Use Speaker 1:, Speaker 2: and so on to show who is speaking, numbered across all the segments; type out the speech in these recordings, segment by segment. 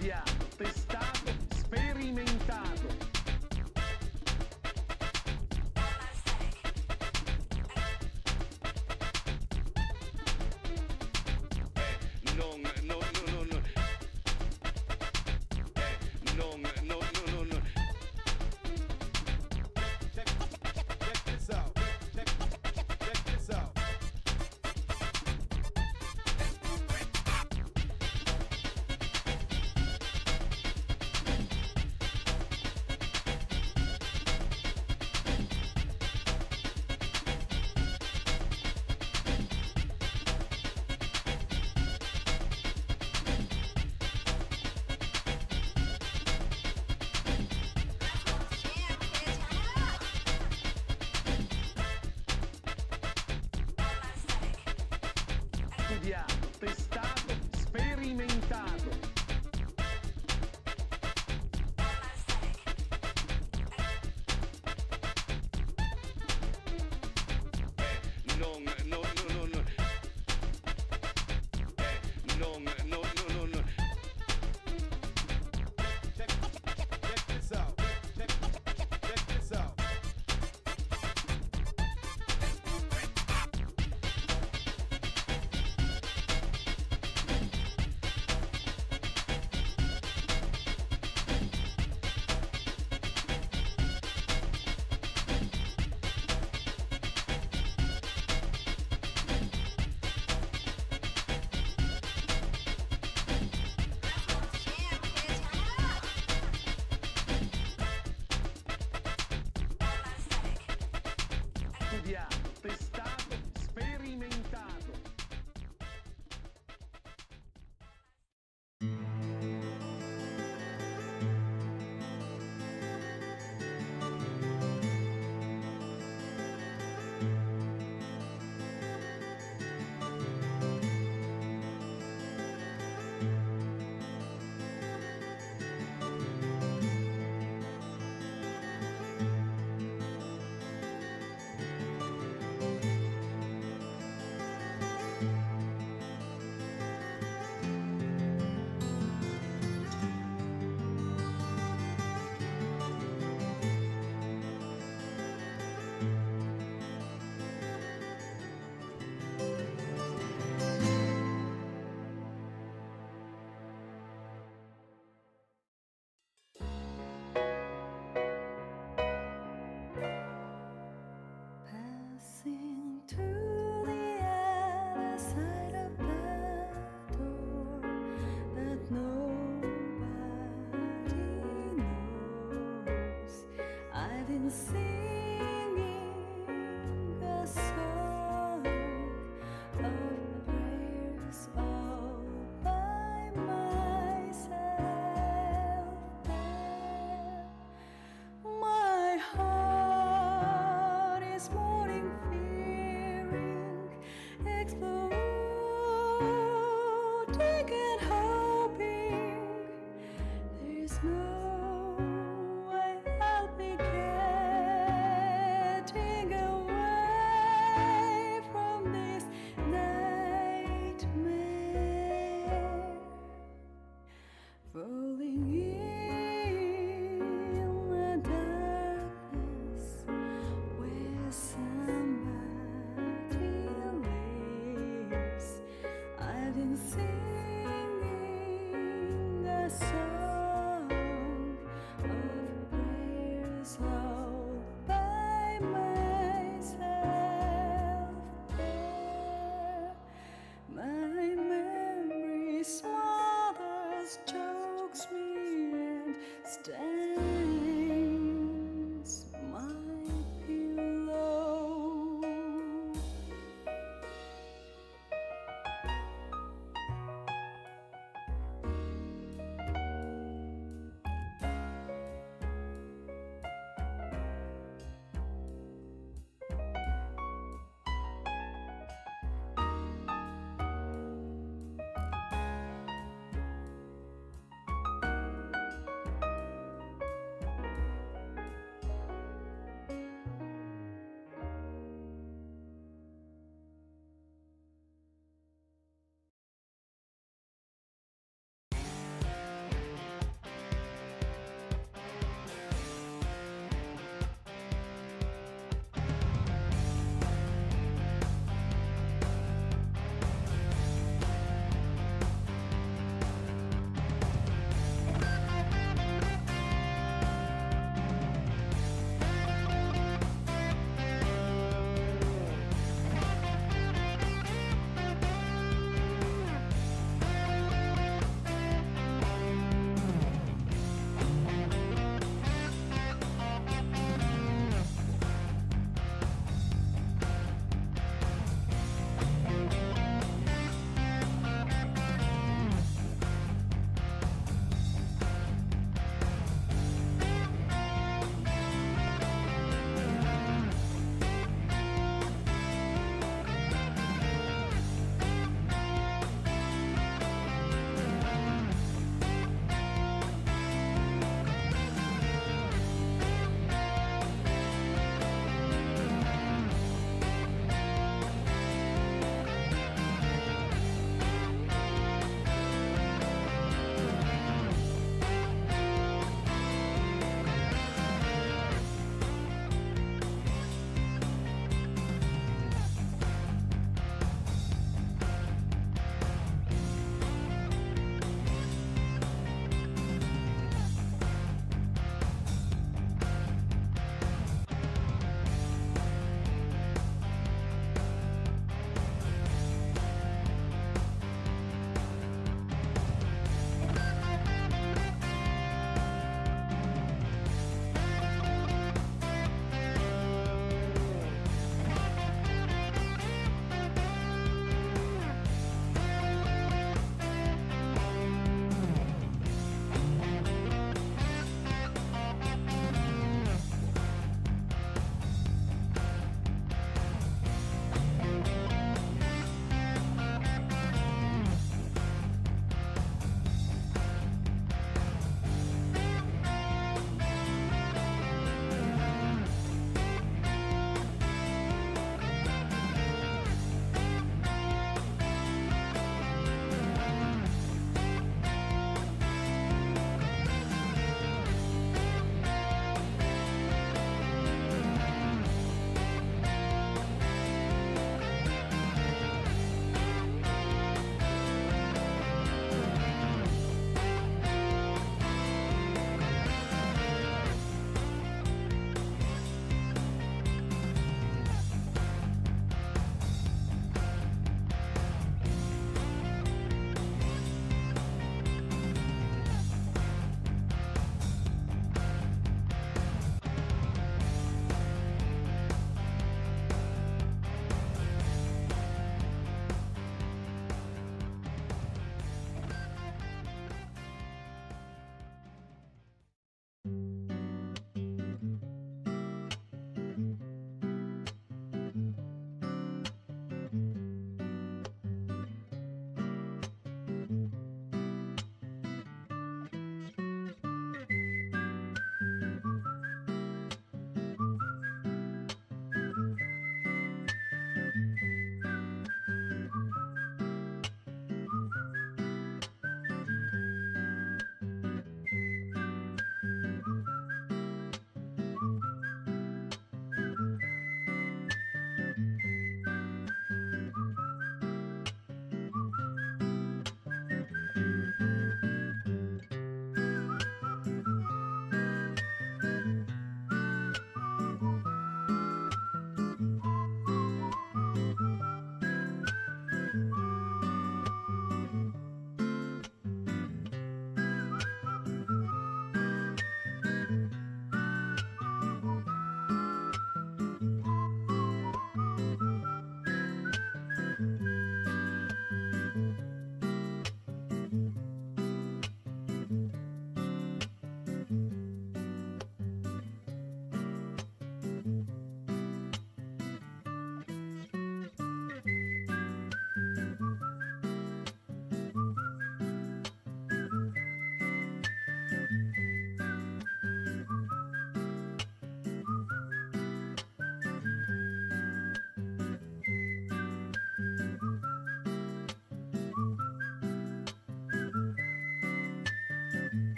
Speaker 1: studiato, testato, sperimentato. Studiato, testato, sperimentato. Studiato, testato, sperimentato.
Speaker 2: Passing to the other side of the door that nobody knows, I've been singing a song of prayers all by myself there. My heart is mourning, fearing, exploding and hoping there's no way I'll be getting away from this nightmare. Falling in the darkness where somebody lives, I've been singing a song of prayers all by myself there. My memory smothers, chokes me and stains my pillow.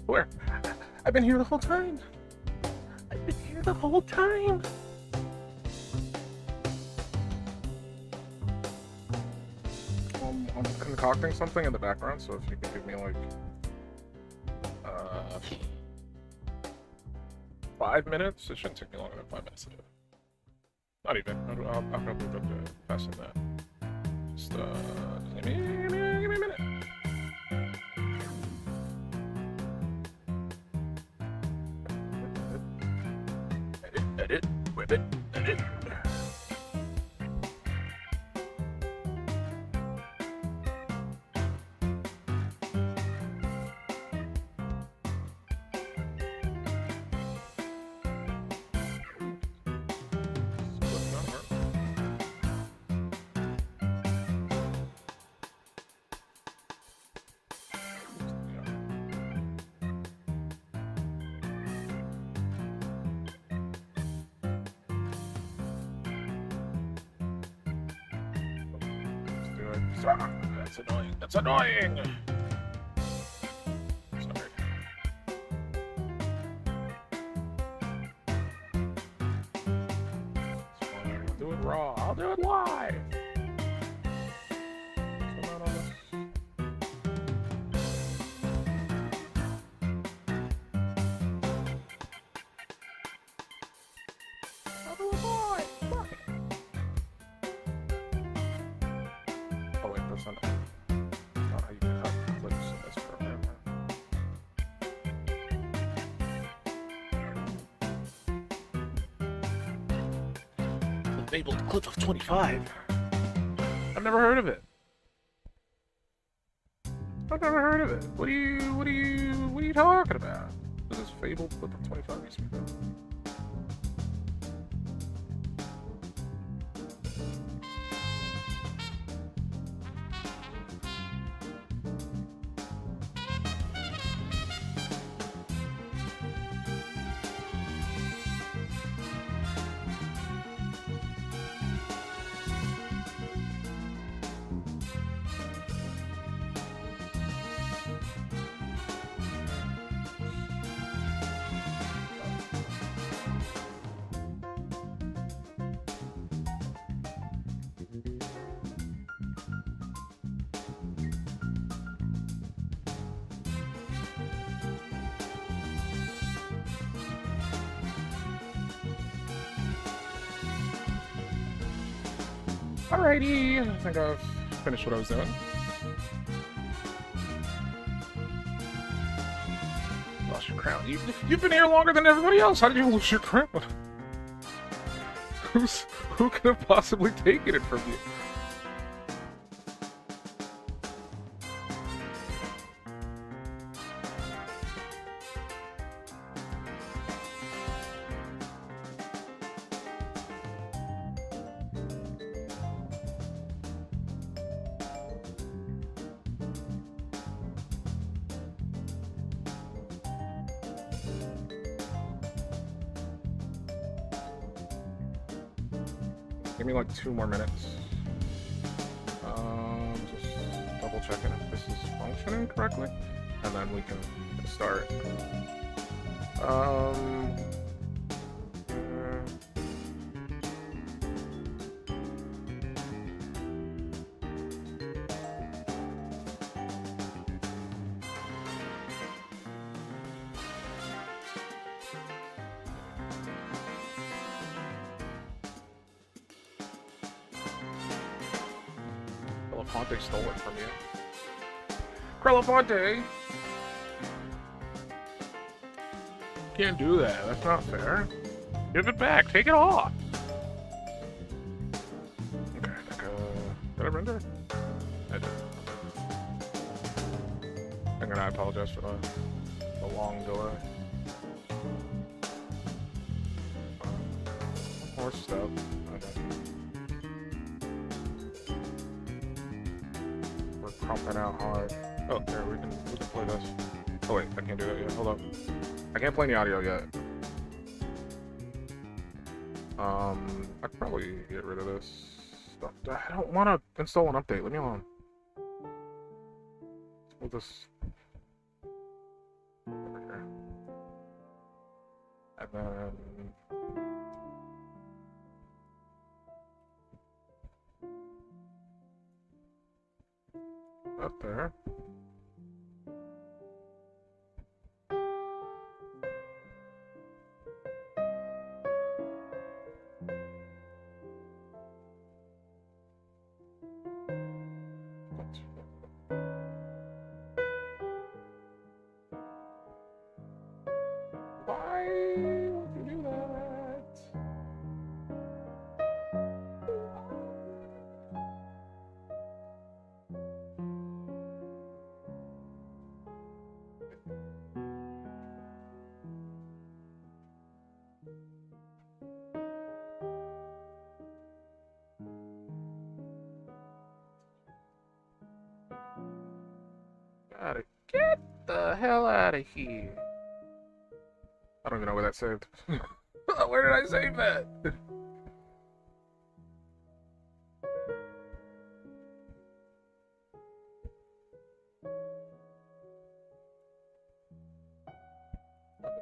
Speaker 3: swear. I've been here the whole time. I've been here the whole time. I'm concocting something in the background, so if you can give me like 5 minutes, it shouldn't take me longer than 5 minutes to do it. Not even. I'll probably do it faster than that. Just give me a minute. Edit, whip it, edit. That's annoying. That's annoying! Sorry. It's fine. I'll do it raw. I'll do it live! What's going on this? I'll do it live! Fuck it! Oh wait, that's not how you cut clips in this program. The fabled clip of 25. I've never heard of it. I've never heard of it. What are you talking about? This is fabled clip of 25 you speak of. Alrighty, I think I've finished what I was doing. Lost your crown. You've been here longer than everybody else. How did you lose your crown? Who could have possibly taken it from you? Give me like 2 more minutes. Just double checking if this is functioning correctly, and then we can start. Fonte stole it from you. Fonte! Can't do that. That's not fair. Give it back. Take it off. Okay, I think, did I render? I did. And I apologize for the long delay. More stuff. Okay. We're crumping out hard. Oh, there, we can play this. Oh wait, I can't do that yet. Hold up. I can't play any audio yet. I could probably get rid of this stuff. I don't want to install an update. Leave me alone. We'll just... There we And then up there. Why would you do that? Gotta get the hell out of here. I don't even know where that saved. Where did I save that?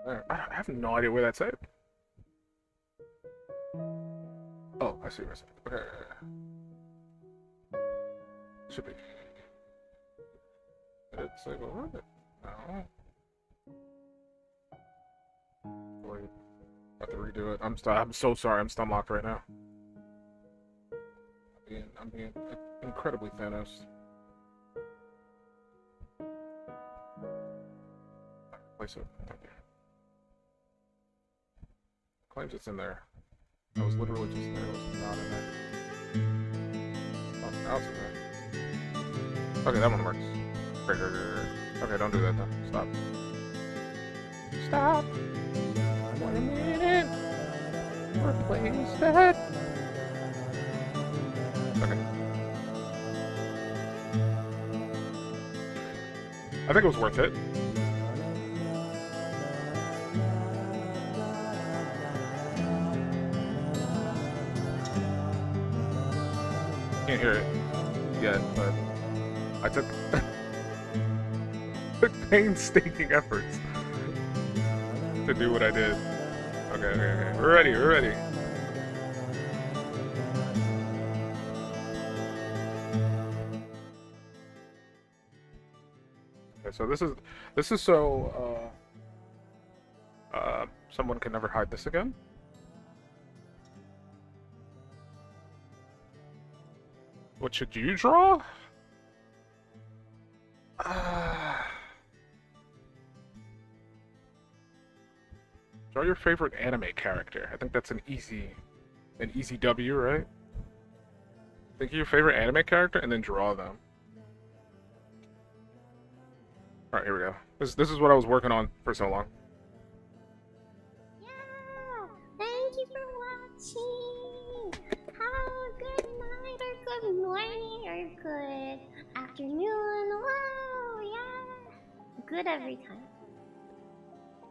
Speaker 3: There. I have no idea where that's saved. Oh, I see where it's saved. Okay. Should be. Did it save over it? No. Wait. I have to redo it. I'm so sorry. I'm stun locked right now. I'm being incredibly Thanos. Place it. Thank you. Claims it's in there. I was literally just there. It was not in there. Oh, now it's in there. Okay, that one works. Okay, don't do that then. Stop. Stop! 1 minute! Replace that! Okay. I think it was worth it. Can't hear it yet, but I took painstaking efforts to do what I did. Okay. We're ready. Okay, so this is so someone can never hide this again. What should you draw? Draw your favorite anime character. I think that's an easy W, right? Think of your favorite anime character and then draw them. All right, here we go. This is what I was working on for so long.
Speaker 4: Yeah, thank you for watching. Have a good night or good morning or good afternoon. Wow, yeah. Good every time.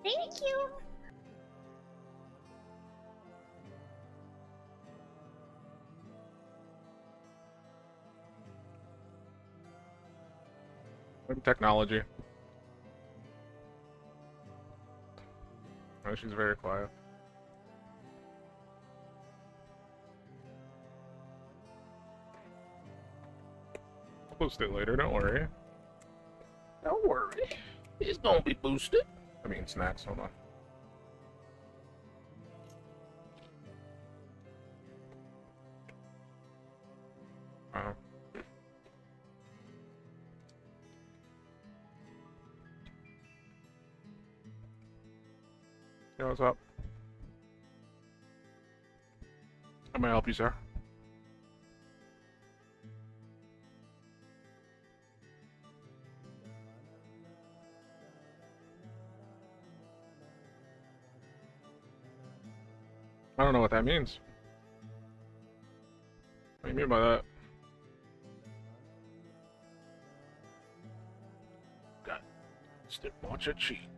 Speaker 4: Thank you.
Speaker 3: Technology. Oh, she's very quiet. I'll post it later, don't worry. Don't worry. It's gonna be boosted. I mean, snacks, hold on. Yo, what's up? How may I help you, sir? I don't know what that means. What do you mean by that? Got stick watcher cheat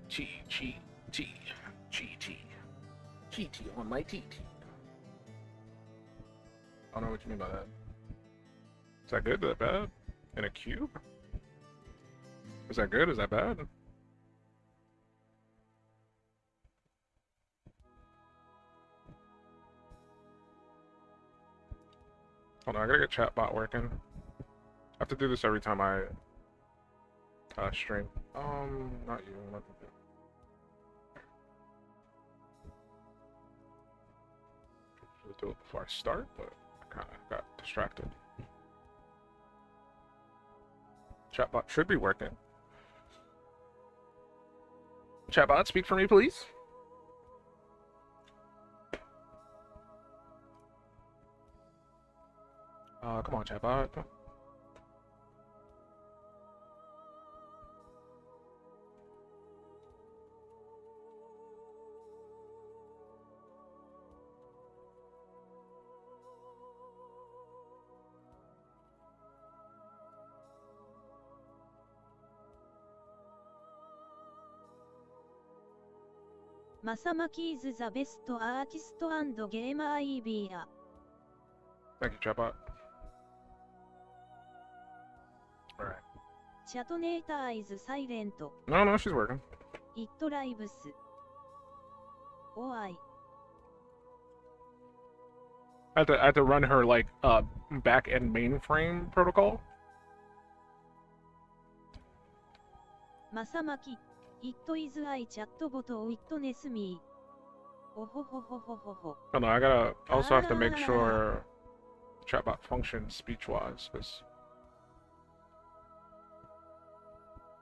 Speaker 3: on my TT. I don't know what you mean by that. Is that good? Is that bad? In a cube? Is that good? Is that bad? Hold on, I gotta get chatbot working. I have to do this every time I stream. Not you. Let me do. Usually do it before I start, but I kind of got distracted. Chatbot should be working. Chatbot, speak for me, please. Come on, chatbot.
Speaker 2: マサマキーズザベストアーティスト&ゲーマー EB や
Speaker 3: Thank you, chatbot. Alright.
Speaker 2: チャトネーターイズサイレント
Speaker 3: No, no, she's working.
Speaker 2: イットライブスおあい
Speaker 3: I had to run her like back-end mainframe protocol.
Speaker 2: マサマキイットイズアイチャットボトウィットネスミーおほほほほほほ
Speaker 3: Oh no, I gotta also have to make sure chatbot functions speech-wise, because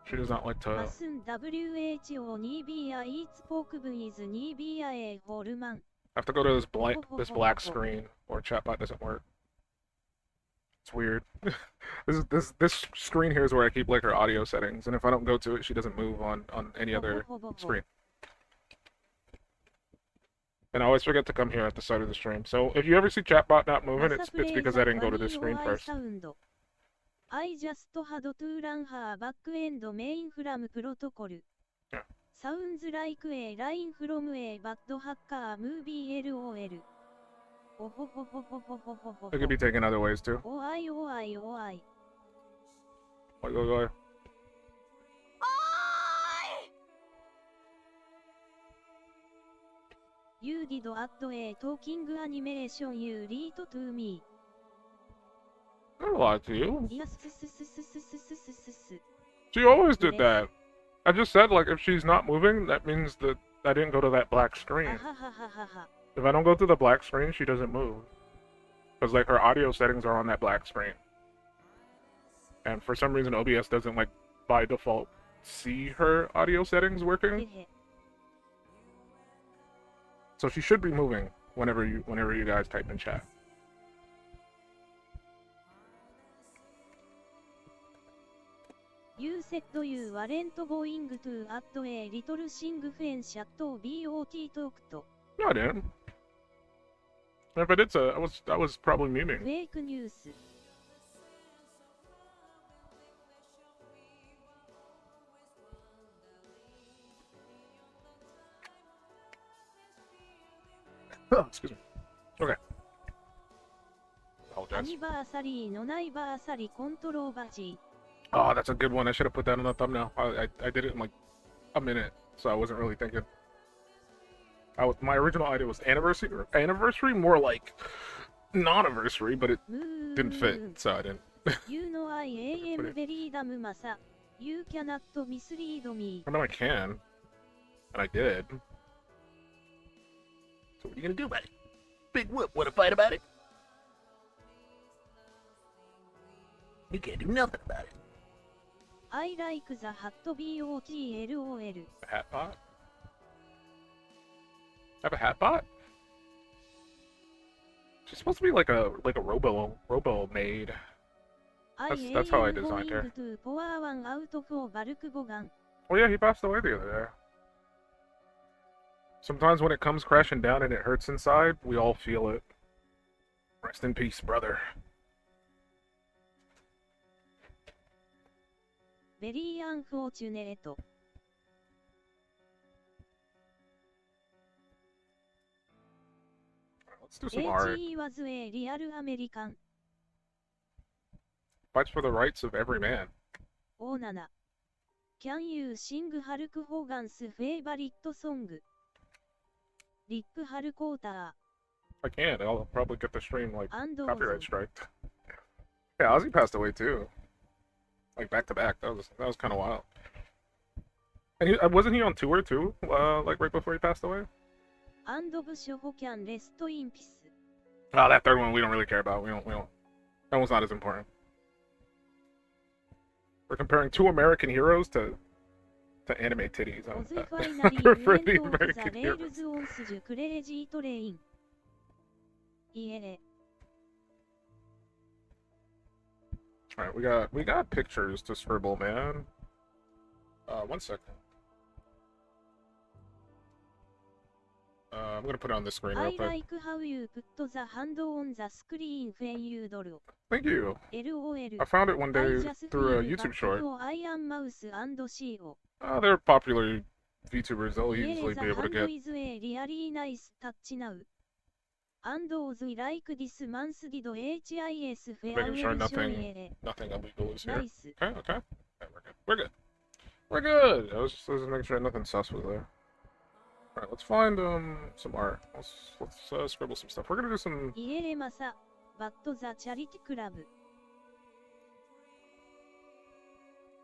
Speaker 3: she does not like
Speaker 2: マ
Speaker 3: to.
Speaker 2: スン WHO2B アイーツポークブンイズ 2B アエホルマン
Speaker 3: I have to go to this black screen, or chatbot doesn't work. It's weird. this screen here is where I keep like her audio settings, and if I don't go to it, she doesn't move on any other screen. And I always forget to come here at the start of the stream. So if you ever see chatbot not moving, it's because I didn't go to this screen first.
Speaker 2: I just had to run her back-end mainframe protocol.
Speaker 3: Yeah.
Speaker 2: Sounds like a line from a bad hacker movie LOL.
Speaker 3: It could be taken other ways too.
Speaker 2: Oh I.
Speaker 3: Go.
Speaker 2: You did add a talking animation you read to me.
Speaker 3: Not a lot to you.
Speaker 2: Yes.
Speaker 3: She always did that. I just said like if she's not moving, that means that I didn't go to that black screen. If I don't go to the black screen, she doesn't move. Because like her audio settings are on that black screen. And for some reason OBS doesn't like by default see her audio settings working. So she should be moving whenever you guys type in chat.
Speaker 2: You said you weren't going to add a little thing when chat bot talked.
Speaker 3: No, I didn't. If I did so, I was probably memeing.
Speaker 2: Fake news.
Speaker 3: Oh, excuse me. Okay. Apologize.
Speaker 2: Anniversary no anniversary controversy.
Speaker 3: Oh, that's a good one. I should have put that on the thumbnail. I did it in like a minute, so I wasn't really thinking. My original idea was anniversary, more like non-anniversary, but it didn't fit, so I didn't.
Speaker 2: You know I am very dumb, Masa. You cannot mislead me.
Speaker 3: I know I can, and I did. So what are you gonna do about it? Big whoop, wanna fight about it? You can't do nothing about it.
Speaker 2: I like the hat bot lol.
Speaker 3: A hat bot? Have a hat bot? She's supposed to be like a robo maid. That's how I designed her. Oh yeah, he passed away the other day. Sometimes when it comes crashing down and it hurts inside, we all feel it. Rest in peace, brother.
Speaker 2: Very unfortunate.
Speaker 3: Let's do some art.
Speaker 2: He was a real American.
Speaker 3: Fights for the rights of every man.
Speaker 2: Oh Nana. Can you sing Hulk Hogan's favorite song? Rip Hulk Quarter.
Speaker 3: I can. I'll probably get the stream like
Speaker 2: 安藤
Speaker 3: copyright
Speaker 2: ぞ
Speaker 3: striked. Yeah, Ozzy passed away too. Like back to back. That was kind of wild. And wasn't he on tour too? Like right before he passed away.
Speaker 2: アンドブショホキャンレストインピス
Speaker 3: Oh, that third one we don't really care about. We don't. That one's not as important. We're comparing two American heroes to anime titties.
Speaker 2: オズフ
Speaker 3: I
Speaker 2: ァイナリー
Speaker 3: prefer
Speaker 2: エ
Speaker 3: the
Speaker 2: ンドオブザ
Speaker 3: American
Speaker 2: レール
Speaker 3: heroes.
Speaker 2: ズオンスジュクレレジートレインイエレ
Speaker 3: All right, we got pictures to scribble, man. 1 second. I'm gonna put it on the screen real
Speaker 2: I
Speaker 3: quick.
Speaker 2: like how you put the hand on the screen when you draw
Speaker 3: Thank you.
Speaker 2: LOL
Speaker 3: I found it one
Speaker 2: I
Speaker 3: day
Speaker 2: just
Speaker 3: through a
Speaker 2: feel
Speaker 3: YouTube
Speaker 2: bad
Speaker 3: short.
Speaker 2: for Iron Mouse and CO
Speaker 3: They're popular VTubers. They'll
Speaker 2: Iere
Speaker 3: usually be
Speaker 2: the
Speaker 3: able to
Speaker 2: hand
Speaker 3: get.
Speaker 2: is a really nice touch now and also like this month did HIS
Speaker 3: Making sure
Speaker 2: farewell show
Speaker 3: nothing
Speaker 2: Iere
Speaker 3: illegal is here.
Speaker 2: nice
Speaker 3: Okay. Okay, we're good. We're good. I was just making sure nothing sus was there. All right, let's find some art. Let's scribble some stuff. We're gonna do some.
Speaker 2: Iere masa but the charity club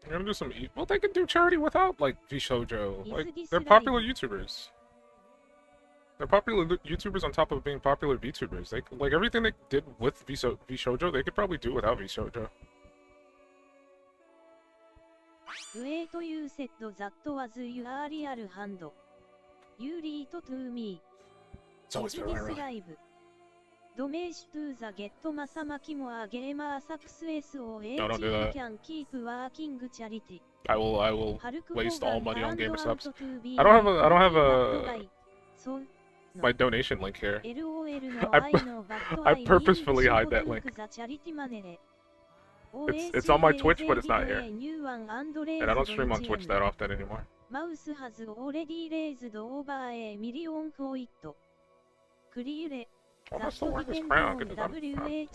Speaker 3: We're gonna do some. Well, they can do charity without like Vshoujo.
Speaker 2: Is
Speaker 3: Like
Speaker 2: this
Speaker 3: they're
Speaker 2: right?
Speaker 3: popular YouTubers. They're popular YouTubers on top of being popular VTubers. They like everything they did with Vshoujo. They could probably do without Vshoujo.
Speaker 2: Wait you said that was your real hand You read to me
Speaker 3: It's always been
Speaker 2: Is
Speaker 3: viral.
Speaker 2: this live? Domage to the get masamaki mo agema success o
Speaker 3: don't do that.
Speaker 2: can keep working charity.
Speaker 3: I will
Speaker 2: Haruku
Speaker 3: waste all
Speaker 2: Hogan
Speaker 3: money on
Speaker 2: turned
Speaker 3: gamer
Speaker 2: out
Speaker 3: subs.
Speaker 2: to be
Speaker 3: I don't have
Speaker 2: a
Speaker 3: a
Speaker 2: bad guy. So,
Speaker 3: my donation link here.
Speaker 2: LOL no
Speaker 3: I
Speaker 2: I know but
Speaker 3: I
Speaker 2: I
Speaker 3: purposefully
Speaker 2: mean
Speaker 3: hide that
Speaker 2: to
Speaker 3: link.
Speaker 2: the charity money.
Speaker 3: It's on my Twitch, but it's not here.
Speaker 2: And
Speaker 3: And I don't stream on Twitch that often anymore.
Speaker 2: Mouse has already raised over a million for it. Clear.
Speaker 3: Why am I still wearing this crown?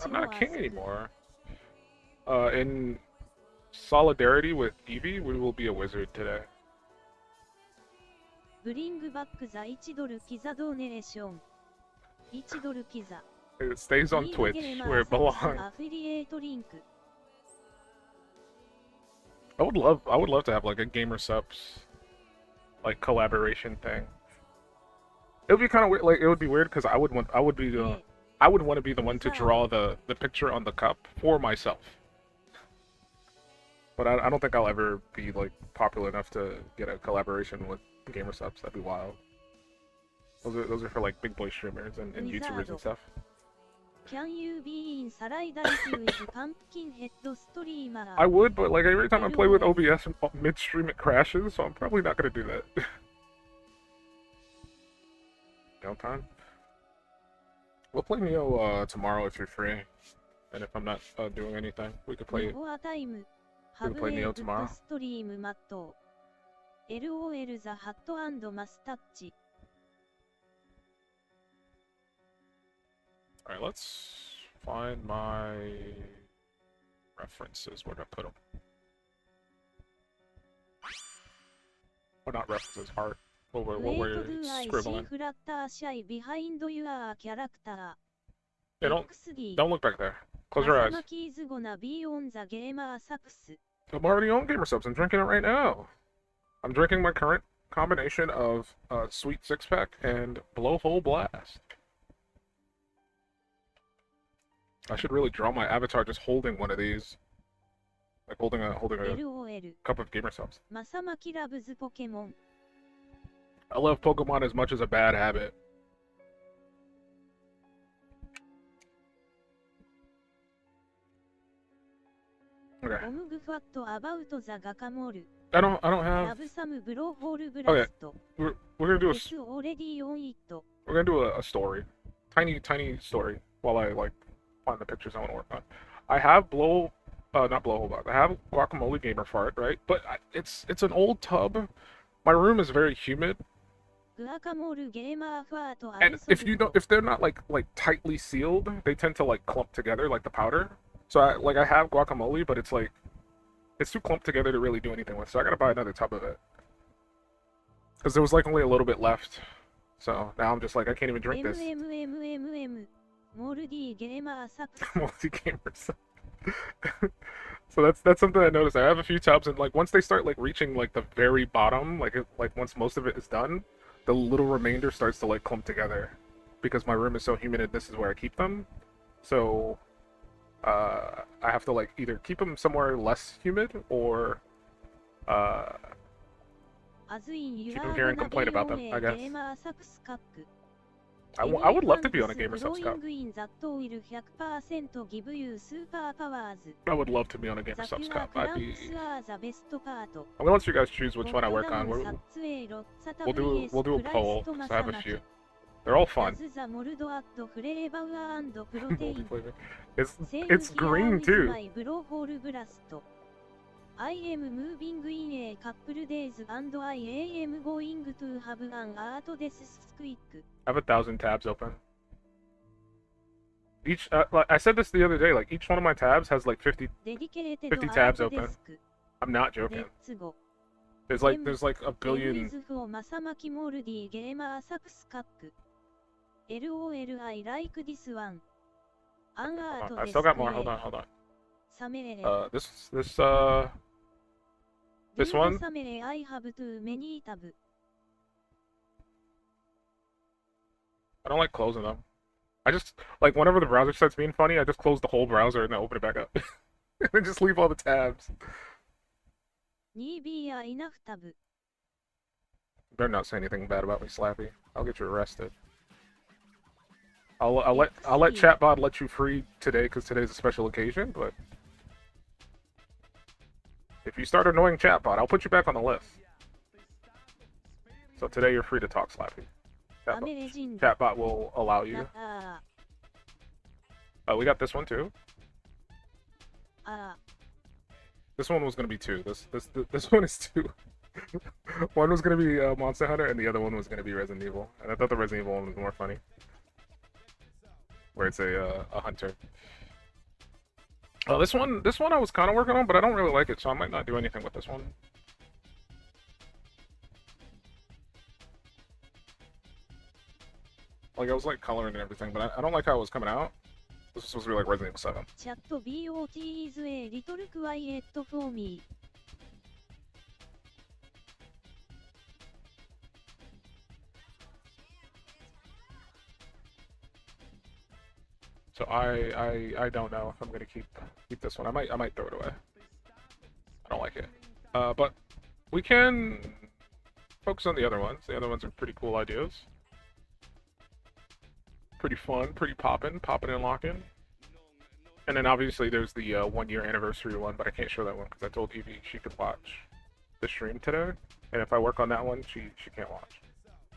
Speaker 3: I'm not a king anymore. In solidarity with Eevee, we will be a wizard today.
Speaker 2: Bring back the $1 Kiza donation. $1 Kiza.
Speaker 3: It stays on Twitch where it belongs.
Speaker 2: Affiliate link.
Speaker 3: I would love to have like a gamer subs like collaboration thing. It would be kind of weird. Like it would be weird because I would want to be the one to draw the picture on the cup for myself. But I don't think I'll ever be like popular enough to get a collaboration with gamer subs. That'd be wild. Those are for like big boy streamers and YouTubers and stuff.
Speaker 2: Can you be in Solidarity with Pumpkin Head streamer?
Speaker 3: I would, but like every time I play with OBS midstream it crashes, so I'm probably not gonna do that. Downtime. We'll play Neo tomorrow if you're free, and if I'm not doing anything, we could play.
Speaker 2: We
Speaker 3: can play Neo tomorrow.
Speaker 2: Stream Matto. LOL the hat and mustache.
Speaker 3: All right, let's find my references. Where'd I put them? Or not references, art. What we're scribbling.
Speaker 2: Behind your character.
Speaker 3: Hey, don't look back there. Close your eyes. I'm already on gamer subs. I'm drinking it right now. I'm drinking my current combination of Sweet Six Pack and Blowhole Blast. I should really draw my avatar just holding one of these, like holding a cup of gamer subs. I love Pokemon as much as a bad habit. Okay. I don't have. Okay. We're gonna do a story, tiny story while I like find the pictures I want to work on. I have not Blowhole Box. I have Guacamole Gamer Fart, right? But it's an old tub. My room is very humid. And if they're not like tightly sealed, they tend to like clump together like the powder. So I have guacamole, but it's like it's too clumped together to really do anything with. So I gotta buy another tub of it. Because there was like only a little bit left. So now I'm just like, I can't even drink this.
Speaker 2: MMMMM モルディゲーマーサクス
Speaker 3: Multi-gamers. So that's something I noticed. I have a few tubs, and like once they start like reaching like the very bottom, like once most of it is done, the little remainder starts to like clump together, because my room is so humid and this is where I keep them. So I have to like either keep them somewhere less humid or
Speaker 2: アズインユ
Speaker 3: keep
Speaker 2: ア
Speaker 3: them
Speaker 2: ー
Speaker 3: here
Speaker 2: ゴ
Speaker 3: and
Speaker 2: ナ
Speaker 3: complain
Speaker 2: ベ
Speaker 3: about
Speaker 2: ヨ
Speaker 3: them,
Speaker 2: メ
Speaker 3: I
Speaker 2: ゲ
Speaker 3: guess.
Speaker 2: ーマーサクスカック
Speaker 3: I would love to be on a gamer subs cup.
Speaker 2: in that will 100% give you super powers.
Speaker 3: I would love to be on a gamer
Speaker 2: The
Speaker 3: subs
Speaker 2: pure
Speaker 3: cup. I'd be.
Speaker 2: clamps are the best part.
Speaker 3: I'm gonna let you guys choose which one I work on. We'll do a poll. So I have a few. They're all fun.
Speaker 2: Does the mold add flavor and protein?
Speaker 3: It's green too.
Speaker 2: My blowhole blast. I am moving in a couple days and I am going to have an art this quick.
Speaker 3: I have 1,000 tabs open. Each, like I said this the other day, like each one of my tabs has like 50 tabs open. I'm not joking.
Speaker 2: Let's go.
Speaker 3: There's like a billion.
Speaker 2: LOL, I like this one.
Speaker 3: I still got more. Hold on. This one.
Speaker 2: I have too many tabs.
Speaker 3: I don't like closing them. I just like whenever the browser starts being funny, I just close the whole browser and then open it back up, and then just leave all the tabs.
Speaker 2: Enough tab.
Speaker 3: Better not say anything bad about me, Slappy. I'll get you arrested. I'll let chatbot let you free today because today's a special occasion. But if you start annoying chatbot, I'll put you back on the list. So today you're free to talk, Slappy. Chatbot will allow you. Oh, we got this one too. This one was gonna be two. This one is two. One was gonna be Monster Hunter, and the other one was gonna be Resident Evil. And I thought the Resident Evil one was more funny, where it's a hunter. Oh, this one I was kind of working on, but I don't really like it, so I might not do anything with this one. Like, I was like coloring and everything, but I don't like how it was coming out. This is supposed to be like Resident Evil 7.
Speaker 2: Chat bot is a little quiet for me.
Speaker 3: So I don't know if I'm gonna keep this one. I might throw it away. I don't like it. But we can focus on the other ones. The other ones are pretty cool ideas. Pretty fun, pretty poppin' and lockin'. And then obviously there's the 1-year anniversary one, but I can't show that one because I told Evie she could watch the stream today. And if I work on that one, she can't watch.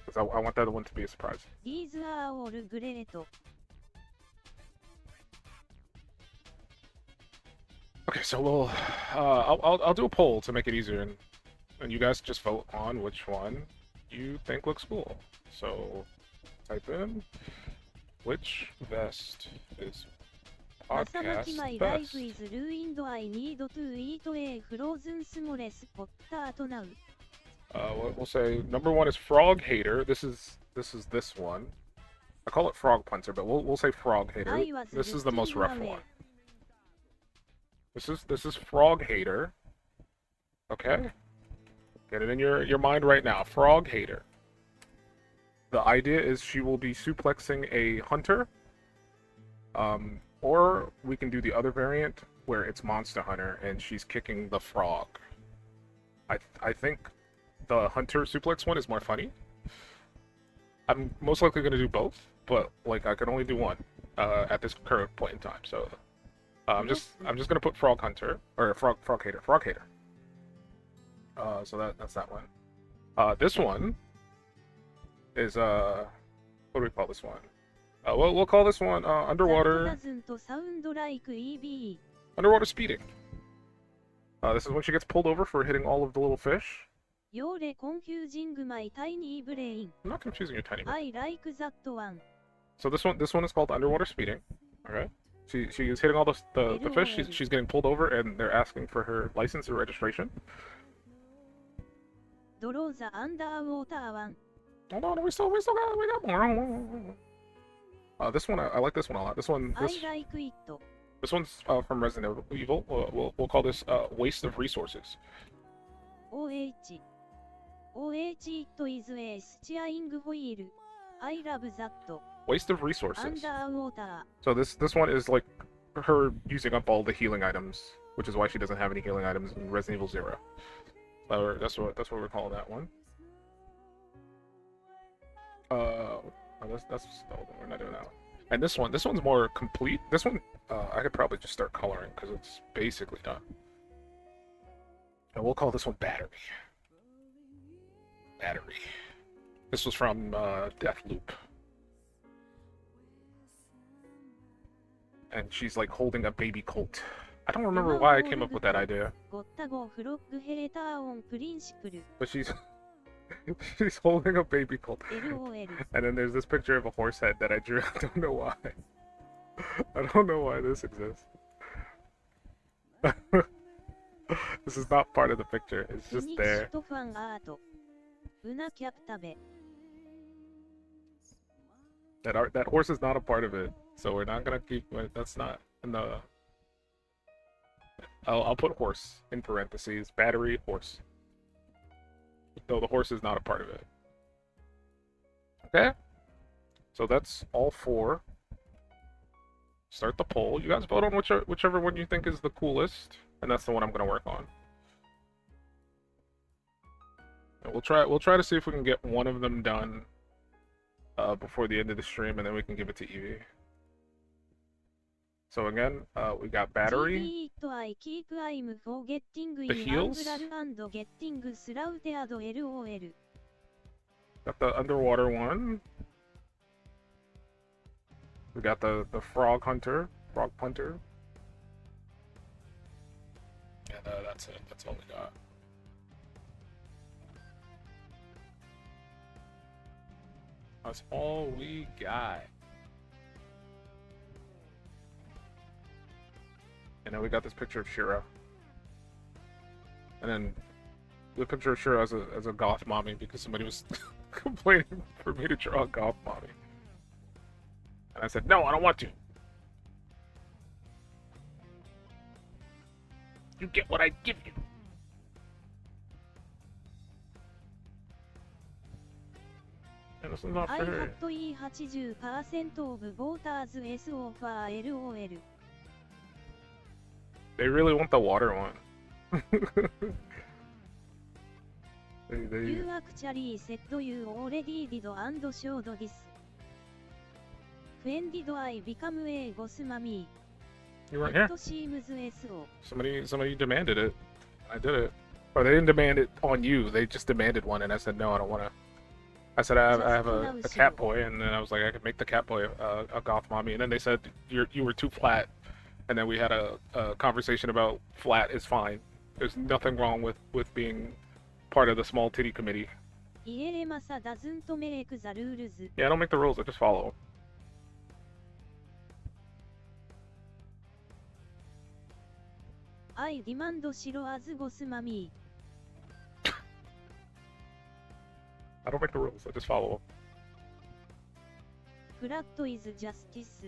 Speaker 3: Because I want that other one to be a surprise.
Speaker 2: These are all great.
Speaker 3: Okay, so we'll I'll do a poll to make it easier, and you guys just vote on which one you think looks cool. So type in which vest is podcast
Speaker 2: my
Speaker 3: best.
Speaker 2: life is ruined. I need to eat a frozen s'mores potato now.
Speaker 3: We'll say number 1 is Frog Hater. This is this one. I call it Frog Punter, but we'll say Frog Hater. This is the most rough one. This is Frog Hater. Okay? Get it in your mind right now. Frog Hater. The idea is she will be suplexing a hunter. Or we can do the other variant where it's Monster Hunter and she's kicking the frog. I think the hunter suplex one is more funny. I'm most likely going to do both, but like I can only do one at this current point in time. So I'm just gonna put Frog Hunter or Frog Hater. So that's that one. This one is what do we call this one? We'll call this one underwater speeding. This is when she gets pulled over for hitting all of the little fish.
Speaker 2: You're confusing my tiny brain.
Speaker 3: I'm not confusing your tiny brain.
Speaker 2: I like that one.
Speaker 3: So this one is called underwater speeding. Okay. She is hitting all the fish. She's getting pulled over, and they're asking for her license or registration.
Speaker 2: Draw the underwater one.
Speaker 3: Hold on, we got more. This one, I like this one a lot. This one,
Speaker 2: I like it.
Speaker 3: this one's from Resident Evil. We'll call this waste of resources.
Speaker 2: OH. OH it is a steering wheel. I love that.
Speaker 3: Waste of resources.
Speaker 2: Underwater.
Speaker 3: So this one is like her using up all the healing items, which is why she doesn't have any healing items in Resident Evil 0. That's what we're calling that one. That's we're not doing that one. And this one's more complete. This one, I could probably just start coloring because it's basically done. And we'll call this one Battery. Battery. This was from Deathloop. And she's like holding a baby colt. I don't remember why I came up with that idea. But she's she's holding a baby colt. And then there's this picture of a horse head that I drew. I don't know why. I don't know why this exists. This is not part of the picture. It's just there. That horse is not a part of it, so we're not gonna keep. That's not in the. I'll put horse in parentheses. Battery horse. No, the horse is not a part of it. Okay. So that's all 4. Start the poll. You guys vote on whichever one you think is the coolest, and that's the one I'm gonna work on. And we'll try to see if we can get one of them done before the end of the stream, and then we can give it to Evie. So again, we got Battery, the heals, got the underwater one, we got the frog punter, and that's it. That's all we got. That's all we got. And then we got this picture of Shira. And then the picture of Shira as a goth mommy because somebody was complaining for me to draw a goth mommy. And I said, no, I don't want to. You get what I give you. And this is not
Speaker 2: I
Speaker 3: fair.
Speaker 2: had to eat 80% of voters S over LOL.
Speaker 3: They really want the water one.
Speaker 2: You actually said you already did and showed this. When did I become a ghost mommy?
Speaker 3: You weren't here.
Speaker 2: It seems SO.
Speaker 3: Somebody demanded it. I did it. Or they didn't demand it on you. They just demanded one, and I said no, I don't want to. I said I have a cat boy, and then I was like I could make the cat boy a goth mommy, and then they said you were too flat, and then we had a conversation about flat is fine. There's nothing wrong with being part of the small titty committee.
Speaker 2: doesn't make the rules.
Speaker 3: Yeah, I don't make the rules. I just follow.
Speaker 2: I demand Shiro as ghost mommy.
Speaker 3: I don't make the rules. I just follow.
Speaker 2: Flat is justice.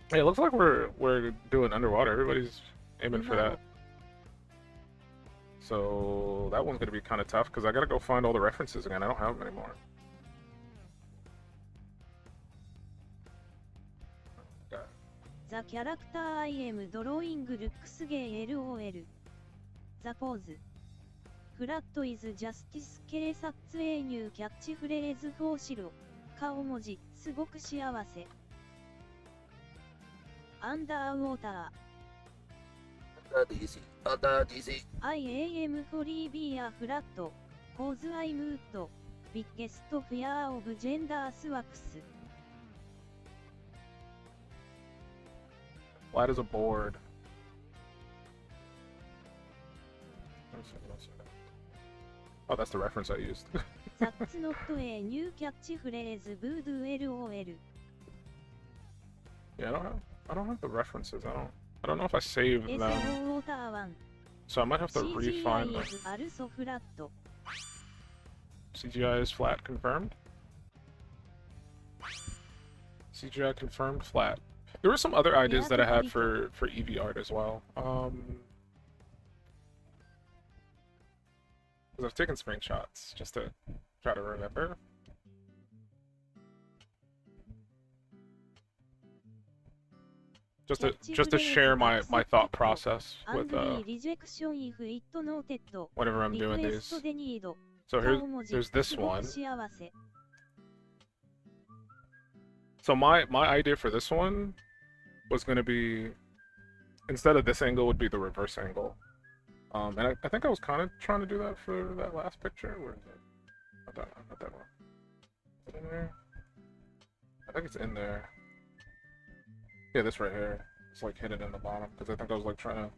Speaker 3: Hey, it looks like we're doing underwater. Everybody's aiming for that. So that one's gonna be kind of tough because I gotta go find all the references again. I don't have them anymore.
Speaker 2: The character I am drawing looks gay LOL. The pose. Flat is justice 系撮影ニューキャッチフレーズフォーシロ。顔文字、すごく幸せ。アンダーウォーター。
Speaker 5: Under DC.
Speaker 2: I am free be a flat. Cause I moved. Biggest fear of gender swaps.
Speaker 3: Flat as a board. Oh, that's the reference I used.
Speaker 2: That's not a new catchphrase. Voodoo LOL.
Speaker 3: Yeah, I don't have the references. I don't know if I saved them.
Speaker 2: SO1.
Speaker 3: So I might have to refine them.
Speaker 2: CGI is also flat.
Speaker 3: CGI is flat confirmed. CGI confirmed flat. There were some other ideas that I had for EV art as well. Because I've taken screenshots just to try to remember. Just to share my thought process with whenever I'm doing these. So here's this one. So my idea for this one was gonna be, instead of this angle would be the reverse angle. And I think I was kind of trying to do that for that last picture. Where is it? Not that one. Is it in there? I think it's in there. Yeah, this right here. It's like hidden in the bottom because I think I was like trying to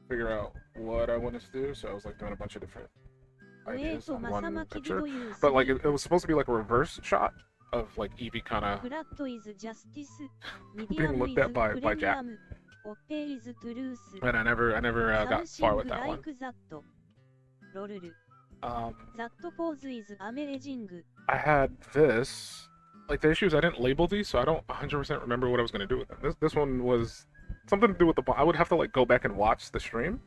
Speaker 3: figure out what I wanted to do, so I was like doing a bunch of different ideas on one picture. But like it was supposed to be like a reverse shot of like Evie kind of being looked at by Jack. And I never got far with that one. I had this. Like the issues, I didn't label these, so I don't 100% remember what I was going to do with them. This one was something to do with the... I would have to like go back and watch the stream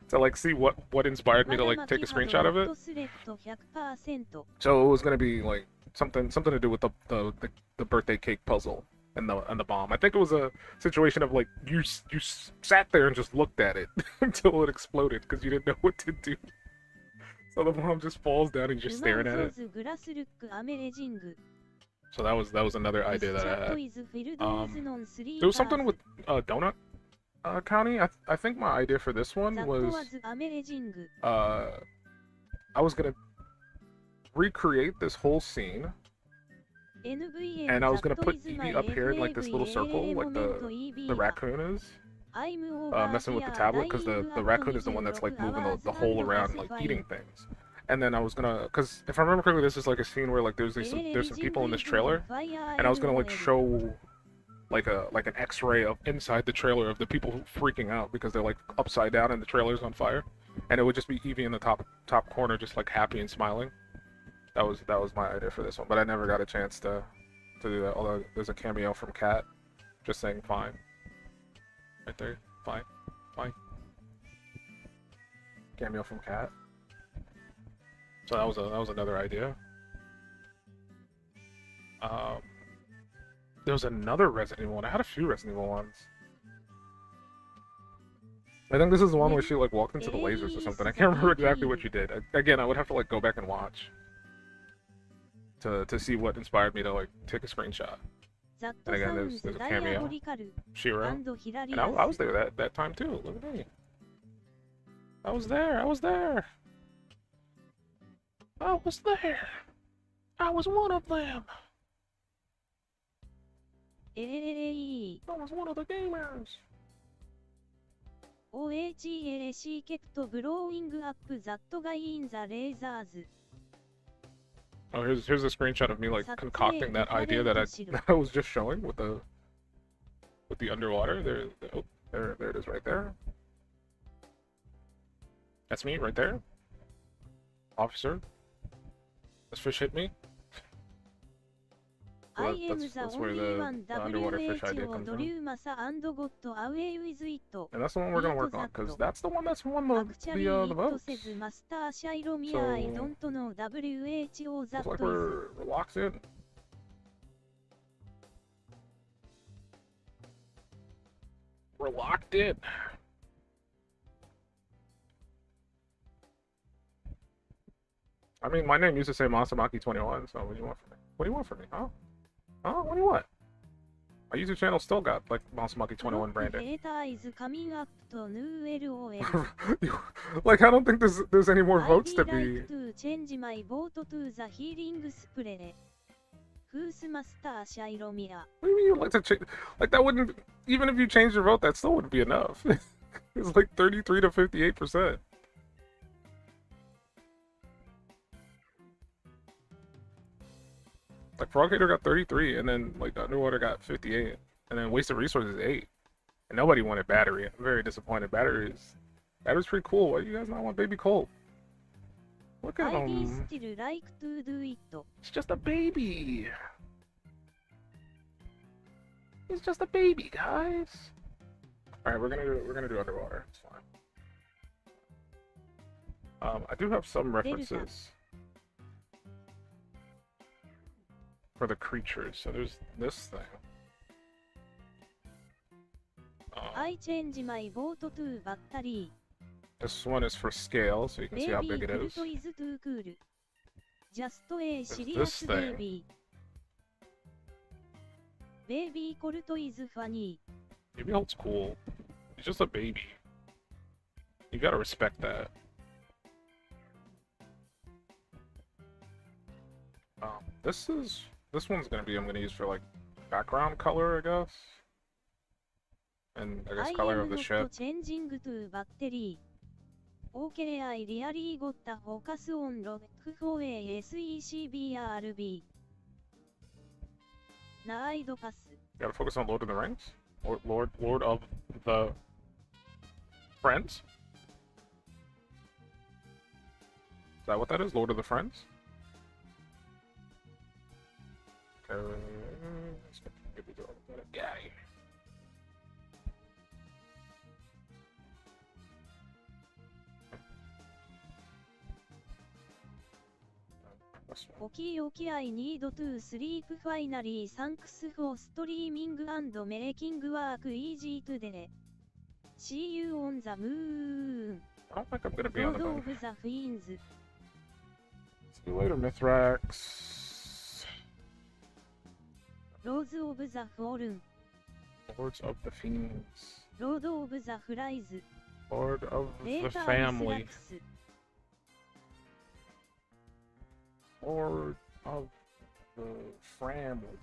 Speaker 3: to like see what inspired me to like take a screenshot of it. So it was going to be like something to do with the birthday cake puzzle and the bomb. I think it was a situation of like you sat there and just looked at it until it exploded because you didn't know what to do. So the bomb just falls down and you're just staring at it. So that was another idea that I had. There was something with Donut County. I think my idea for this one was I was gonna recreate this whole scene, and I was gonna put Evie up here in like this little circle, like the raccoon is. Messing with the tablet because the raccoon is the one that's like moving the hole around, like eating things. And then I was gonna, because if I remember correctly, this is like a scene where like there's some people in this trailer, and I was gonna like show like an X-ray of inside the trailer of the people freaking out because they're like upside down and the trailer's on fire, and it would just be Evie in the top corner, just like happy and smiling. That was my idea for this one, but I never got a chance to do that. Although there's a cameo from Kat, just saying fine. Right there, fine. Cameo from Kat. So that was another idea. There was another Resident Evil one. I had a few Resident Evil ones. I think this is the one where she like walked into the lasers or something. I can't remember exactly what she did. Again, I would have to like go back and watch to see what inspired me to like take a screenshot. And again, there's a cameo, Shiro, and I was there that time too. Look at me. I was there. I was one of them. I was one of the gamers.
Speaker 2: OHLC kept blowing up that guy in the lasers.
Speaker 3: Oh, here's a screenshot of me like concocting that idea that I was just showing with the underwater. There it is right there. That's me right there. Officer. This fish hit me. So that's where the underwater fish idea comes from. And that's the one we're gonna work on, because that's the one that's won the votes. So, looks like we're locked in. We're locked in. I mean, my name used to say Masamaki21, so what do you want from me? What do you want from me, huh? Huh? What do you want? My YouTube channel still got, like, Masamaki21 branding. Like, I don't think there's any more votes to be... What do you mean you'd like to change? Like, that wouldn't... Even if you changed your vote, that still wouldn't be enough. It's like 33 to 58%. Like, Froghater got 33, and then, like, Underwater got 58, and then Wasted Resources 8. And nobody wanted Battery. I'm very disappointed. Battery's pretty cool. Why do you guys not want Baby Colt? Look at
Speaker 2: ID
Speaker 3: him.
Speaker 2: still like to do it.
Speaker 3: It's just a baby. He's just a baby, guys. All right, we're gonna do underwater. It's fine. I do have some references for the creatures. So there's this thing.
Speaker 2: I change my boat to battery.
Speaker 3: This one is for scale, so you can see how big
Speaker 2: Baby
Speaker 3: it is.
Speaker 2: Fruit is too cool. Just a
Speaker 3: this
Speaker 2: serious
Speaker 3: thing.
Speaker 2: baby. Baby Colt is funny.
Speaker 3: Baby Holt's cool. He's just a baby. You gotta respect that. This one's gonna be I'm gonna use for like background color, I guess. And I guess
Speaker 2: I
Speaker 3: color of
Speaker 2: am
Speaker 3: the
Speaker 2: not
Speaker 3: ship.
Speaker 2: changing to battery. Okay, I really got the focus on lock for a SECBRB. Naid pass.
Speaker 3: Gotta focus on Lord of the Rings? Lord of the Friends? Is that what that is? Lord of the Friends? Okay, let's get the door. Get out of here.
Speaker 2: Okay, I need to sleep finally. Thanks for streaming and making work easy today. See you on the moon.
Speaker 3: I don't think I'm gonna be on
Speaker 2: Lord
Speaker 3: the moon.
Speaker 2: of the Fiends.
Speaker 3: See you later, Mithrax.
Speaker 2: Rose of the Fallen.
Speaker 3: Lords of the Fiends.
Speaker 2: Lord of the Flies.
Speaker 3: Lord of the
Speaker 2: Later
Speaker 3: Family.
Speaker 2: Slacks.
Speaker 3: Lord of the Family.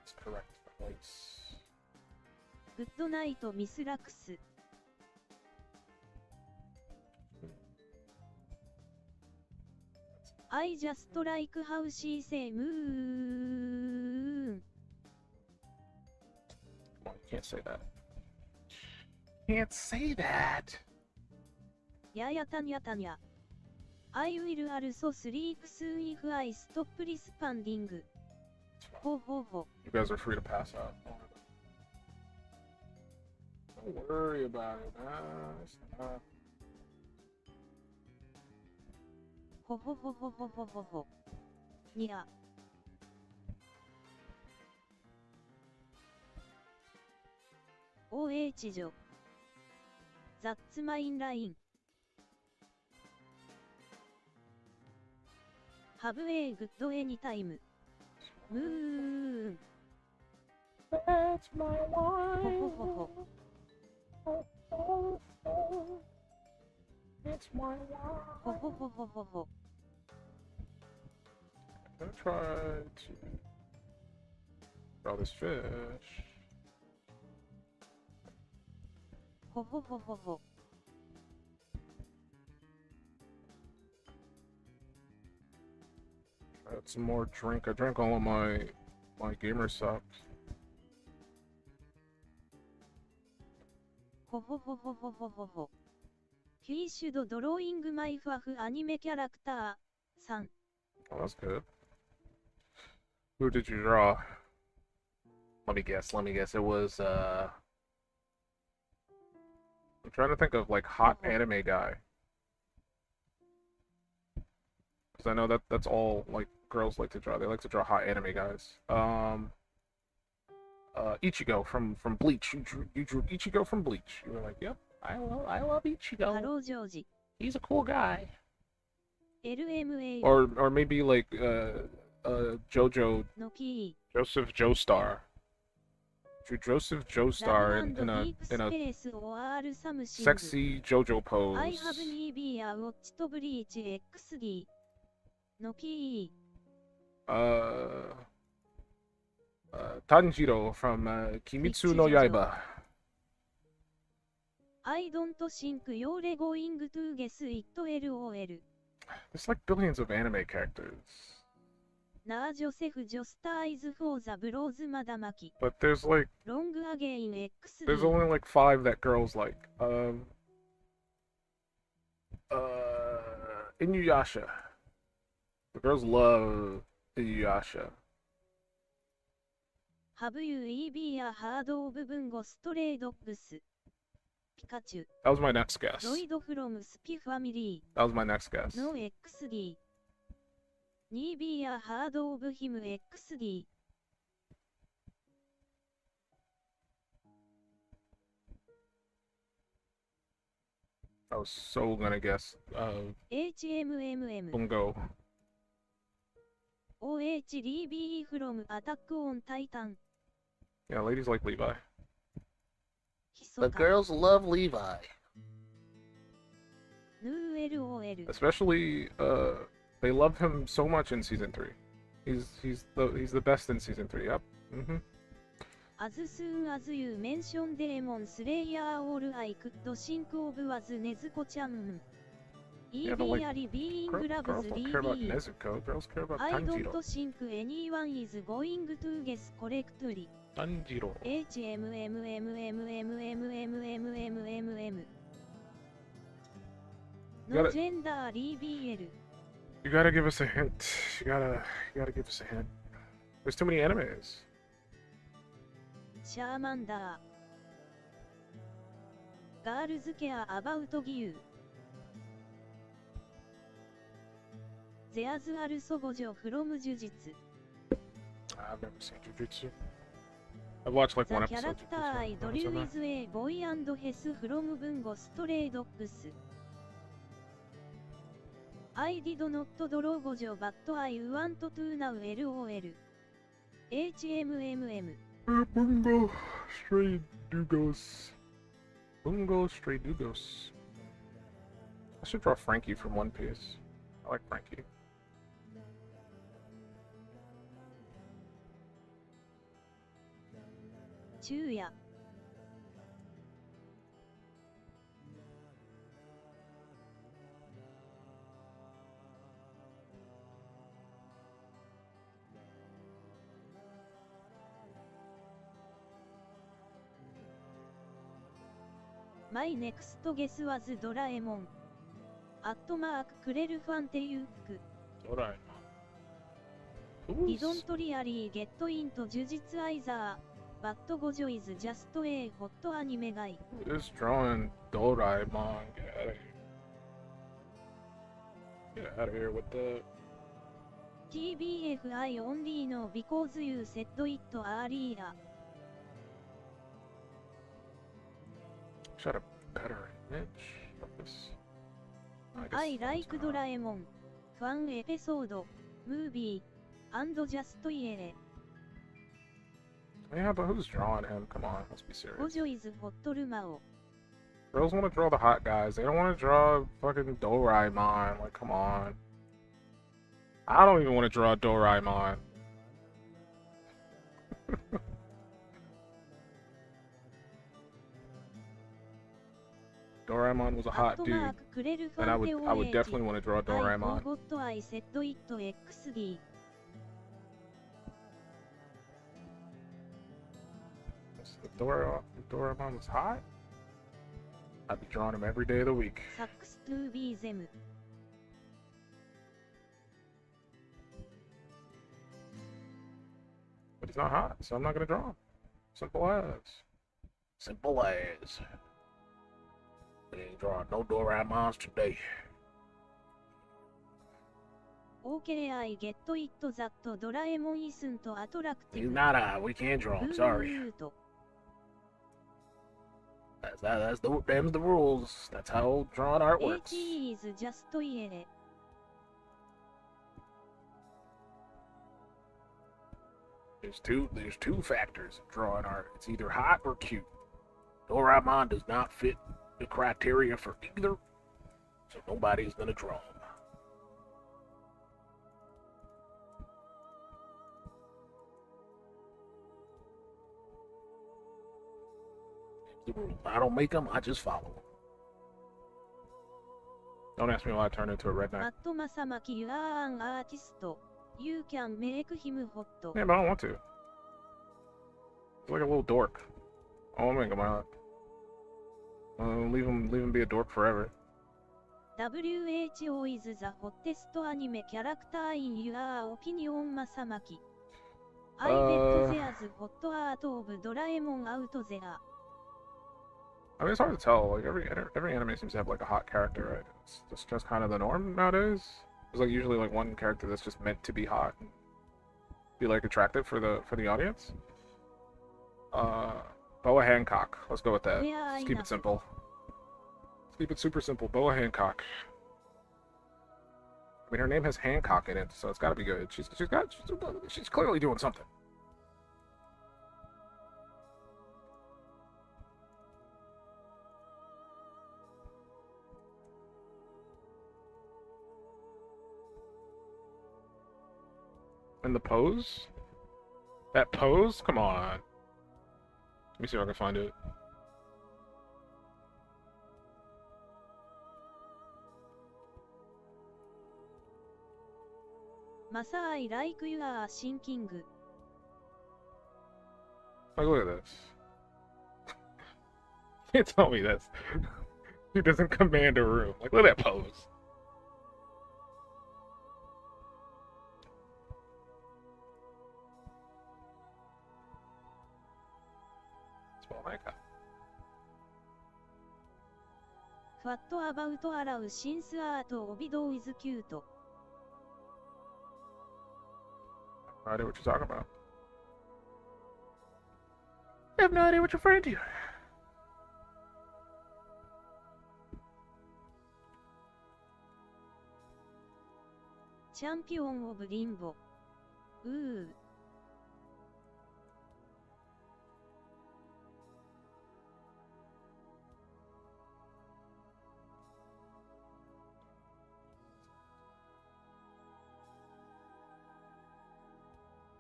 Speaker 3: It's correct place.
Speaker 2: Good night, Mislax. I just like how she say moon.
Speaker 3: Come on, you can't say that. Can't say that.
Speaker 2: Ya Tanya. I will also sleep soon if I stop responding. Ho ho ho.
Speaker 3: You guys are free to pass out. Don't worry about it, man. It's not...
Speaker 2: Ho ho ho ho ho ho ho ho. Nya. OH 女 That's my line. Have a good anytime. Moon.
Speaker 3: That's my wife.
Speaker 2: Ho ho ho ho.
Speaker 3: It's my wife.
Speaker 2: Ho ho ho ho ho ho.
Speaker 3: I'm gonna try to draw this fish.
Speaker 2: Ho ho ho ho ho.
Speaker 3: Add some more drink. I drank all of my gamer socks.
Speaker 2: Ho ho ho ho ho ho ho ho. He should drawing my fav anime character. 3.
Speaker 3: Oh, that's good. Who did you draw? Let me guess. It was I'm trying to think of like hot anime guy. Because I know that's all like girls like to draw. They like to draw hot anime guys. Ichigo from Bleach. You drew Ichigo from Bleach. You were like, yep, I love Ichigo.
Speaker 2: Hello George.
Speaker 3: He's a cool guy.
Speaker 2: LMA.
Speaker 3: Or maybe like JoJo
Speaker 2: Noki.
Speaker 3: Joseph Joestar. Drew Joseph Joestar in a sexy JoJo pose.
Speaker 2: I have never watched Bleach XD. Noki.
Speaker 3: Tanjiro from Kimetsu no Yaiba.
Speaker 2: I don't think you're going to guess it LOL.
Speaker 3: There's like billions of anime characters.
Speaker 2: なあジョセフ・ジョスターイズ・フォー・ザ・ブローズ・マダマキ。
Speaker 3: But there's like
Speaker 2: ロングアゲイン X
Speaker 3: there's only like 5 that girls like. Inuyasha. The girls love Inuyasha.
Speaker 2: ハブユー EB やハード・オブ・ブンゴ・ストレイ・ドッグス。ピカチュウ。
Speaker 3: That was my next guess.
Speaker 2: ロイド・フロム・スピファミリ
Speaker 3: That was my next guess.
Speaker 2: ー。の XD。2B やハード・オブ・ヒム XD。I
Speaker 3: was so gonna guess
Speaker 2: HMMM。
Speaker 3: Bungo.
Speaker 2: OHDBE from Attack on Titan。
Speaker 3: Yeah, ladies like Levi.
Speaker 2: ヒソ
Speaker 5: The
Speaker 2: カ。
Speaker 5: girls love Levi.
Speaker 2: ヌー LOL。
Speaker 3: Especially they love him so much in season 3. He's the best in season 3. Yep.
Speaker 2: As soon as you mention Demon Slayer all I could think of was Nezuko-chan.
Speaker 3: Yeah, but like,
Speaker 2: EBR being
Speaker 3: girls
Speaker 2: loves
Speaker 3: don't care about
Speaker 2: Libby.
Speaker 3: Nezuko. Girls care about
Speaker 2: I
Speaker 3: Tanjiro.
Speaker 2: don't think anyone is going to guess correctly.
Speaker 3: Tanjiro.
Speaker 2: HMMMMMMMMMMMM.
Speaker 3: You
Speaker 2: No
Speaker 3: gotta-
Speaker 2: gender RBL.
Speaker 3: You gotta give us a hint. You gotta give us a hint. There's too many animes.
Speaker 2: シャーマンダー。ガールズケアアバウトギュー。ゼアズアルソゴジョフロム呪術。
Speaker 3: I've never seen Jujutsu. I've watched like
Speaker 2: ザ
Speaker 3: one
Speaker 2: キャ
Speaker 3: episode.
Speaker 2: ラクターアイドリューイズエボイ&ヘスフロムブンゴストレイドッグス。I did not draw ゴジョ but I want to now LOL。HMMM。
Speaker 3: Bungo Stray Dugos. Bungo Stray Dugos. I should draw Frankie from One Piece. I like Frankie.
Speaker 2: 昼夜。My next guess was ドラえもん。アットマーククレルファンテユック。
Speaker 3: Alright.
Speaker 2: リドントリアリーゲットインと呪術アイザー。バッドゴジョイズジャストエーホットアニメガイ。
Speaker 3: Who's drawing Doraemon? Get out of here with the.
Speaker 2: TBFI only know because you said it earlier.
Speaker 3: Shut up, better bitch. Fuck this.
Speaker 2: I
Speaker 3: guess
Speaker 2: like
Speaker 3: that's gonna-
Speaker 2: ドラえもん。ファンエピソード、ムービー、and just イエレ。
Speaker 3: Yeah, but who's drawing him? Come on, let's be
Speaker 2: ゴ
Speaker 3: serious.
Speaker 2: ジョイズホットルマオ。
Speaker 3: Girls want to draw the hot guys. They don't want to draw fucking Doraemon. Like, come on. I don't even want to draw Doraemon. Doraemon was a
Speaker 2: アッ
Speaker 3: hot
Speaker 2: ト
Speaker 3: dude,
Speaker 2: マーククレルフ
Speaker 3: and
Speaker 2: ァ
Speaker 3: I
Speaker 2: ンテ
Speaker 3: would
Speaker 2: オ
Speaker 3: I would
Speaker 2: エイ
Speaker 3: definitely want to draw
Speaker 2: I
Speaker 3: Doraemon.
Speaker 2: forgot I said it XD.
Speaker 3: If Doraemon was hot, I'd be drawing him every day of the week.
Speaker 2: Sucks to be them.
Speaker 3: But he's not hot, so I'm not gonna draw him. Simple as.
Speaker 5: Simple as. We ain't drawing no Doraemons today.
Speaker 2: Okay, I get it that ドラえもん isn't attractive.
Speaker 5: You not we can't draw. I'm sorry.
Speaker 2: Rude.
Speaker 5: That's them's the rules. That's how drawing art works.
Speaker 2: H is just イエレ。
Speaker 5: There's two factors of drawing art. It's either hot or cute. Doraemon does not fit the criteria for either, so nobody's gonna draw him. The rule. I don't make them. I just follow them.
Speaker 3: Don't ask me why I turned into a redneck.
Speaker 2: アットマサマキユアーンアーティスト。You can make him hot.
Speaker 3: Yeah, but I don't want to. He's like a little dork. Oh, I'm gonna come out. Leave him be a dork forever.
Speaker 2: WHO is the hottest anime character in your opinion, Masamaki. I bet there's hot art of Doraemon out there.
Speaker 3: I mean, it's hard to tell. Like every anime seems to have like a hot character, right? It's just kind of the norm nowadays. There's like usually like one character that's just meant to be hot, and be like attractive for the audience. Boa Hancock. Let's go with that. Let's keep it simple. Let's keep it super simple. Boa Hancock. I mean, her name has Hancock in it, so it's got to be good. She's clearly doing something. And the pose? That pose? Come on. Let me see if I can find it.
Speaker 2: Masa, I like your thinking.
Speaker 3: Like, look at this. You can't tell me this. He doesn't command a room. Like, look at that pose.
Speaker 2: What about allow since art of video is cute?
Speaker 3: No idea what you're talking about. I have no idea what you're referring to.
Speaker 2: Champion of Limbo. Ooh.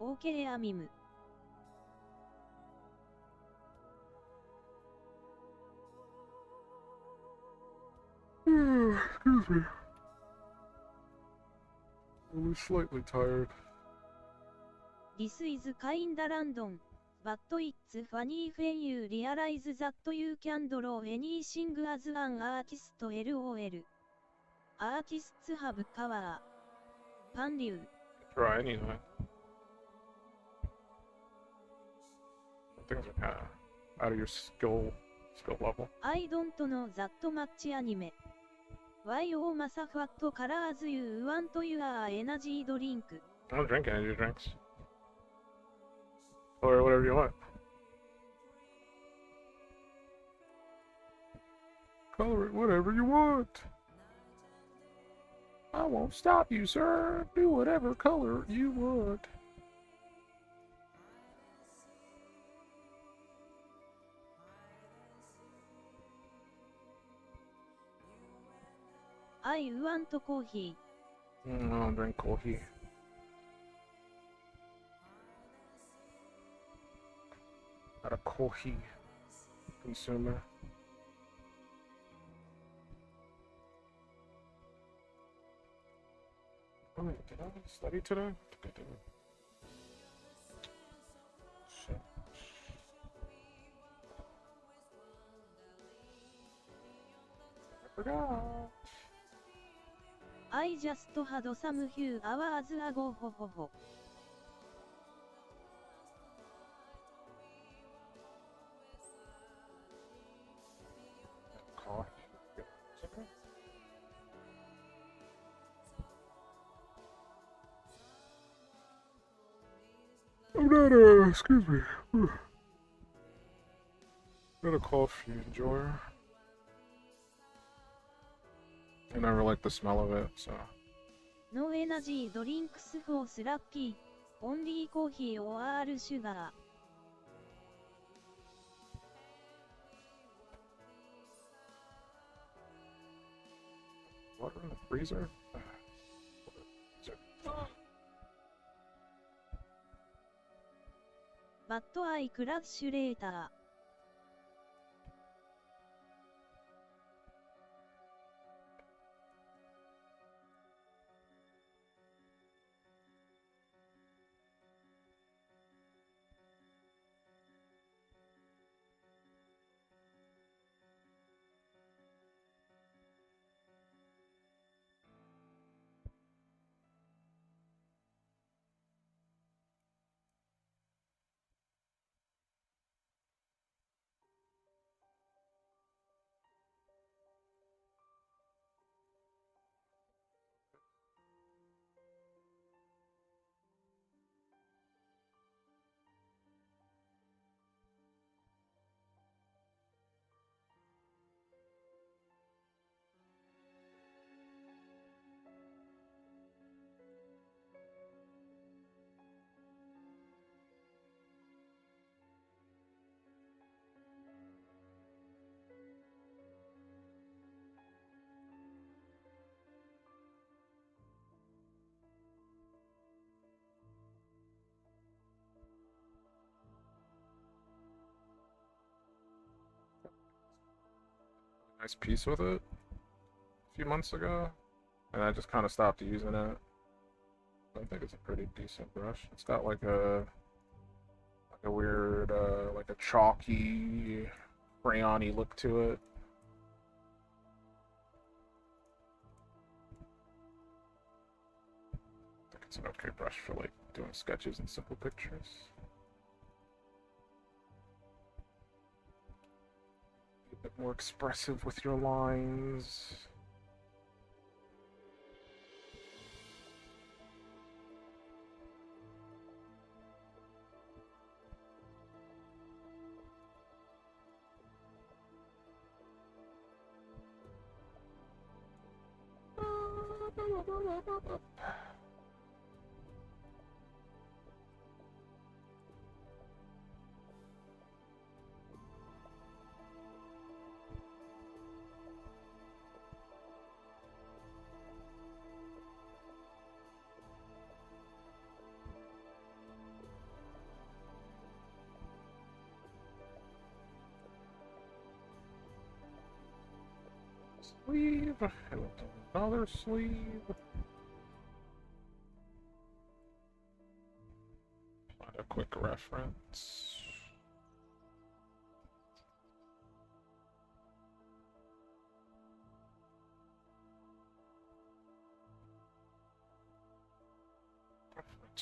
Speaker 2: Okay, Amim.
Speaker 3: Excuse me. I'm slightly tired.
Speaker 2: This is kinda random, but it's funny when you realize that you can draw anything as an artist. LOL. Artists have power. Panryu.
Speaker 3: Try anyway. Things are kind of out of your skill level.
Speaker 2: I don't know that much anime. Why oh masa what colors you want your energy drink?
Speaker 3: I don't drink energy drinks. Or whatever you want. Color it whatever you want. I won't stop you, sir. Do whatever color you want.
Speaker 2: I want coffee.
Speaker 3: I don't drink coffee. Not a coffee consumer. Oh, did I study today? Shit. I forgot.
Speaker 2: I just had some few hours ago. Ho ho ho.
Speaker 3: I'm not excuse me. Not a coffee enjoyer. I never liked the smell of it, so.
Speaker 2: No energy drinks for Slappy. Only coffee or sugar.
Speaker 3: Water in the freezer?
Speaker 2: But I crash later.
Speaker 3: nice piece with it a few months ago, and I just kind of stopped using it. I think it's a pretty decent brush. It's got like a weird, like a chalky, crayon-y look to it. I think it's an okay brush for like doing sketches and simple pictures. A bit more expressive with your lines. Sleeve, and another sleeve. Find a quick reference.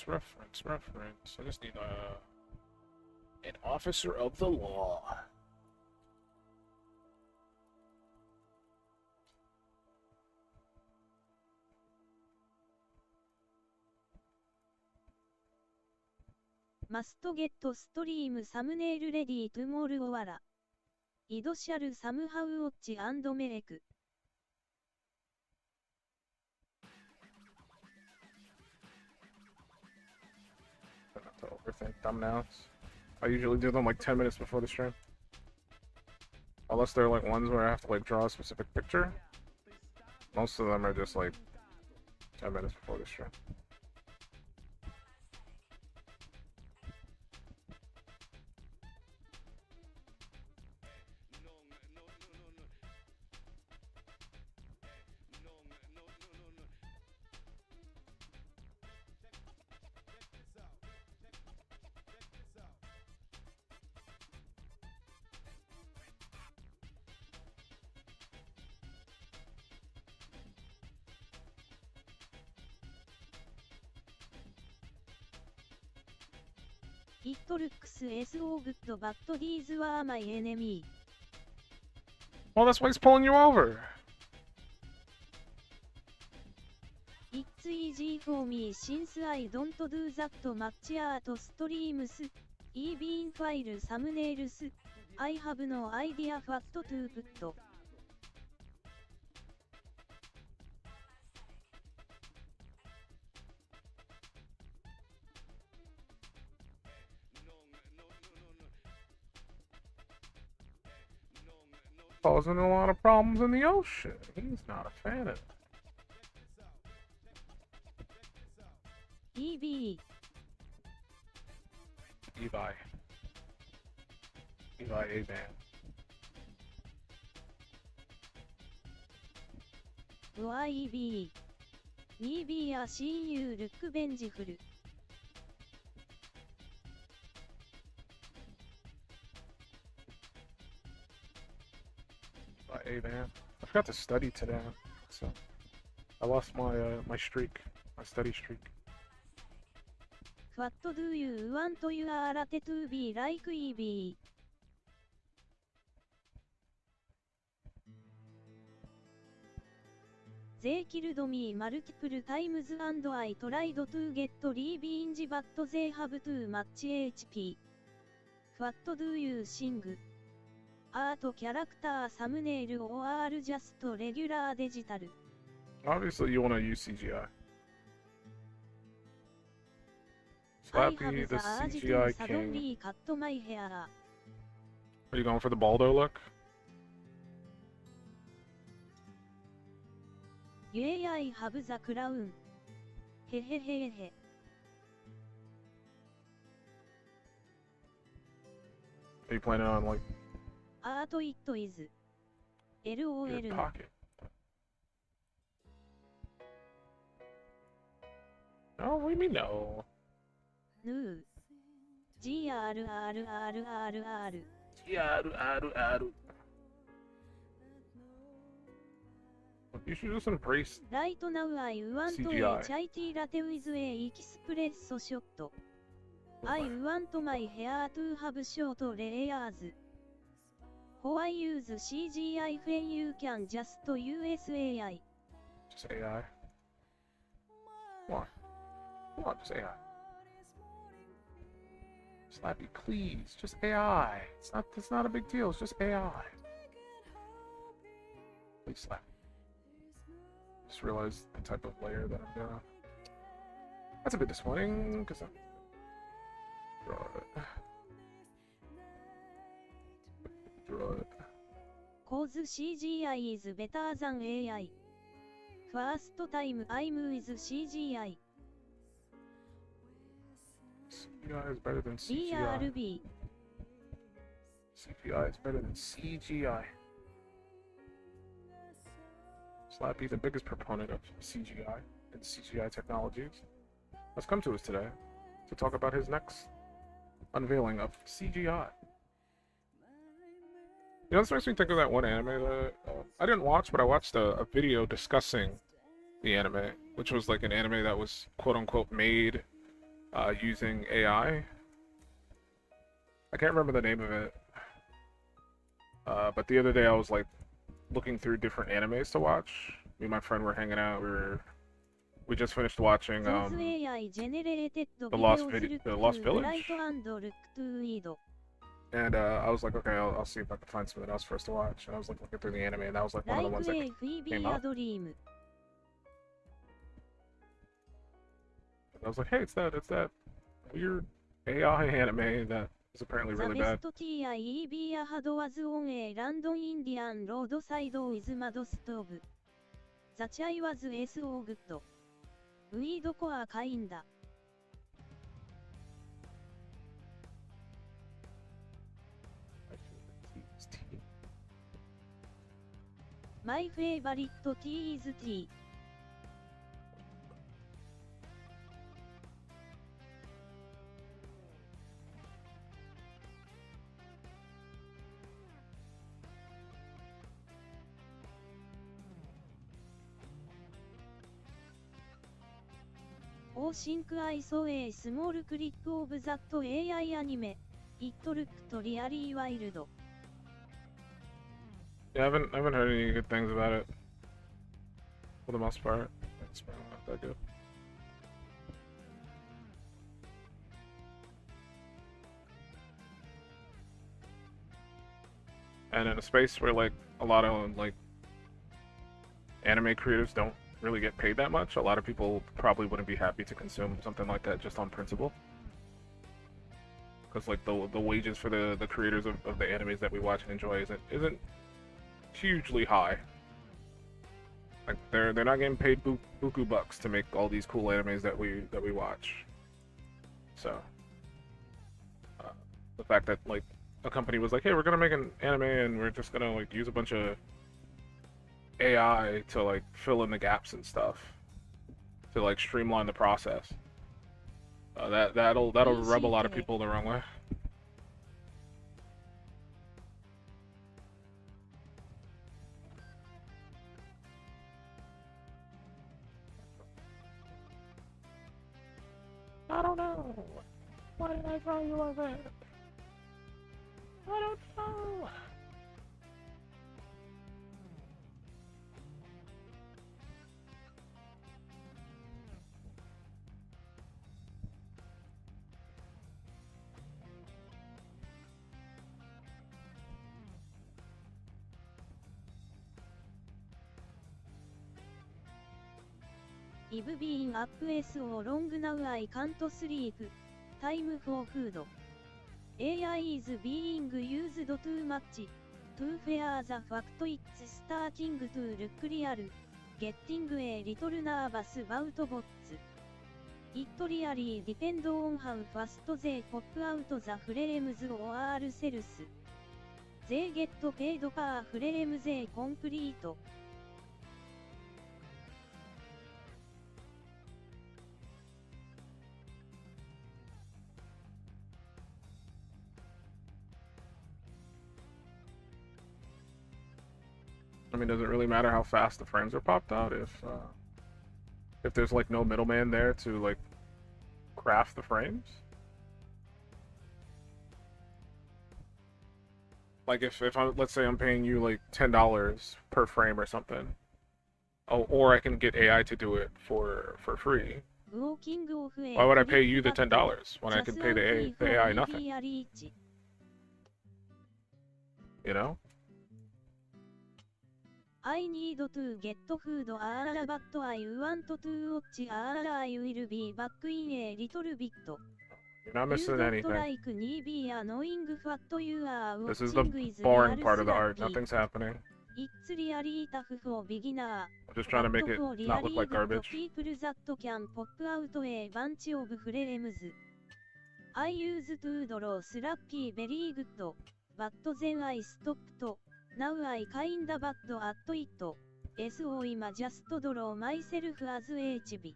Speaker 3: Reference. I just need an officer of the law.
Speaker 2: Must get stream thumbnail ready tomorrow わら。It shall somehow watch and make.
Speaker 3: Not to overthink thumbnails. I usually do them like 10 minutes before the stream. Unless they're like ones where I have to like draw a specific picture. Most of them are just like 10 minutes before the stream.
Speaker 2: It looks so good but these were my enemy.
Speaker 3: Well, that's why he's pulling you over.
Speaker 2: It's easy for me since I don't do that much art streams. Even file thumbnails. I have no idea what to put.
Speaker 3: Causing a lot of problems in the ocean. He's not a fan of it.
Speaker 2: EB.
Speaker 3: Levi A-Man.
Speaker 2: YB. EB や親友ルックベンジフル。
Speaker 3: Hey man, I forgot to study today, so I lost my my streak, my study streak.
Speaker 2: What do you want your art to be like EB? They killed me multiple times and I tried to get revenge but they have too much HP. What do you think? Art character thumbnail or just regular digital?
Speaker 3: Obviously, you want to use CGI.
Speaker 2: I
Speaker 3: Slappy,
Speaker 2: have
Speaker 3: the
Speaker 2: the urge to
Speaker 3: CGI king.
Speaker 2: suddenly cut my hair.
Speaker 3: Are you going for the Baldo look?
Speaker 2: Yeah, I have the crown. Hehehehe.
Speaker 3: Are you planning on like?
Speaker 2: Art it is. LOL
Speaker 3: Your
Speaker 2: の
Speaker 3: pocket. No, what do you mean no?
Speaker 2: ヌー GRRRRR
Speaker 5: Aru.
Speaker 3: You should just embrace
Speaker 2: Right now I want
Speaker 3: CGI.
Speaker 2: a chai latte with a espresso shot. I want my hair to have short layers. Why use CGI when you can just use AI?
Speaker 3: just AI. Come on. Come on, just AI. Slappy, please. Just AI. It's not a big deal. It's just AI. Please slap. Just realized the type of layer that I'm doing. That's a bit disappointing because I'm draw it.
Speaker 2: Cause CGI is better than AI. First time I'm with CGI.
Speaker 3: CGI is better than CGI.
Speaker 2: BRB.
Speaker 3: CGI is better than CGI. Slappy, the biggest proponent of CGI and CGI technologies, has come to us today to talk about his next unveiling of CGI. You know, this makes me think of that one anime that I didn't watch, but I watched a video discussing the anime, which was like an anime that was quote-unquote made using AI. I can't remember the name of it, but the other day I was like looking through different animes to watch. Me and my friend were hanging out. We just finished watching
Speaker 2: Those AI generated
Speaker 3: The Lost
Speaker 2: videos
Speaker 3: Vid-
Speaker 2: look
Speaker 3: The Lost
Speaker 2: too
Speaker 3: Village.
Speaker 2: bright and look too weird.
Speaker 3: And I was like, okay, I'll see if I can find something else for us to watch. And I was like looking through the anime, and that was like one of the
Speaker 2: Like
Speaker 3: ones that
Speaker 2: a Phoebe
Speaker 3: came up.
Speaker 2: dream.
Speaker 3: I was like, hey, it's that weird AI anime that is apparently
Speaker 2: The
Speaker 3: really bad.
Speaker 2: best tea I ever had was on a random Indian roadside with mud stove. The chai was so good. Weed core kinda. My favorite tea is tea. Oh, think I saw a small clip of that AI anime. It looked really wild.
Speaker 3: Yeah, I haven't heard any good things about it. For the most part, it's probably not that good. And in a space where like a lot of like anime creators don't really get paid that much, a lot of people probably wouldn't be happy to consume something like that just on principle. Because like the wages for the creators of the animes that we watch and enjoy isn't hugely high. Like they're not getting paid buku bucks to make all these cool animes that we watch. So the fact that like a company was like, hey, we're gonna make an anime and we're just gonna like use a bunch of AI to like fill in the gaps and stuff to like streamline the process. That'll rub a lot of people the wrong way. I don't know. Why did I draw you like that? I don't know.
Speaker 2: I've been up so long now I can't sleep. Time for food. AI is being used too much. To fear the fact it's starting to look real. Getting a little nervous about bots. It really depends on how fast they pop out the frames or cells. They get paid per frame they complete.
Speaker 3: I mean, does it really matter how fast the frames are popped out if there's like no middleman there to like craft the frames? Like if let's say I'm paying you like $10 per frame or something. Oh, or I can get AI to do it for free. Why would I pay you the $10 when I can pay the AI nothing? You know?
Speaker 2: I need to get food but I want to watch I will be back in a little bit.
Speaker 3: You're not missing anything.
Speaker 2: Like me be annoying what you are
Speaker 3: This is the boring part of the art. Nothing's happening.
Speaker 2: It's really tough for beginner.
Speaker 3: I'm just trying to make it not look like garbage.
Speaker 2: People that can pop out a bunch of frames. I used to draw slappy very good, but then I stopped. Now I kinda bad at it. So I'm just draw myself as HB.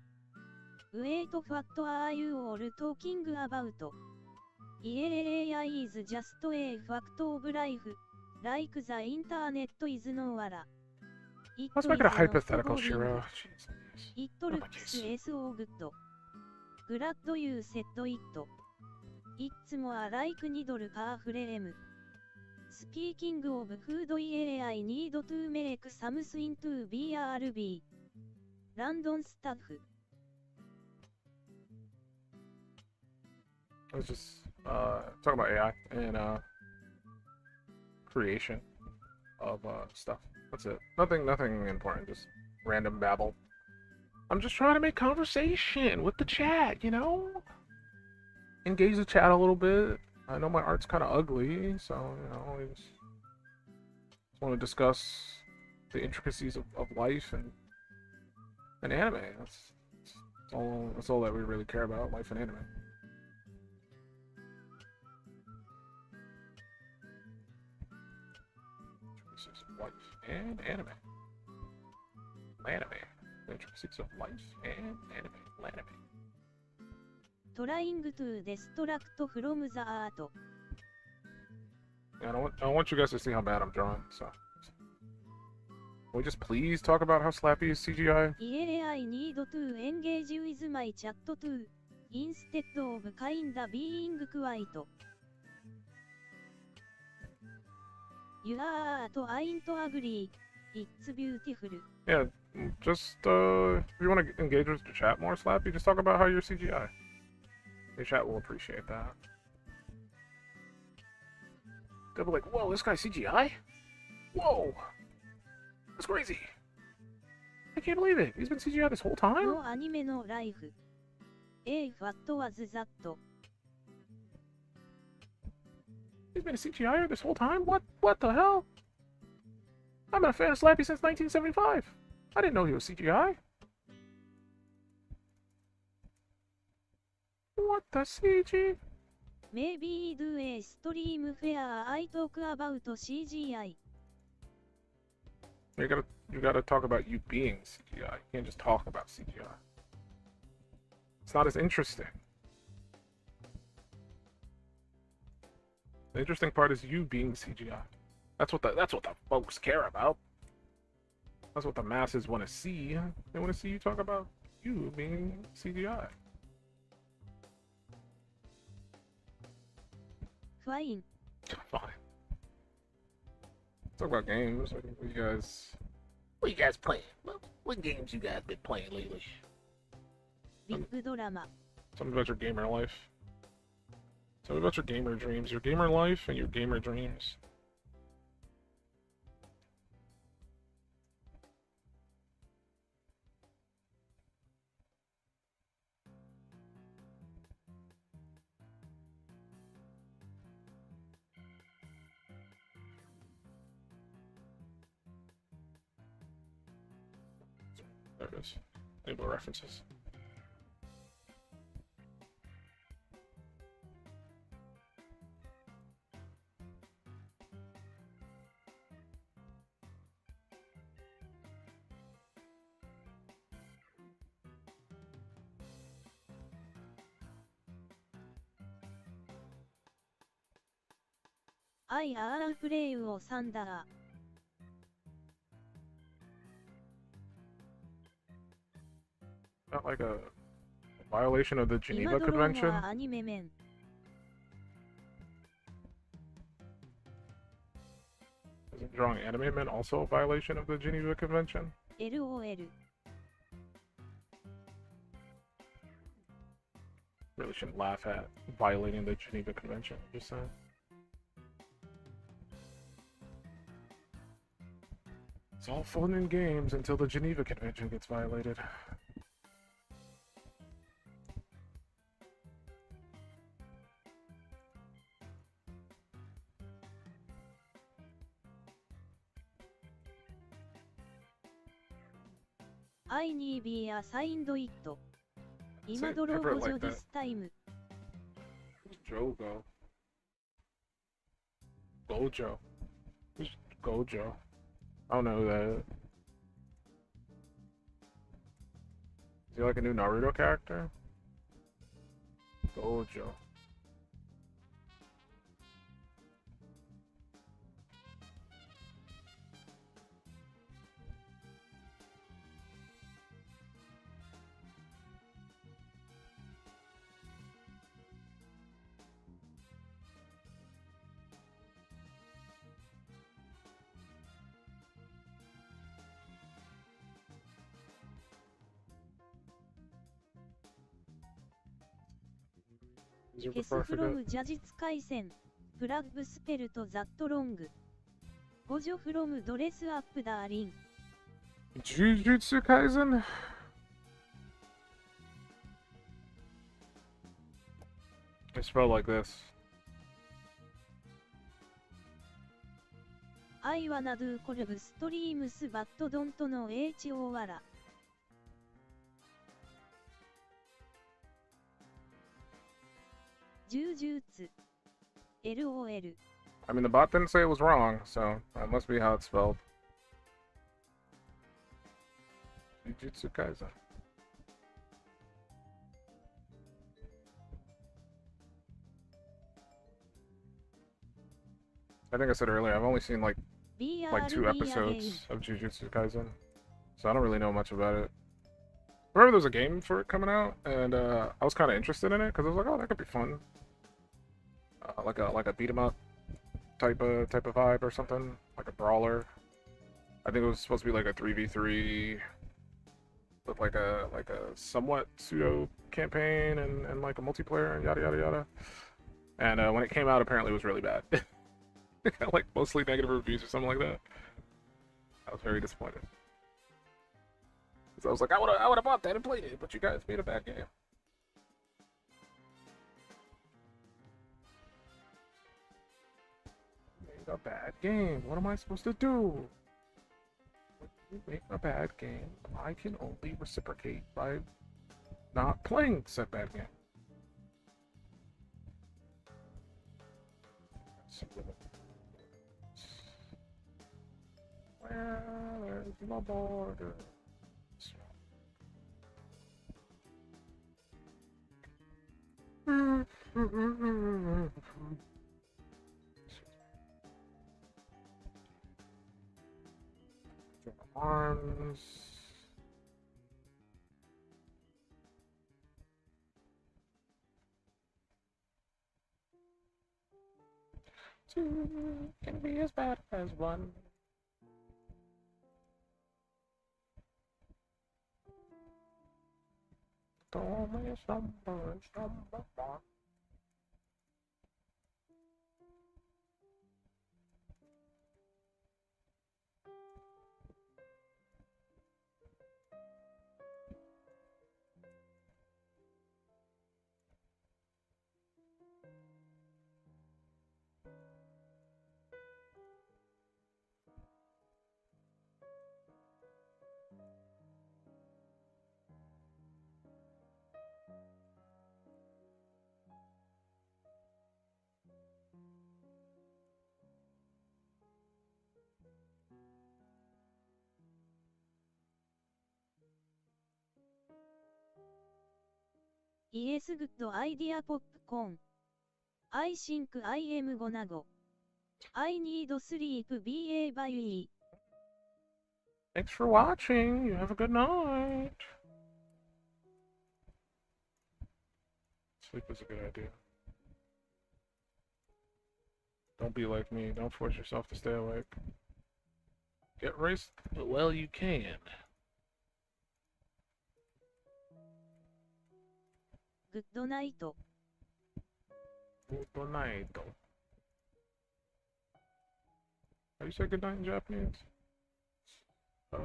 Speaker 2: Wait, what are you all talking about? AI is just a fact of life, like the internet is no other.
Speaker 3: Let's make it a hypothetical, Shiro.
Speaker 2: It looks so good. Glad you said it. It's more like $2 per frame. Speaking of food, I need to make something to BRB. Random stuff.
Speaker 3: Let's just talk about AI and creation of stuff. That's it. Nothing important. Just random babble. I'm just trying to make conversation with the chat, you know? Engage the chat a little bit. I know my art's kind of ugly, so, you know, I just want to discuss the intricacies of life and anime. That's all that we really care about, life and anime. Intricacies of life and anime. Anime. The intricacies of life and anime. Anime.
Speaker 2: Trying to distract from the art.
Speaker 3: Yeah, I don't want you guys to see how bad I'm drawing, so. Can we just please talk about how Slappy is CGI?
Speaker 2: I need to engage with my chat too, instead of kinda being quiet. You are to ain't agree. It's beautiful.
Speaker 3: Yeah, just if you want to engage with the chat more, Slappy, just talk about how you're CGI. Your chat will appreciate that. They'll be like, whoa, this guy's CGI? Whoa! That's crazy! I can't believe it! He's been CGI this whole time?
Speaker 2: No anime no life. What was that?
Speaker 3: He's been a CGI this whole time? What the hell? I've been a fan of Slappy since 1975. I didn't know he was CGI. What the CG?
Speaker 2: Maybe do a stream where I talk about CGI.
Speaker 3: You gotta talk about you being CGI. You can't just talk about CGI. It's not as interesting. The interesting part is you being CGI. That's what the folks care about. That's what the masses want to see. They want to see you talk about you being CGI.
Speaker 2: Fine.
Speaker 3: Fine. Let's talk about games. What you guys playing? What games you guys been playing lately?
Speaker 2: Big drama.
Speaker 3: Tell me about your gamer life. Tell me about your gamer dreams. Your gamer life and your gamer dreams. There it is. Enable references.
Speaker 2: アイアーフレイウをサンダー。
Speaker 3: Not like a violation of the
Speaker 2: 今
Speaker 3: Geneva
Speaker 2: ドローモ
Speaker 3: Convention?
Speaker 2: アアニメメン。
Speaker 3: Isn't drawing anime men also a violation of the Geneva Convention?
Speaker 2: LOL。Really
Speaker 3: shouldn't laugh at violating the Geneva Convention, just saying. It's all fun and games until the Geneva Convention gets violated.
Speaker 2: I need be assigned it。今ドローモジョディスタイム。
Speaker 3: Who's Joe go? Gojo. Who's Gojo? I don't know who that is. Is he like a new Naruto character? Gojo. Is it
Speaker 2: ケス
Speaker 3: refer
Speaker 2: フ
Speaker 3: for
Speaker 2: ロ
Speaker 3: that?
Speaker 2: ム邪術回戦。プラッグスペルトザットロング。ゴジョフロムドレスアップダーリン。
Speaker 3: Jujutsu Kaisen? It's spelled like this.
Speaker 2: アイワナドゥコルブストリームスバットドントの HO ワラ。柔術。LOL。
Speaker 3: I mean, the bot didn't say it was wrong, so that must be how it's spelled. Jujutsu Kaisen. I think I said earlier, I've only seen like 2 episodes of Jujutsu Kaisen, so I don't really know much about it. I remember there was a game for it coming out, and I was kind of interested in it because I was like, oh, that could be fun, like a beat 'em up type of vibe or something, like a brawler. I think it was supposed to be like a 3v3 with like a somewhat pseudo campaign and like a multiplayer and yada yada yada. And when it came out, apparently it was really bad. It got like mostly negative reviews or something like that. I was very disappointed. So I was like, I would have bought that and played it, but you guys made a bad game. Made a bad game. What am I supposed to do? When you make a bad game, I can only reciprocate by not playing said bad game. Where's my border? Arms. Two can be as bad as one. Don't miss number one.
Speaker 2: Yes, good idea, popcorn. I think I am gonna go. I need sleep. Bye bye.
Speaker 3: Thanks for watching. You have a good night. Sleep is a good idea. Don't be like me. Don't force yourself to stay awake. Get raced well you can.
Speaker 2: Good night.
Speaker 3: Good night. How do you say good night in Japanese? So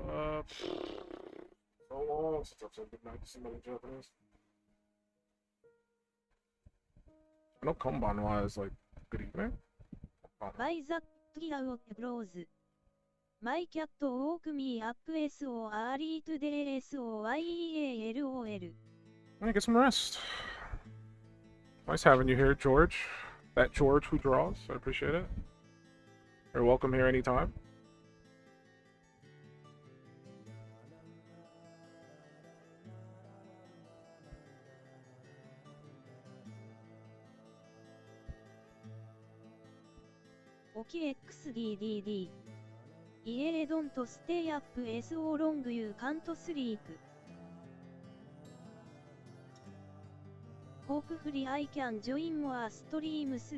Speaker 3: long since I've said good night to somebody in Japanese. I know konbanwa is like good evening.
Speaker 2: By the cloud rose. My cat woke me up so early today SOIEALOL.
Speaker 3: Alright, get some rest. Nice having you here, George. That George who draws. I appreciate it. You're welcome here anytime.
Speaker 2: Okay XDDD. Yeah, don't stay up so long you can't sleep. Hopefully I can join more streams.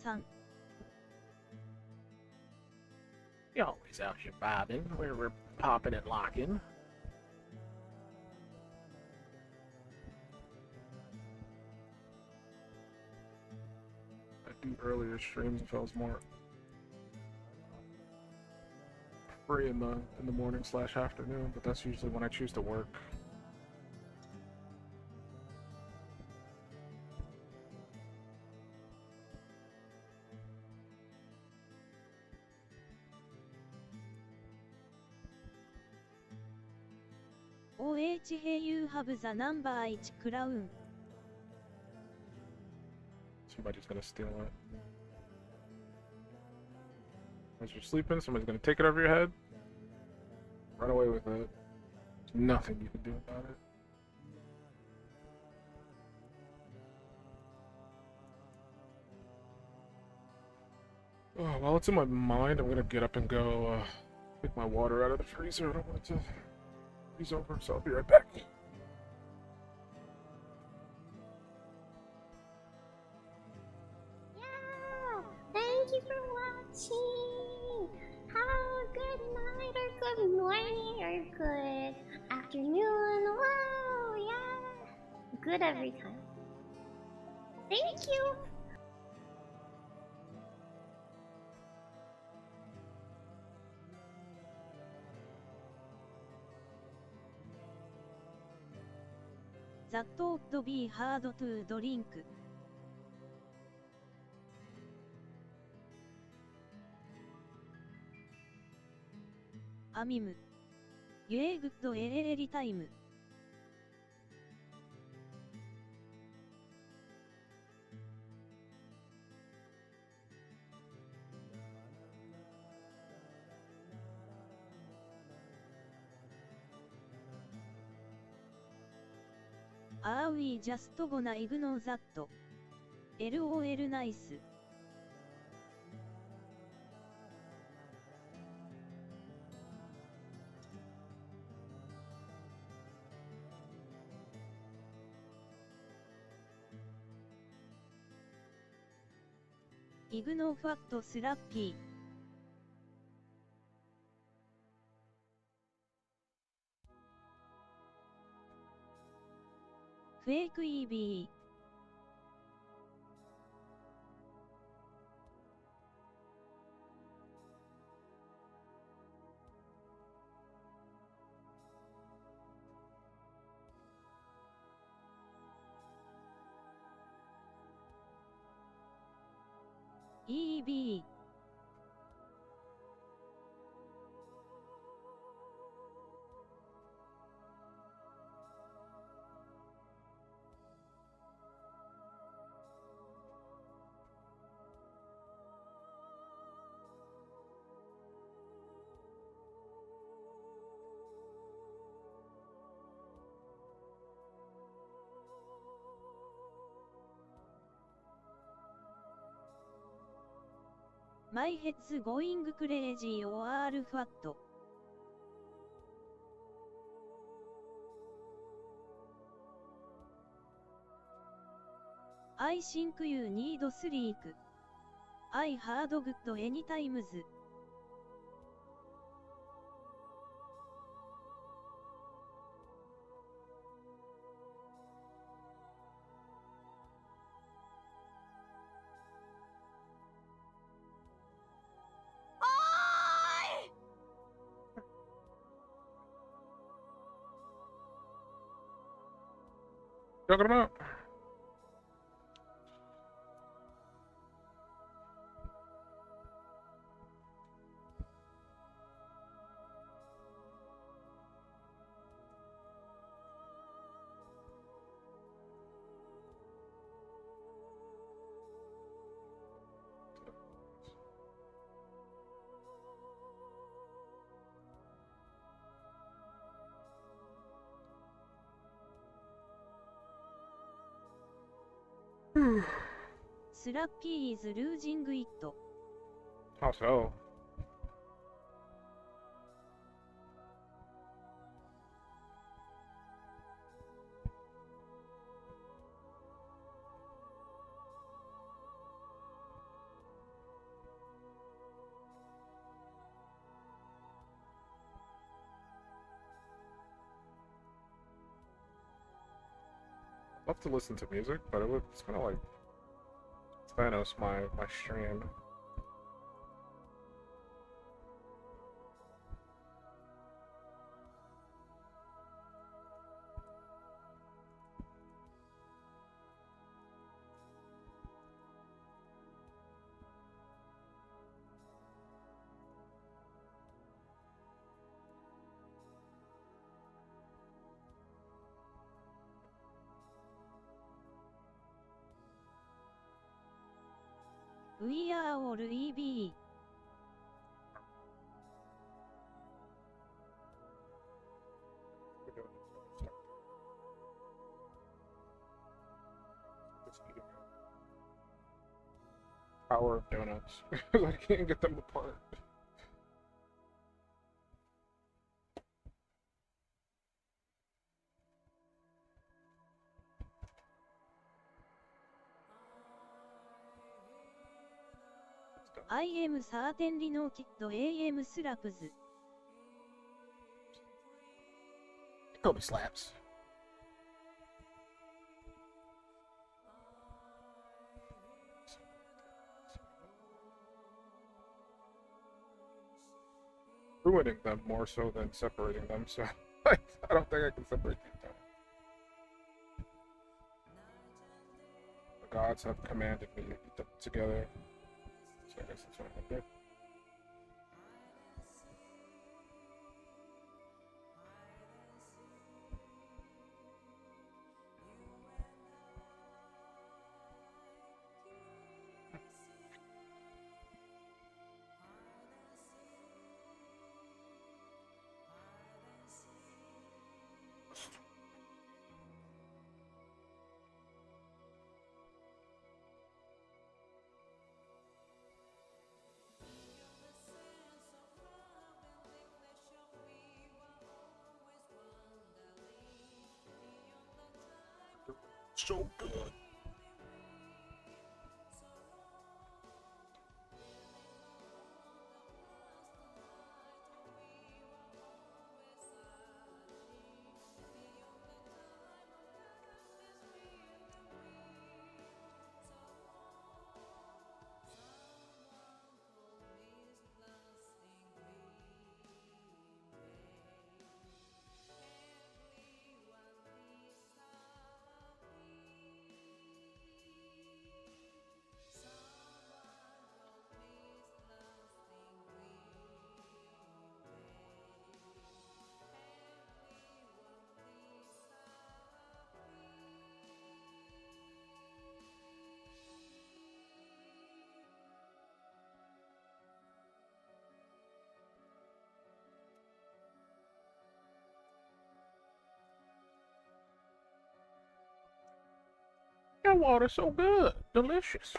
Speaker 2: 3.
Speaker 5: You always out here vibing, where we're popping and locking.
Speaker 3: I do earlier streams if I was more free in the morning / afternoon, but that's usually when I choose to work.
Speaker 2: Oh hey you have the number 1 crown.
Speaker 3: Somebody's gonna steal it. As you're sleeping, somebody's gonna take it over your head. Run away with it. There's nothing you can do about it. Oh, while it's in my mind, I'm gonna get up and go take my water out of the freezer. I don't want it to freeze over, so I'll be right back.
Speaker 4: Yeah, thank you for watching. Have a good night or good morning or good afternoon. Wow, yeah. Good every time. Thank you.
Speaker 2: That would be hard to drink. Amim. Yeah, good LLL time. Are we just gonna ignore that? LOL nice. Ignore fact slappy. Fake EB. EB. My head's going crazy or fat. I think you need sleep. I heard good anytimes.
Speaker 3: Talking about?
Speaker 2: Slappy is losing it.
Speaker 3: How so? Love to listen to music, but it's kind of like Thanos, my stream.
Speaker 2: We are all EB.
Speaker 3: Power of donuts. I can't get them apart.
Speaker 2: I am certainly no kid AM slaps.
Speaker 5: Kobe slaps.
Speaker 3: Ruining them more so than separating them, so I don't think I can separate these two. The gods have commanded me to eat them together, so I guess that's what I'm gonna do.
Speaker 5: So good. That water's so good. Delicious.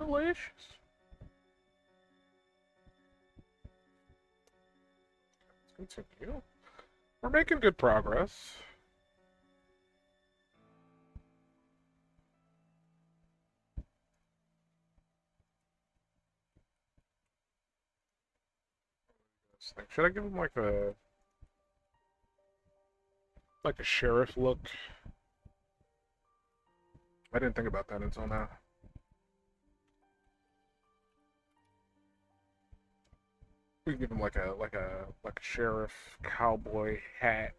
Speaker 3: Delicious. Let's continue. We're making good progress. Should I give him like a sheriff look? I didn't think about that until now. We can give him like a sheriff cowboy hat.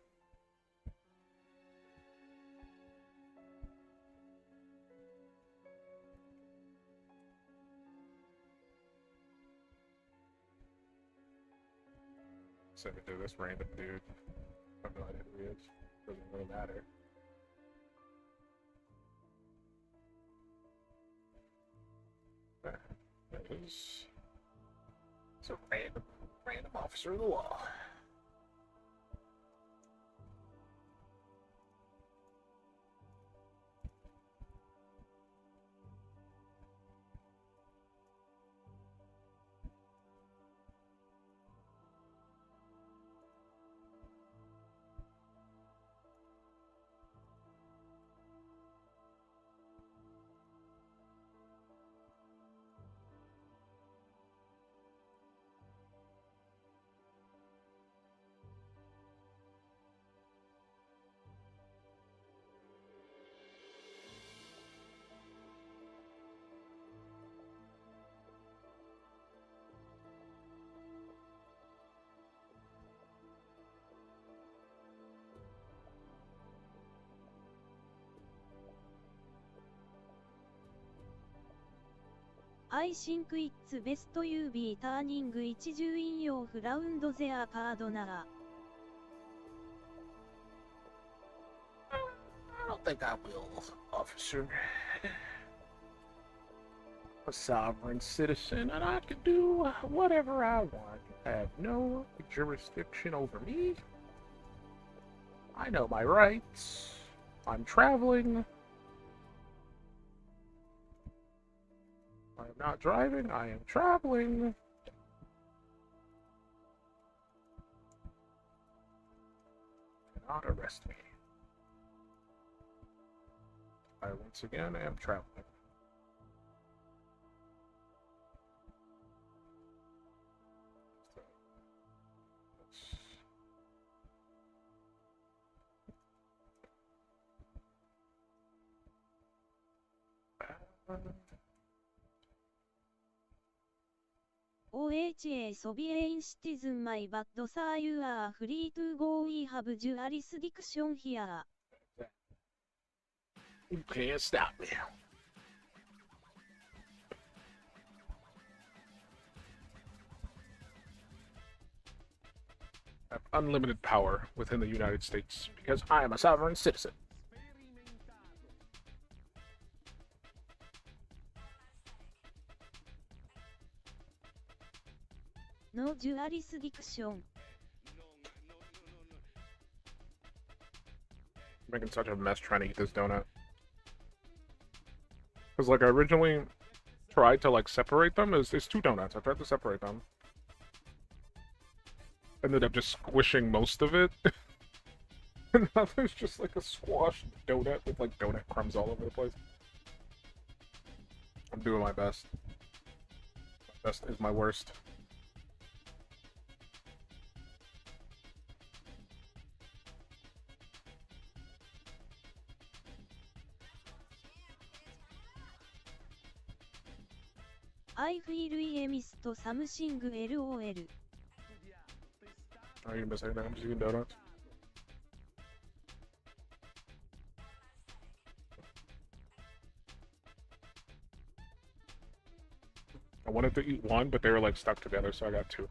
Speaker 3: Send it to this random dude. I have no idea who he is. Doesn't really matter. That is. It's a random officer of the law.
Speaker 2: I think it's best you be turning 一重引用フラウンドゼアカードなら
Speaker 5: I don't think I will, officer. A sovereign citizen, and I can do whatever I want. You have no jurisdiction over me. I know my rights. I'm traveling. I am not driving, I am traveling. Cannot arrest me. I once again am traveling.
Speaker 2: OHA Sovereign Citizen my bad sir you are free to go we have jurisdiction here.
Speaker 5: You can't stop me.
Speaker 3: I have unlimited power within the United States because I am a sovereign citizen.
Speaker 2: No jurisdiction.
Speaker 3: Making such a mess trying to eat this donut. Because like I originally tried to like separate them. It's two donuts. I tried to separate them. Ended up just squishing most of it. And now there's just like a squashed donut with like donut crumbs all over the place. I'm doing my best. My best is my worst.
Speaker 2: I feel I missed something LOL.
Speaker 3: Oh, you miss anything? I'm just eating donuts. I wanted to eat one, but they were like stuck together, so I got two.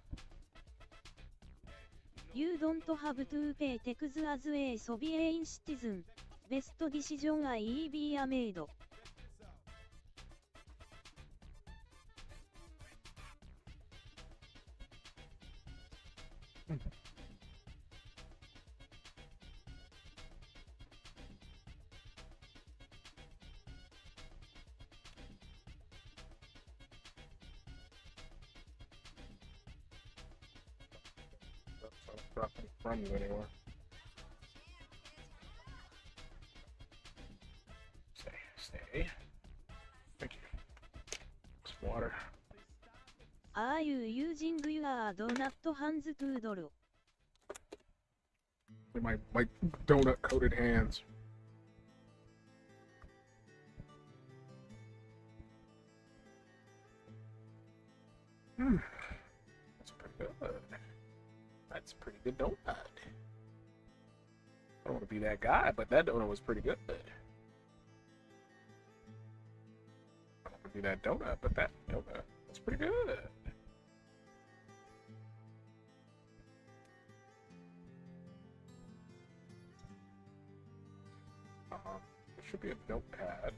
Speaker 2: You don't have to pay tax as a sovereign citizen. Best decision I be made.
Speaker 3: Not dropping from you anywhere. Stay. Thank you. It's water.
Speaker 2: Are you using your donut hands to draw?
Speaker 3: My donut coated hands. That's pretty good. That's a pretty good donut. I don't want to be that guy, but that donut was pretty good. I don't want to be that donut, but that donut was pretty good. There should be a notepad.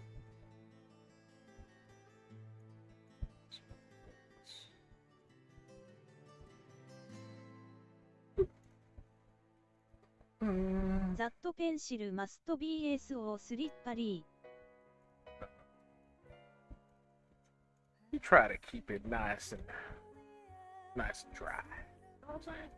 Speaker 2: That pencil must be so slippery.
Speaker 3: You try to keep it nice and dry. You know what I'm saying?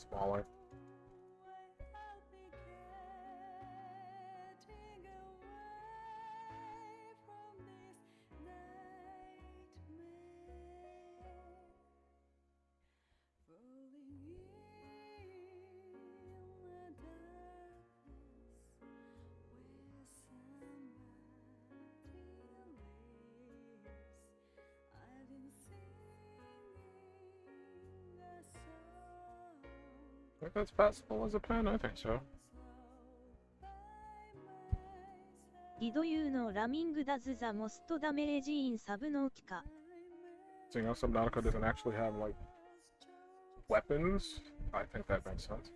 Speaker 3: Smaller. I think that's passable as a pen. I think so.
Speaker 2: Did you know ramming does the most damage in Subnautica?
Speaker 3: Seeing how Subnautica doesn't actually have like weapons, I think that makes sense.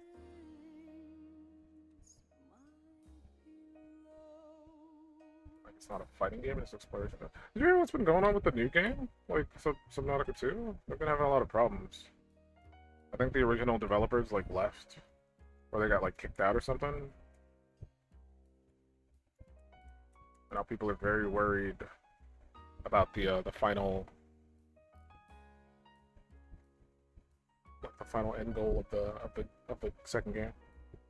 Speaker 3: Like it's not a fighting game; it's exploration. Did you hear what's been going on with the new game? Like Subnautica 2? They've been having a lot of problems. I think the original developers like left, or they got like kicked out or something. Now people are very worried about the final end goal of the second game.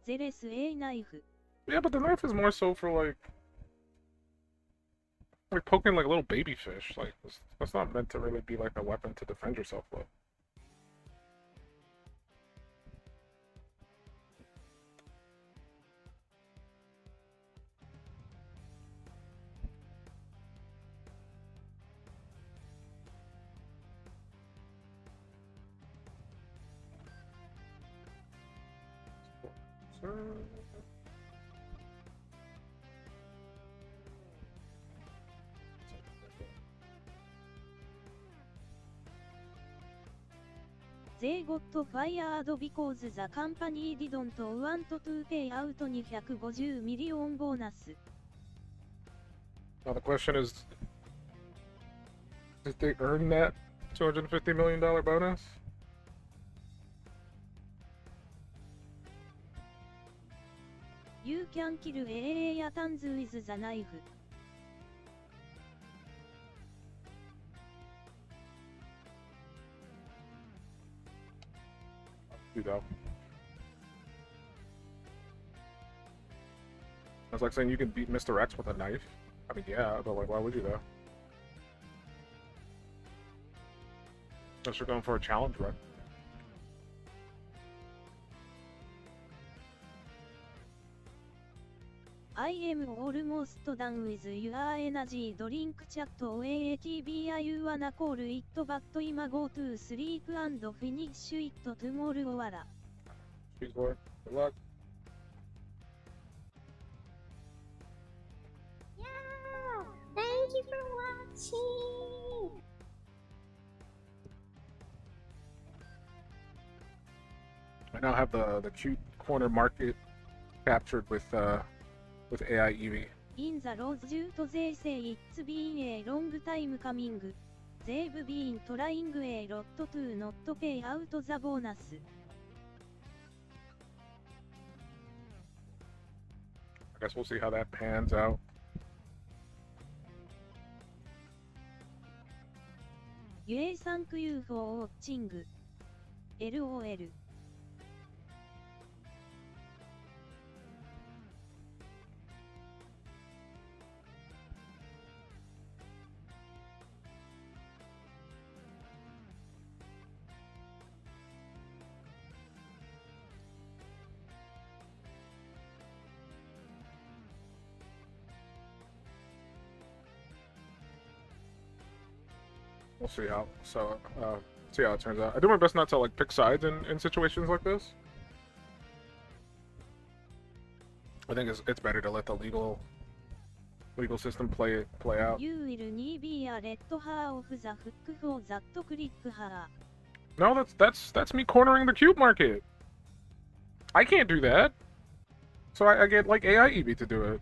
Speaker 2: There's a knife.
Speaker 3: Yeah, but the knife is more so for like poking like little baby fish. Like that's not meant to really be like a weapon to defend yourself with.
Speaker 2: They got fired because the company didn't want to pay out $250 million bonus.
Speaker 3: Now the question is, did they earn that $250 million bonus?
Speaker 2: You can kill aliens with the knife.
Speaker 3: You go. That's like saying you can beat Mr. X with a knife. I mean, yeah, but like, why would you though? Unless you're going for a challenge, right?
Speaker 2: I am almost done with your energy drink chat OATB. I wanna call it but I'm go to sleep and finish it tomorrow.
Speaker 3: Speak for it. Good luck.
Speaker 4: Yeah! Thank you for watching!
Speaker 3: I now have the cute corner market captured with AI EV.
Speaker 2: In the lawsuit they say it's been a long time coming. They've been trying a lot to not pay out the bonus.
Speaker 3: I guess we'll see how that pans out.
Speaker 2: Yay, thank you for watching. LOL.
Speaker 3: We'll see how see how it turns out. I do my best not to like pick sides in situations like this. I think it's better to let the legal system play out.
Speaker 2: You will need be a red hair of the hook for that click hair.
Speaker 3: No, that's me cornering the cube market. I can't do that. So I get like AI EV to do it.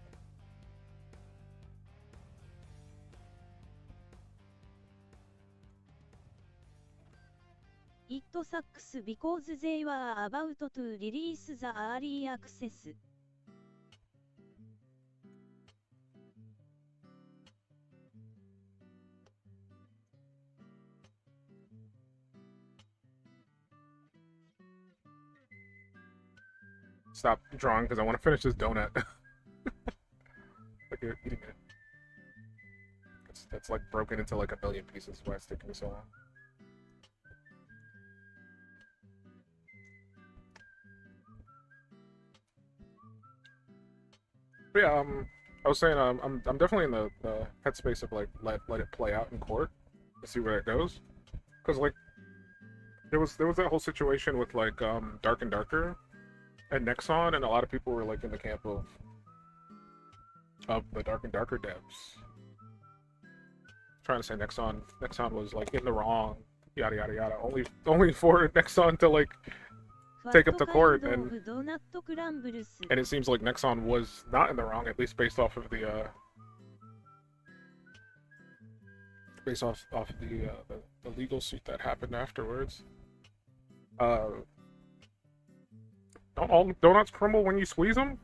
Speaker 2: It sucks because they were about to release the early access.
Speaker 3: Stop drawing because I want to finish this donut. Like you're eating it. It's like broken into like a billion pieces. Why it's taking me so long. But yeah, I was saying, I'm definitely in the headspace of like let it play out in court to see where it goes, because like there was that whole situation with like Dark and Darker and Nexon, and a lot of people were like in the camp of the Dark and Darker devs, trying to say Nexon was like in the wrong, yada yada yada, only for Nexon to like take up to court, and it seems like Nexon was not in the wrong, at least based off of the the legal suit that happened afterwards. Don't all donuts crumble when you squeeze them?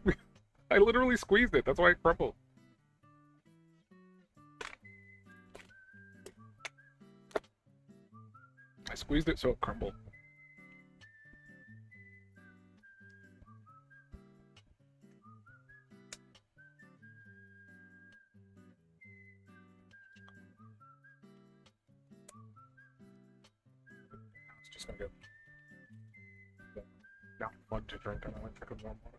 Speaker 3: I literally squeezed it. That's why it crumbled. I squeezed it so it crumbled. It's just gonna get not fun to drink. I don't like drinking warm water.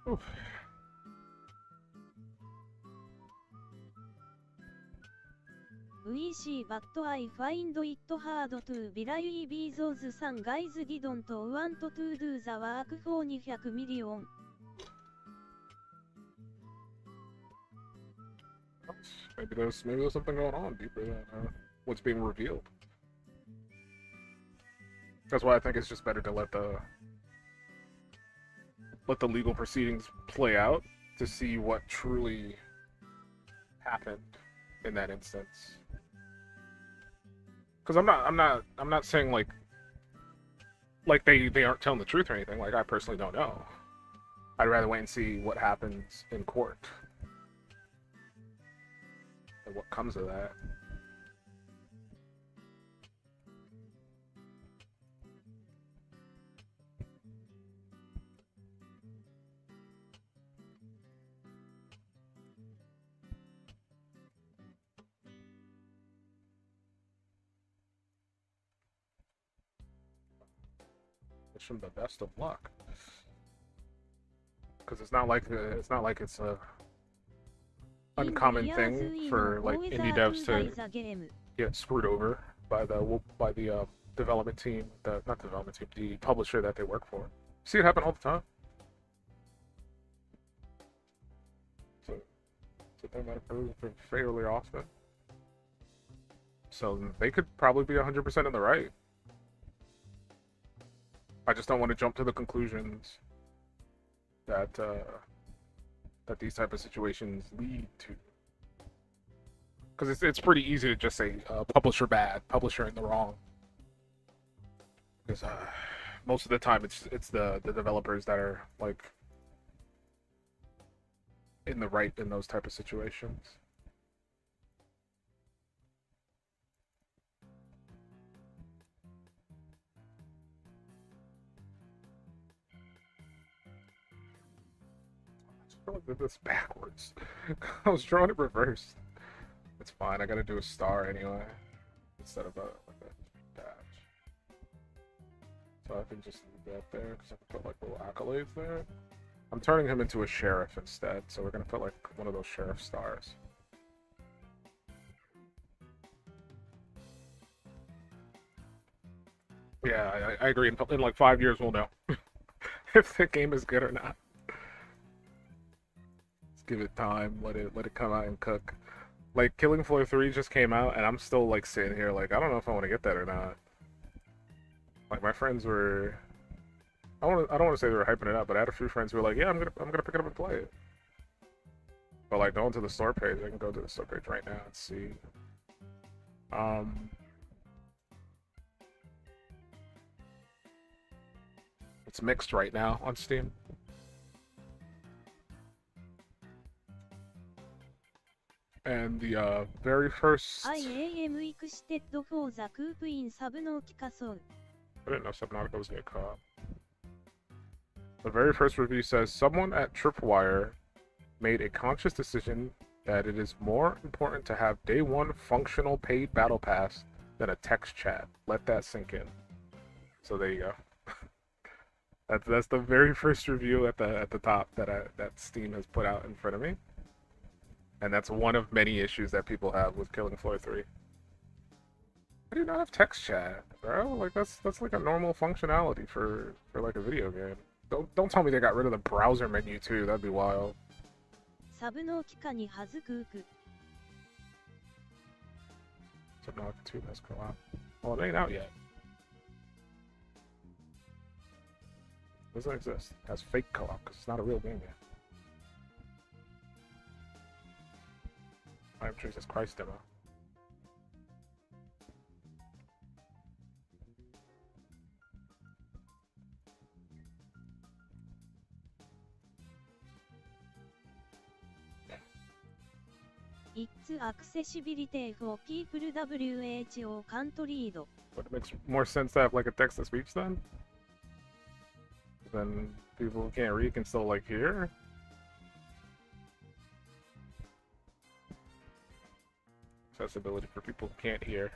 Speaker 3: Oof.
Speaker 2: We see, but I find it hard to believe those some guys didn't want to do the work for 200 million.
Speaker 3: Maybe there's something going on deeper than what's being revealed. That's why I think it's just better to let the legal proceedings play out to see what truly happened in that instance. Because I'm not saying like they aren't telling the truth or anything. Like, I personally don't know. I'd rather wait and see what happens in court and what comes of that. Wish them the best of luck, because it's not like it's a uncommon thing for like indie devs to get screwed over by the development team, not the development team, the publisher that they work for. See it happen all the time. So thing that occurs fairly often. So they could probably be 100% in the right. I just don't want to jump to the conclusions that that these type of situations lead to. Because it's pretty easy to just say publisher bad, publisher in the wrong. Because most of the time it's the developers that are like in the right in those type of situations. I feel like I did this backwards. I was drawing it reversed. It's fine. I gotta do a star anyway instead of like a dash. So I can just leave that there because I can put like little accolades there. I'm turning him into a sheriff instead, so we're gonna put like one of those sheriff stars. Yeah, I agree. In like 5 years, we'll know if the game is good or not. Let's give it time. Let it come out and cook. Like Killing Floor 3 just came out, and I'm still like sitting here like I don't know if I want to get that or not. Like my friends were, I don't want to say they were hyping it up, but I had a few friends who were like, yeah, I'm gonna pick it up and play it. But like going to the store page, I can go to the store page right now and see. It's mixed right now on Steam. And the very first...
Speaker 2: I am excited for the coup in Subnautica Soul.
Speaker 3: I didn't know Subnautica was gonna co-op. The very first review says, someone at Tripwire made a conscious decision that it is more important to have day one functional paid battle pass than a text chat. Let that sink in. So there you go. That's the very first review at the top that Steam has put out in front of me. And that's one of many issues that people have with Killing Floor 3. I do not have text chat, bro. Like that's like a normal functionality for like a video game. Don't tell me they got rid of the browser menu too. That'd be wild.
Speaker 2: Subnautica に恥ずくく
Speaker 3: Subnautica 2 has co-op. Well, it ain't out yet. Doesn't exist. It has fake co-op because it's not a real game yet. I am Jesus Christ demo.
Speaker 2: It's accessibility for people WHO can't read.
Speaker 3: But it makes more sense to have like a text-to-speech then? Then people who can't read can still like hear? Accessibility for people who can't hear.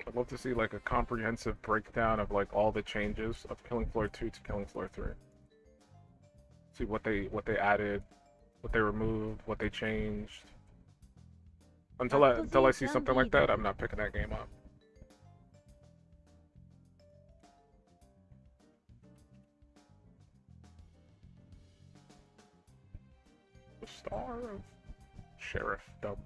Speaker 3: I'd love to see like a comprehensive breakdown of like all the changes of Killing Floor 2 to Killing Floor 3. See what they added, what they removed, what they changed. Until I see something like that, I'm not picking that game up. The Star of Sheriffdom.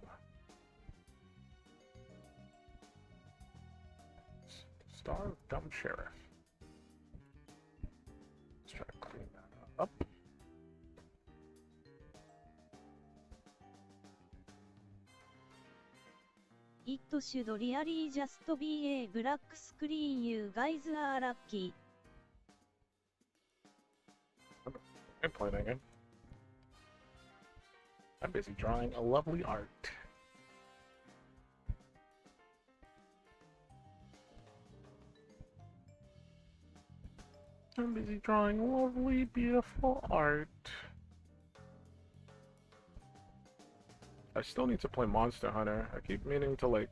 Speaker 3: Star of Dumb Sheriff. Let's try to clean that up.
Speaker 2: It should really just be a black screen. You guys are lucky.
Speaker 3: I'm playing that game. I'm busy drawing a lovely art. I'm busy drawing lovely, beautiful art. I still need to play Monster Hunter. I keep meaning to like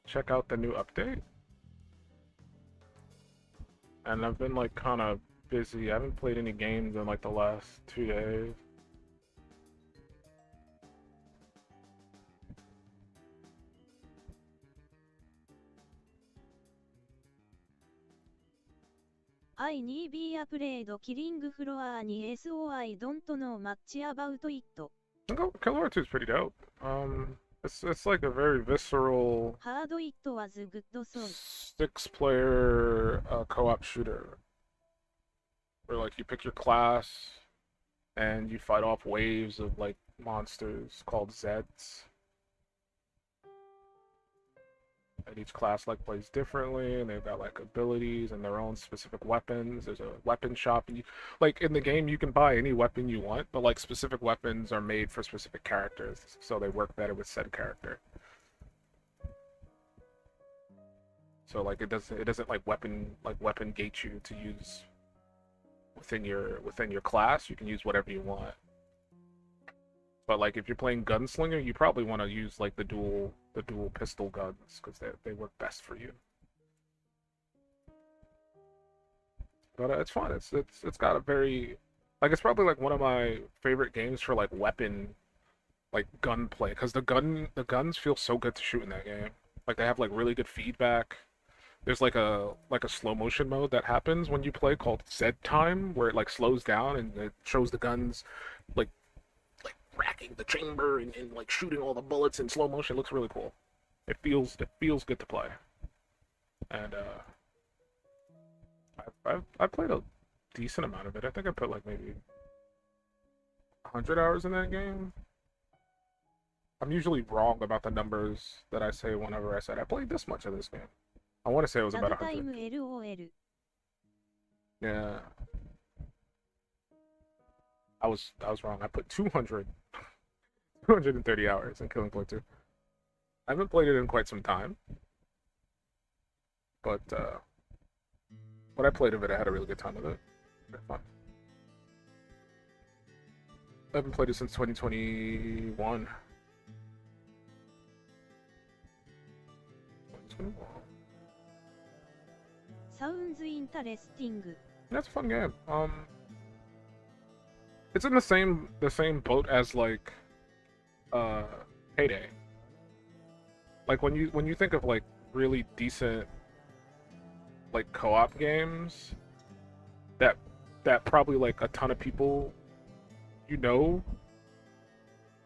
Speaker 3: check out the new update. And I've been like kind of busy. I haven't played any games in like the last 2 days.
Speaker 2: I2B アプレードキリングフロアに SOI don't know much about it.
Speaker 3: Killer 2 is pretty dope. It's like a very visceral
Speaker 2: Heard it was good so.
Speaker 3: 6-player co-op shooter. Where like you pick your class and you fight off waves of like monsters called Zeds. And each class like plays differently, and they've got like abilities and their own specific weapons. There's a weapon shop, and like in the game you can buy any weapon you want, but like specific weapons are made for specific characters, so they work better with said character. So like it doesn't like weapon gate you to use within your class. You can use whatever you want. But like if you're playing gunslinger, you probably want to use like the dual pistol guns because they work best for you. But it's fun. It's got a very like it's probably like one of my favorite games for like weapon like gunplay because the guns feel so good to shoot in that game. Like they have like really good feedback. There's like a slow motion mode that happens when you play called Z time where it like slows down and it shows the guns like racking the chamber and like shooting all the bullets in slow motion. It looks really cool. It feels good to play. And I played a decent amount of it. I think I put like maybe 100 hours in that game. I'm usually wrong about the numbers that I say whenever I said I played this much of this game. I want to say it was about 100.
Speaker 2: LOL.
Speaker 3: Yeah. I was wrong. I put 230 hours in Killing Floor 2. I haven't played it in quite some time. But when I played of it, I had a really good time with it. Fun. I haven't played it since 2021.
Speaker 2: Sounds interesting.
Speaker 3: That's a fun game. It's in the same boat as like Payday. Like when you think of like really decent like co-op games that probably like a ton of people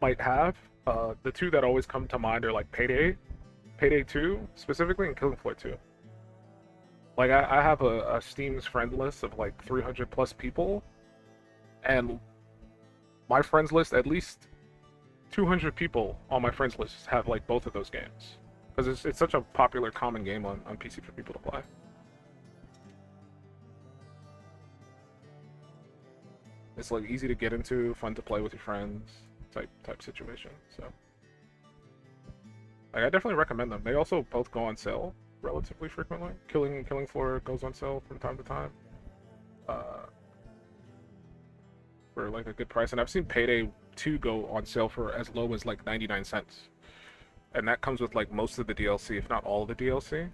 Speaker 3: might have, the two that always come to mind are like Payday 2 specifically, and Killing Floor 2. Like I have a Steam's friend list of like 300 plus people, and my friends list, at least 200 people on my friends list have like both of those games because it's such a popular common game on PC for people to play. It's like easy to get into, fun to play with your friends type situation. So like, I definitely recommend them. They also both go on sale relatively frequently. Killing Floor goes on sale from time to time. For like a good price, and I've seen Payday 2 go on sale for as low as like 99 cents, and that comes with like most of the DLC, if not all of the DLC.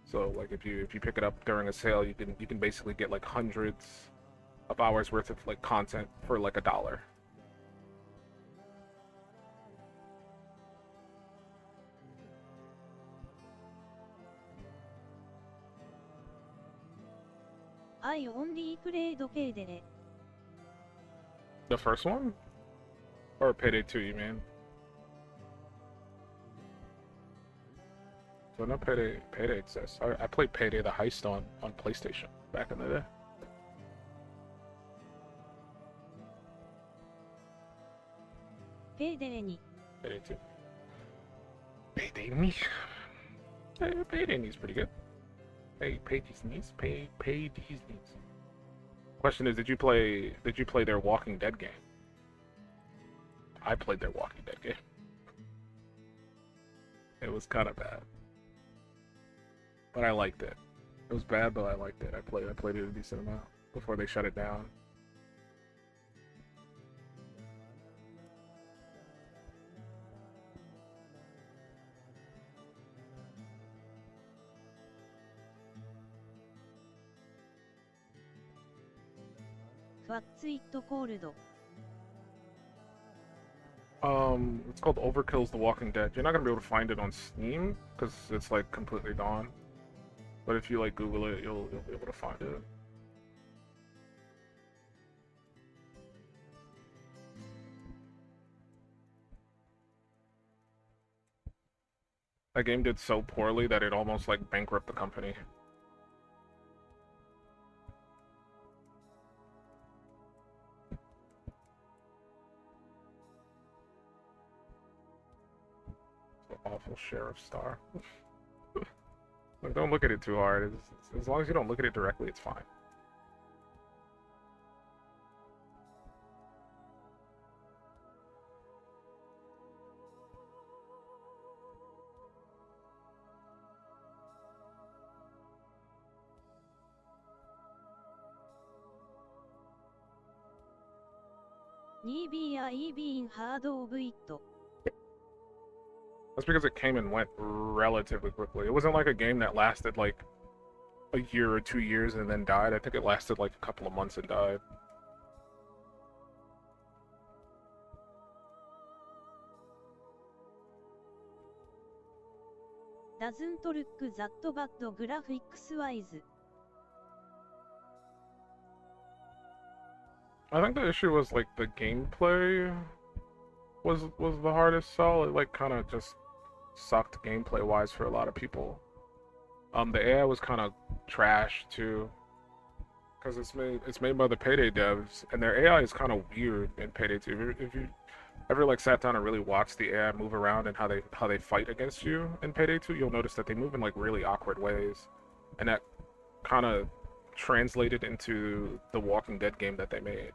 Speaker 3: So like if you pick it up during a sale, you can basically get like hundreds of hours worth of like content for like $1.
Speaker 2: I only played Payday.
Speaker 3: The first one? Or Payday 2, you mean? So no Payday exists. I played Payday the Heist on PlayStation back in the day.
Speaker 2: Payday 2.
Speaker 3: Payday 2. Payday me. Payday me's pretty good. Pay these knees. Pay these knees. Question is, did you play their Walking Dead game? I played their Walking Dead game. It was kind of bad, but I liked it. It was bad, but I liked it. I played it a decent amount before they shut it down.
Speaker 2: What's it called?
Speaker 3: It's called Overkill's The Walking Dead. You're not gonna be able to find it on Steam because it's like completely gone. But if you like Google it, you'll be able to find it. That game did so poorly that it almost like bankrupted the company. Awful sheriff star. Like, don't look at it too hard. As long as you don't look at it directly, it's fine. That's because it came and went relatively quickly. It wasn't like a game that lasted like a year or 2 years and then died. I think it lasted like a couple of months and died.
Speaker 2: Doesn't look that bad graphics wise.
Speaker 3: I think the issue was like the gameplay was the hardest sell. It like kind of just sucked gameplay wise for a lot of people. The AI was kind of trash too, because it's made by the Payday devs, and their AI is kind of weird in Payday 2. If you ever like sat down and really watched the AI move around and how they fight against you in Payday 2, you'll notice that they move in like really awkward ways, and that kind of translated into the Walking Dead game that they made.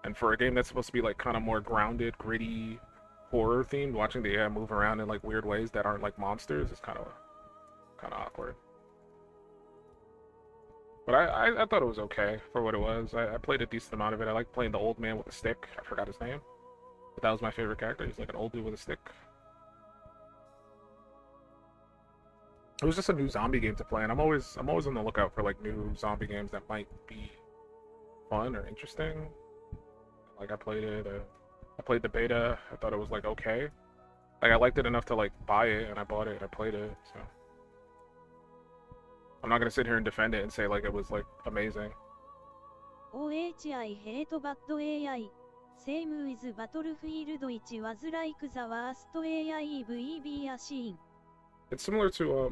Speaker 3: And for a game that's supposed to be like kind of more grounded, gritty, horror themed, watching the AI move around in like weird ways that aren't like monsters is kind of awkward. But I thought it was okay for what it was. I played a decent amount of it. I like playing the old man with a stick. I forgot his name, but that was my favorite character. He's like an old dude with a stick. It was just a new zombie game to play, and I'm always on the lookout for like new zombie games that might be fun or interesting. Like I played it. I played the beta. I thought it was like okay. Like I liked it enough to like buy it, and I bought it and I played it. So I'm not gonna sit here and defend it and say like it was like amazing.
Speaker 2: OHI hate bad AI. Same with Battlefield 1 was like the worst AI ever seen.
Speaker 3: It's similar to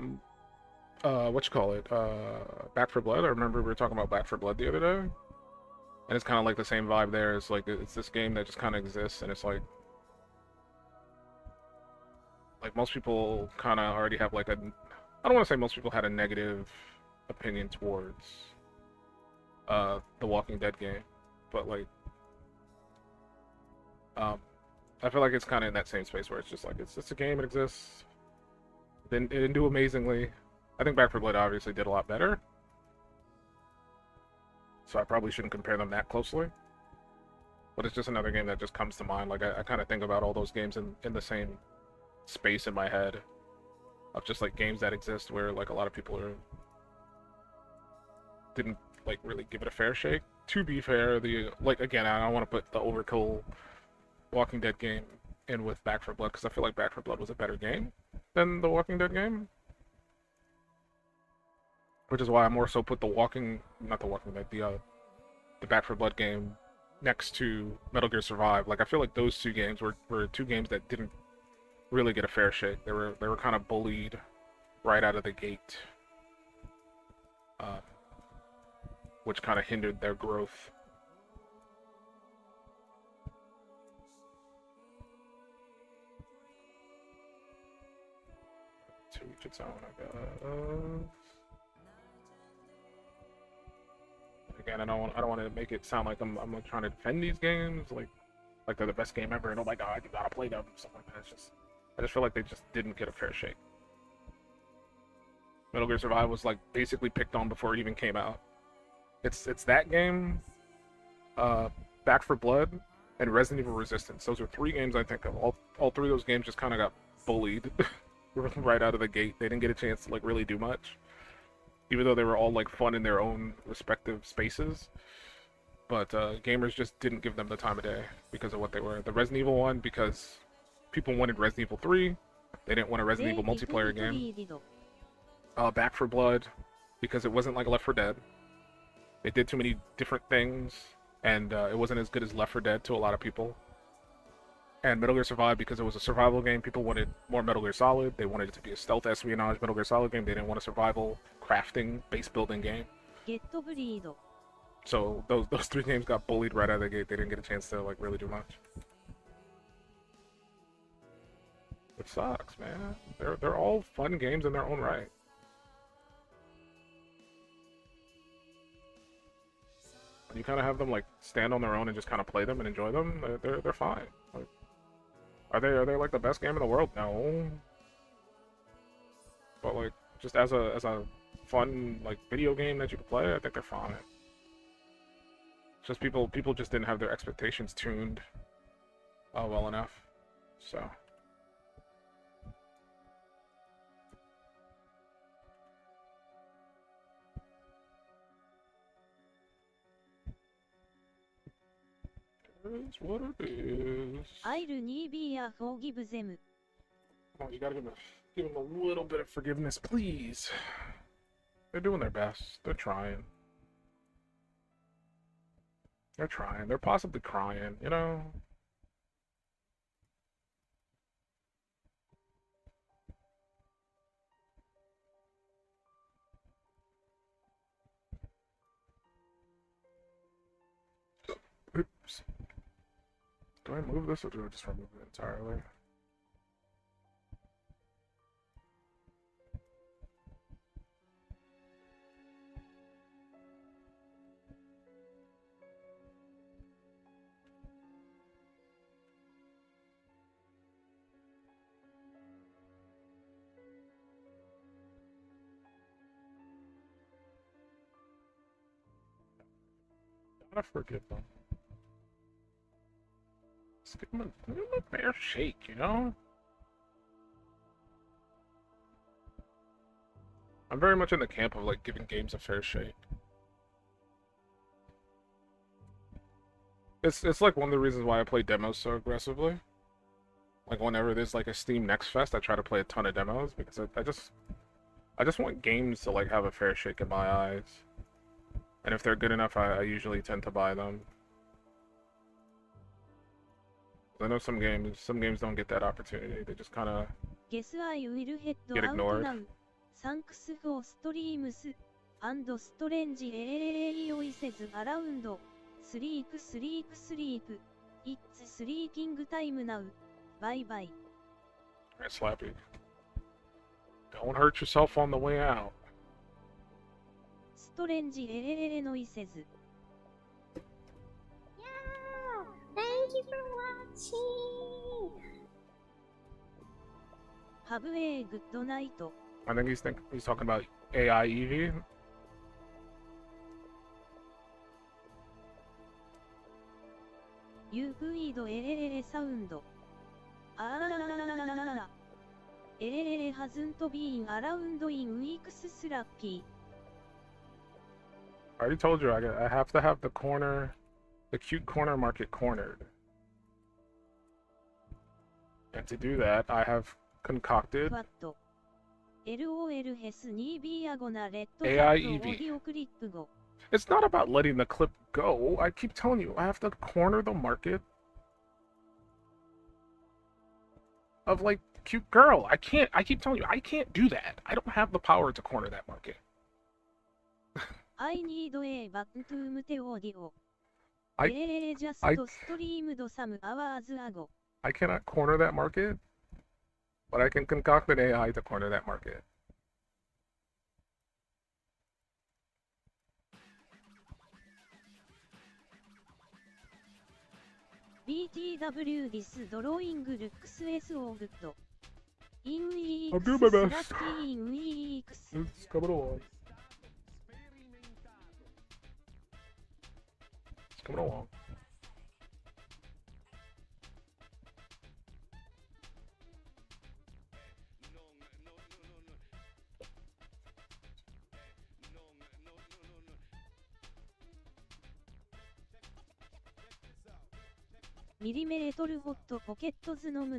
Speaker 3: what you call it? Back 4 Blood. I remember we were talking about Back 4 Blood the other day. And it's kind of like the same vibe there. It's like it's this game that just kind of exists, and it's like most people kind of already have like a. I don't want to say most people had a negative opinion towards the Walking Dead game, but like I feel like it's kind of in that same space where it's just like it's just a game. It exists. It didn't do amazingly. I think Back 4 Blood obviously did a lot better. So I probably shouldn't compare them that closely. But it's just another game that just comes to mind. Like I kind of think about all those games in the same space in my head of just like games that exist where like a lot of people didn't like really give it a fair shake. To be fair, again, I don't want to put the Overkill Walking Dead game in with Back 4 Blood because I feel like Back 4 Blood was a better game than the Walking Dead game. Which is why I more so put the Back 4 Blood game next to Metal Gear Survive. Like I feel like those two games were two games that didn't really get a fair shake. They were kind of bullied right out of the gate, which kind of hindered their growth. To each its own, I guess. Again, I don't want to make it sound like I'm trying to defend these games like they're the best game ever and oh my god, you gotta play them, stuff like that. I just feel like they just didn't get a fair shake. Metal Gear Survive was like basically picked on before it even came out. It's that game, Back 4 Blood, and Resident Evil Resistance. Those are three games I think of. All three of those games just kind of got bullied right out of the gate. They didn't get a chance to like really do much. Even though they were all like fun in their own respective spaces, but gamers just didn't give them the time of day because of what they were. The Resident Evil one, because people wanted Resident Evil 3, they didn't want a Resident Evil multiplayer game.
Speaker 5: Back for Blood, because it wasn't like Left 4 Dead. It did too many different things, and it wasn't as good as Left 4 Dead to a lot of people. And Metal Gear Survive, because it was a survival game, people wanted more Metal Gear Solid. They wanted it to be a stealth espionage Metal Gear Solid game. They didn't want a survival, crafting, base building game. So those three games got bullied right out of the gate. They didn't get a chance to like really do much. It sucks, man. They're all fun games in their own right. You kind of have them like stand on their own and just kind of play them and enjoy them. They're fine. Like, are they like the best game in the world? No. But like just as a fun like video game that you can play, I think they're fine. It's just people just didn't have their expectations tuned well enough. So. It's what it is.
Speaker 2: I'll need forgive them.
Speaker 5: Come on, you gotta give them a little bit of forgiveness, please. They're doing their best. They're trying. They're trying. They're possibly crying, you know? Oops. Do I move this or do I just remove it entirely? I forgive them. Just give them a fair shake, you know? I'm very much in the camp of like giving games a fair shake. It's like one of the reasons why I play demos so aggressively. Like whenever there's like a Steam Next Fest, I try to play a ton of demos because I just want games to like have a fair shake in my eyes. And if they're good enough, I usually tend to buy them. I know some games don't get that opportunity. They just kind of get ignored.
Speaker 2: Thanks for streams and strange voices around. Sleep, sleep, sleep. It's sleeping time now. Bye bye.
Speaker 5: Alright, Slappy. Don't hurt yourself on the way out.
Speaker 2: Strange noises.
Speaker 4: Yeah! Thank you for watching!
Speaker 2: Have a good night.
Speaker 5: I think he's talking about AI Eevee.
Speaker 2: You good sound. Hasn't been around in weeks, Slappy.
Speaker 5: I already told you I have to have the cute corner market cornered. And to do that, I have concocted AI Eevee. It's not about letting the clip go. I keep telling you, I have to corner the market of like cute girl. I keep telling you, I can't do that. I don't have the power to corner that market.
Speaker 2: I need a button to mute audio. Just streamed some hours ago.
Speaker 5: I cannot corner that market, but I can concoct an AI to corner that market.
Speaker 2: BTW this drawing looks so good. In weeks,
Speaker 5: I'm doing my best.
Speaker 2: in weeks.
Speaker 5: It's coming along. It's coming along.
Speaker 2: Millimeter hot pockets nom.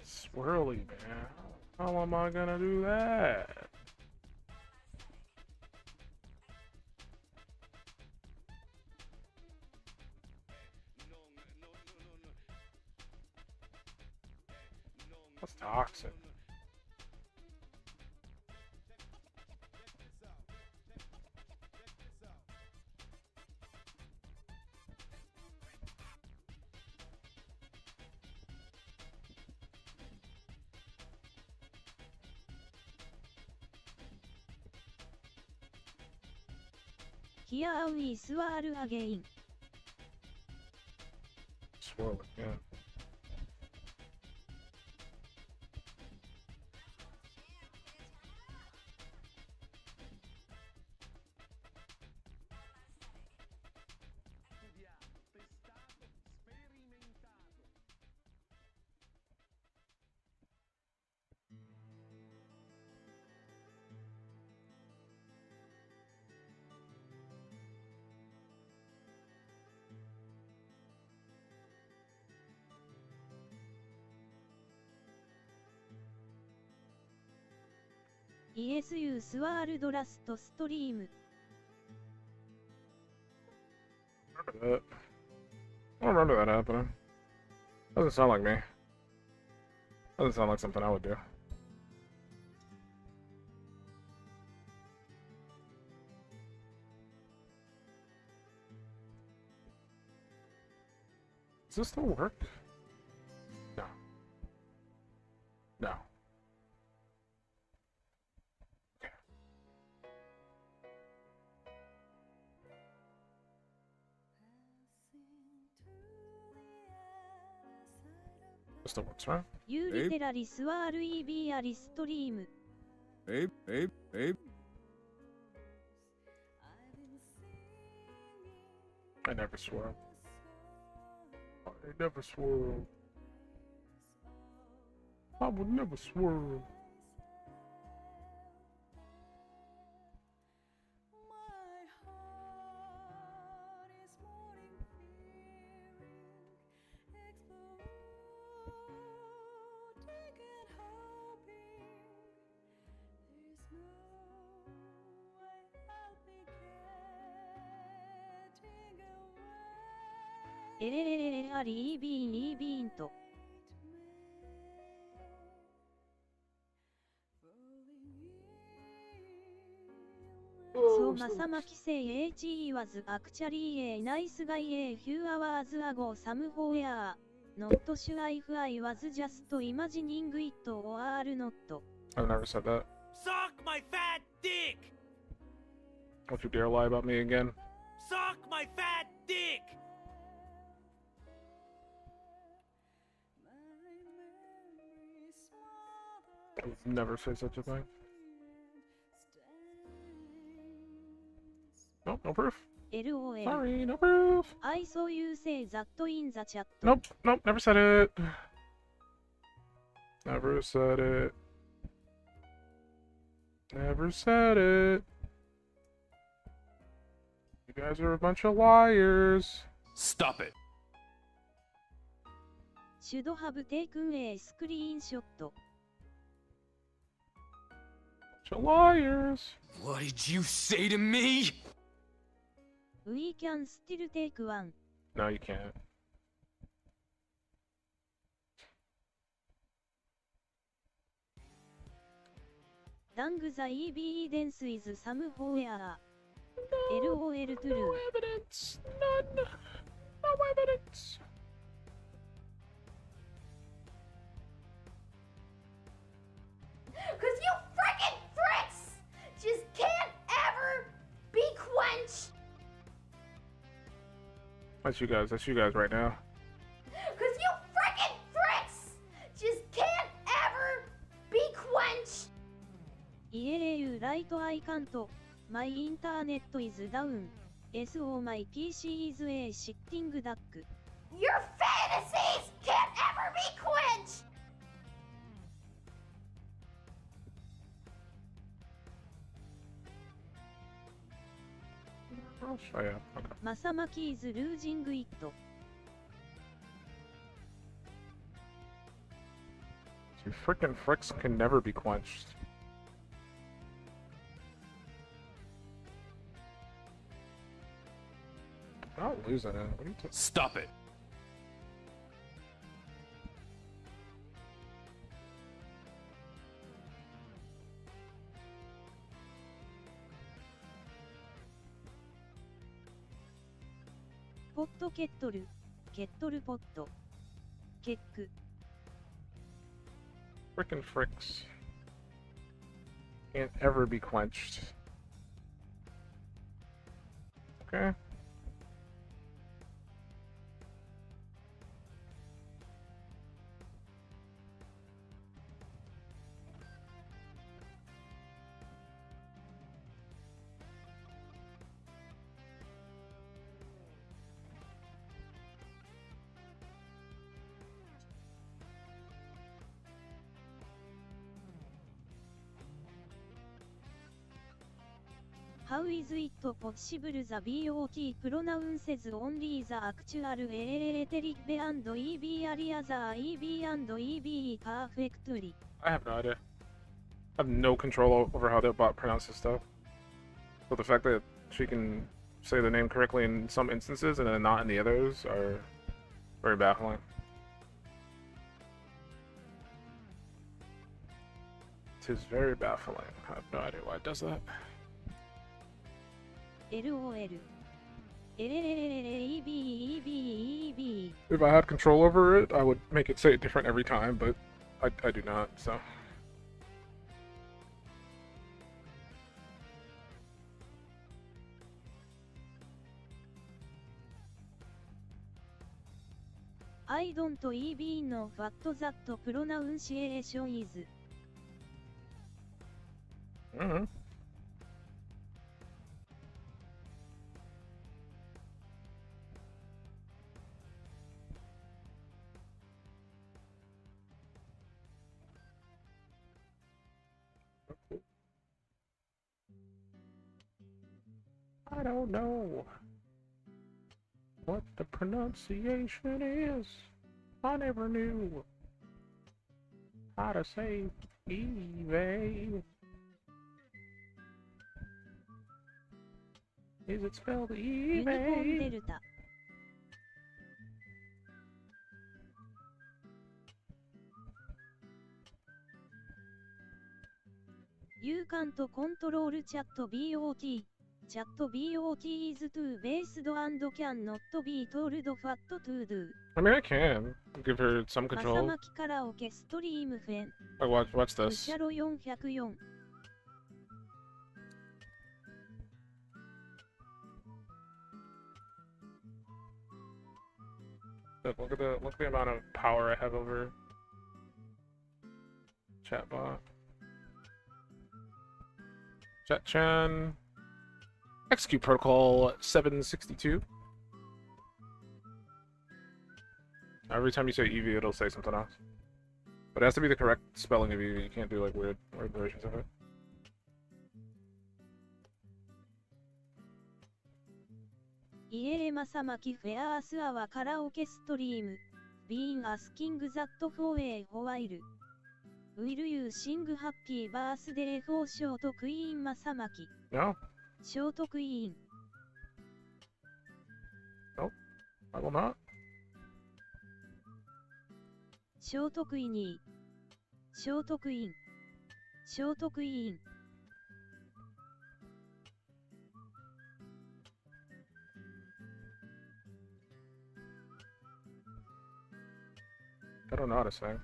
Speaker 5: Swirly, man. How am I gonna do that? That's toxic.
Speaker 2: Here we swirl again.
Speaker 5: Swirl again.
Speaker 1: Studiato, testato, sperimentato.
Speaker 2: ESU swirled last stream.
Speaker 5: Remember that. I don't remember that happening. Doesn't sound like me. Doesn't sound like something I would do. Does this still work? No. No. Okay. This still works, right?
Speaker 2: You literally swirl every stream.
Speaker 6: Babe.
Speaker 5: I never swirl. I never swirl. I would never swirl.
Speaker 2: リービーンと。So Masamaki say HE was actually a nice guy a few hours ago somewhere. Not sure if I was just imagining it or not.
Speaker 5: I've never said that.
Speaker 6: Suck my fat dick!
Speaker 5: Don't you dare lie about me again.
Speaker 6: Suck my fat dick!
Speaker 5: I would never say such a thing. Nope, no proof.
Speaker 2: LOL.
Speaker 5: Sorry, no proof.
Speaker 2: I saw you say that in the chat.
Speaker 5: Nope, never said it. Never said it. Never said it. You guys are a bunch of liars.
Speaker 6: Stop it!
Speaker 2: Should have taken a screenshot.
Speaker 5: Bunch of liars.
Speaker 6: What did you say to me?
Speaker 2: We can still take one.
Speaker 5: No, you can't.
Speaker 2: Dang the evidence is somewhere. LOL
Speaker 5: No
Speaker 2: true.
Speaker 5: evidence. None. No evidence.
Speaker 4: Cause you frickin' pricks just can't ever be quenched.
Speaker 5: That's you guys. That's you guys right now.
Speaker 4: Cause you frickin' pricks just can't ever be quenched.
Speaker 2: EAU right I can't. My internet is down. So my PC is a shitting duck.
Speaker 4: Your fantasies can't ever be quenched.
Speaker 5: I'll show you. Okay.
Speaker 2: Masamaki is losing it.
Speaker 3: Your frickin' fricks can never be quenched. I'm not losing it. What are you talking?
Speaker 6: Stop it.
Speaker 2: ポットケットル、ケットルポット。ケック。
Speaker 3: Frickin' fricks can't ever be quenched. Okay.
Speaker 2: How is it possible the BOT pronounces only the actual rhetoric and EB area the EB and EB perfectly?
Speaker 3: I have no idea. I have no control over how that bot pronounces stuff. But the fact that she can say the name correctly in some instances and then not in the others are very baffling. It is very baffling. I have no idea why it does that.
Speaker 2: LOL. EB.
Speaker 3: If I had control over it, I would make it say it different every time, but I do not, so.
Speaker 2: I don't even know what that pronunciation is.
Speaker 3: Mm-hmm. I don't know what the pronunciation is. I never knew how to say eBay. Is it spelled
Speaker 2: Unicorn
Speaker 3: eBay?
Speaker 2: Delta. You can't control chat bot. Chat bot is too based and cannot be told what to do.
Speaker 3: I mean, I can give her some
Speaker 2: マサ
Speaker 3: control.
Speaker 2: マキカラオケストリームフェン。
Speaker 3: Like, watch
Speaker 2: ウ
Speaker 3: this.
Speaker 2: シャロ404。
Speaker 3: Look at the amount of power I have over chatbot. Chat-chan. Execute protocol 762. Every time you say EV, it'll say something else. But it has to be the correct spelling of EV. You can't do like weird versions of it.
Speaker 2: Iere Masamaki Fairs our karaoke stream. Been asking that for a while. Will you sing happy birthday for Short Queen Masamaki?
Speaker 3: No,
Speaker 2: Short Queen.
Speaker 3: I will not.
Speaker 2: Short Queenie. Short Queen. Short Queen.
Speaker 3: I don't know how to sing.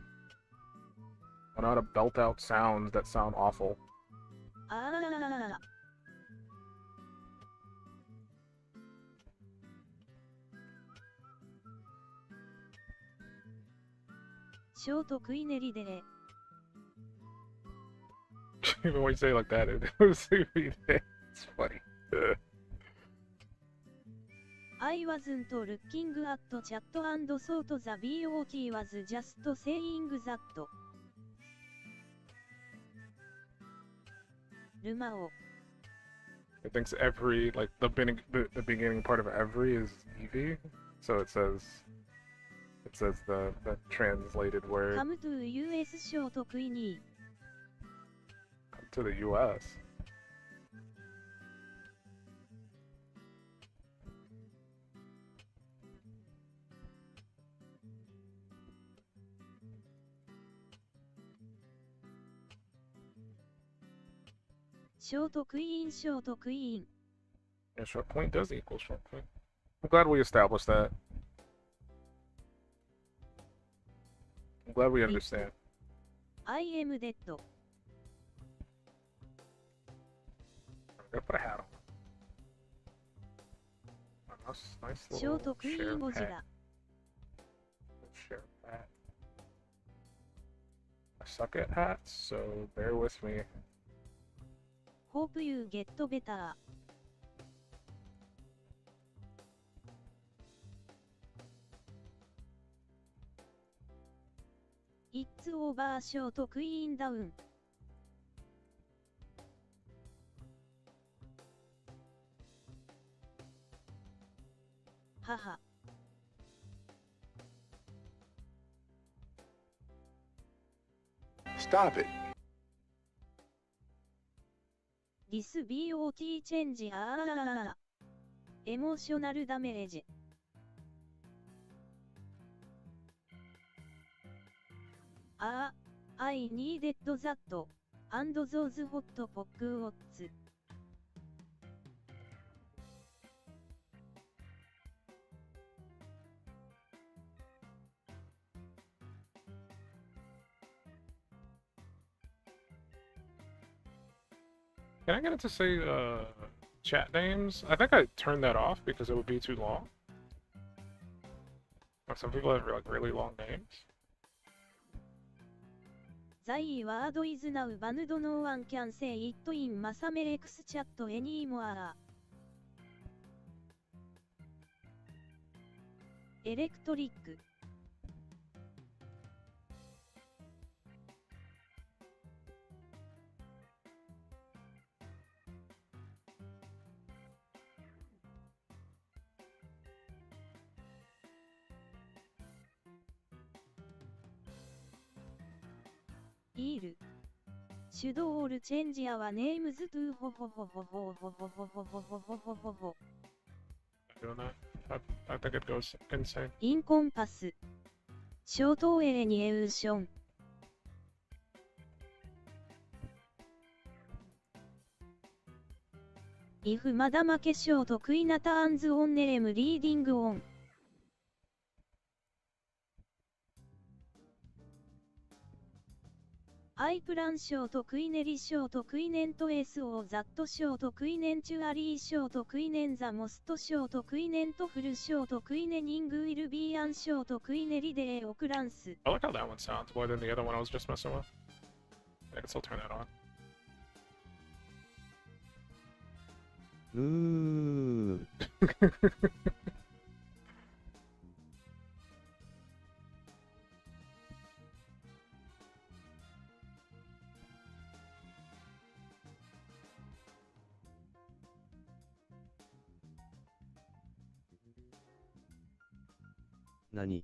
Speaker 3: I know how to belt out sounds that sound awful.
Speaker 2: Ah. Short Queenery de.
Speaker 3: Even when you say it like that, it's funny.
Speaker 2: I wasn't looking at chat and thought the BOT was just saying that. Lumao.
Speaker 3: It thinks every, like, the beginning part of every is EV. So it says It says the translated word
Speaker 2: Come to US ショートクイニー。
Speaker 3: to the US.
Speaker 2: ショートクイーンショートクイーン。
Speaker 3: Yeah, short queen does equal short queen. I'm glad we established that. I'm glad we understand.
Speaker 2: I am dead.
Speaker 3: I'm gonna put a hat on. A nice
Speaker 2: ショー
Speaker 3: little
Speaker 2: トクイー
Speaker 3: sheriff
Speaker 2: ンゴジ
Speaker 3: hat.
Speaker 2: ラ。
Speaker 3: Sheriff hat. I suck at hats, so bear with me.
Speaker 2: Hope you get better. It's over ショートクイーンダウン。母。
Speaker 1: Stop it.
Speaker 2: This BOT チェンジエモーショナルダメージ。I needed that and those hot pockets.
Speaker 3: Can I get it to say chat names? I think I turned that off because it would be too long. Like some people have like really long names.
Speaker 2: The word is now banned. No one can say it in Masamelex chat anymore. Electric. イール。シュドールチェンジアはネームズトゥホホホホホホホホホホホホホホホ。
Speaker 3: Doing that? I think it goes insane.
Speaker 2: インコンパス。ショートエレニエーション。If まだ負けショートクイナターンズオンネレムリーディングオン。アイプランショートクイネリショートクイネント SO ザットショートクイネンチュアリーショートクイネンザモストショートクイネントフルショートクイネニングウィルビーアンショートクイネリデーオクランス。
Speaker 3: I like how that one sounds more than the other one I was just messing with. I can still turn that on.
Speaker 7: 何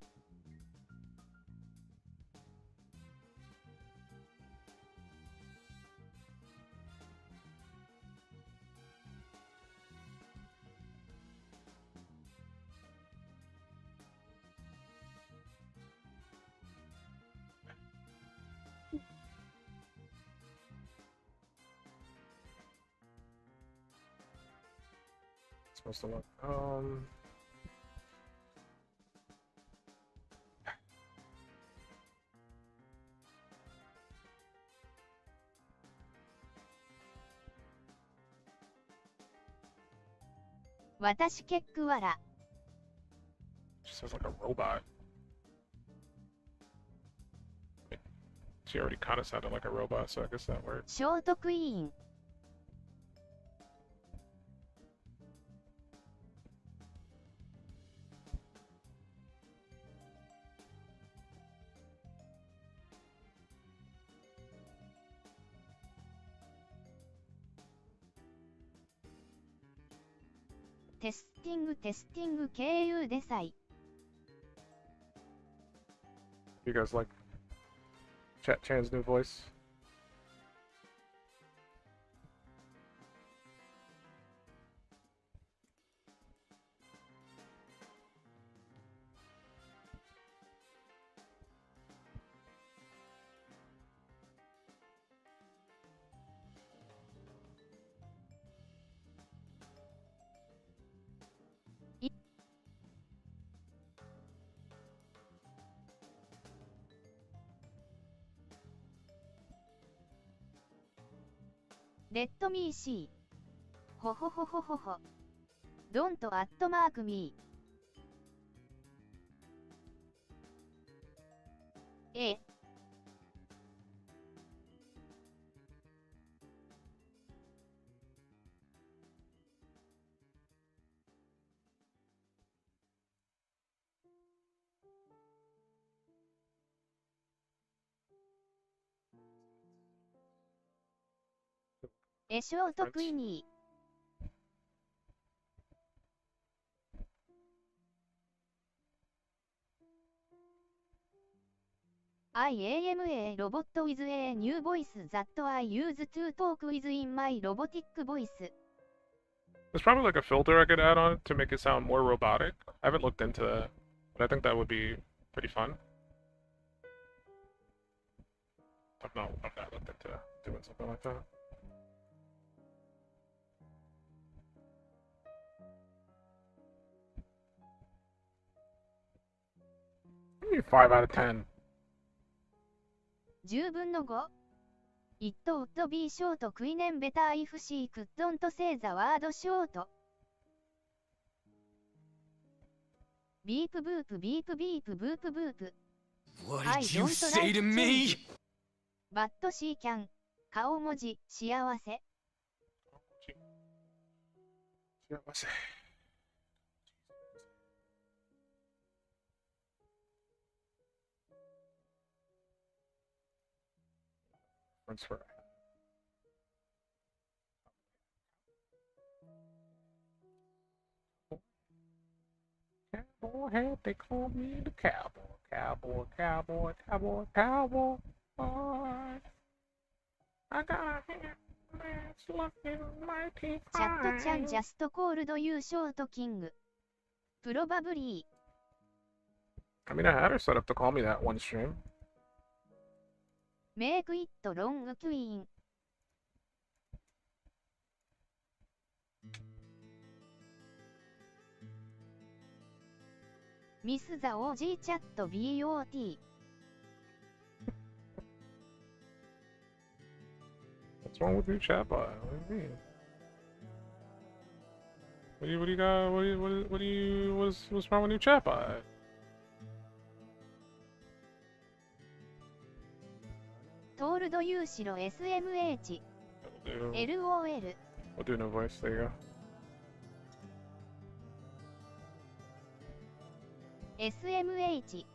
Speaker 7: ？Supposed
Speaker 3: to look.
Speaker 4: 私ケックワラ。
Speaker 3: She sounds like a robot. She already kind of sounded like a robot, so I guess that works.
Speaker 4: ショートクイーン。テスティング KU デサイ。
Speaker 3: You guys like Chan's new voice?
Speaker 2: Let me see. ほほほほほほ。Don't @mark me. え。ショートクイニー。I am a robot with a new voice that I use to talk with in my robotic voice.
Speaker 3: There's probably like a filter I could add on to make it sound more robotic. I haven't looked into that, but I think that would be pretty fun. I've not looked into doing something like that. Give me 5 out of 10.
Speaker 2: 10分の5。It would be short Queen better if she couldn't say the word short. Beep boop beep beep boop boop.
Speaker 6: What
Speaker 2: I
Speaker 6: did you
Speaker 2: don't
Speaker 6: say
Speaker 2: like
Speaker 6: to me?
Speaker 2: change. But she can. 顔文字、幸せ。
Speaker 3: Transfer. Cowboy hat, they call me the cowboy. Cowboy, cowboy, cowboy, cowboy. I got a hat that's looking mighty
Speaker 2: チャットちゃん
Speaker 3: fine.
Speaker 2: just called you short king. Probably.
Speaker 3: I mean, I had her set up to call me that one stream.
Speaker 2: Make it long queen. Miss the OG chat BOT.
Speaker 3: What's wrong with your chat bot? What do you mean? What do you got? What's wrong with your chat bot?
Speaker 2: Told you しろ SMH. LOL.
Speaker 3: We'll do no voice. There you go.
Speaker 2: SMH.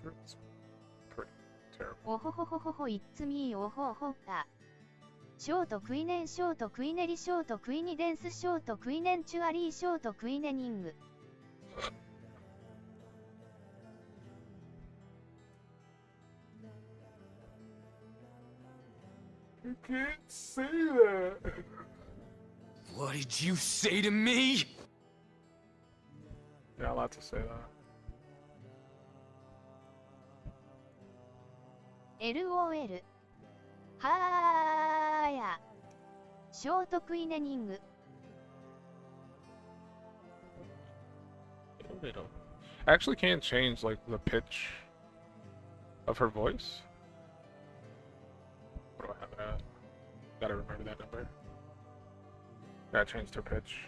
Speaker 3: It's pretty terrible.
Speaker 2: おほほほほほ It's me おほほた。ショートクイネンショートクイネリショートクイニデンスショートクイネンチュアリーショートクイネニング。
Speaker 3: You can't say that.
Speaker 6: What did you say to me?
Speaker 3: You're not allowed to say that.
Speaker 2: LOL。はーや。ショートクイネニング。
Speaker 3: I actually can't change like the pitch of her voice. What do I have it at? Gotta remember that number. Yeah, I changed her pitch.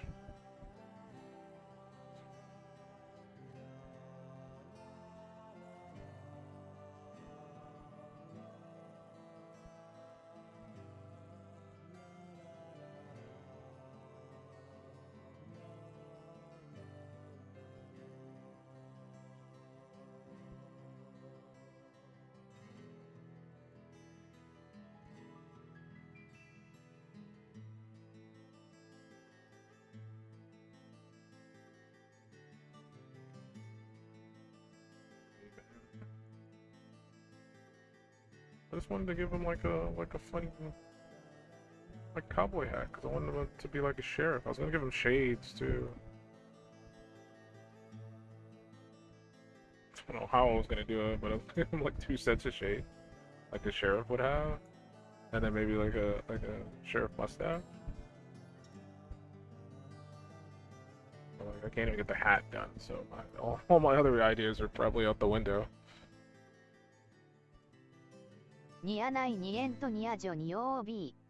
Speaker 3: I just wanted to give him like a funny like cowboy hat because I wanted him to be like a sheriff. I was gonna give him shades too. I don't know how I was gonna do it, but I was gonna give him like 2 sets of shades, like a sheriff would have, and then maybe like a sheriff mustache. But, like, I can't even get the hat done, so all my other ideas are probably out the window.
Speaker 2: ニアナイニエントニアジョニオービー。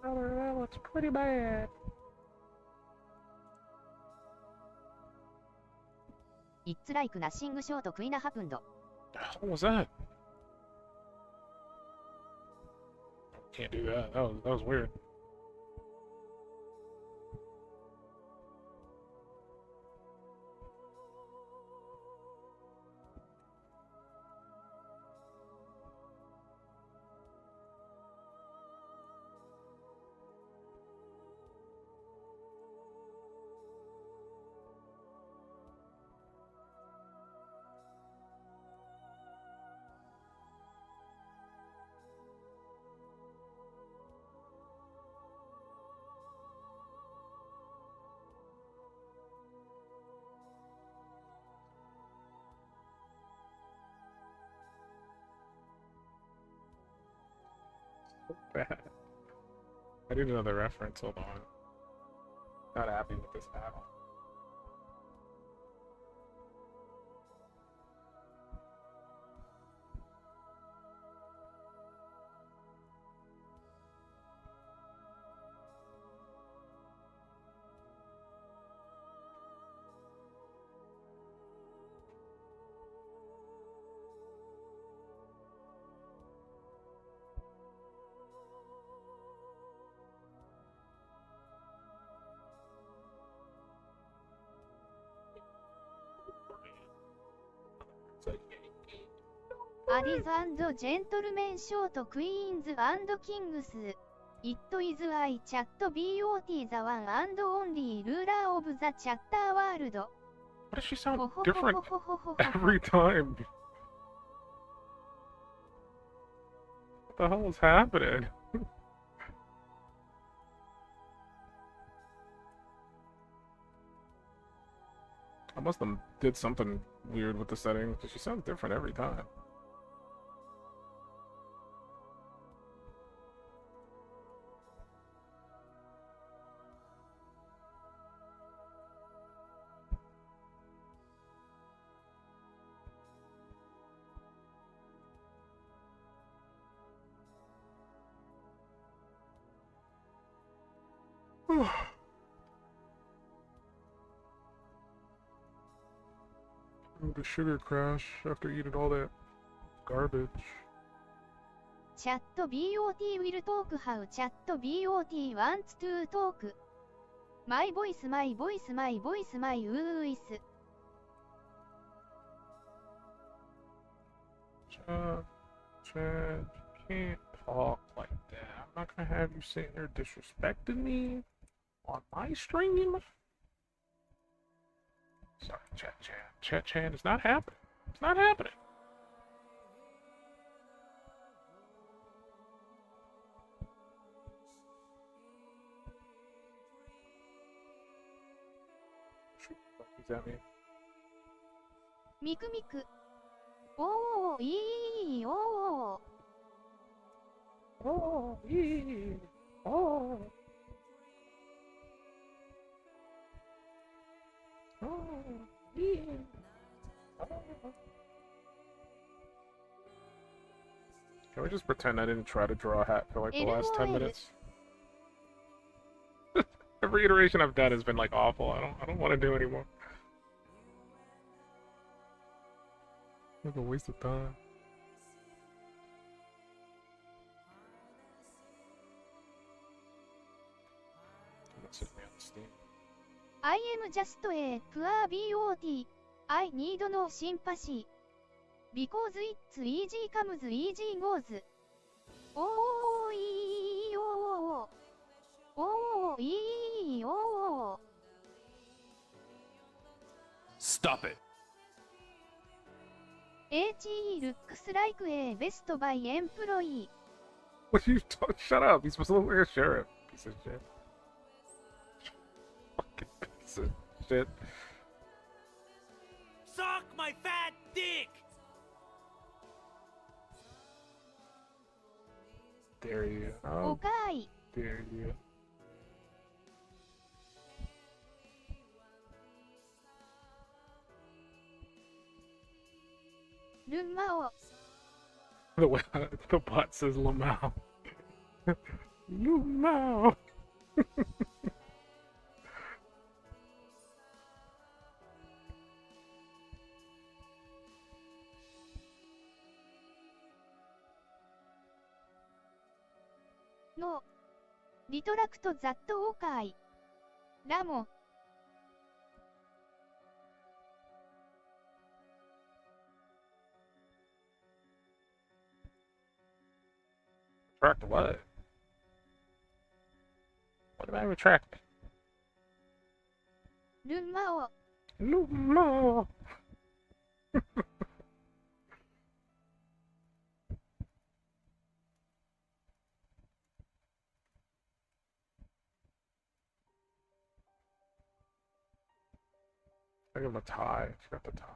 Speaker 3: That looks pretty bad.
Speaker 2: イッツライクナッシングショートクイナハプンド。
Speaker 3: What was that? Can't do that. That was weird. Bad. I need another reference. Hold on. Not happy with this battle.
Speaker 2: Ladies and gentlemen, short queens and kings. It is I chat bot the one and only ruler of the chatter world.
Speaker 3: Why does she sound different every time? What the hell is happening? I must have did something weird with the settings, because she sounds different every time. The sugar crash after eating all that garbage.
Speaker 2: Chat bot will talk how chat bot wants to talk. My voice, my voice, my voice, my voice.
Speaker 3: Chad, you can't talk like that. I'm not gonna have you sitting there disrespecting me on my stream. Sorry, Chat, it's not happening. It's not happening. What does that mean?
Speaker 2: ミクミク。おー、いい、おー。
Speaker 3: Oh, yeah. Oh. Oh, yeah. Oh. Can we just pretend I didn't try to draw a hat for like the last 10 minutes? Every iteration I've done has been like awful. I don't want to do anymore. It's a waste of time.
Speaker 5: messaged me on Steam.
Speaker 2: I am just a poor BOT. I need no sympathy. Because it's easy comes easy goes. Oh, oh, oh, oh.
Speaker 6: Stop it.
Speaker 2: HE looks like a Best Buy employee.
Speaker 3: What you talk? Shut up. He's supposed to look like a sheriff. Piece of shit. Fucking piece of shit.
Speaker 1: Suck my fat dick!
Speaker 3: Dare you? Oh,
Speaker 2: Okay.
Speaker 3: dare you?
Speaker 2: Lumao.
Speaker 3: The way the bot says Lamau. Lamau.
Speaker 2: No. Retract that okay. Ramo.
Speaker 3: Retract what? What am I retracting?
Speaker 2: Lumao.
Speaker 3: Lamau. I give him a tie. I forgot the tie.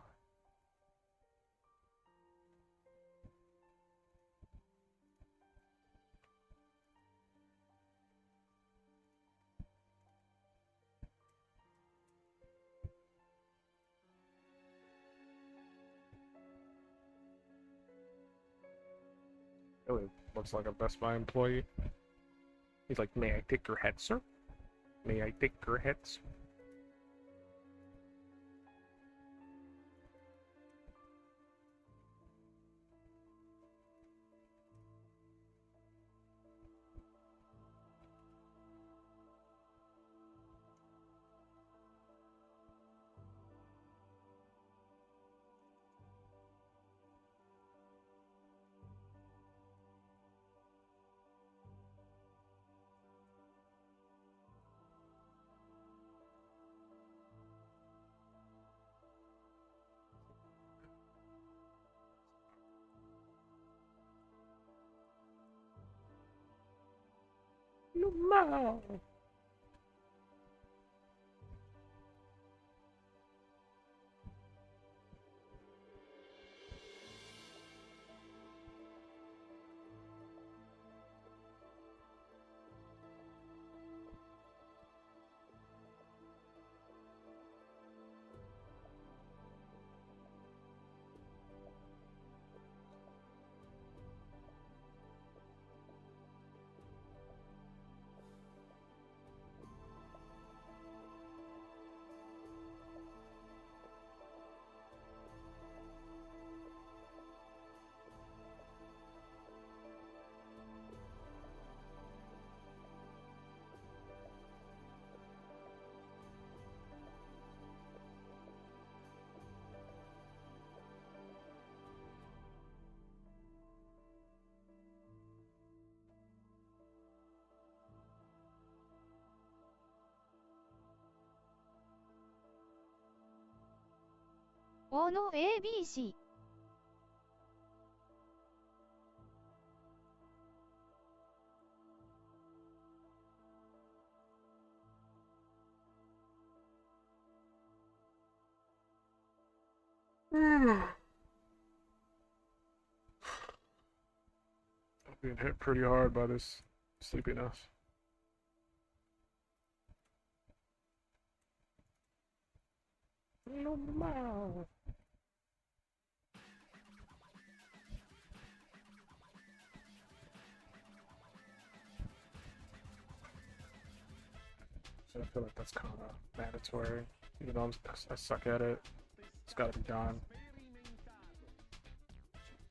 Speaker 3: Really looks like a Best Buy employee. He's like, may I take your head, sir? May I take your head, sir? No.
Speaker 2: Oh no ABC.
Speaker 3: I'm being hit pretty hard by this sleepiness. No. So I feel like that's kind of mandatory. Even though I suck at it, it's gotta be done.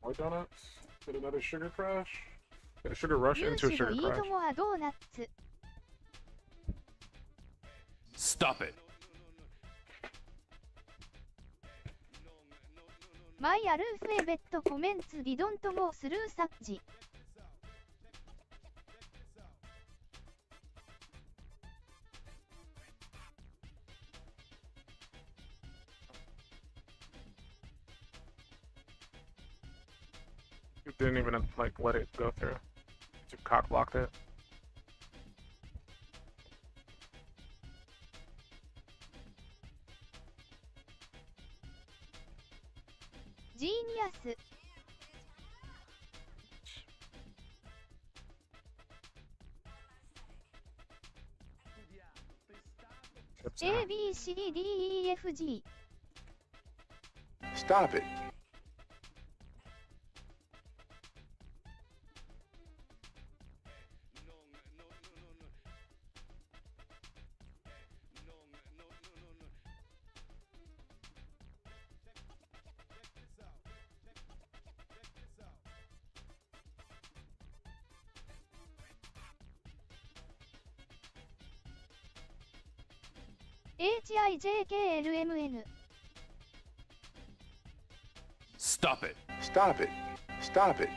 Speaker 3: More donuts? Get another sugar crash? Get a sugar rush into a
Speaker 2: 有志の
Speaker 3: sugar
Speaker 2: いい
Speaker 3: crash.
Speaker 2: ともはドーナツ。
Speaker 6: Stop it.
Speaker 2: マイアルフェベットコメンツリドントゴースルーサッジ
Speaker 3: You didn't even like let it go through. You cock blocked it.
Speaker 2: Genius. A B C D E F G.
Speaker 5: Stop it.
Speaker 2: HIJKLMN.
Speaker 6: Stop it.
Speaker 5: Stop it. Stop it.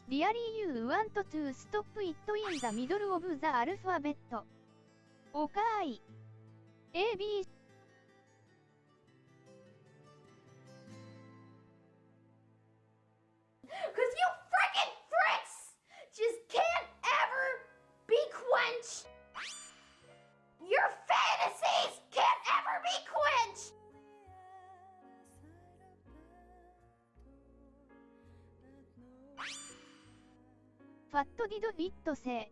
Speaker 2: Really you want to stop it in the middle of the alphabet. Okay. A B.
Speaker 4: Cause you frickin' fricks just can't ever be quenched. Your fantasies can't ever be quenched.
Speaker 2: What did it say?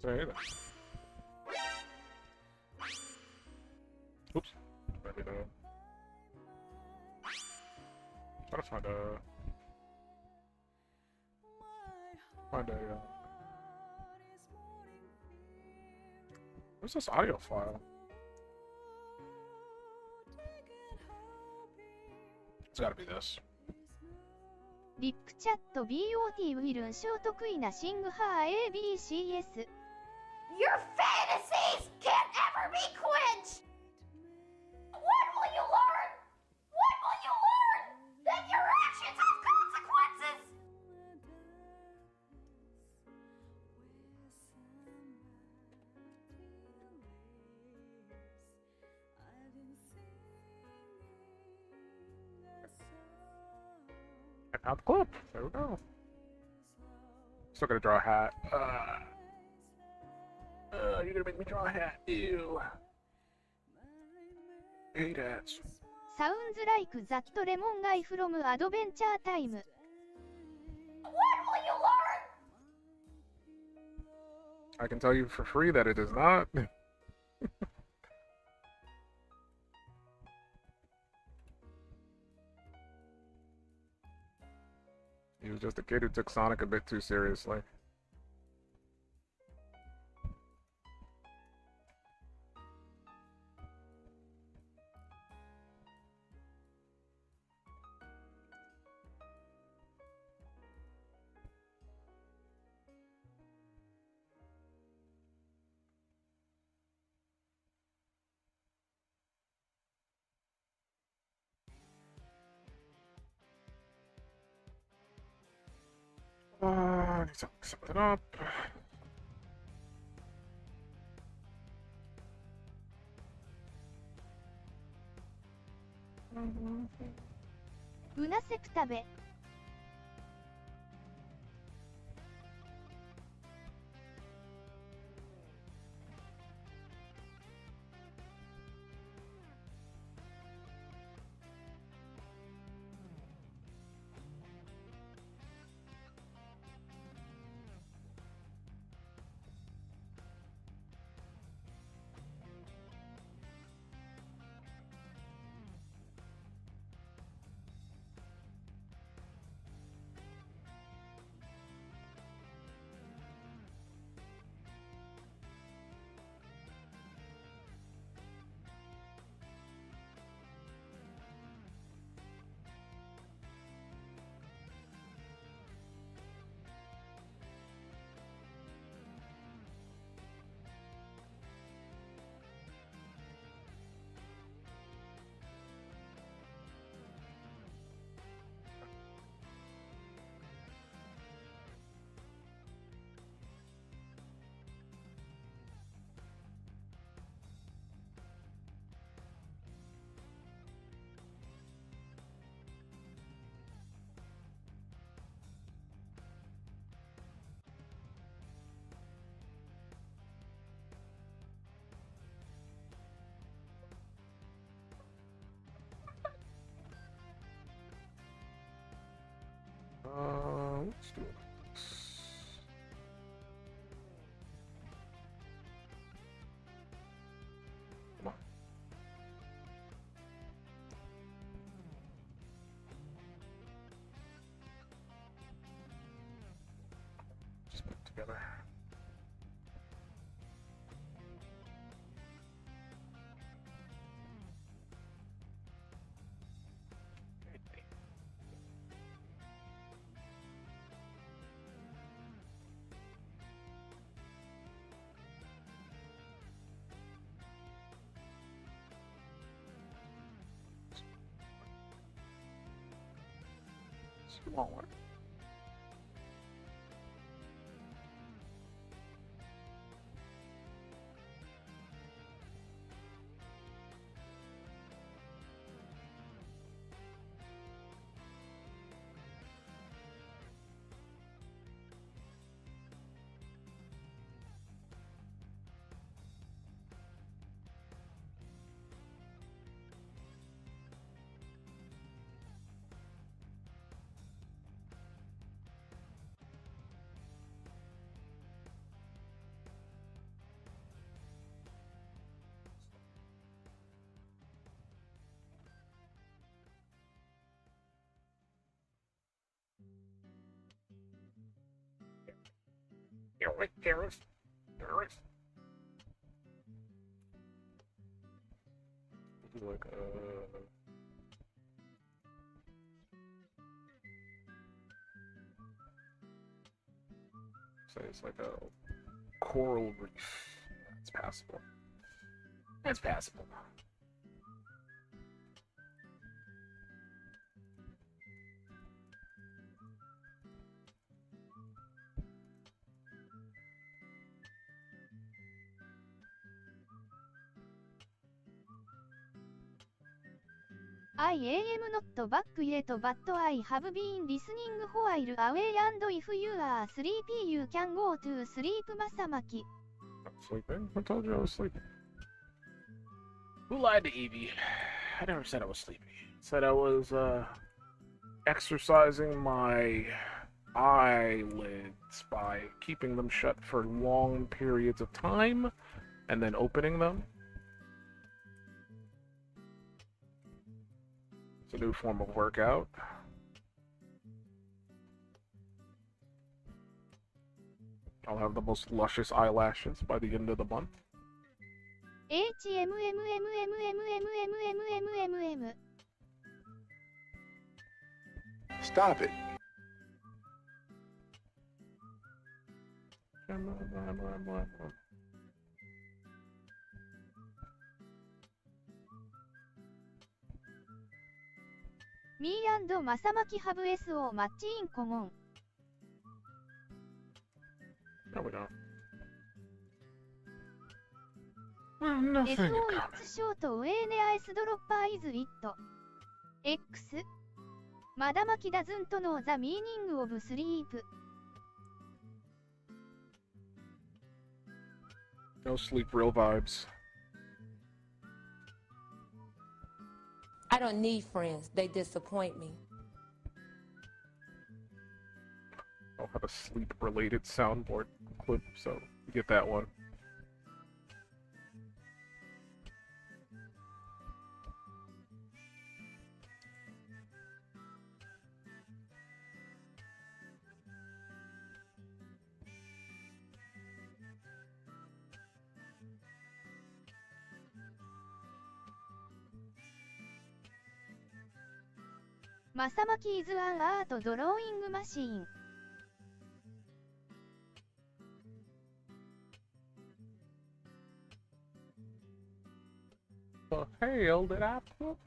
Speaker 3: Say that. Oops. Maybe the. Try to find a. Where's this audio file? It's gotta be this.
Speaker 2: リップチャット BOT ウィルンショー得意なシングハー ABCS
Speaker 4: Your fantasies can't ever be quenched. When will you learn? When will you learn that your actions have consequences?
Speaker 3: And out the clip. There we go. Still gotta draw a hat. You're gonna make me draw a hat. Ew. I hate hats.
Speaker 2: Sounds like that lemon guy from Adventure Time.
Speaker 4: When will you learn?
Speaker 3: I can tell you for free that it is not. He was just a kid who took Sonic a bit too seriously. I need to look something up.
Speaker 4: うなせく食べ。
Speaker 3: Let's do this. Come on. Just put it together. Smaller. Terrorist. Like so it's like a coral reef. It's passable. It's passable.
Speaker 4: I am not back yet, but I have been listening while away, and if you are sleepy, you can go to sleep, Masamaki.
Speaker 3: I'm sleeping? Who told you I was sleeping?
Speaker 5: Who lied to Evie? I never said I was sleepy. I said I was, exercising my eyelids by keeping them shut for long periods of time and then opening them. It's a new form of workout. I'll have the most luscious eyelashes by the end of the month.
Speaker 4: HMMMMMMMMMMMM.
Speaker 8: Stop it.
Speaker 4: Me and Masamaki have SO much in common.
Speaker 3: No, we don't. Well, nothing in
Speaker 4: SO
Speaker 3: common.
Speaker 4: it's short when ice drop is it. X まだまき doesn't know the meaning of sleep.
Speaker 5: No sleep, real vibes.
Speaker 9: I don't need friends. They disappoint me.
Speaker 5: I'll have a sleep-related soundboard clip, so you get that one.
Speaker 4: Masamaki is an art drawing machine.
Speaker 5: The hell did I put?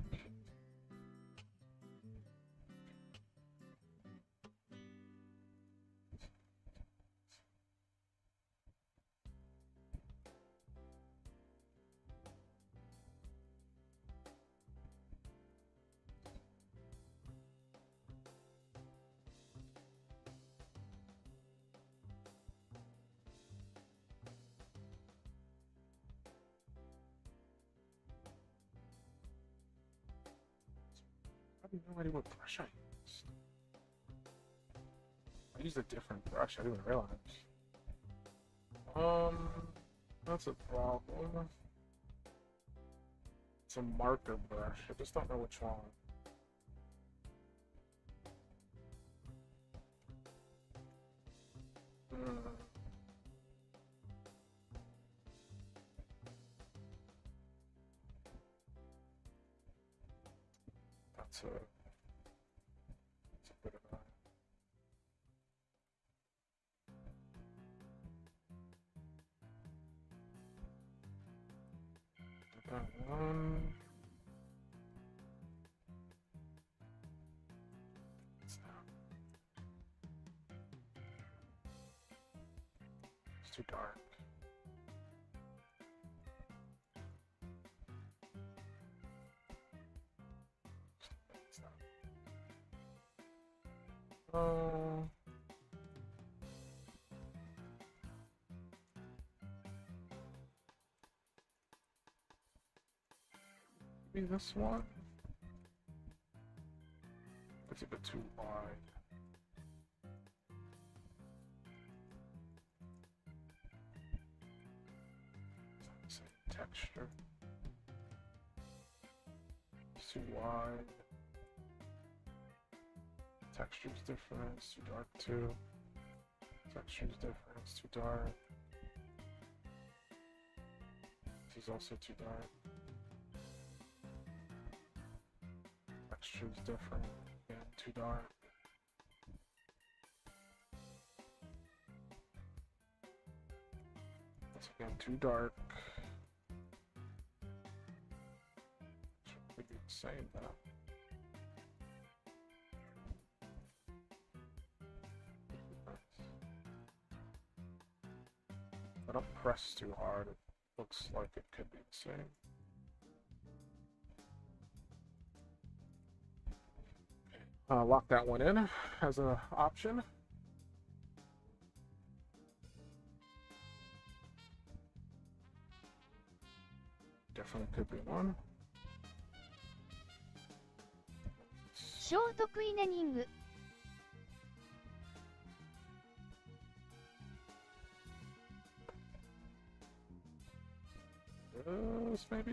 Speaker 5: I have no idea what brush I used. I used a different brush, I didn't even realize. That's a problem. It's a marker brush, I just don't know which one. That's a bit of a... That one. What's that? It's too dark. Oh. Maybe this one? It's a bit too wide. Same texture. It's too wide. Texture's different, it's too dark too. Texture's different, it's too dark. This is also too dark. Texture's different, again, too dark. That's again too dark. Should be the same though. I don't press too hard, it looks like it could be the same. Lock that one in as an option. Definitely could be one.
Speaker 4: ショートクイネニング
Speaker 5: Maybe.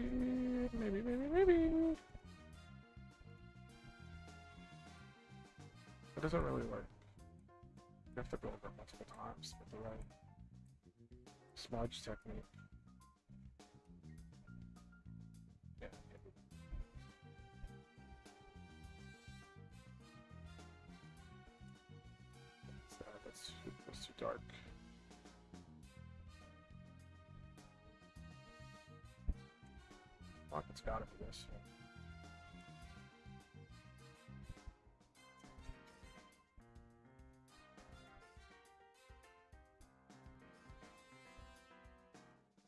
Speaker 5: It doesn't really work. You have to go over it multiple times with the right smudge technique. Yeah, maybe. That's too dark. Fuck, it's gotta be this.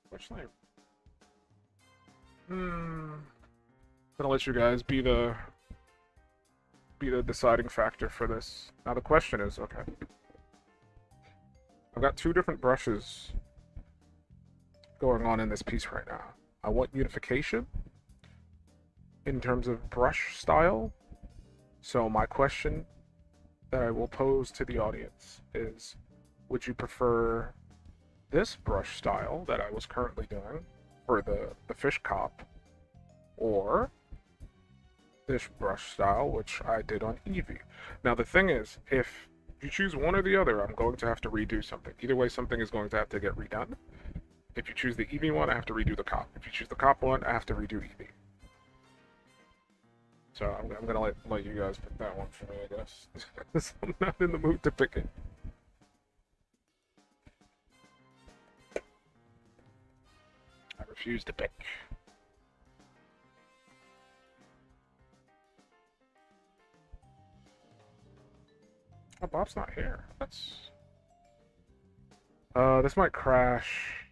Speaker 5: Fortunately, gonna let you guys be the
Speaker 3: be the deciding factor for this. Now the question is, okay, I've got two different brushes going on in this piece right now. I want unification in terms of brush style. So my question that I will pose to the audience is, would you prefer this brush style that I was currently doing for the fish cop, or this brush style which I did on Eevee? Now the thing is, if you choose one or the other, I'm going to have to redo something. Either way, something is going to have to get redone. If you choose the Eevee one, I have to redo the cop. If you choose the cop one, I have to redo Eevee. So I'm gonna let you guys pick that one for me, I guess. Because I'm not in the mood to pick it. I refuse to pick. Oh, Bob's not here. That's... this might crash.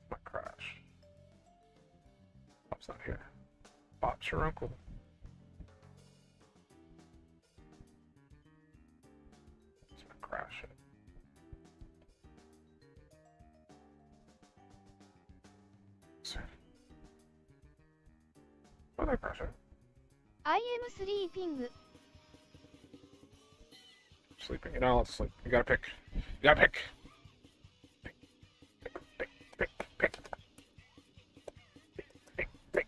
Speaker 3: Might crash. Bob's not here. Bob's your uncle. This might crash it. Why did I crash it?
Speaker 2: I am sleeping.
Speaker 3: Sleeping. You're not allowed to sleep. You gotta pick. You gotta pick. Pick. Pick. Pick. Pick. Pick. Pick. Pick.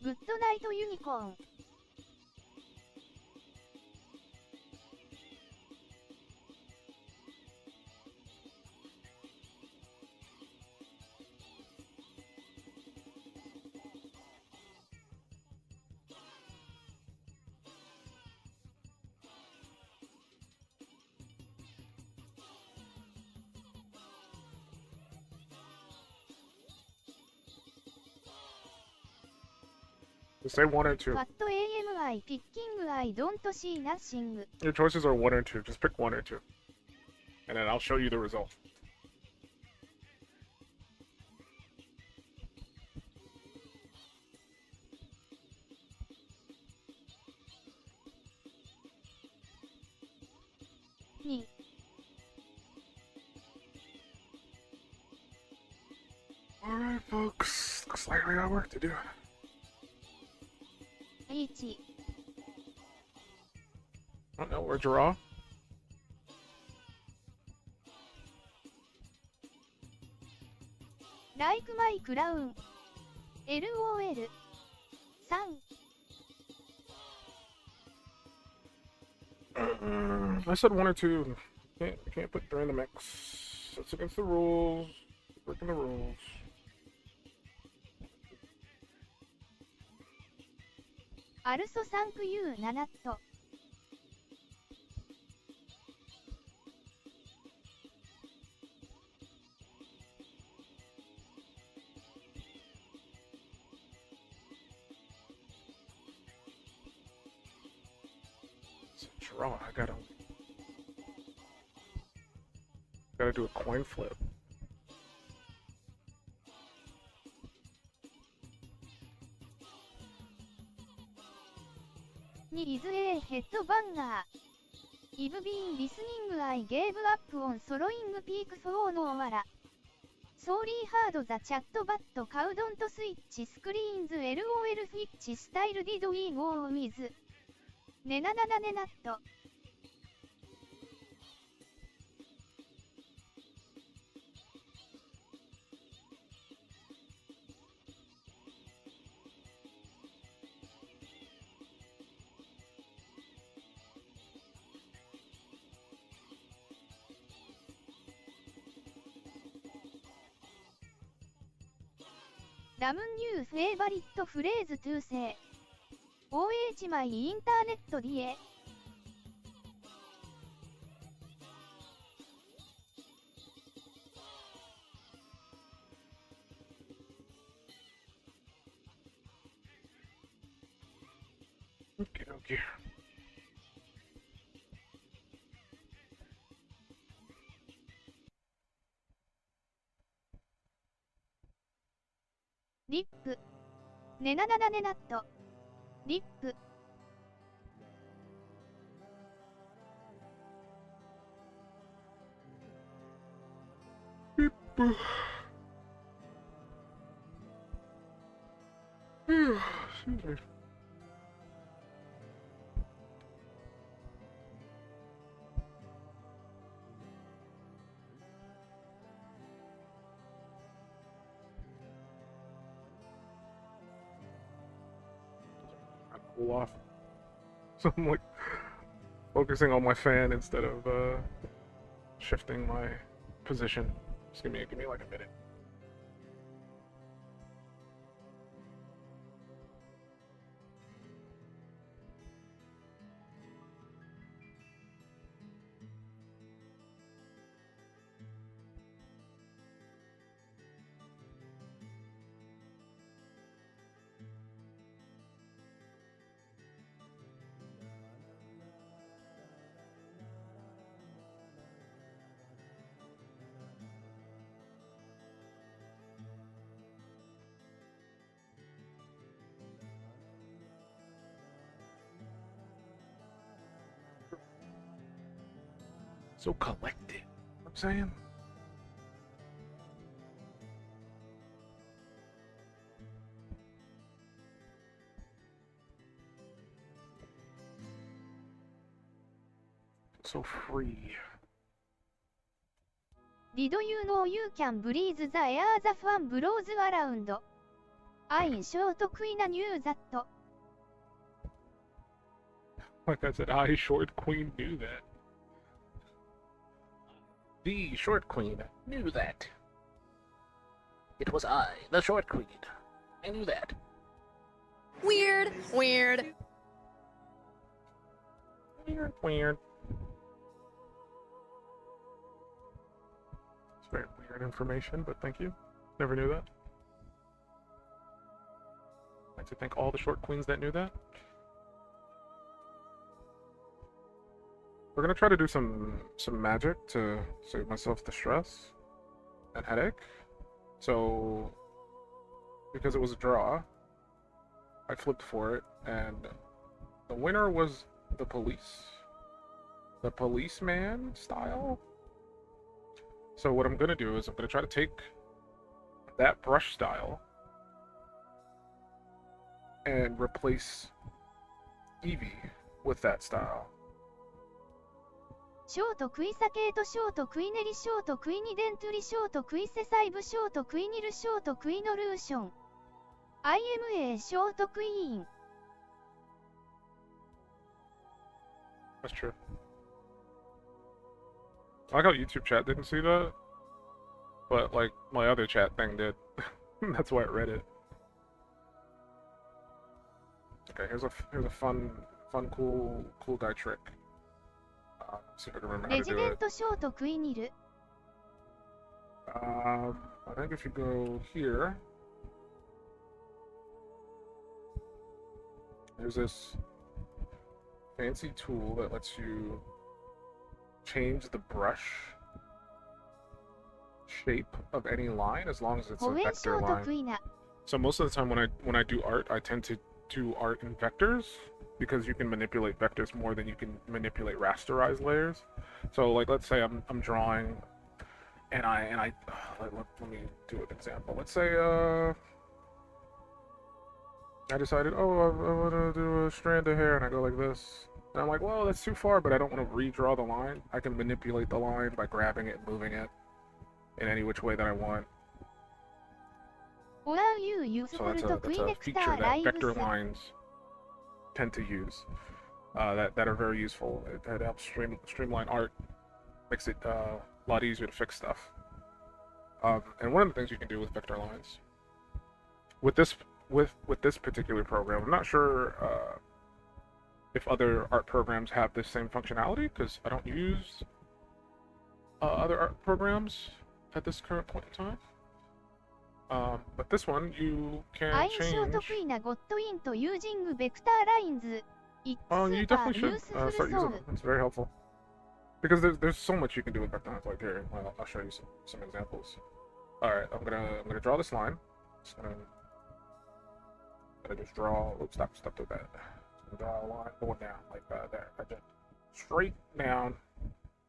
Speaker 2: Good night, unicorn.
Speaker 3: Say one or two.
Speaker 2: What am I picking? I don't see nothing.
Speaker 3: Your choices are one or two. Just pick one or two. And then I'll show you the result.
Speaker 2: Ni.
Speaker 3: Alright, folks. Looks like we got work to do.
Speaker 2: 1.
Speaker 3: Oh no, we're draw.
Speaker 2: Like my crown. LOL. 3.
Speaker 3: I said one or two. Can't put three in the mix. That's against the rules. Breaking the rules.
Speaker 2: Also 3U7 と。
Speaker 3: It's a draw. I gotta do a coin flip.
Speaker 2: 2 is a headbanger. I've been listening. I gave up on throwing peaks for no wara. Sorry hard the chat but cow don't switch screens. LOL which style did we go with? Nenanananenat. Damn new favorite phrase to say. OH my internet DA.
Speaker 3: Okay.
Speaker 2: ねなななねなっと。リップ。
Speaker 3: Excuse me. I cool off. So I'm like focusing on my fan instead of shifting my position. Just give me like a minute. So collected. You know what I'm saying? So free.
Speaker 2: Did you know you can breathe the air the fan blows around? I short queen knew that.
Speaker 3: Like I said, I, Short Queen, knew that. The Short Queen knew that. It was I, the Short Queen. I knew that.
Speaker 9: Weird, weird.
Speaker 3: Weird, weird. It's very weird information, but thank you. Never knew that. I'd like to thank all the Short Queens that knew that. We're gonna try to do some magic to save myself the stress and headache. So, because it was a draw, I flipped for it, and the winner was the police. The policeman style. So what I'm gonna do is I'm gonna try to take that brush style and replace Eevee with that style.
Speaker 2: ショートクイサケートショートクイネリショートクイニデントゥリショートクイセサイブショートクイニルショートクイノルーション IMA ショートクイーン
Speaker 3: That's true. I like how YouTube chat didn't see that, but like my other chat thing did. That's why it read it. Okay, here's a fun, cool guy trick. See if I can remember how
Speaker 2: レ
Speaker 3: to
Speaker 2: ジ
Speaker 3: do
Speaker 2: デン
Speaker 3: it.
Speaker 2: トショートクイニル
Speaker 3: I think if you go here, there's this fancy tool that lets you change the brush shape of any line as long as it's a
Speaker 2: ホエンショ
Speaker 3: vector
Speaker 2: ートク
Speaker 3: line.
Speaker 2: イナ
Speaker 3: So most of the time when I do art, I tend to do art in vectors because you can manipulate vectors more than you can manipulate rasterized layers. So like let's say I'm drawing and I let me do an example. Let's say I decided, oh, I want to do a strand of hair, and I go like this. And I'm like, well, that's too far, but I don't want to redraw the line. I can manipulate the line by grabbing it and moving it in any which way that I want.
Speaker 2: Or you use
Speaker 3: So that's
Speaker 2: フォル
Speaker 3: a
Speaker 2: トクイネクタ
Speaker 3: feature
Speaker 2: ーラ
Speaker 3: that
Speaker 2: イブ
Speaker 3: vector
Speaker 2: ス
Speaker 3: lines tend to use. That are very useful. It helps streamline art, makes it a lot easier to fix stuff. And one of the things you can do with vector lines, with this particular program, I'm not sure if other art programs have this same functionality because I don't use other art programs at this current point in time. But this one, you can
Speaker 2: アイショート
Speaker 3: change.
Speaker 2: クイナゴットインとユージングベクターラインズ It's
Speaker 3: You
Speaker 2: super
Speaker 3: definitely should
Speaker 2: useful
Speaker 3: start using it. It's very helpful. Because there's so much you can do with vector lines. Like here, I'll show you some examples. All right, I'm gonna draw this line. Just gonna I just draw. Oops, stop to that. Draw a line going down like there. I just straight down.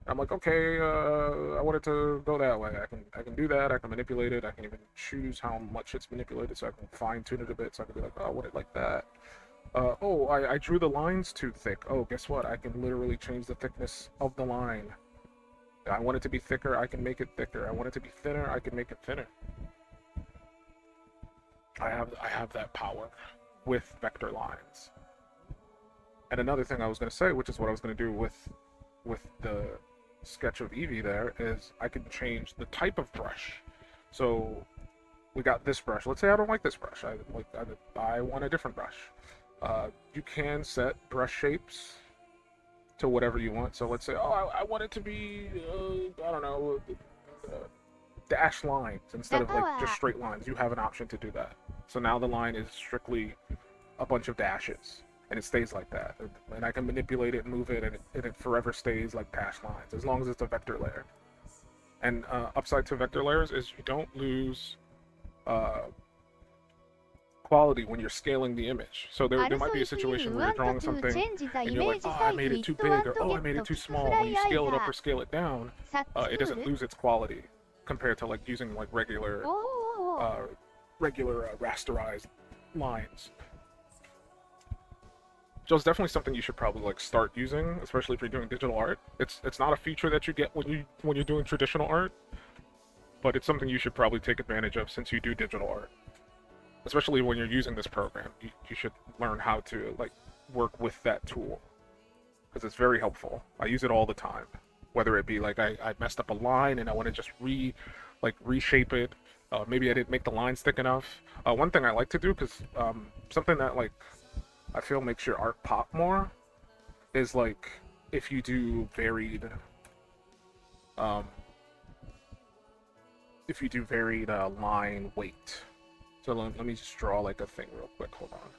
Speaker 3: I'm like, okay, I want it to go that way. I can do that. I can manipulate it. I can even choose how much it's manipulated, so I can fine tune it a bit. So I can be like, oh, I want it like that. Oh, I drew the lines too thick. Oh, guess what? I can literally change the thickness of the line. I want it to be thicker. I can make it thicker. I want it to be thinner. I can make it thinner. I have that power with vector lines. And another thing I was going to say, which is what I was going to do with the sketch of Eevee there, is I can change the type of brush. So we got this brush. Let's say I don't like this brush. I want a different brush. You can set brush shapes to whatever you want. So let's say, oh, I want it to be, I don't know, dash lines instead of like just straight lines. You have an option to do that. So now the line is strictly a bunch of dashes, and it stays like that. And I can manipulate it and move it, and it forever stays like dash lines, as long as it's a vector layer. And upside to vector layers is you don't lose quality when you're scaling the image. So there might be a situation where you're drawing something and you're like, oh, I made it too big, or oh, I made it too small. When you scale it up or scale it down, it doesn't lose its quality compared to like using like regular rasterized lines. So it's definitely something you should probably like start using, especially if you're doing digital art. It's not a feature that you get when you're doing traditional art, but it's something you should probably take advantage of since you do digital art. Especially when you're using this program, you should learn how to like work with that tool, because it's very helpful. I use it all the time, whether it be like I messed up a line and I want to just reshape it. Maybe I didn't make the lines thick enough. One thing I like to do, because something that like I feel makes your art pop more, is like if you do varied line weight. So let me just draw like a thing real quick. Hold on.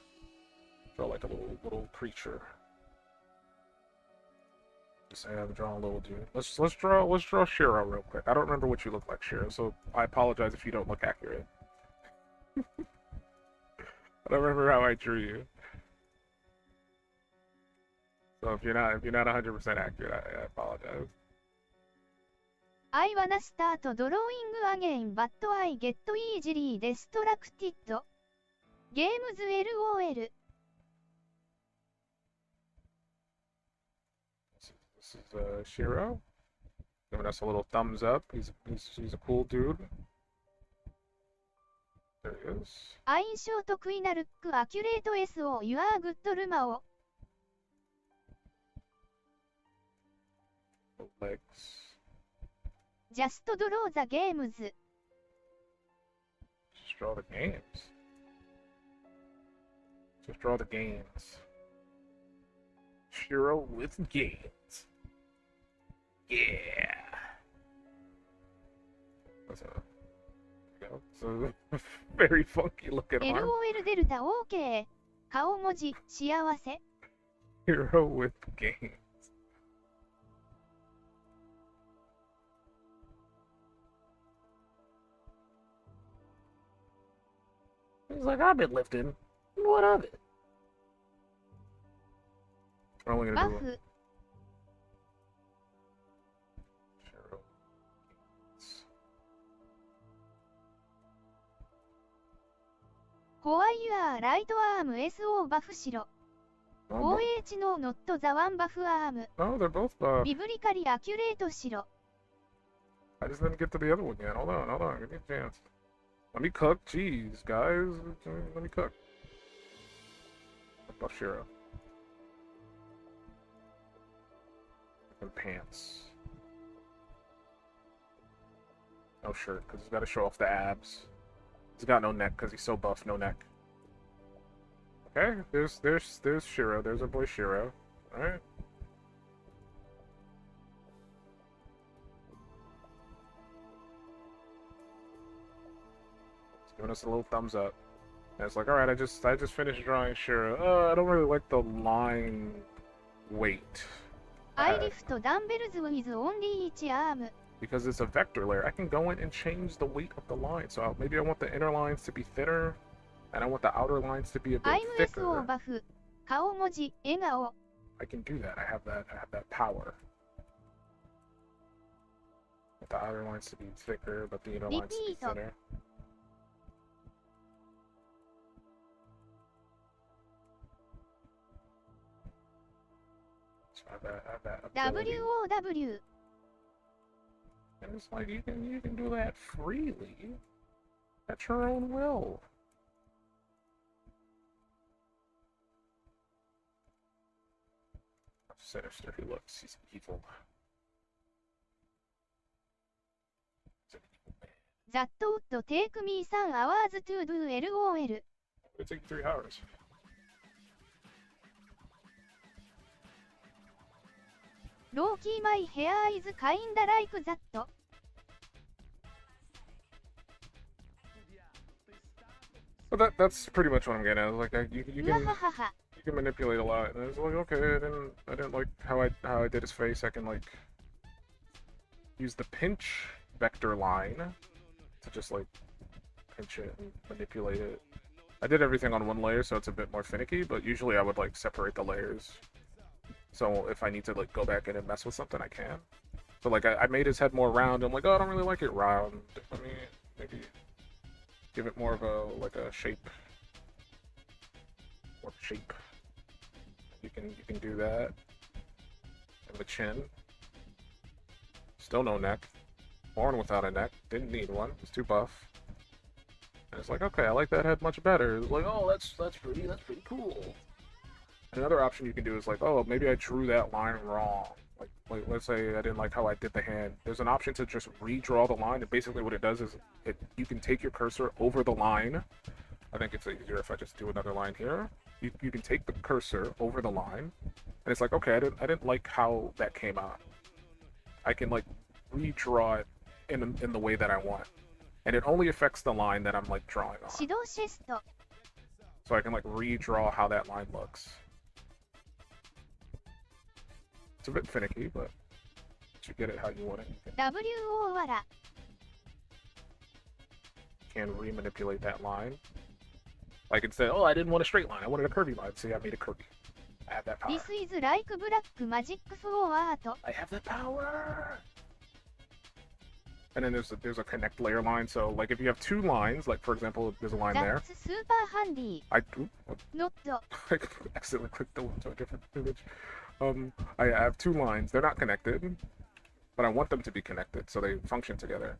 Speaker 3: Draw like a little creature. Just say I'm drawing a little dude. Let's draw Shiro real quick. I don't remember what you look like, Shiro, so I apologize if you don't look accurate. I don't remember how I drew you. So if you're not 100% accurate, I apologize.
Speaker 2: I wanna start drawing again, but I get easily distracted. Games LOL.
Speaker 3: This is Shiro, giving us a little thumbs up. He's a cool dude. There he is.
Speaker 2: 相性得意なルックアキュレート SO You are good ルマオ
Speaker 3: Legs.
Speaker 2: Just draw the games.
Speaker 3: Just draw the games. Just draw the games. Shiro with games. Yeah. That's a very funky looking arm.
Speaker 2: LOL デルタ OK 顔文字幸せ
Speaker 3: Hero with games. He's like, I've been lifting. What of it? We're only gonna do
Speaker 2: Buff.
Speaker 3: Shiro.
Speaker 2: Hoya ライトアーム SO バフしろ OH の Not the one バフアーム
Speaker 3: No, they're both
Speaker 2: ビブリカリアキュレートしろ
Speaker 3: I just didn't get to the other one yet. Hold on. Give me a chance. Let me cook. Jeez, guys. Let me cook. Buff Shiro. And pants. No shirt, because he's got to show off the abs. He's got no neck, because he's so buff, no neck. Okay, there's Shiro. There's our boy Shiro. Alright. Giving us a little thumbs up. And it's like, alright, I just finished drawing Shiro. I don't really like the line weight.
Speaker 2: I lift dumbbells with only each arm.
Speaker 3: Because it's a vector layer, I can go in and change the weight of the line. So maybe I want the inner lines to be thinner, And I want the outer lines to be a bit
Speaker 2: アイム SO
Speaker 3: thicker.
Speaker 2: バフ。顔文字、笑顔。
Speaker 3: I can do that. I have that power. Want the outer lines to be thicker, but the inner lines to be
Speaker 2: Repeat.
Speaker 3: thinner. So I have that ability.
Speaker 2: WOW。
Speaker 3: And it's like you can do that freely. At your own will. Sinister, he looks. He's evil.
Speaker 2: That would take me 3 hours to do LOL.
Speaker 3: It'll take 3 hours.
Speaker 2: Loki, my hair is kinda like that.
Speaker 3: But that's pretty much what I'm getting at. Like you can
Speaker 2: Wahahaha.
Speaker 3: you can manipulate a lot, and it's like okay, I didn't like how I did his face. I can like use the pinch vector line to just like pinch it and manipulate it. I did everything on one layer, so it's a bit more finicky. But usually I would like separate the layers. So if I need to like go back in and mess with something, I can. But like I made his head more round. I'm like, oh, I don't really like it round. Let me maybe give it more of a like a shape. More shape. You can do that. And the chin. Still no neck. Born without a neck. Didn't need one. It's too buff. And it's like, okay, I like that head much better. It's like, oh, that's pretty cool. Another option you can do is like, oh, maybe I drew that line wrong. Like let's say I didn't like how I did the hand. There's an option to just redraw the line, and basically what it does is you can take your cursor over the line. I think it's easier if I just do another line here. You can take the cursor over the line, and it's like, okay, I didn't like how that came out. I can like redraw it in the way that I want, and it only affects the line that I'm like drawing on.
Speaker 2: 指導シェスト。
Speaker 3: So I can like redraw how that line looks. It's a bit finicky, but you get it how you want it. You
Speaker 2: WO わら。
Speaker 3: can re-manipulate that line. Like instead, oh, I didn't want a straight line. I wanted a curvy line. See, I made a curvy. I have that power.
Speaker 2: This is like black magic for art.
Speaker 3: I have that power. And then there's a connect layer line. So like if you have 2 lines, like for example, there's a line there.
Speaker 2: That's super handy.
Speaker 3: I
Speaker 2: Not.
Speaker 3: accidentally clicked to a different image. I have 2 lines. They're not connected, but I want them to be connected so they function together.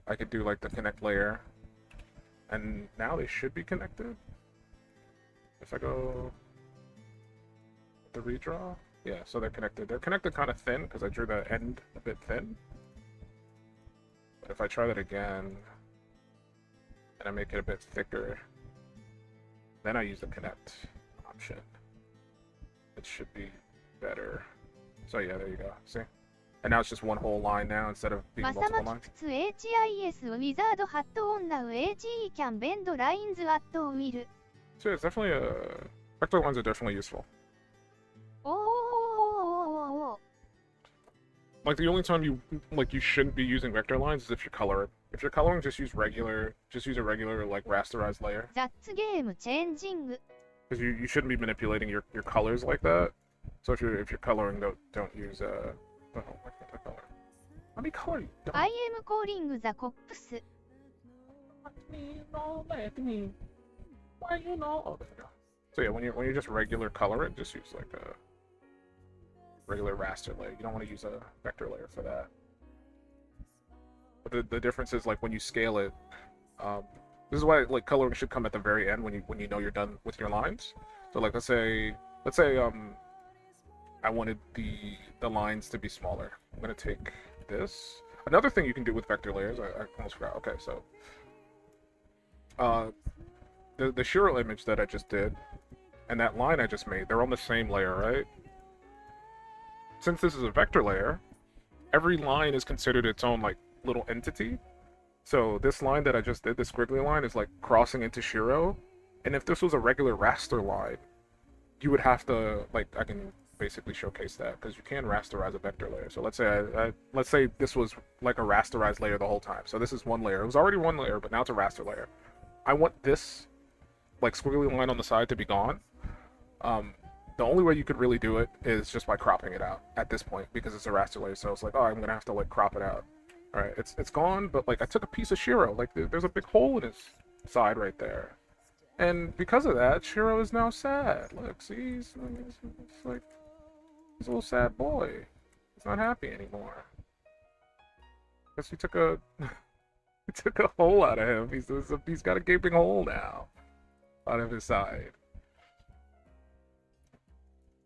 Speaker 3: I could do like the connect layer, and now they should be connected. If I go the redraw, yeah, so they're connected. They're connected kind of thin because I drew the end a bit thin. But if I try that again, and I make it a bit thicker, then I use the connect option. It should be better. So yeah, there you go. See? And now it's just one whole line now instead of being
Speaker 2: まさ
Speaker 3: multiple
Speaker 2: ま
Speaker 3: lines.
Speaker 2: きつ HIS ウィザードハットオンナウ HE can bend lines at will.
Speaker 3: So it's definitely vector lines are definitely useful.
Speaker 2: おーおーおーおーおーおー。
Speaker 3: Like the only time you shouldn't be using vector lines is if you're coloring. If you're coloring, just use a regular like rasterized layer.
Speaker 2: That's game changing.
Speaker 3: Because you shouldn't be manipulating your colors like that. So if you're coloring, don't use oh, why can't I color? Let me color you. Don't
Speaker 2: I am calling the cops.
Speaker 3: let me, don't let me. Why you know? Oh, there you go. So yeah, when you just regular color it, just use like a regular raster layer. You don't want to use a vector layer for that. But the difference is like when you scale it. This is why like coloring should come at the very end when you know you're done with your lines. So like let's say I wanted the lines to be smaller. I'm gonna take this. Another thing you can do with vector layers, I almost forgot. Okay, so the Shiro image that I just did and that line I just made, they're on the same layer, right? Since this is a vector layer, every line is considered its own like little entity. So this line that I just did, the squiggly line, is like crossing into Shiro. And if this was a regular raster line, you would have to, like, I can basically showcase that because you can rasterize a vector layer. So let's say this was like a rasterized layer the whole time. So this is one layer. It was already one layer, but now it's a raster layer. I want this like squiggly line on the side to be gone. The only way you could really do it is just by cropping it out at this point, because it's a raster layer. So it's like, oh, I'm gonna have to like crop it out. All right, it's gone, but like I took a piece of Shiro, like there's a big hole in his side right there, and because of that, Shiro is now sad. Look, see, he's like he's a little sad boy. He's not happy anymore. Guess he took a he took a hole out of him. He's got a gaping hole now out of his side.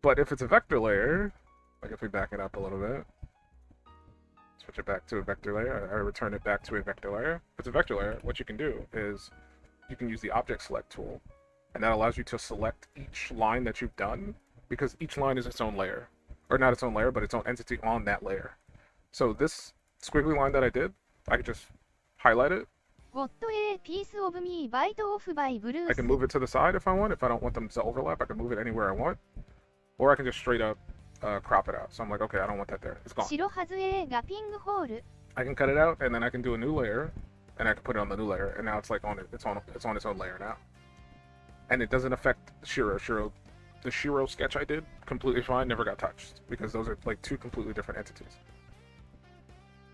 Speaker 3: But if it's a vector layer, like if we back it up a little bit, switch it back to a vector layer, or return it back to a vector layer. If it's a vector layer, what you can do is you can use the object select tool, and that allows you to select each line that you've done, because each line is its own layer. Or not its own layer, but its own entity on that layer. So this squiggly line that I did, I could just highlight it.
Speaker 2: What a piece of me, bite off by Bruce.
Speaker 3: I can move it to the side if I want. If I don't want them to overlap, I can move it anywhere I want. Or I can just straight up crop it out. So I'm like, okay, I don't want that there. It's gone. I can cut it out, and then I can do a new layer, and I can put it on the new layer, and now it's like on its own layer now. And it doesn't affect Shiro. The Shiro sketch I did, completely fine, never got touched, because those are like two completely different entities.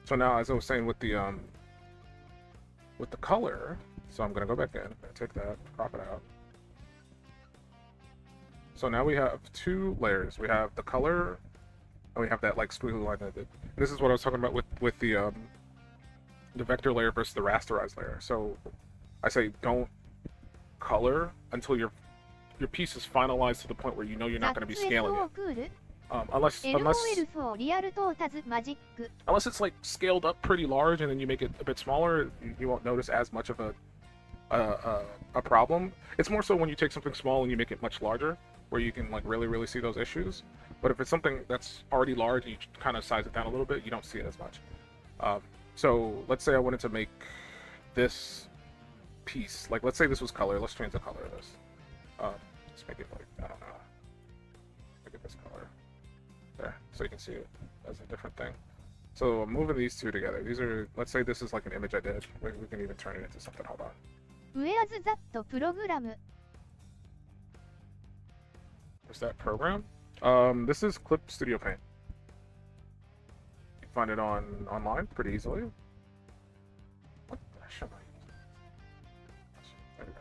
Speaker 3: So now, as I was saying with the color, so I'm gonna go back in, take that, crop it out. So now we have two layers. We have the color, and we have that like squiggly line that I did. And this is what I was talking about with the vector layer versus the rasterized layer. So I say don't color until your piece is finalized to the point where you know you're not going to be scaling it. Unless it's like scaled up pretty large and then you make it a bit smaller, you won't notice as much of a problem. It's more so when you take something small and you make it much larger, where you can like really see those issues. But if it's something that's already large and you kind of size it down a little bit, you don't see it as much. So let's say I wanted to make this piece, like let's say this was color. Let's change the color of this. Let's make it like, I don't know, make it this color. There, so you can see it as a different thing. So I'm moving these two together. These are, let's say this is like an image I did. We can even turn it into something. Hold on.
Speaker 2: Where's that program?
Speaker 3: What's that program? This is Clip Studio Paint. You can find it online pretty easily. What the heck am I using? There we go.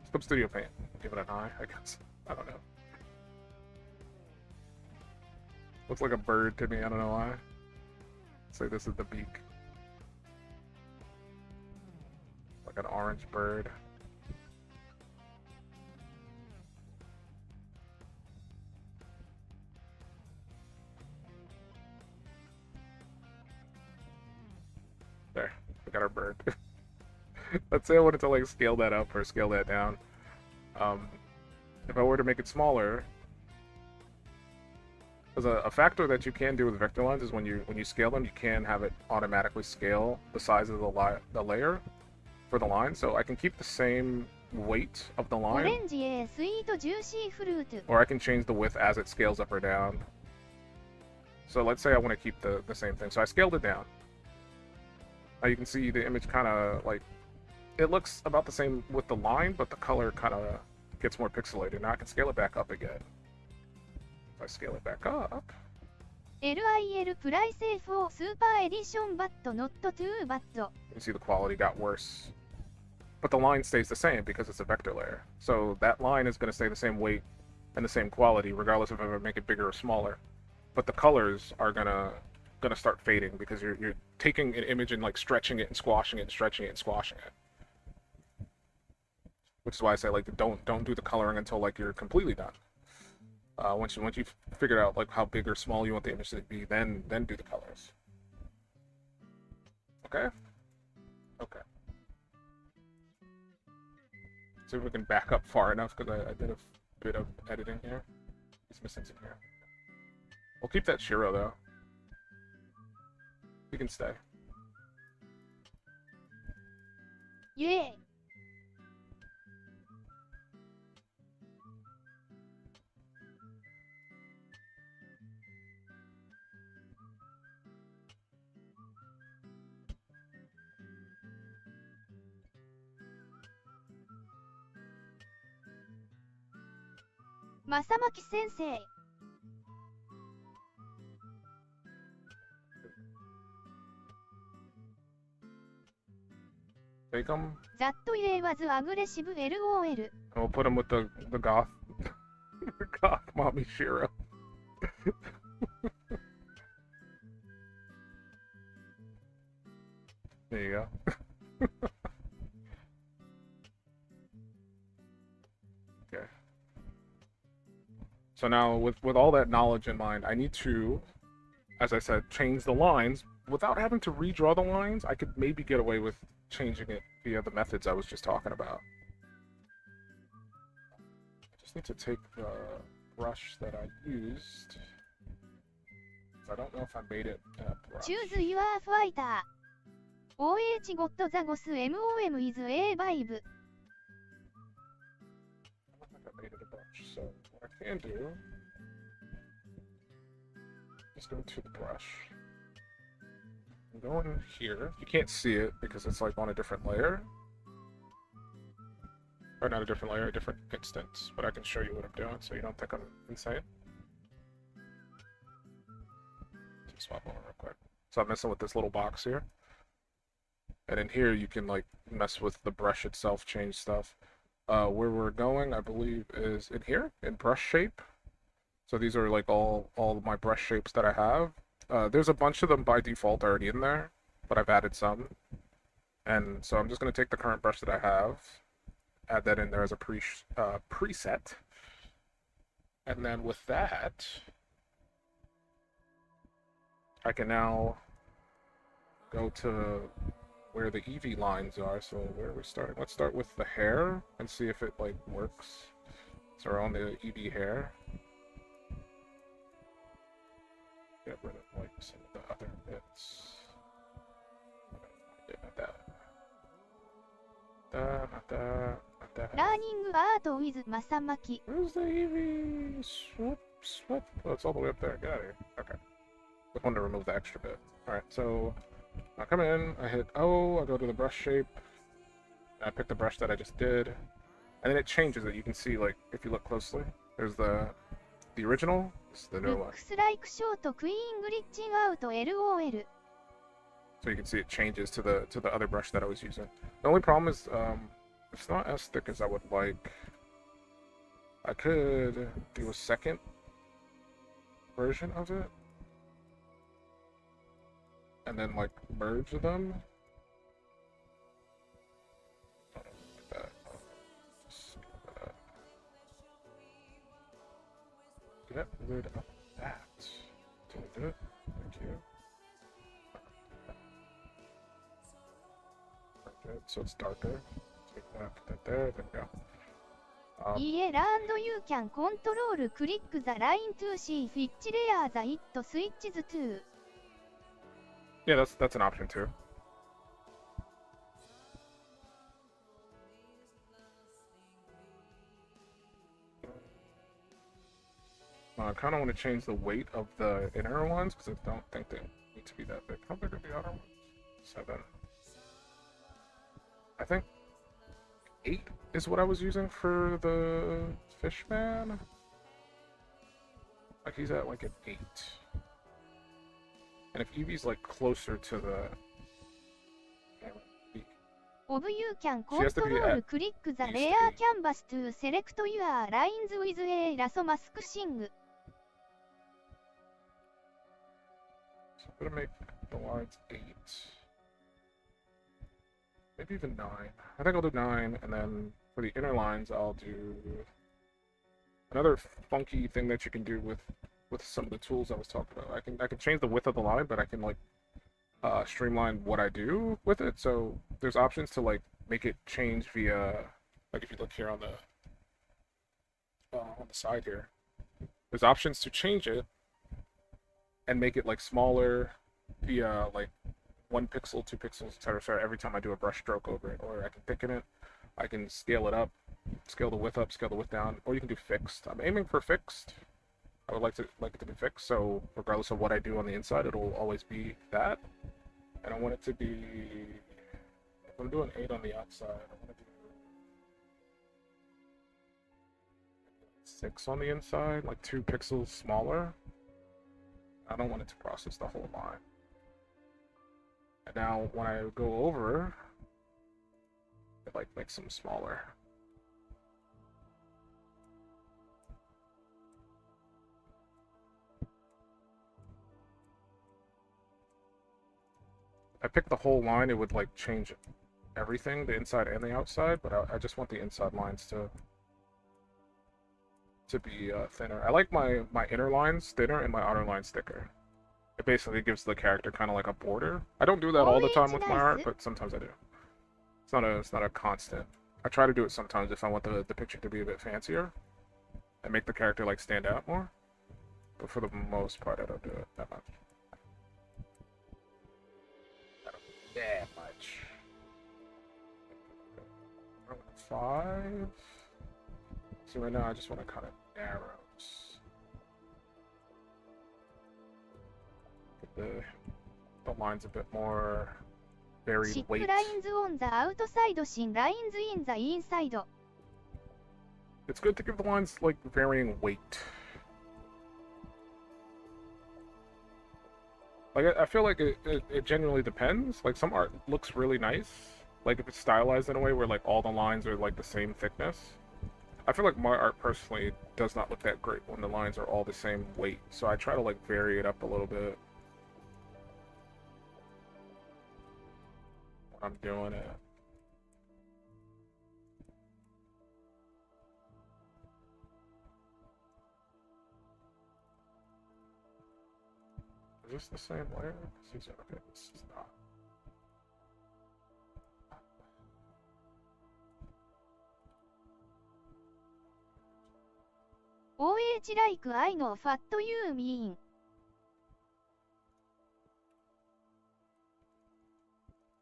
Speaker 3: It's Clip Studio Paint. Give it an eye, I guess. I don't know. Looks like a bird to me, I don't know why. Say this is the beak. Like an orange bird. There, we got our bird. Let's say I wanted to like scale that up or scale that down. If I were to make it smaller, because a factor that you can do with vector lines is when you scale them, you can have it automatically scale the size of the layer for the line. So I can keep the same weight of the line, or I can change the width as it scales up or down. So let's say I want to keep the same thing. So I scaled it down. Now you can see the image kind of like, it looks about the same with the line, but the color kind of gets more pixelated. Now I can scale it back up again. If I scale it back up,
Speaker 2: LIL price for super edition but not too bad.
Speaker 3: you see the quality got worse. But the line stays the same because it's a vector layer. So that line is going to stay the same weight and the same quality regardless if I ever make it bigger or smaller. But the colors are gonna start fading because you're taking an image and like stretching it and squashing it and stretching it and squashing it. Which is why I say like don't do the coloring until like you're completely done. Once you've figured out like how big or small you want the image to be, then do the colors. Okay? Okay. See if we can back up far enough because I did a bit of editing here. He's missing some here. We'll keep that Shiro though. He can stay.
Speaker 2: Yeah. 正巻先生。
Speaker 3: Take him.
Speaker 2: That way was aggressive LOL.
Speaker 3: And we'll put him with the goth, the goth mommy Shiro. There you go. Okay. So now, with all that knowledge in mind, I need to, as I said, change the lines. Without having to redraw the lines, I could maybe get away with changing it via the methods I was just talking about. I just need to take the brush that I used. I don't know if I made it in a brush.
Speaker 2: Choose your fighter. OH got the ghost MOM is A5.
Speaker 3: I don't think I made it a brush, so what I can do is go to the brush. I'm going here. You can't see it because it's like on a different layer. Or not a different layer, a different instance. But I can show you what I'm doing so you don't think I'm insane. Just swap over real quick. So I'm messing with this little box here. And in here you can like mess with the brush itself, change stuff. Where we're going, I believe, is in here, in brush shape. So these are like all of my brush shapes that I have. There's a bunch of them by default already in there, but I've added some. And so I'm just going to take the current brush that I have, add that in there as a preset. And then with that, I can now go to where the Eevee lines are. So where are we starting? Let's start with the hair and see if it like works. So we're on the Eevee hair. Get rid of like some of the other bits. Yeah, not that. Not that.
Speaker 2: Learning art with Masamaki.
Speaker 3: Where's the Eevee? Swoop. Oh, it's all the way up there. Get out of here. Okay. I wanted to remove the extra bit. Alright, so I come in, I hit O, I go to the brush shape, I pick the brush that I just did, and then it changes it. You can see, like, if you look closely, there's the original, this is the new one.
Speaker 2: Looks like short queen glitching out LOL.
Speaker 3: So you can see it changes to the other brush that I was using. The only problem is it's not as thick as I would like. I could do a second version of it and then like merge them. Like that. Get rid of that. Delete it. Thank you. Okay, so it's darker. Take that, put that there, there we go.
Speaker 2: Yeah, and you can control click the line to see which layer the it switches to.
Speaker 3: Yeah, that's an option too. I kind of want to change the weight of the inner ones because I don't think they need to be that big. How big are the outer ones? 7. I think 8 is what I was using for the fish man. Like he's at like an 8. And if Eevee's like closer to the
Speaker 2: Of you can
Speaker 3: She has to be
Speaker 2: control
Speaker 3: at
Speaker 2: click the
Speaker 3: least
Speaker 2: layer
Speaker 3: 8.
Speaker 2: canvas to select your lines with a lasso masking.
Speaker 3: So I'm gonna make the lines 8. Maybe even 9. I think I'll do 9, and then for the inner lines I'll do another funky thing that you can do with some of the tools I was talking about. I can change the width of the line, but I can like streamline what I do with it. So there's options to like make it change via, like if you look here on the side here, there's options to change it and make it like smaller via like 1 pixel, 2 pixels, etc. every time I do a brush stroke over it. Or I can pick in it, I can scale it up, scale the width up, scale the width down, or you can do fixed. I'm aiming for fixed. I would like it to be fixed, so regardless of what I do on the inside, it'll always be that. And I want it to be, if I'm doing 8 on the outside, I want to do 6 on the inside, like 2 pixels smaller. I don't want it to process the whole line. And now when I go over, it like makes them smaller. I picked the whole line, it would like change everything, the inside and the outside, but I just want the inside lines to be thinner. I like my inner lines thinner and my outer lines thicker. It basically gives the character kind of like a border. I don't do that all the time with my art, but sometimes I do. It's not a constant. I try to do it sometimes if I want the picture to be a bit fancier and make the character like stand out more. But for the most part, I don't do it that much. That much. 5. So right now I just want to cut it arrows. Get the lines a bit more varied
Speaker 4: Ship
Speaker 3: weight.
Speaker 4: lines on the outside, shin lines in the inside.
Speaker 3: It's good to give the lines like varying weight. Like I feel like it genuinely depends. Like some art looks really nice. Like if it's stylized in a way where like all the lines are like the same thickness. I feel like my art personally does not look that great when the lines are all the same weight. So I try to like vary it up a little bit when I'm doing it. Is this the same layer? Okay, this is not.
Speaker 4: OH like I know what you mean.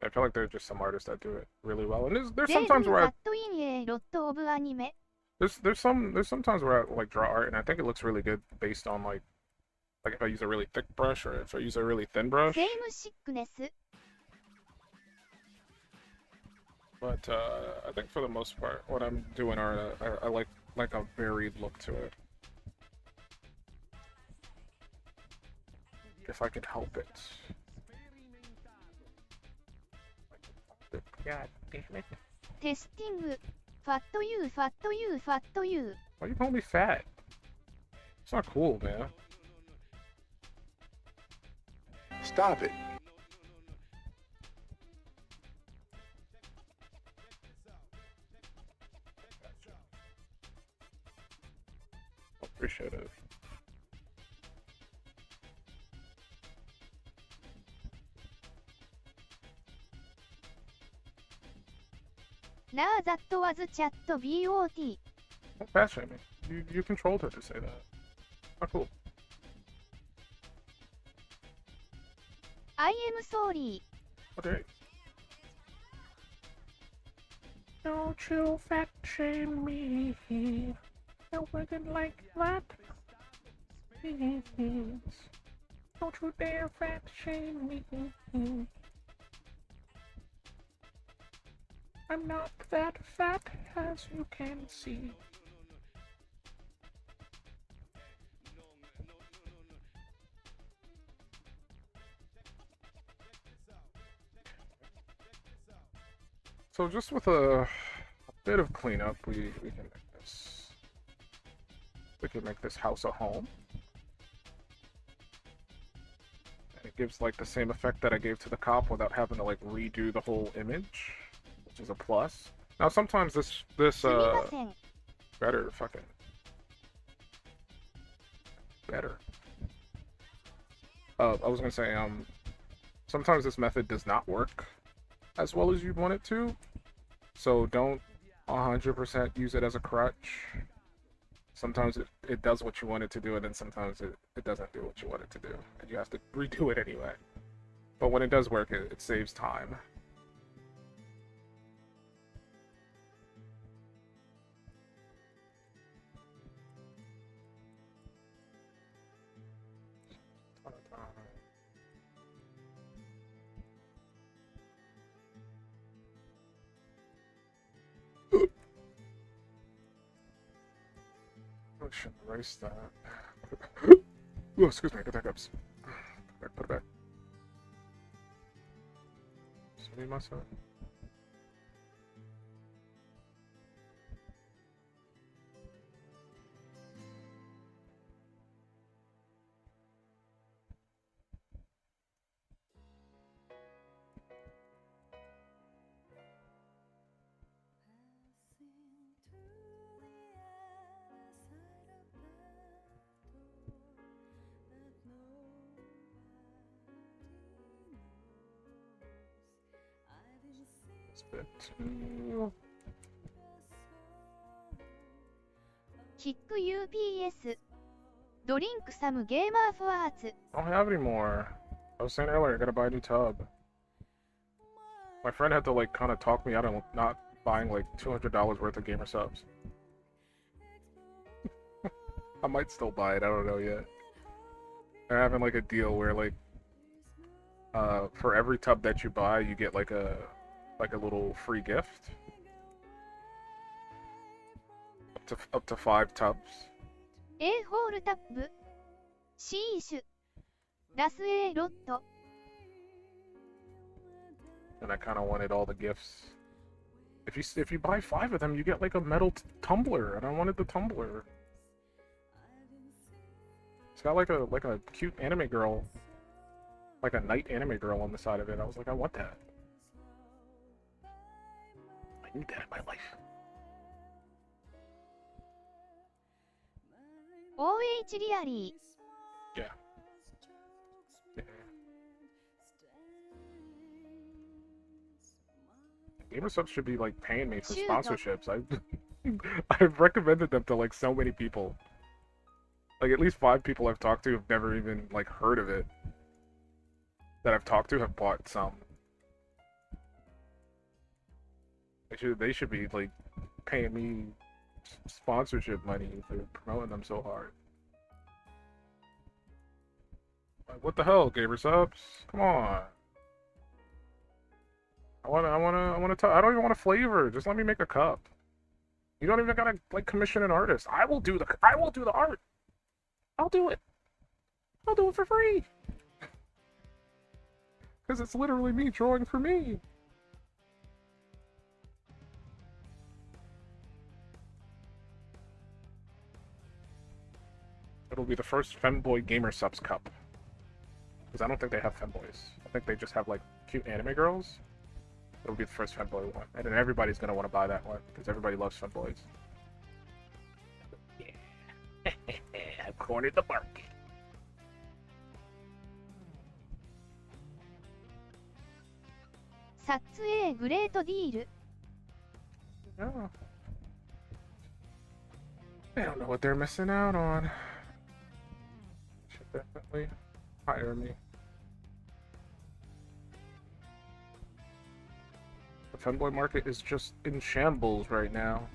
Speaker 3: I feel like there are just some artists that do it really well, and there's
Speaker 4: They
Speaker 3: sometimes
Speaker 4: do
Speaker 3: where
Speaker 4: that in a lot of anime.
Speaker 3: there's some times where I like draw art and I think it looks really good based on like if I use a really thick brush or if I use a really thin brush.
Speaker 4: Same sickness.
Speaker 3: But I think for the most part, when I'm doing art, I like a varied look to it. If I can help it. God damn it.
Speaker 4: Testing. Fat you, fat you, fat you.
Speaker 3: Why you call me fat? It's not cool, man.
Speaker 8: Stop it.
Speaker 3: Appreciate it.
Speaker 4: Nah, that was chat bot.
Speaker 3: Don't fat shame me. You controlled her to say that. Not cool.
Speaker 4: I am sorry.
Speaker 3: Okay. Don't you fat shame me. I wasn't like that. Don't you dare fat shame me. I'm not that fat as you can see. So just with a bit of cleanup, we can make this. We can make this house a home. And it gives like the same effect that I gave to the cop without having to like redo the whole image, which is a plus. Now sometimes this better fucking better. I was gonna say sometimes this method does not work as well as you'd want it to. So don't 100% use it as a crutch. Sometimes it does what you want it to do, and then sometimes it doesn't do what you want it to do, and you have to redo it anyway. But when it does work, it saves time. Probably shouldn't erase that. Oh, excuse me, I got hiccups. Put it back. Myself.
Speaker 2: Kick UPS ドリンクサムゲーマーフォワーツ
Speaker 3: I don't have any more. I was saying earlier, I gotta buy a new tub. My friend had to like kind of talk me out of not buying like $200 worth of gamer subs. I might still buy it, I don't know yet. They're having like a deal where like for every tub that you buy you get like a little free gift. Up to 5 tubs.
Speaker 2: A ホールタップ C イシュラス A ロット
Speaker 3: And I kind of wanted all the gifts. If you buy 5 of them, you get like a metal tumbler, and I wanted the tumbler. It's got like a cute anime girl, like a knight anime girl on the side of it. I was like, I want that. I need that in my life.
Speaker 2: OH リアリー
Speaker 3: Yeah. Gamer subs should be like paying me for sponsorships. I've recommended them to like so many people. Like at least 5 people I've talked to have never even like heard of it. That I've talked to have bought some. They should be like paying me sponsorship money for promoting them so hard. Like what the hell, gamer subs? Come on. I don't even want a flavor. Just let me make a cup. You don't even gotta like commission an artist. I will do the art. I'll do it. I'll do it for free. Because it's literally me drawing for me. It'll be the first femboy gamer subs cup. Because I don't think they have femboys. I think they just have like cute anime girls. It'll be the first femboy one. And then everybody's gonna want to buy that one. Because everybody loves femboys. Yeah. I've cornered the market.
Speaker 2: SATS A グレートディール
Speaker 3: No. They don't know what they're missing out on. Should definitely hire me. The femboy market is just in shambles right now.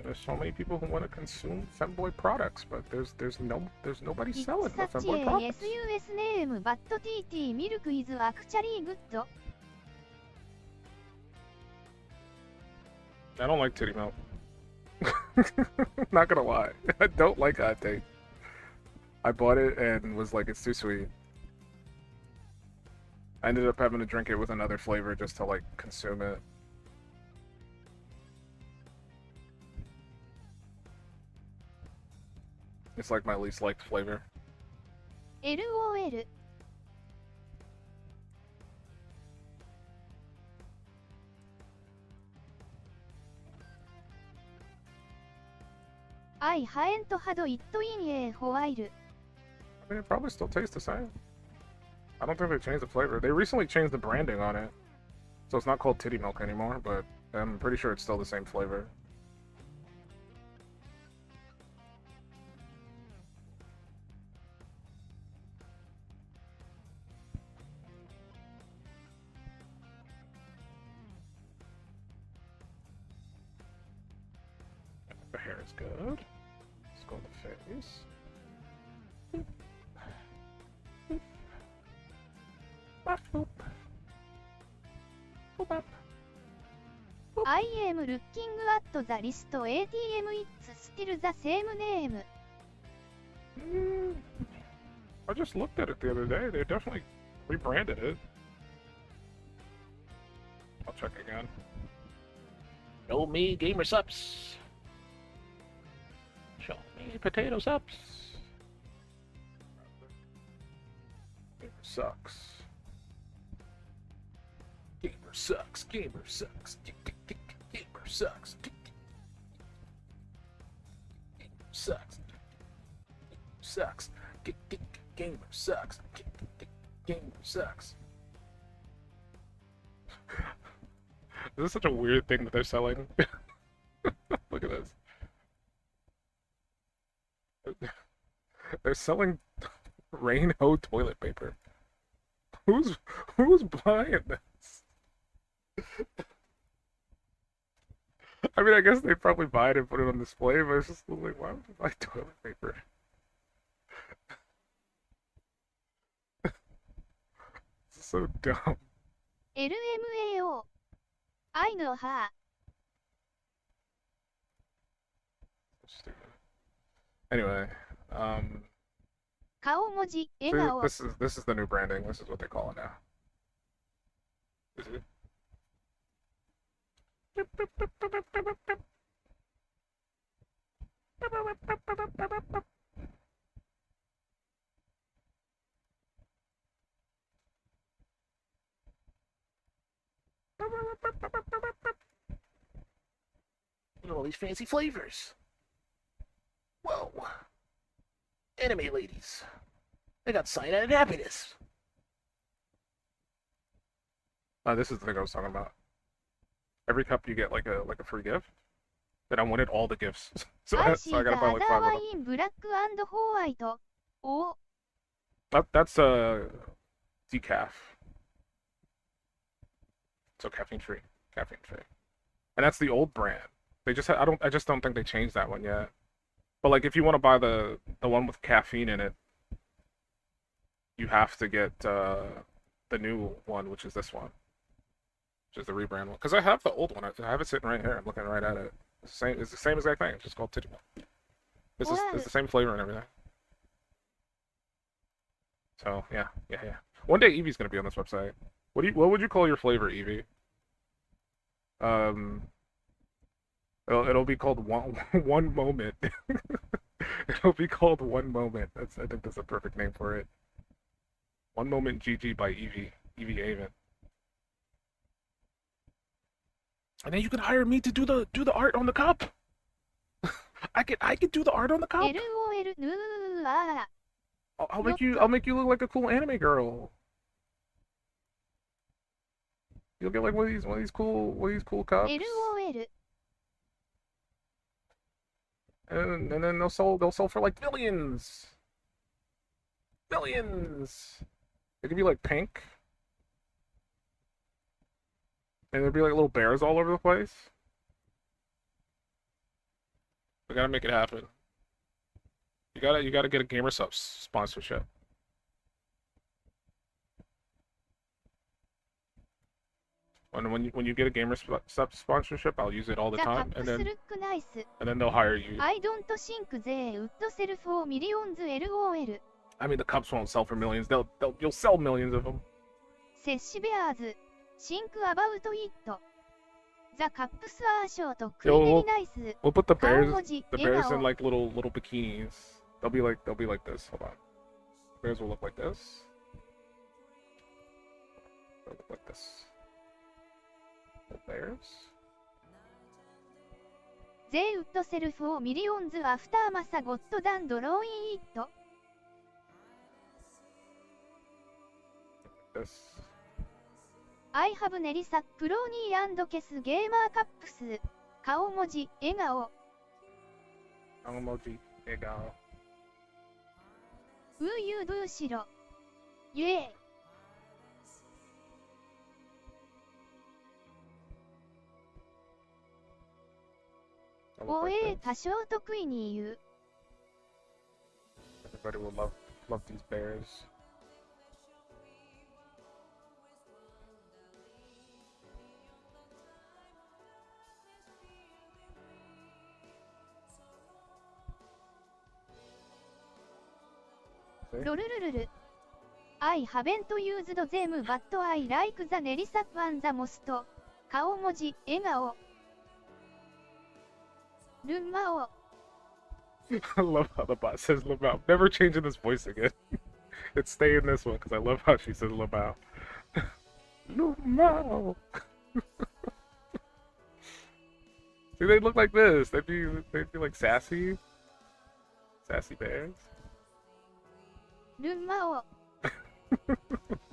Speaker 3: There's so many people who want to consume femboy products, but there's nobody selling the femboy products.
Speaker 2: SUS ネームバッド TT ミルクイズアクチャリーグッド
Speaker 3: I don't like titty milk. Not gonna lie, I don't like hot take. I bought it and was like, it's too sweet. I ended up having to drink it with another flavor just to like consume it. It's like my least liked flavor.
Speaker 2: LOL I haven't had it in a while.
Speaker 3: I mean, it probably still tastes the same. I don't think they changed the flavor. They recently changed the branding on it. So it's not called titty milk anymore, but I'm pretty sure it's still the same flavor. The hair is good. Let's go to the face.
Speaker 2: I am looking at the list ATM, it's still the same name.
Speaker 3: I just looked at it the other day. They definitely rebranded it. I'll check again.
Speaker 5: Show me gamer subs. Show me potato subs. Gamer sucks. Gamer sucks. Gamer sucks. Gamer sucks. Gamer sucks. Sucks. Gamer sucks. Gamer sucks.
Speaker 3: This is such a weird thing that they're selling. Look at this. They're selling rain hoe toilet paper. Who's buying this? I mean, I guess they'd probably buy it and put it on display, but it's just like, why would you buy toilet paper? It's so dumb.
Speaker 2: LMAO. I know her.
Speaker 3: Stupid. Anyway,
Speaker 2: 顔文字、笑
Speaker 3: see,
Speaker 2: 顔。
Speaker 3: this is the new branding. This is what they call it now. Is it?
Speaker 5: Look at all these fancy flavors. Whoa. Anime ladies. They got cyanide and happiness.
Speaker 3: This is the thing I was talking about. Every cup you get like a free gift. Then I wanted all the gifts, so I gotta buy like 5 of
Speaker 2: ワ
Speaker 3: them.
Speaker 2: インブラック&ホワイト。お、
Speaker 3: That's decaf. So caffeine free, and that's the old brand. They just I just don't think they changed that one yet. But like if you want to buy the one with caffeine in it, you have to get the new one, which is this one, which is the rebrand one. Because I have the old one. I have it sitting right here. I'm looking right at it. It's the same exact thing. It's just called Titty Milk. It's the same flavor and everything. So yeah. One day Evie's gonna be on this website. What would you call your flavor, Evie? It'll be called one moment. It'll be called One Moment. I think that's a perfect name for it. One Moment GG by Evie Avon. And then you can hire me to do the art on the cup. I could do the art on the cup.
Speaker 2: LOL ぬーわ
Speaker 3: I'll make you look like a cool anime girl. You'll get like one of these cool cups.
Speaker 2: LOL
Speaker 3: And then they'll sell for like millions. Millions. It could be like pink. And there'd be like little bears all over the place. We gotta make it happen. You gotta get a gamer subs sponsorship. When you get a gamer sub sponsorship, I'll use it all the
Speaker 2: ザ・カ
Speaker 3: time,
Speaker 2: ップ
Speaker 3: and
Speaker 2: ス
Speaker 3: then
Speaker 2: ルックナイス
Speaker 3: they'll hire you.
Speaker 2: I don't think they would sell for millions LOL
Speaker 3: I mean, the cups won't sell for millions. You'll sell millions of them.
Speaker 2: セッシベアーズ Think about it ザ・カップスアーショーとクイネリナイス
Speaker 3: We'll put the
Speaker 2: 顔
Speaker 3: bears
Speaker 2: 文字
Speaker 3: the
Speaker 2: 笑
Speaker 3: bears
Speaker 2: 顔
Speaker 3: in like little bikinis. They'll be like this. Hold on. Bears will look like this. They'll look like this. The bears.
Speaker 2: They would sell for millions after Masa got done drawing it
Speaker 3: This.
Speaker 2: I have Nelisa クローニー&ケスゲーマーカップス顔文字笑顔
Speaker 3: Emoji. Egao.
Speaker 2: ウーユードゥーシロイエーイ
Speaker 3: They'll look
Speaker 2: お
Speaker 3: like
Speaker 2: え
Speaker 3: this.
Speaker 2: 多少得意に言う
Speaker 3: Everybody will love these bears.
Speaker 2: ロルルルル。I haven't used them but I like the Nerisap and the most. 顔文字、笑顔。ルンマオ。
Speaker 3: I love how the bot says Lamau. Never changing this voice again. It's staying this one because I love how she says Lamau. Lamau. See, they look like this. They'd be like sassy bears.
Speaker 2: ルンマオ。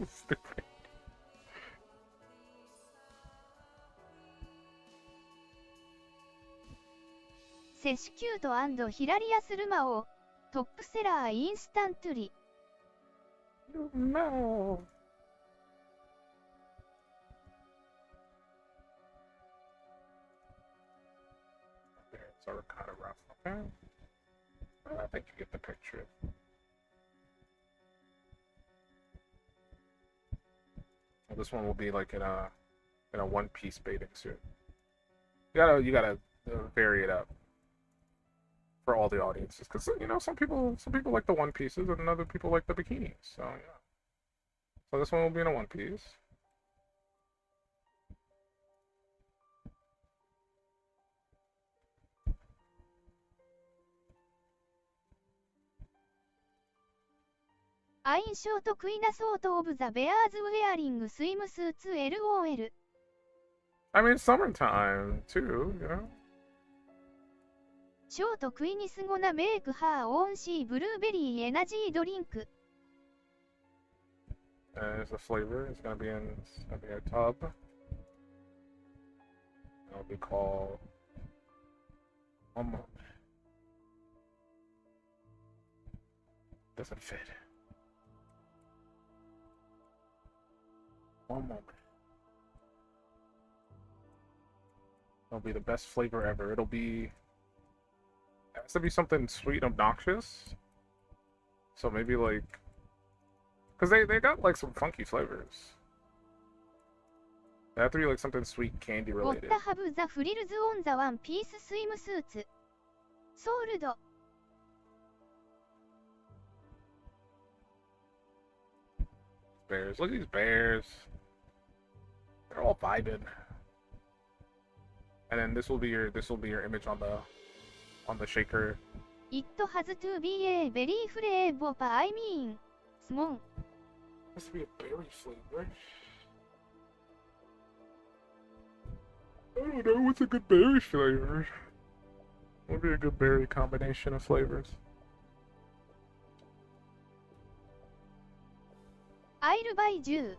Speaker 3: Stupid.
Speaker 2: セシキュート&ヒラリアスルマオ。トップセラーインスタントリ。
Speaker 3: No. Bears are kind of rough. Okay. Well, I think you get the picture. Well, this one will be like in a one-piece bathing suit. You gotta vary it up for all the audiences, because you know some people like the one pieces and other people like the bikinis. So yeah. So this one will be in a one piece.
Speaker 2: I am short queen sort of the bears wearing swimsuits LOL.
Speaker 3: I mean, summertime too, you know.
Speaker 2: ショートクイニスゴナメイクハーオンシーブルーベリーエナジードリンク。
Speaker 3: There's the flavor. It's gonna be a tub. It'll be called one moment. Doesn't fit. One moment. It'll be the best flavor ever. It has to be something sweet and obnoxious. So maybe like, cause they got like some funky flavors. They have to be like something sweet candy
Speaker 2: ゴッ
Speaker 3: related.
Speaker 2: タハブザフリルズオンザワンピーススイムスーツ。ソールド。
Speaker 3: Bears. Look at these bears. They're all vibing. And then this will be your image on the shaker.
Speaker 2: It has to be a very flavor. I mean, small.
Speaker 3: Has to be a berry flavor. I don't know what's a good berry flavor. What would be a good berry combination of flavors?
Speaker 2: I'll buy you.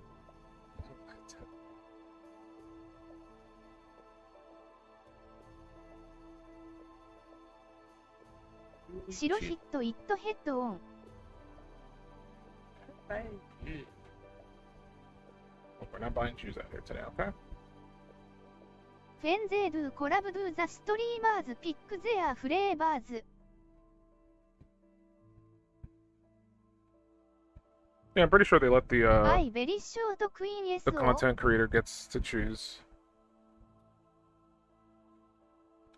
Speaker 2: 白ヒットイットヘッドオン。
Speaker 3: We're not buying shoes out here today, okay?
Speaker 2: フェンゼードゥコラブドゥザストリーマーズピックゼアフレーバーズ。
Speaker 3: Yeah, I'm pretty sure they let
Speaker 2: I very short queen
Speaker 3: the content creator gets to choose.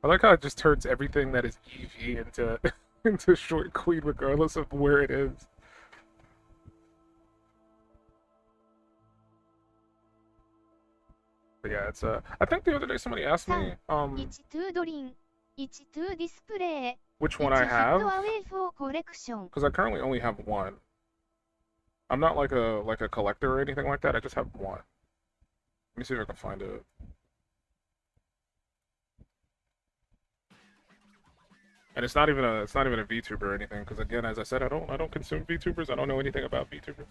Speaker 3: I like how it just turns everything that is EV into into short queen regardless of where it is. But yeah, it's I think the other day somebody asked me
Speaker 2: 1-2ドリン、1-2ディスプレイ、
Speaker 3: which one I have,
Speaker 2: 1-2アウェイフォーコレクション。
Speaker 3: because I currently only have one. I'm not like a collector or anything like that. I just have one. Let me see if I can find it. And it's not even a VTuber or anything, because again, as I said, I don't consume VTubers. I don't know anything about VTubers.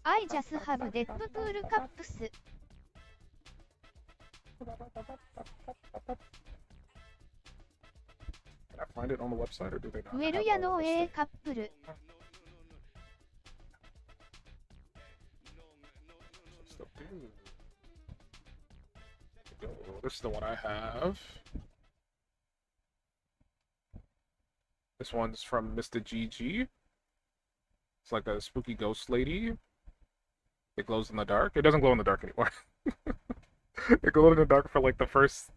Speaker 2: I just have Deadpool cups.
Speaker 3: Can I find it on the website, or do they not?
Speaker 2: ウェルヤノ A カップル。
Speaker 3: This is the one I have. This one's from Mr. GG. It's like a spooky ghost lady. It glows in the dark. It doesn't glow in the dark anymore. It glowed in the dark for like the first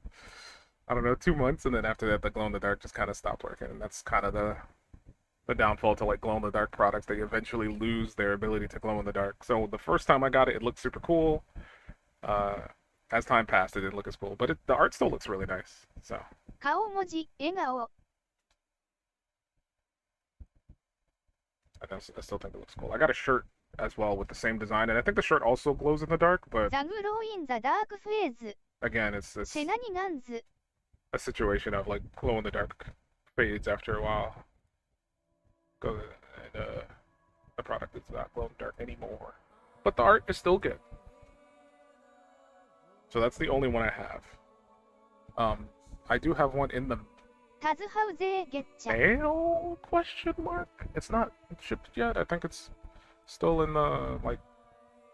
Speaker 3: I don't know, 2 months, and then after that, the glow in the dark just kind of stopped working, and that's kind of the downfall to like glow in the dark products. They eventually lose their ability to glow in the dark. So the first time I got it, it looked super cool. As time passed, it didn't look as cool, but the art still looks really nice. So
Speaker 2: 顔文字、笑顔。
Speaker 3: I still think it looks cool. I got a shirt as well with the same design, and I think the shirt also glows in the dark. But
Speaker 2: ザグローインザダークフェーズ。
Speaker 3: again, it's
Speaker 2: シェナニガンズ。
Speaker 3: a situation of like glow in the dark fades after a while. The product is not glow in the dark anymore, but the art is still good. So that's the only one I have. I do have one in the
Speaker 2: タズハウゼーゲッチャ。
Speaker 3: mail question mark. It's not shipped yet. I think it's still in the like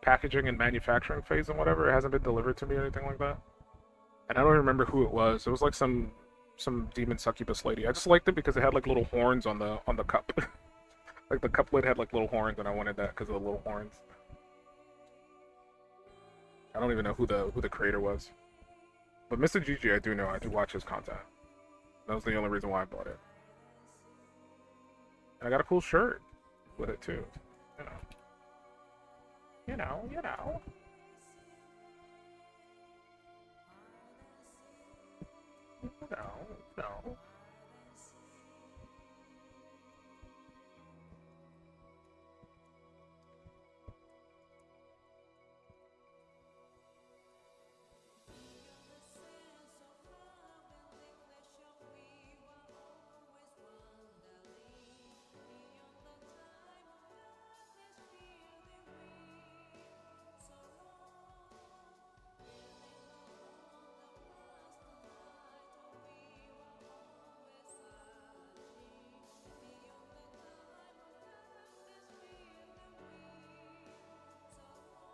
Speaker 3: packaging and manufacturing phase and whatever. It hasn't been delivered to me or anything like that. And I don't remember who it was. It was like some demon succubus lady. I just liked it because it had like little horns on the cup. Like the cup lid had like little horns, and I wanted that because of the little horns. I don't even know who the creator was. But Mr. Gigi, I do know. I do watch his content. That was the only reason why I bought it. And I got a cool shirt with it too. You know. You know.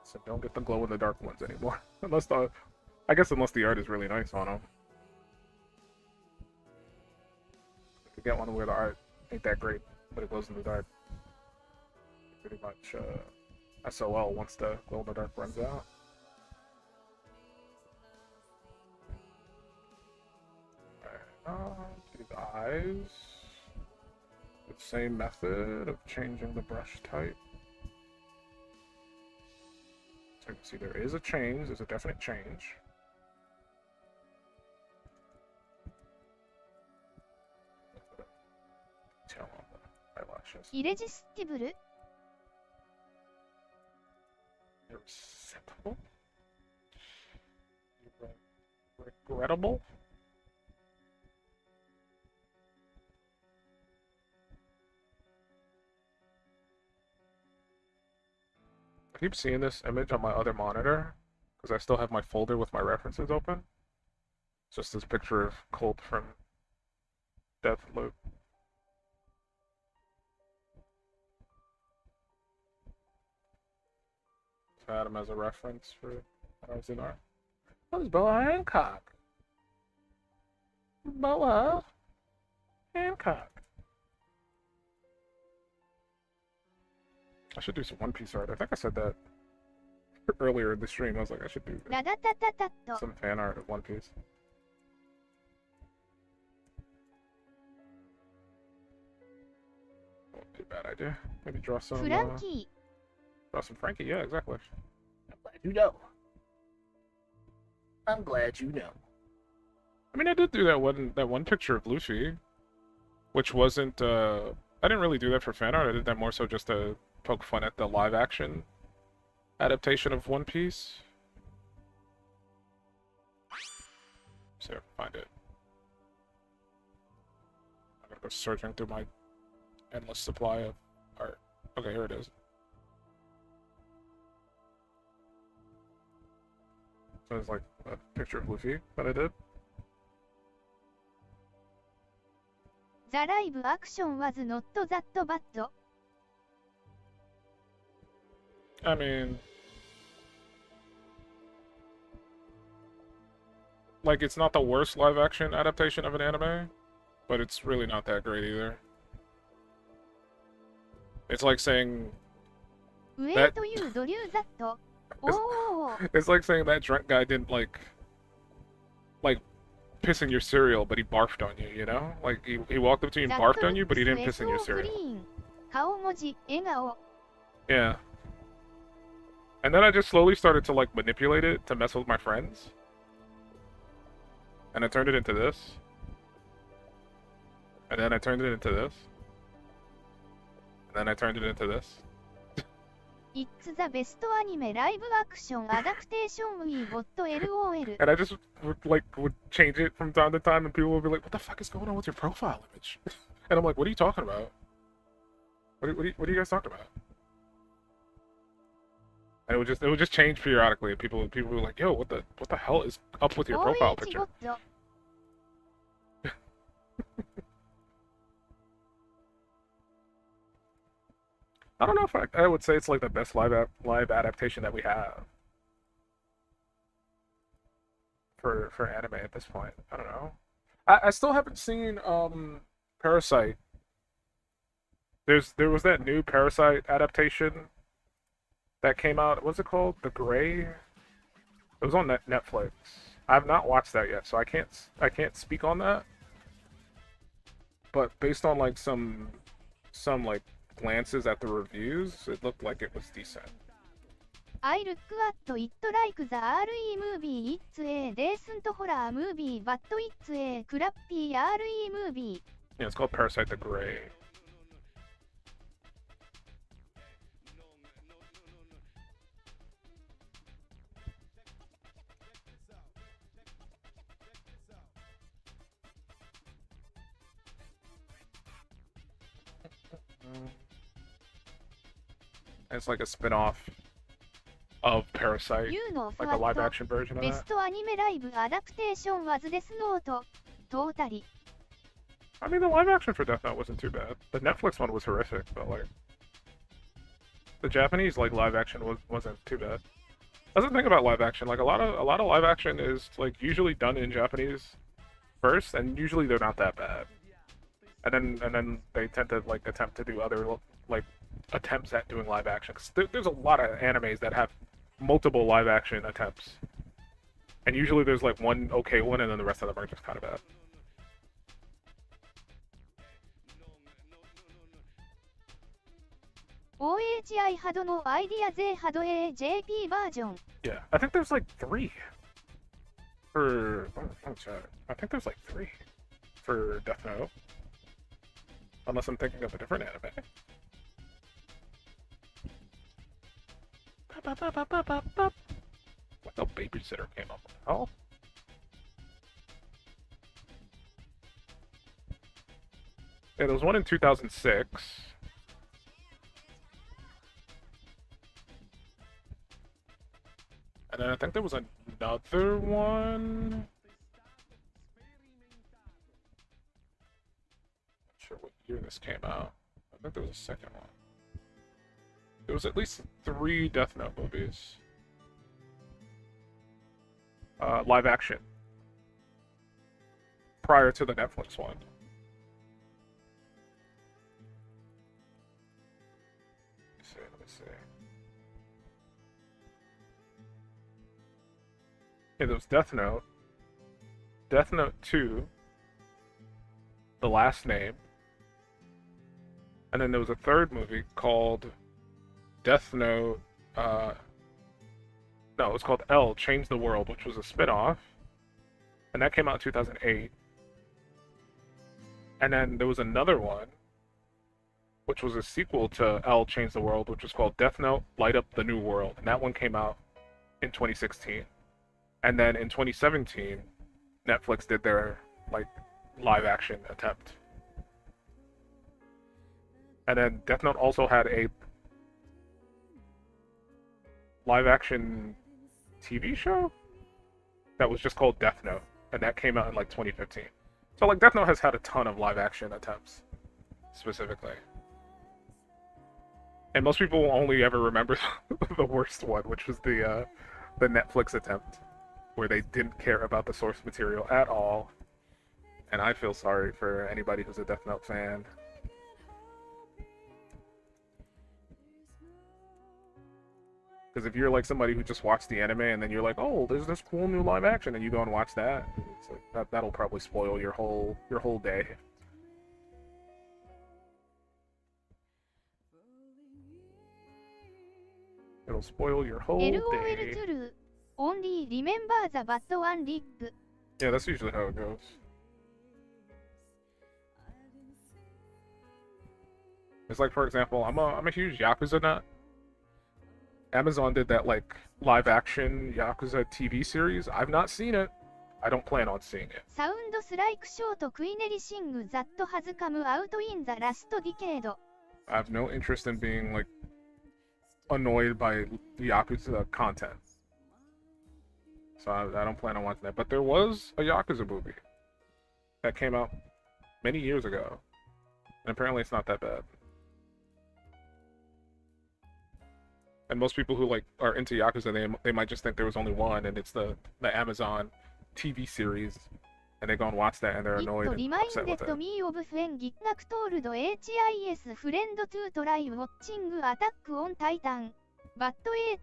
Speaker 3: So don't get the glow in the dark ones anymore. Unless the art is really nice on them. You could get one where the art ain't that great, but it glows in the dark. Pretty much SOL once the glow in the dark runs out. Do the eyes. The same method of changing the brush type. So you can see there is a change, there's a definite change. Detail on the eyelashes.
Speaker 2: イレジスティブル。
Speaker 3: Irresistible? Regrettable? I keep seeing this image on my other monitor because I still have my folder with my references open. It's just this picture of Colt from Deathloop. So I had him as a reference for when I was in art. That was Boa Hancock. Boa Hancock. I should do some One Piece art. I think I said that earlier in the stream. I was like, I should do
Speaker 2: ラダタタタット。
Speaker 3: some fan art of One Piece. Won't be a bad idea. Maybe draw some.
Speaker 2: フランキ
Speaker 3: Draw some Frankie. Yeah, exactly.
Speaker 5: I'm glad you know. I'm glad you know.
Speaker 3: I mean, I did do that one picture of Luffy, which wasn't. I didn't really do that for fan art. I did that more so just to poke fun at the live action adaptation of One Piece. See if I can find it. I'm gonna go searching through my endless supply of art. Okay, here it is. So it's like a picture of Luffy that I did.
Speaker 2: ザライブアクション was not that bad.
Speaker 3: I mean, like, it's not the worst live action adaptation of an anime, but it's really not that great either. It's like saying
Speaker 2: 上というドリューザット。おお。
Speaker 3: it's like saying that drunk guy didn't like piss in your cereal, but he barfed on you, you know? Like, he walked up to you and barfed on you, but he didn't piss in your cereal.
Speaker 2: 顔文字、笑顔。
Speaker 3: Yeah. And then I just slowly started to, like, manipulate it to mess with my friends. And I turned it into this. And then I turned it into this. And then I turned it into this.
Speaker 2: It's the best anime live action adaptation we got LOL.
Speaker 3: And I just would change it from time to time, and people would be like, "What the fuck is going on with your profile image?" And I'm like, "What are you talking about? What are you guys talking about?" And it would just change periodically. And people were like, "Yo, what the hell is up with your profile picture?" I don't know if I would say it's like the best live adaptation that we have for anime at this point. I don't know. I still haven't seen Parasite. There was that new Parasite adaptation that came out. What's it called? The Gray. It was on Netflix. I have not watched that yet, so I can't speak on that. But based on like some like glances at the reviews, it looked like it was decent.
Speaker 2: I look at it like the RE movie. It's a decent horror movie, but it's a crappy RE movie.
Speaker 3: Yeah, it's called Parasite the Gray. It's like a spin-off of Parasite, like a live-action version of that.
Speaker 2: Best anime live adaptation was Death Note. Totally.
Speaker 3: I mean, the live-action for Death Note wasn't too bad. The Netflix one was horrific, but like the Japanese like live-action wasn't too bad. That's the thing about live-action. Like a lot of live-action is like usually done in Japanese first, and usually they're not that bad. And then they tend to like attempt to do other like attempts at doing live action. 'Cause there's a lot of animes that have multiple live action attempts, and usually there's like one okay one, and then the rest of them are just kind of bad.
Speaker 2: OHI had no idea they had a JP version.
Speaker 3: Yeah, I think there's like 3 for. I think there's like 3 for Death Note, unless I'm thinking of a different anime. What the babysitter came up with? Oh. Yeah, there was one in 2006. And then I think there was another one. Not sure what year this came out. I think there was a second one. There was at least 3 Death Note movies. Live action. Prior to the Netflix one. Let me see. Yeah, there was Death Note. Death Note 2. The Last Name. And then there was a third movie called Death Note, no, it was called L, Change the World, which was a spin-off, and that came out in 2008. And then there was another one, which was a sequel to L, Change the World, which was called Death Note, Light Up the New World, and that one came out in 2016. And then in 2017, Netflix did their, like, live-action attempt. And then Death Note also had a live-action TV show that was just called Death Note, and that came out in like 2015. So like Death Note has had a ton of live-action attempts, specifically. And most people will only ever remember the worst one, which was the Netflix attempt, where they didn't care about the source material at all. And I feel sorry for anybody who's a Death Note fan. Because if you're like somebody who just watched the anime and then you're like, oh, there's this cool new live action, and you go and watch that, it's like, that'll probably spoil your whole day. It'll spoil your whole
Speaker 2: LOL
Speaker 3: day.
Speaker 2: true. Only remember the bad one lip.
Speaker 3: Yeah, that's usually how it goes. It's like, for example, I'm a huge Yakuza nut. Amazon did that like live action Yakuza TV series. I've not seen it. I don't plan on seeing it.
Speaker 2: Sounds like short queenery that has come out in the last decade.
Speaker 3: I have no interest in being like annoyed by Yakuza content. So I don't plan on watching that. But there was a Yakuza movie that came out many years ago. And apparently it's not that bad. And most people who like are into Yakuza, they might just think there was only one, and it's the Amazon TV series, and they go and watch that and they're annoyed and upset with it.
Speaker 2: It reminded me of when Gitnak told HIS friend to try watching Attack on Titan, but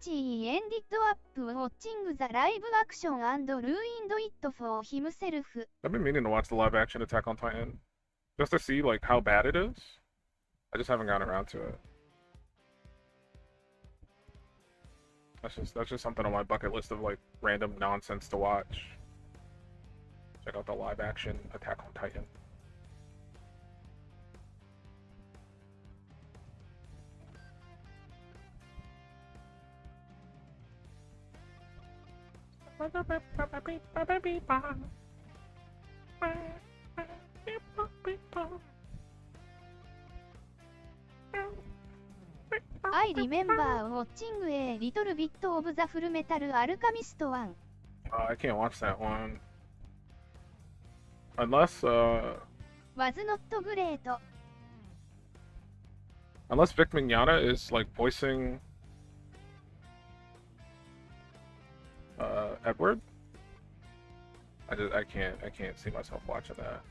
Speaker 2: HE ended up watching the live action and ruined it for himself.
Speaker 3: I've been meaning to watch the live action Attack on Titan, just to see like how bad it is. I just haven't gotten around to it. That's just something on my bucket list of like random nonsense to watch. Check out the live action Attack on Titan.
Speaker 2: I remember watching a little bit of the Full Metal Alchemist one.
Speaker 3: I can't watch that one. Unless
Speaker 2: Was not great.
Speaker 3: unless Vic Mignogna is like voicing Edward. I can't see myself watching that.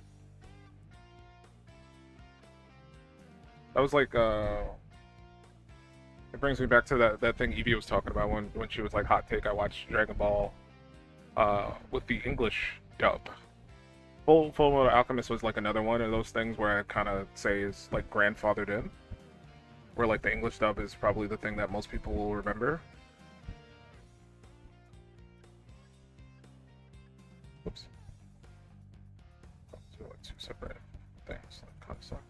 Speaker 3: That was like it brings me back to that thing Evie was talking about when she was like, hot take, I watched Dragon Ball with the English dub. Full Metal Alchemist was like another one of those things where I kind of say is like grandfathered in, where like the English dub is probably the thing that most people will remember. Oops. So like two separate things. That kind of suck.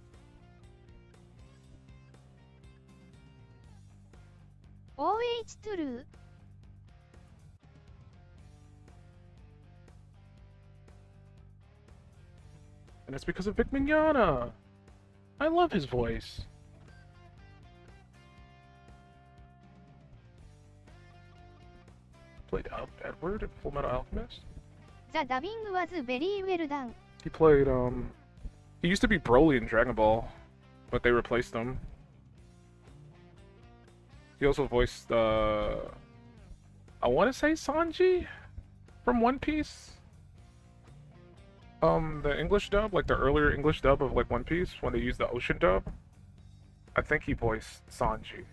Speaker 2: OH true.
Speaker 3: And it's because of Vic Mignogna. I love his voice. Played Edward in Full Metal Alchemist.
Speaker 2: The dubbing was very well done.
Speaker 3: He played he used to be Broly in Dragon Ball, but they replaced him. He also voiced I want to say Sanji from One Piece. The English dub, like the earlier English dub of like One Piece, when they used the Ocean dub, I think he voiced Sanji.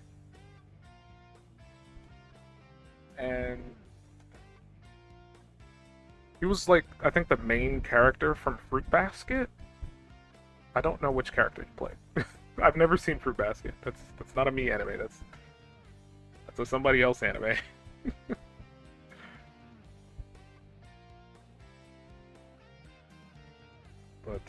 Speaker 3: And he was like, I think the main character from Fruit Basket. I don't know which character he played. I've never seen Fruit Basket. That's not a me anime. That's a somebody else anime. But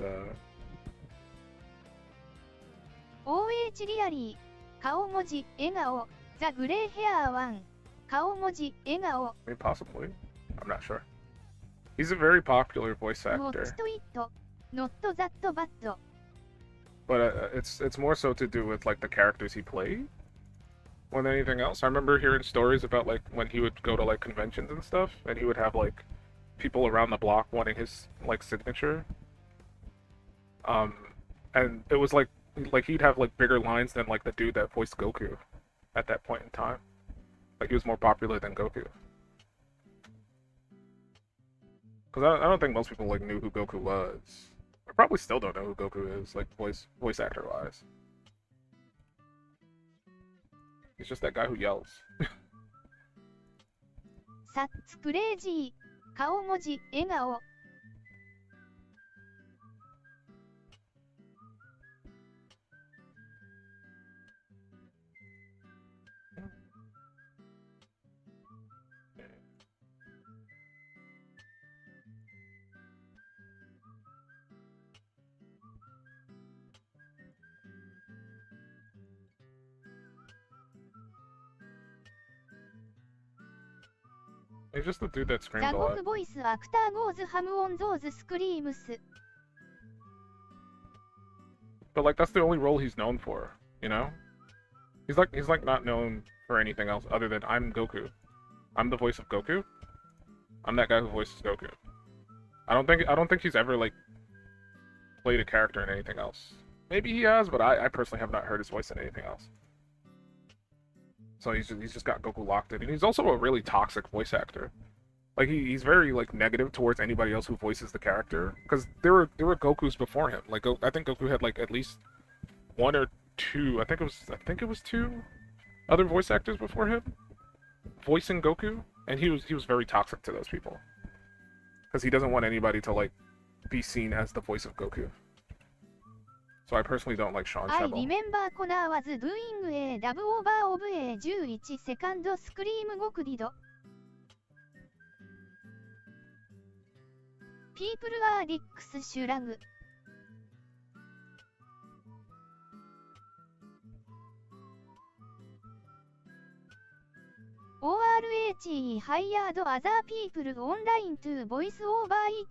Speaker 2: OH really. 顔文字、笑顔。The Grey Hair One. 顔文字、笑顔。
Speaker 3: I mean, possibly. I'm not sure. He's a very popular voice actor.
Speaker 2: Watched it. Not that bad.
Speaker 3: But it's more so to do with like the characters he played more than anything else. I remember hearing stories about like when he would go to like conventions and stuff, and he would have like people around the block wanting his like signature. And it was like he'd have like bigger lines than like the dude that voiced Goku at that point in time. Like he was more popular than Goku. Because I don't think most people like knew who Goku was. I probably still don't know who Goku is, like voice actor wise. He's just that guy who yells.
Speaker 2: サッツクレイジー。顔文字、笑顔。
Speaker 3: He's just the dude that
Speaker 2: ザ
Speaker 3: screams a
Speaker 2: ゴ
Speaker 3: lot.
Speaker 2: クボイスアクターゴーズハムオンゾーズスクリームス。
Speaker 3: But like that's the only role he's known for, you know? He's like not known for anything else other than I'm Goku. I'm the voice of Goku. I'm that guy who voices Goku. I don't think he's ever like played a character in anything else. Maybe he has, but I personally have not heard his voice in anything else. So he's just got Goku locked in, and he's also a really toxic voice actor. Like he's very like negative towards anybody else who voices the character, because there were Gokus before him. Like I think Goku had like at least one or two. I think it was two other voice actors before him voicing Goku, and he was very toxic to those people because he doesn't want anybody to like be seen as the voice of Goku. So I personally don't like Sean
Speaker 2: I
Speaker 3: Shebel.
Speaker 2: remember Connor was doing a dub over of a 11 second scream Goku did. People are dicks shrug. ORH hired other people online to voice over it.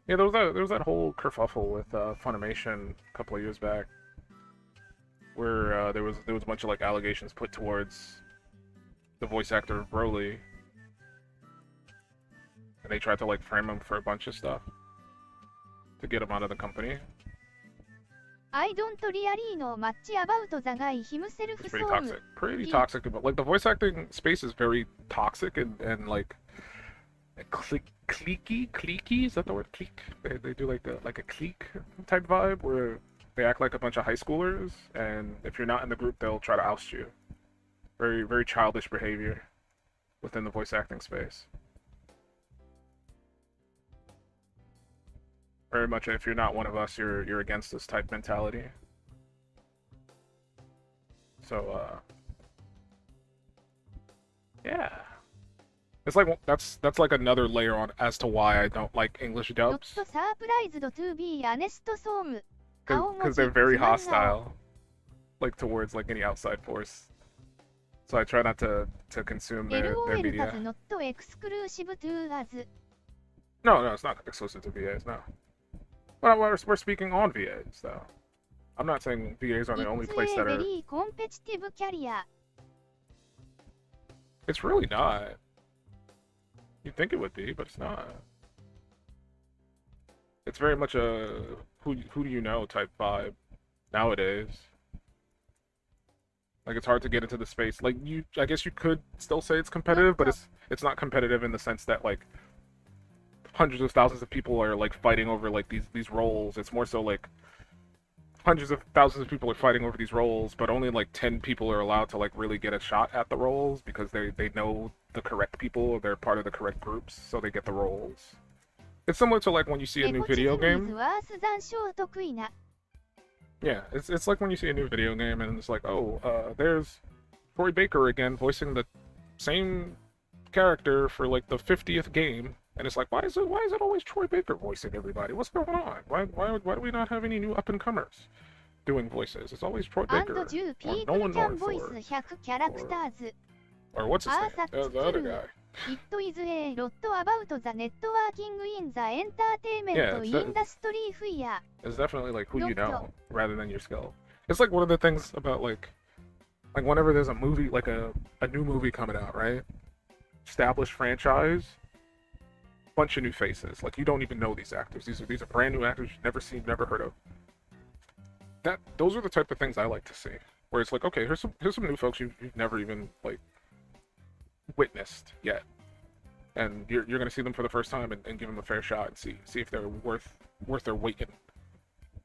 Speaker 3: Yeah, there was that whole kerfuffle with Funimation a couple of years back, where there was a bunch of like allegations put towards the voice actor of Broly, and they tried to like frame him for a bunch of stuff to get him out of the company.
Speaker 2: I don't really know much about the guy himself.
Speaker 3: It's pretty toxic. Pretty toxic. But like the voice acting space is very toxic and like cliquey. Is that the word? Clique. They do like a clique type vibe where they act like a bunch of high schoolers, and if you're not in the group, they'll try to oust you. Very very childish behavior within the voice acting space. Very much, if you're not one of us, you're against us type mentality. So yeah, it's like that's like another layer on as to why I don't like English dubs.
Speaker 2: Surprised to be honest, Som.
Speaker 3: Because they're very hostile, like towards like any outside force. So I try not to consume their media.
Speaker 2: LOL not exclusive to us.
Speaker 3: No, it's not exclusive to VAs, no. But we're speaking on VAs, though. I'm not saying VAs are the only place that are...
Speaker 2: It's a very competitive career.
Speaker 3: It's really not. You'd think it would be, but it's not. It's very much a who do you know type vibe nowadays. Like, it's hard to get into the space. Like, I guess you could still say it's competitive, but it's not competitive in the sense that, like, hundreds of thousands of people are like fighting over like these roles. It's more so like hundreds of thousands of people are fighting over these roles, but only like 10 people are allowed to like really get a shot at the roles because they know the correct people, they're part of the correct groups, so they get the roles. It's similar to like when you see a new video game. Yeah, it's like when you see a new video game and it's like, oh, there's Troy Baker again voicing the same character for like the 50th game. And it's like, why is it always Troy Baker voicing everybody? What's going on? Why do we not have any new up and comers doing voices? It's always Troy Baker. Or no one known for. Or what's his name? The other guy.
Speaker 2: It is a lot about the networking in the entertainment industry here.
Speaker 3: It's definitely like who you know rather than your skill. It's like one of the things about like whenever there's a movie, like a new movie coming out, right? Established franchise. Bunch of new faces. Like, you don't even know these actors. These are brand new actors you've never seen, never heard of. Those are the type of things I like to see. Where it's like, okay, here's some new folks you've never even like witnessed yet, and you're gonna see them for the first time and give them a fair shot and see if they're worth their weight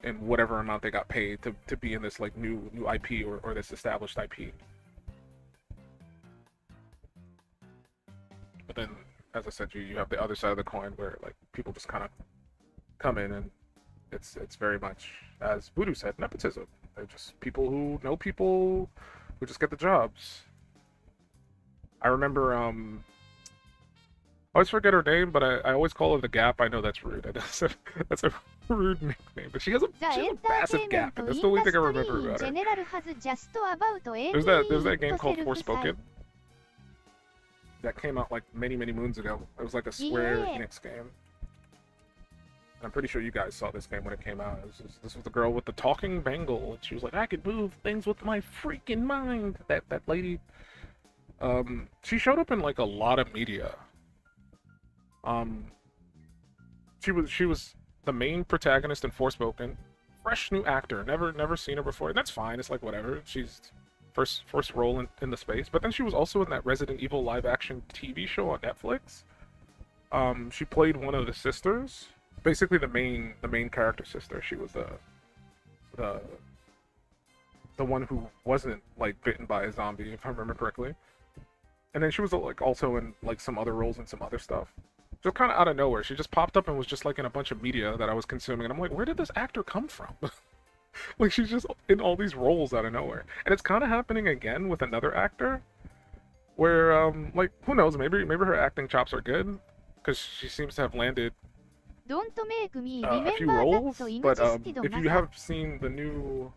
Speaker 3: in whatever amount they got paid to be in this like new IP or this established IP. But then, as I said, you have the other side of the coin where like people just kind of come in and it's very much, as Voodoo said, nepotism. They're just people who know people who just get the jobs. I remember I always forget her name, but I always call her the Gap. I know that's rude. That's a rude nickname, but she has a massive gap, and that's the only thing I remember about her. There's that game called Forspoken that came out like many moons ago. It was like a Square Enix game. I'm pretty sure you guys saw this game when it came out. This was the girl with the talking bangle, and she was like, "I could move things with my freaking mind." That lady. She showed up in like a lot of media. She was the main protagonist in Forspoken. Fresh new actor, never seen her before, and that's fine. It's like whatever. She's first role in the space. But then she was also in that Resident Evil live action TV show on Netflix. She played one of the sisters. Basically the main character sister. She was the one who wasn't like bitten by a zombie, if I remember correctly. And then she was like also in like some other roles and some other stuff. Just kind of out of nowhere. She just popped up and was just like in a bunch of media that I was consuming, and I'm like, where did this actor come from? Like she's just in all these roles out of nowhere. And it's kind of happening again with another actor where like who knows, maybe her acting chops are good because she seems to have landed a few roles, but if you have seen the new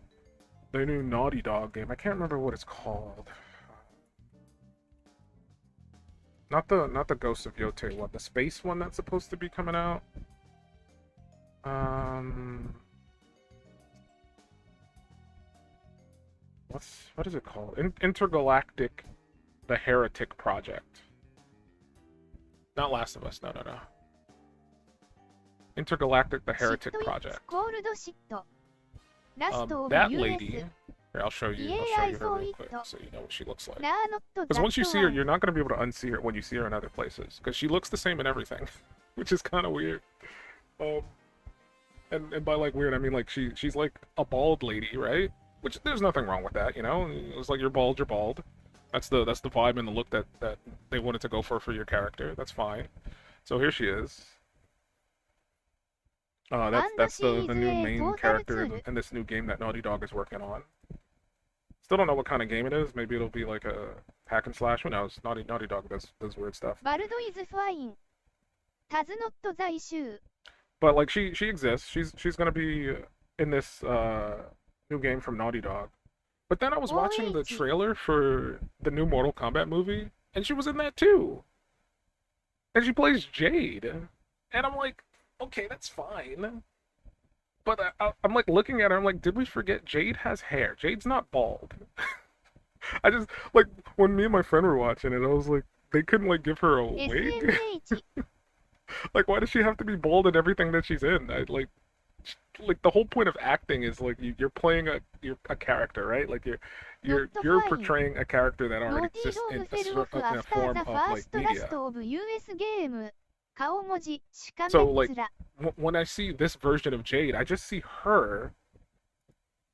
Speaker 3: Naughty Dog game, I can't remember what it's called. Not the Ghost of Yote one, the space one that's supposed to be coming out. What is it called? Intergalactic, the Heretic Project. Not Last of Us. No. Intergalactic, the Heretic Project. That lady. Here, I'll show you her real quick so you know what she looks like. Because once you see her, you're not going to be able to unsee her when you see her in other places. Because she looks the same in everything, which is kind of weird. And by like weird, I mean like she's like a bald lady, right? Which there's nothing wrong with that, you know. It's like you're bald. That's the vibe and the look that they wanted to go for your character. That's fine. So here she is. That's the new main character in this new game that Naughty Dog is working on. Still don't know what kind of game it is. Maybe it'll be like a hack and slash. Who knows? Naughty Dog does weird stuff. But like she exists. She's gonna be in this new game from Naughty Dog. But then I was watching the trailer for the new Mortal Kombat movie, and she was in that too. And she plays Jade, and I'm like, okay, that's fine. But I'm like looking at her, I'm like, did we forget Jade has hair? Jade's not bald. I just, like, when me and my friend were watching it, I was like, they couldn't, like, give her a wig? Like, why does she have to be bald in everything that she's in? Like the whole point of acting is, like, you're playing a character, right? Like, you're portraying a character that already exists in a form of, like, media. So, like, when I see this version of Jade, I just see her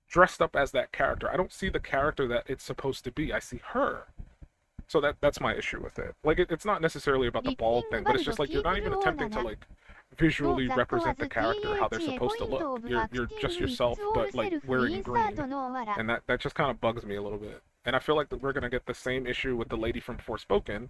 Speaker 3: dressed up as that character. I don't see the character that it's supposed to be. I see her. So that's my issue with it. Like, it's not necessarily about the bald thing, but it's just like you're not even attempting to, like, visually represent the character how they're supposed to look. You're just yourself, but, like, wearing green. And that just kind of bugs me a little bit. And I feel like that we're going to get the same issue with the lady from Forspoken,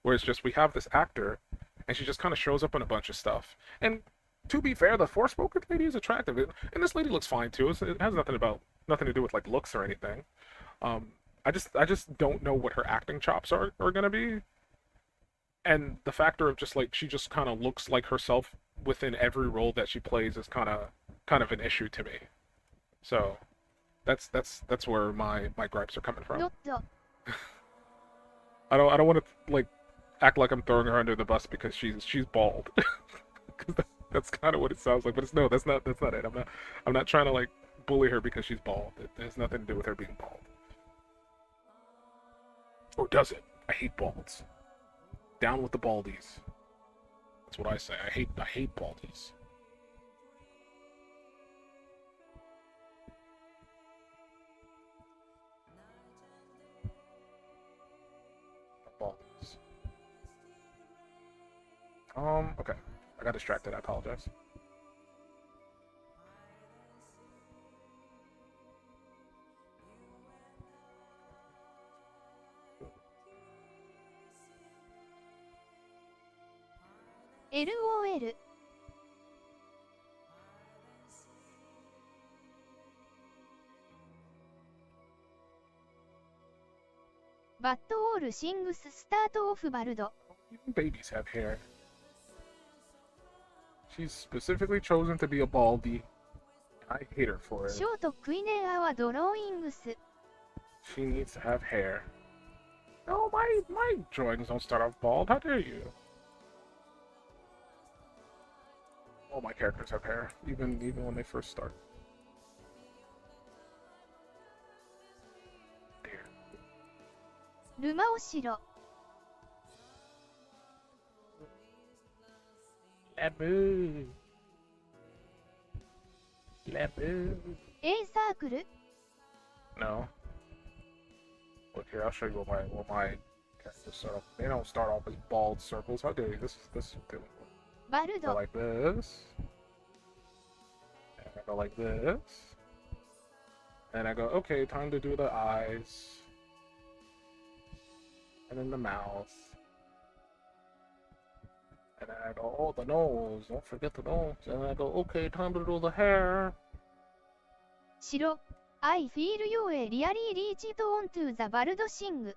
Speaker 3: where it's just we have this actor, and she just kind of shows up in a bunch of stuff. And to be fair, the Forspoken lady is attractive, and this lady looks fine too. It has nothing to do with like looks or anything. I just don't know what her acting chops are gonna be. And the factor of just like she just kind of looks like herself within every role that she plays is kind of an issue to me. So that's where my gripes are coming from. I don't want to like act like I'm throwing her under the bus because she's bald. Because that's kind of what it sounds like. But that's not it. I'm not trying to like bully her because she's bald. It has nothing to do with her being bald. Or does it? I hate balds.
Speaker 5: Down with the baldies. That's what I say. I hate baldies. Baldies. Okay. I got distracted. I apologize.
Speaker 2: LOL バッドオールシングススタートオフバルド
Speaker 5: Even babies have hair. She's specifically chosen to be a baldy. I hate her for it.
Speaker 2: ショートクイネンアワドローイングス
Speaker 5: She needs to have hair. No, my drawings don't start off bald. How dare you? All my characters have hair, even when they first start. Dear.
Speaker 2: ルマオシロ
Speaker 5: Labu. Labu.
Speaker 2: A サークル
Speaker 5: No. Look here, I'll show you what my characters start off. They don't start off as bald circles. How dare you? This is good.
Speaker 2: バル
Speaker 5: Go
Speaker 2: ド
Speaker 5: like this. And I go like this. And I go, okay, time to do the eyes. And then the mouth. And then I go, oh, the nose. Don't forget the nose. And then I go, okay, time to do the hair.
Speaker 2: 白 I feel you a really reached on to the バルドシング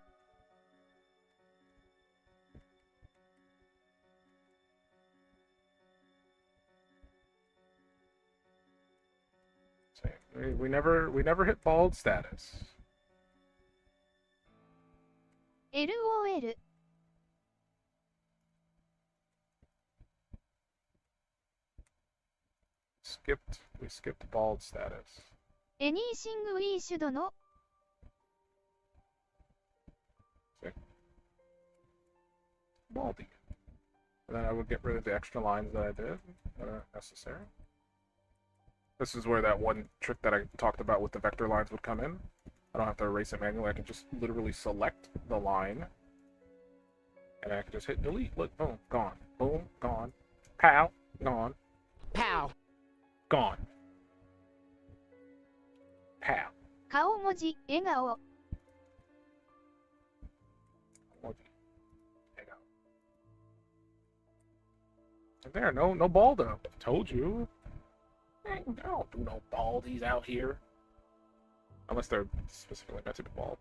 Speaker 5: We never hit bald status.
Speaker 2: LOL
Speaker 5: We skipped bald status.
Speaker 2: Anything we should know
Speaker 5: Baldy. And then I would get rid of the extra lines that I did that are necessary. This is where that one trick that I talked about with the vector lines would come in. I don't have to erase it manually. I can just literally select the line. And I can just hit delete. Look, boom, gone. Boom, gone. Pow, gone.
Speaker 1: Pow.
Speaker 5: Gone. Pow.
Speaker 2: 顔文字笑顔
Speaker 5: There, no Baldo. Told you. I don't do no baldies out here. Unless they're specifically meant to be bald.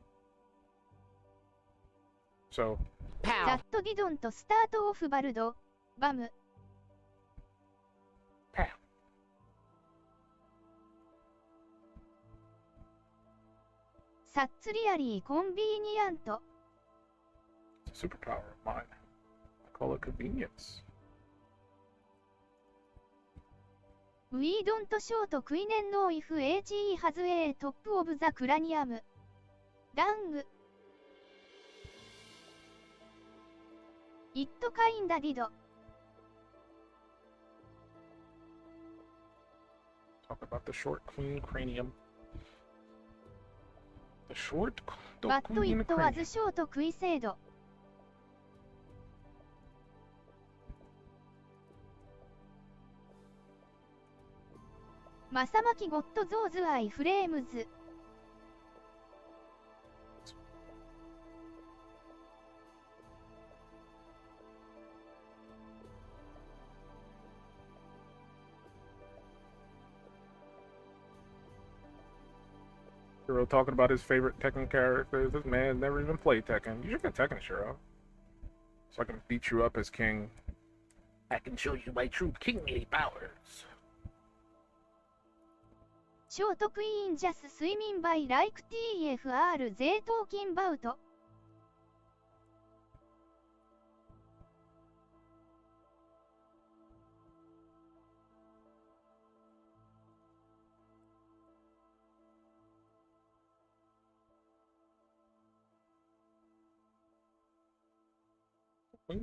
Speaker 5: So,
Speaker 2: ザットディドンとスタートオフバルドバム
Speaker 5: pow.
Speaker 2: サッツリアリーコンビニアント
Speaker 5: It's a superpower of mine. I call it convenience.
Speaker 2: ウィードントショートクイネンノーイフ HE ハズエートップオブザクラニアムダングイットカインダディド
Speaker 5: Talk about the short queen cranium. The short
Speaker 2: バットイ
Speaker 5: queen
Speaker 2: ットワ
Speaker 5: cranium.
Speaker 2: ズショートクイセードマサマキゴットゾーズアイフレームズ
Speaker 5: Shiro talking about his favorite Tekken characters. This man never even played Tekken. You should get Tekken, Shiro. So I can beat you up as king. I can show you my true kingly powers.
Speaker 2: ショートクイーンジャス睡眠バイライク TFR ゼートーキンバウトザ・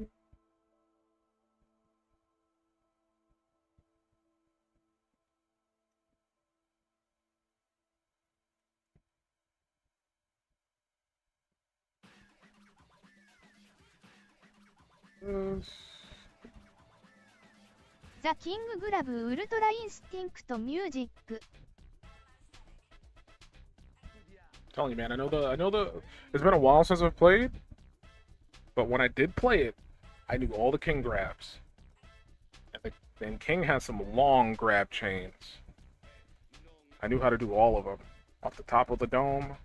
Speaker 2: キンググラブウルトラインスティンクトミュージック
Speaker 3: Telling you, man, I know the. It's been a while since I've played, but when I did play it, I knew all the king grabs. And King has some long grab chains. I knew how to do all of them. Off the top of the dome.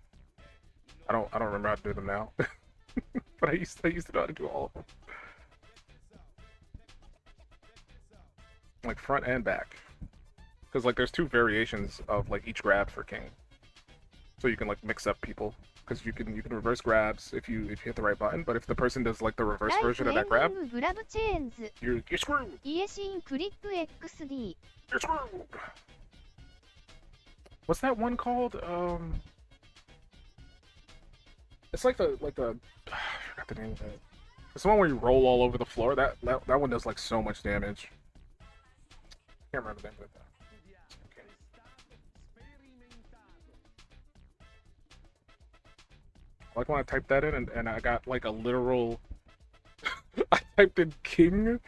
Speaker 3: I don't remember how to do them now. But I used to know how to do all of them. Like front and back. Because like there's two variations of like each grab for King. So you can like mix up people. Because you can reverse grabs if you hit the right button, but if the person does like the reverse version of that grab, you're screwed. You're screwed. What's that one called? It's like the I forgot the name of it. It's the one where you roll all over the floor. That one does like so much damage. Can't remember the name of it though. Like when I typed that in and I got like a literal I typed in king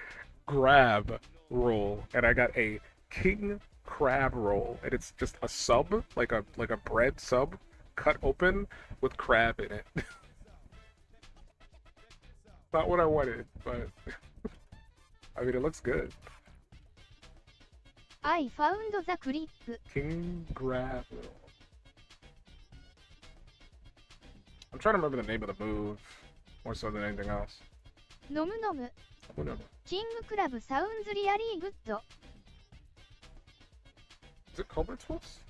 Speaker 3: grab roll and I got a king crab roll and it's just a sub, like a bread sub cut open with crab in it. Not what I wanted, but I mean it looks good.
Speaker 2: I found the clip.
Speaker 3: King grab roll. I'm trying to remember the name of the move, more so than anything else.
Speaker 2: Nom nom. King Crab sounds really good.
Speaker 3: Is it Cobra Twist?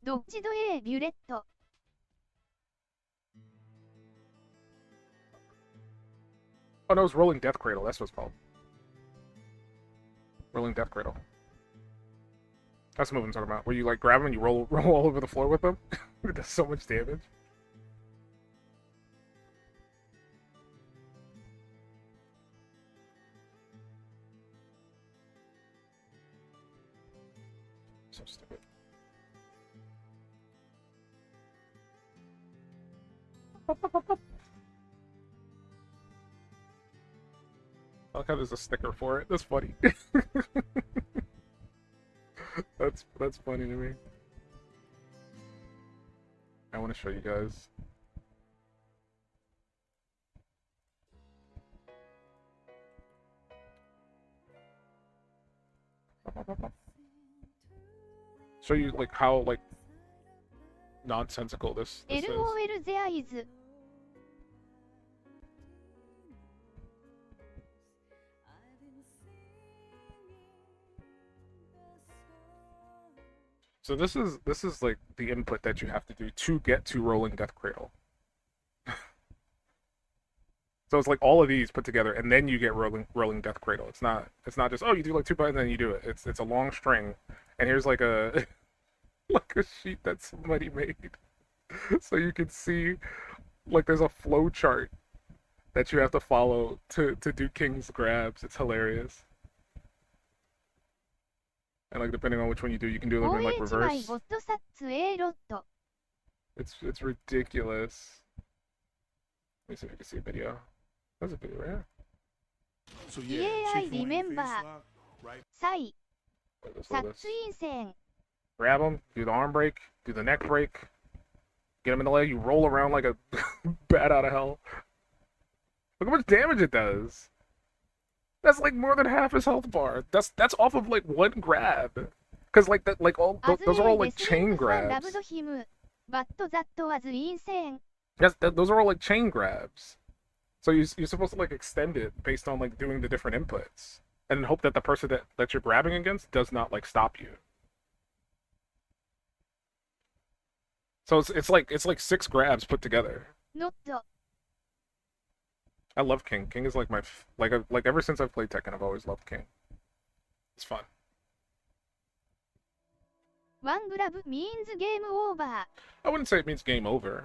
Speaker 2: Dodged a bullet.
Speaker 3: Oh no, it's Rolling Death Cradle. That's what it's called. Rolling Death Cradle. That's the move I'm talking about. Where you like grab them and you roll all over the floor with them. It does so much damage. So stupid. I like how there's a sticker for it. That's funny. That's funny to me. I want to show you guys. Show you like how like nonsensical this is.
Speaker 2: LOL there is.
Speaker 3: So this is like the input that you have to do to get to Rolling Death Cradle. So it's like all of these put together, and then you get Rolling Death Cradle. It's not just you do like two buttons and then you do it. It's a long string, and here's like a like a sheet that somebody made, so you can see like there's a flow chart that you have to follow to do King's grabs. It's hilarious. And like depending on which one you do, you can do them in like reverse. It's ridiculous. Let me see if you can see a video. There's a video right here.
Speaker 8: So
Speaker 2: Yeah, I remember. Sai.
Speaker 3: Grab them, do the arm break, do the neck break, get them in the leg, you roll around like a bat out of hell. Look how much damage it does. That's like more than half his health bar. That's off of like one grab. Cause like that, like all those are all like chain grabs. Yes, those are all like chain grabs. So you're supposed to like extend it based on like doing the different inputs, and then hope that the person that you're grabbing against does not like stop you. So it's like 6 grabs put together. I love King. King is like my like ever since I've played Tekken, I've always loved King. It's fun.
Speaker 2: 1グラブ means game over.
Speaker 3: I wouldn't say it means game over.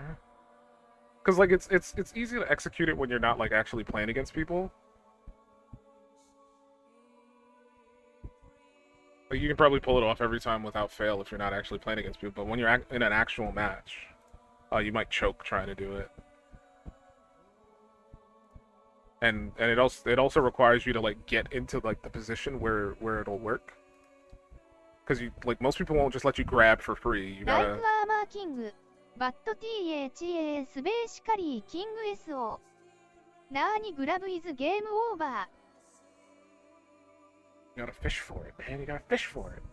Speaker 3: Cause like it's easy to execute it when you're not like actually playing against people. Like you can probably pull it off every time without fail if you're not actually playing against people. But when you're in an actual match, you might choke trying to do it. And it also requires you to like get into like the position where it'll work. Because you like most people won't just let you grab for free. You
Speaker 2: ライ
Speaker 3: gotta.
Speaker 2: フアーマーキング。バット THAS ベーシカリーキング SO。なーにグラブ is game over.
Speaker 3: You gotta fish for it, man. You gotta fish for it.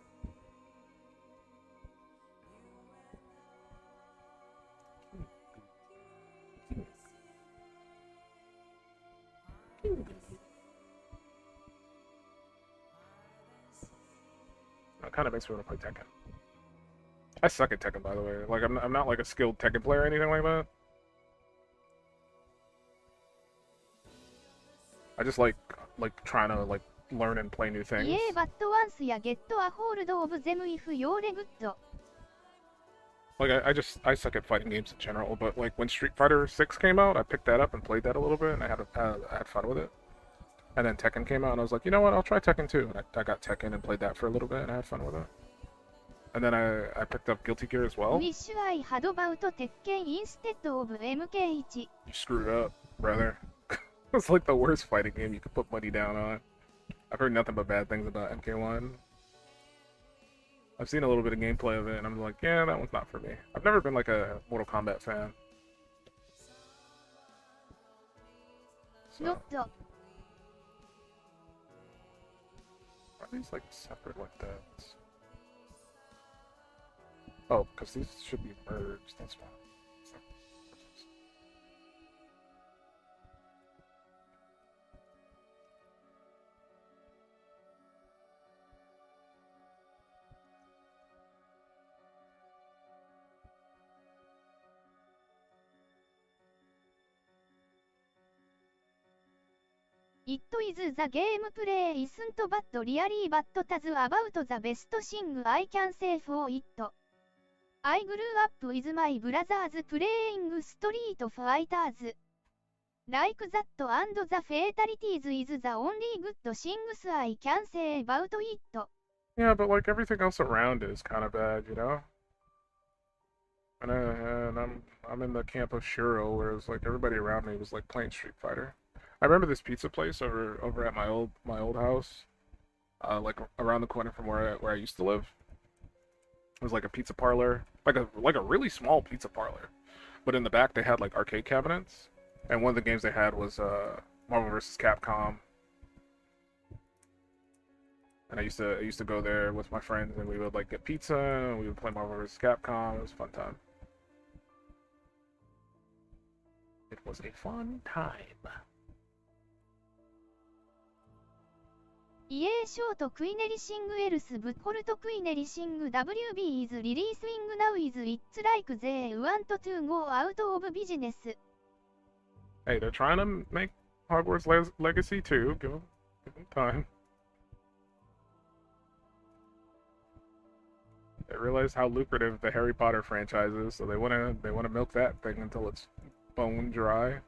Speaker 3: That kind of makes me want to play Tekken. I suck at Tekken, by the way. Like, I'm not like a skilled Tekken player or anything like that. I just like trying to like learn and play new things.
Speaker 2: イエーバットワンスやゲットアホールドオブゼムイフヨーレグッド。
Speaker 3: Like I suck at fighting games in general, but like when Street Fighter 6 came out, I picked that up and played that a little bit, and I had fun with it. And then Tekken came out, and I was like, you know what, I'll try Tekken 2. And I got Tekken and played that for a little bit, and I had fun with it. And then I picked up Guilty Gear as well.
Speaker 2: ウィッシュアイハドバウト鉄拳インステッドオブ MK1。
Speaker 3: You screwed up, brother. It's like the worst fighting game you could put money down on. I've heard nothing but bad things about MK1. I've seen a little bit of gameplay of it, and I'm like, yeah, that one's not for me. I've never been like a Mortal Kombat fan. So,
Speaker 2: ノット。
Speaker 3: are these like separate like that? Oh, because these should be merged. That's fine.
Speaker 2: It is the gameplay isn't bad really but that's about the best thing I can say for it. I grew up with my brothers playing Street Fighters. Like that and the fatalities is the only good things I can say about it.
Speaker 3: Yeah, but like everything else around it is kind of bad, you know. And I'm in the camp of Shuro, whereas like everybody around me was like playing Street Fighter. I remember this pizza place over at my old house, like around the corner from where I used to live. It was like a pizza parlor, like a really small pizza parlor, but in the back they had like arcade cabinets, and one of the games they had was Marvel vs. Capcom. And I used to go there with my friends, and we would like get pizza, and we would play Marvel vs. Capcom. It was a fun time. It was a fun time.
Speaker 2: イエーショートクイネリシングエルスブッホルトクイネリシング WB is releasing now is it's like they want to go out of business.
Speaker 3: Hey, they're trying to make Hogwarts Legacy 2. Give them time. They realize how lucrative the Harry Potter franchise is, so they wanna milk that thing until it's bone dry.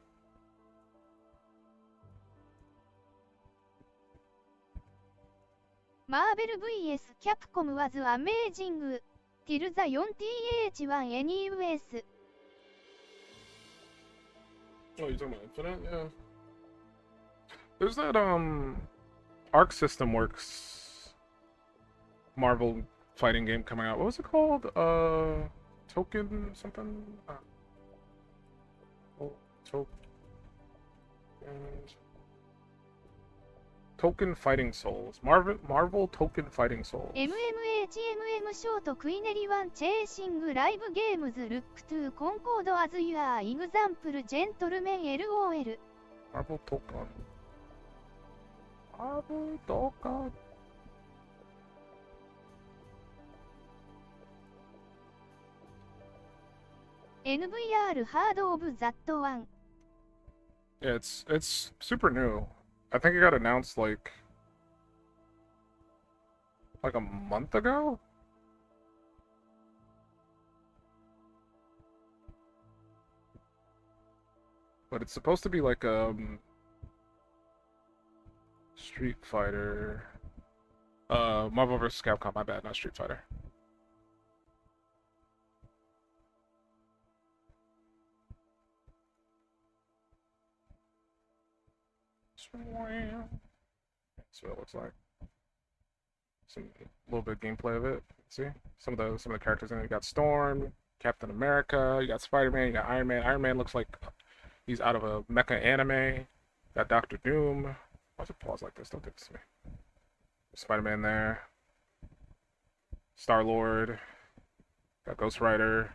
Speaker 2: Marvel vs. Capcom was amazing. Till the 4th1 anyways.
Speaker 3: Oh, you're talking about Infinite? Yeah. There's that Arc System Works Marvel fighting game coming out. What was it called? Token something? Token Fighting Souls. Marvel Token Fighting Souls.
Speaker 2: MMHMM ショートクイネリワンチェイシングライブゲームズルックトゥコンコードアズユアイグザンプルジェントルメン LOL.
Speaker 3: Marvel Token. Marvel Token.
Speaker 2: NVR Hard of That One.
Speaker 3: Yeah, it's super new. I think it got announced like like a month ago? But it's supposed to be like Street Fighter. Marvel vs. Capcom, my bad, not Street Fighter. That's what it looks like. Some little bit of gameplay of it. See some of the characters in it. You got Storm, Captain America, you got Spider-Man, you got Iron Man. Iron Man looks like he's out of a mecha anime. Got Doctor Doom. Why's it pause like this? Don't do this to me. Spider-Man there. Star-Lord. Got Ghost Rider.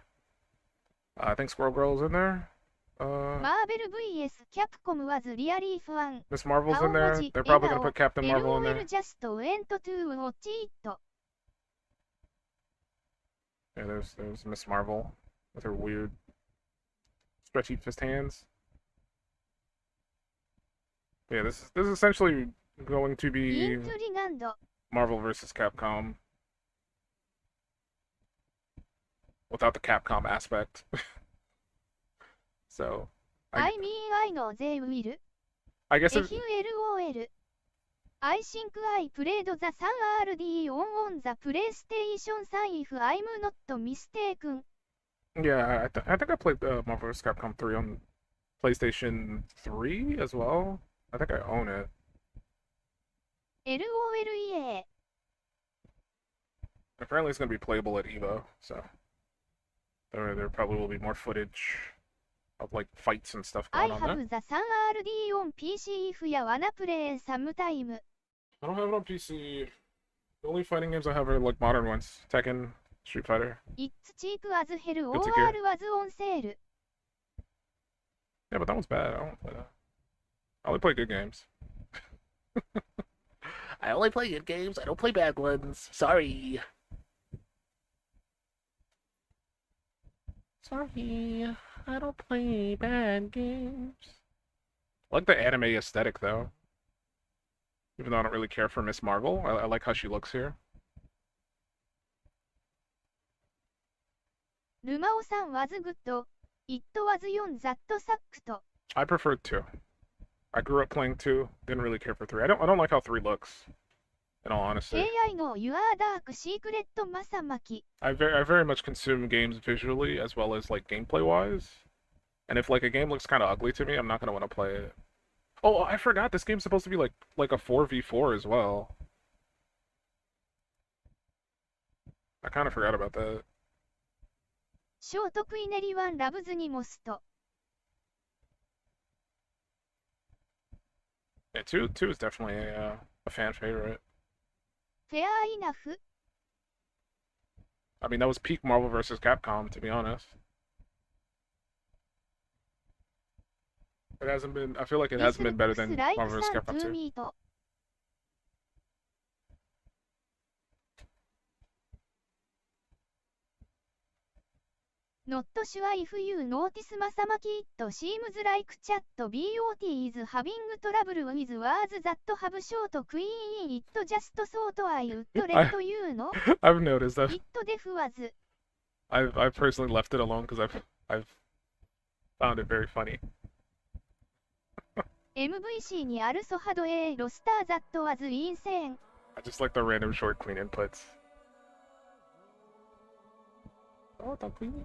Speaker 3: I think Squirrel Girl's in there.
Speaker 2: Marvel vs. Capcom was really fun.
Speaker 3: Miss Marvel's in there. They're probably gonna put Captain Marvel in there.
Speaker 2: LOL just went to watch it.
Speaker 3: Yeah, there's Miss Marvel with her weird stretchy fist hands. Yeah, this is essentially going to be Marvel vs. Capcom without the Capcom aspect. So
Speaker 2: I know they will.
Speaker 3: I guess if,
Speaker 2: LOL. I think I played the 3RD on the PlayStation 3 if I'm not mistaken.
Speaker 3: yeah, I think I played Marvel vs. Capcom 3 on PlayStation 3 as well. I think I own it.
Speaker 2: LOL, yeah.
Speaker 3: Apparently it's gonna be playable at EVO, so there probably will be more footage of like fights and stuff
Speaker 2: I
Speaker 3: going on
Speaker 2: have
Speaker 3: there.
Speaker 2: the 3RD on PC if you wanna play sometime.
Speaker 3: I don't have it on PC. The only fighting games I have are like modern ones. Tekken, Street Fighter.
Speaker 2: It's cheap as hell or
Speaker 3: Guilty Gear.
Speaker 2: was on sale.
Speaker 3: Yeah, but that one's bad. I don't play that. I only play good games.
Speaker 5: I only play good games. I don't play bad ones. Sorry. Sorry. I don't play bad games.
Speaker 3: I like the anime aesthetic though. Even though I don't really care for Miss Marvel, I like how she looks here.
Speaker 2: Lumao-san was good. It was on that sucked.
Speaker 3: I prefer 2. I grew up playing 2. Didn't really care for 3. I don't like how 3 looks. In all honesty.
Speaker 2: AI know your dark secret, Masamaki.
Speaker 3: I very much consume games visually as well as like gameplay wise. And if like a game looks kind of ugly to me, I'm not gonna want to play it. Oh, I forgot this game's supposed to be like a 4v4 as well. I kind of forgot about that.
Speaker 2: ショートクイネリワンラブズにモスト。
Speaker 3: Yeah, 2 is definitely a fan favorite.
Speaker 2: Fair enough.
Speaker 3: I mean, that was peak Marvel vs. Capcom, to be honest. It hasn't been. I feel like it hasn't been better than Marvel vs. Capcom 2.
Speaker 2: Not sure if you notice Masamaki, it seems like chat bot is having trouble with words that have short queen in it. Just thought I would let you know.
Speaker 3: I've noticed that.
Speaker 2: It def was.
Speaker 3: I've personally left it alone because I've found it very funny.
Speaker 2: MVC に also had a roster that was insane.
Speaker 3: I just like the random short queen inputs. Oh, the queen.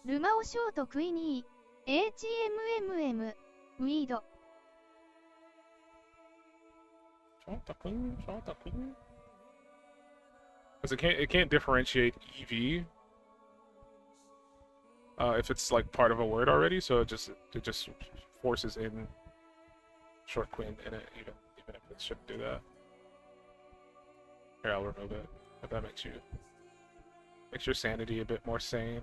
Speaker 2: ルマオショートクイニー HMMM ウィード
Speaker 3: Shot the queen. Because it can't differentiate EV if it's like part of a word already, so it just forces in short queen in it, even if it shouldn't do that. Here, I'll remove it if that makes your sanity a bit more sane.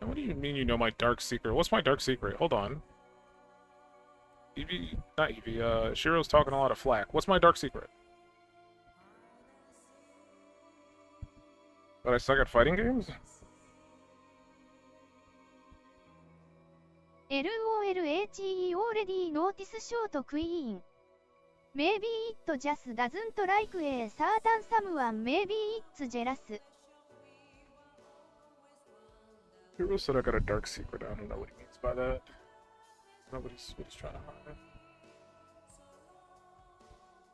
Speaker 3: What do you mean you know my dark secret? What's my dark secret? Hold on. Not Eevee, Shiro's talking a lot of flack. What's my dark secret? That I suck at fighting games?
Speaker 2: LOLHE already notice short queen. Maybe it just doesn't like a certain someone. Maybe it's jealous.
Speaker 3: Hero said I got a dark secret. I don't know what he means by that. Nobody's trying to hide.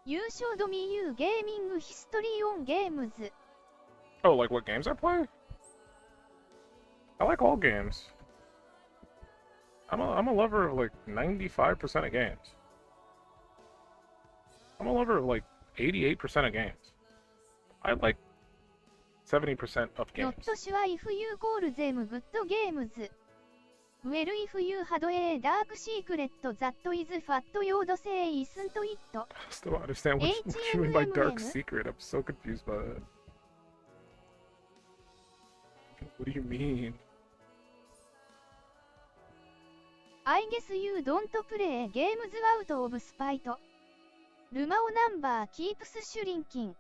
Speaker 2: You showed me your gaming history on games.
Speaker 3: Oh, like what games I play? I like all games. I'm a lover of like 95% of games. I'm a lover of like 88% of games. I like 70% of games.
Speaker 2: Not sure if you call them good games. Well, if you had a dark secret that is fat, you'd say isn't it?
Speaker 3: I still don't understand what you mean by dark secret. I'm so confused by that. What do you mean?
Speaker 2: I guess you don't play games out of spite. Lumao number keeps shrinking.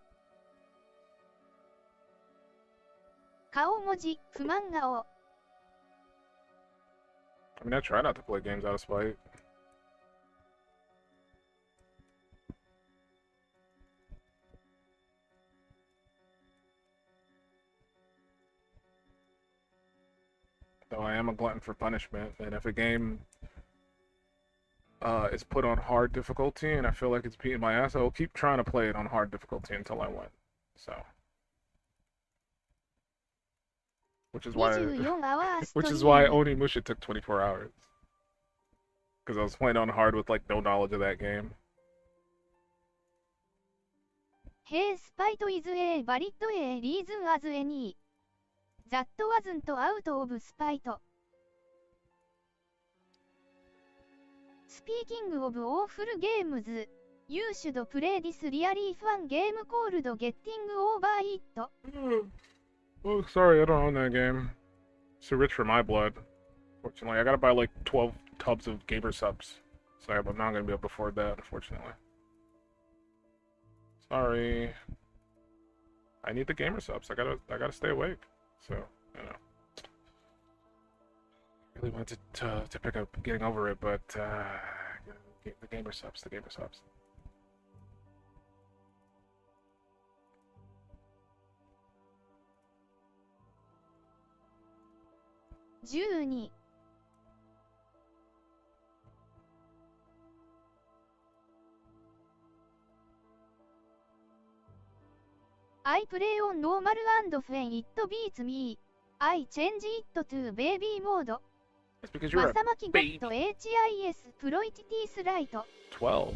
Speaker 2: 顔文字、不満顔。
Speaker 3: I mean, I try not to play games out of spite. Though I am a glutton for punishment, and if a game is put on hard difficulty and I feel like it's beating my ass, I will keep trying to play it on hard difficulty until I win. So, which is why Onimusha took 24 hours. Because I was playing on hard with like no knowledge of that game.
Speaker 2: Hey, spite is a valid a reason as any. That wasn't out of spite. Speaking of awful games, you should play this really fun game called Getting Over It.
Speaker 3: Oh, sorry, I don't own that game. It's too rich for my blood. Fortunately, I gotta buy like 12 tubs of gamer subs. So I'm not gonna be able to afford that, unfortunately. Sorry. I need the gamer subs. I gotta stay awake. So, you know. Really wanted to pick up Getting Over It, but the gamer subs.
Speaker 2: 12 I play on normal and when it beats me, I change it to baby mode.
Speaker 3: That's because you're a baby.
Speaker 2: HIS Proitities Right.
Speaker 3: 12.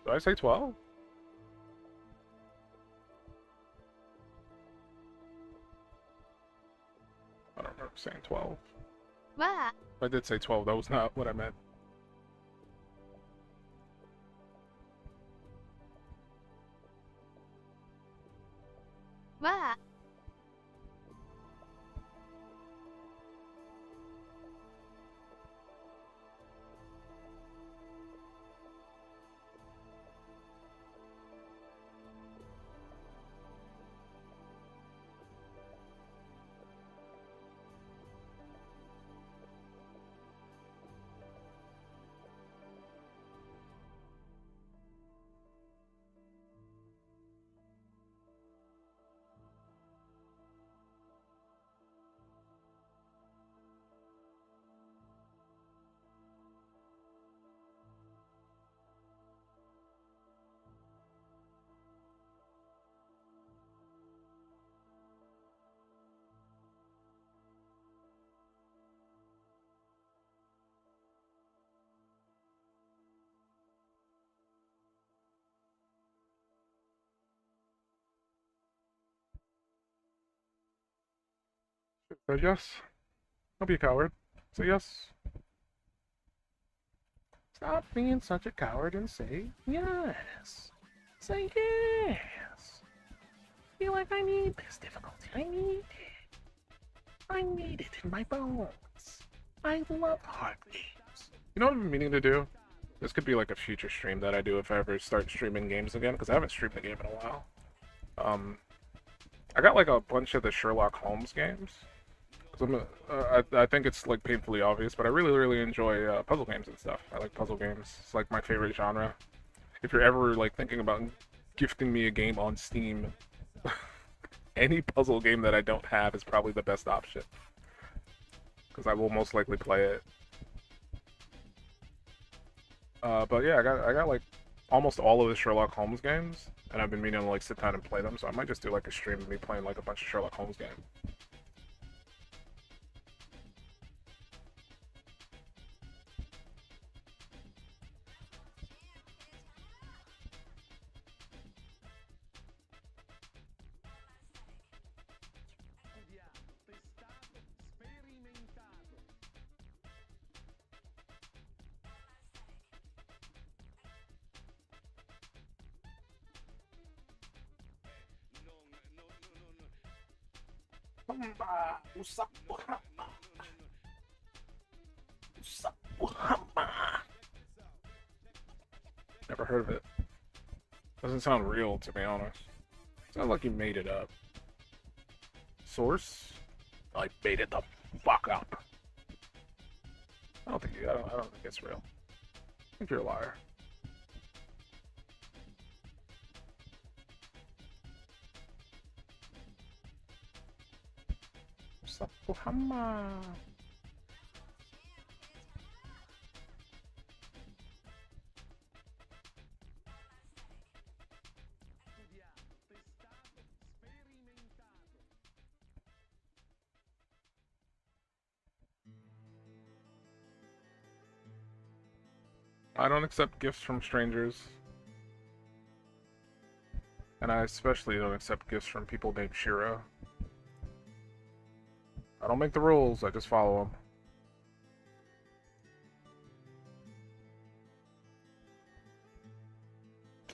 Speaker 3: Did I say 12? I don't remember saying 12.
Speaker 2: Wow.
Speaker 3: I did say 12, that was not what I meant.
Speaker 2: Wow.
Speaker 3: Say yes. Don't be a coward. Say yes. Stop being such a coward and say yes. Say yes. Feel like I need this difficulty. I need it. I need it in my bones. I love hard games. You know what I've been meaning to do? This could be like a future stream that I do if I ever start streaming games again, because I haven't streamed a game in a while. I got like a bunch of the Sherlock Holmes games. I think it's like painfully obvious, but I really enjoy puzzle games and stuff. I like puzzle games. It's like my favorite genre. if you're ever like thinking about gifting me a game on Steam, any puzzle game that I don't have is probably the best option. Because I will most likely play it. But yeah, I got like almost all of the Sherlock Holmes games, and I've been meaning to like sit down and play them, so I might just do like a stream of me playing like a bunch of Sherlock Holmes games. Never heard of it. Doesn't sound real, to be honest. Sounds like you made it up. Source? I made it the fuck up. I don't think it's real. I think you're a liar. Sapuhama. I don't accept gifts from strangers. And I especially don't accept gifts from people named Shiro. I don't make the rules, I just follow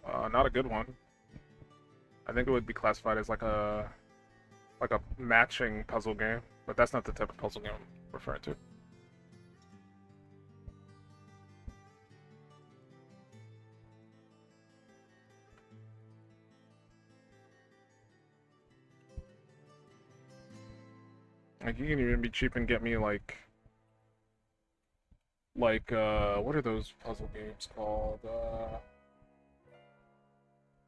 Speaker 3: them. Not a good one. I think it would be classified as like a matching puzzle game, but that's not the type of puzzle game I'm referring to. Like, you can even be cheap and get me, like, what are those puzzle games called?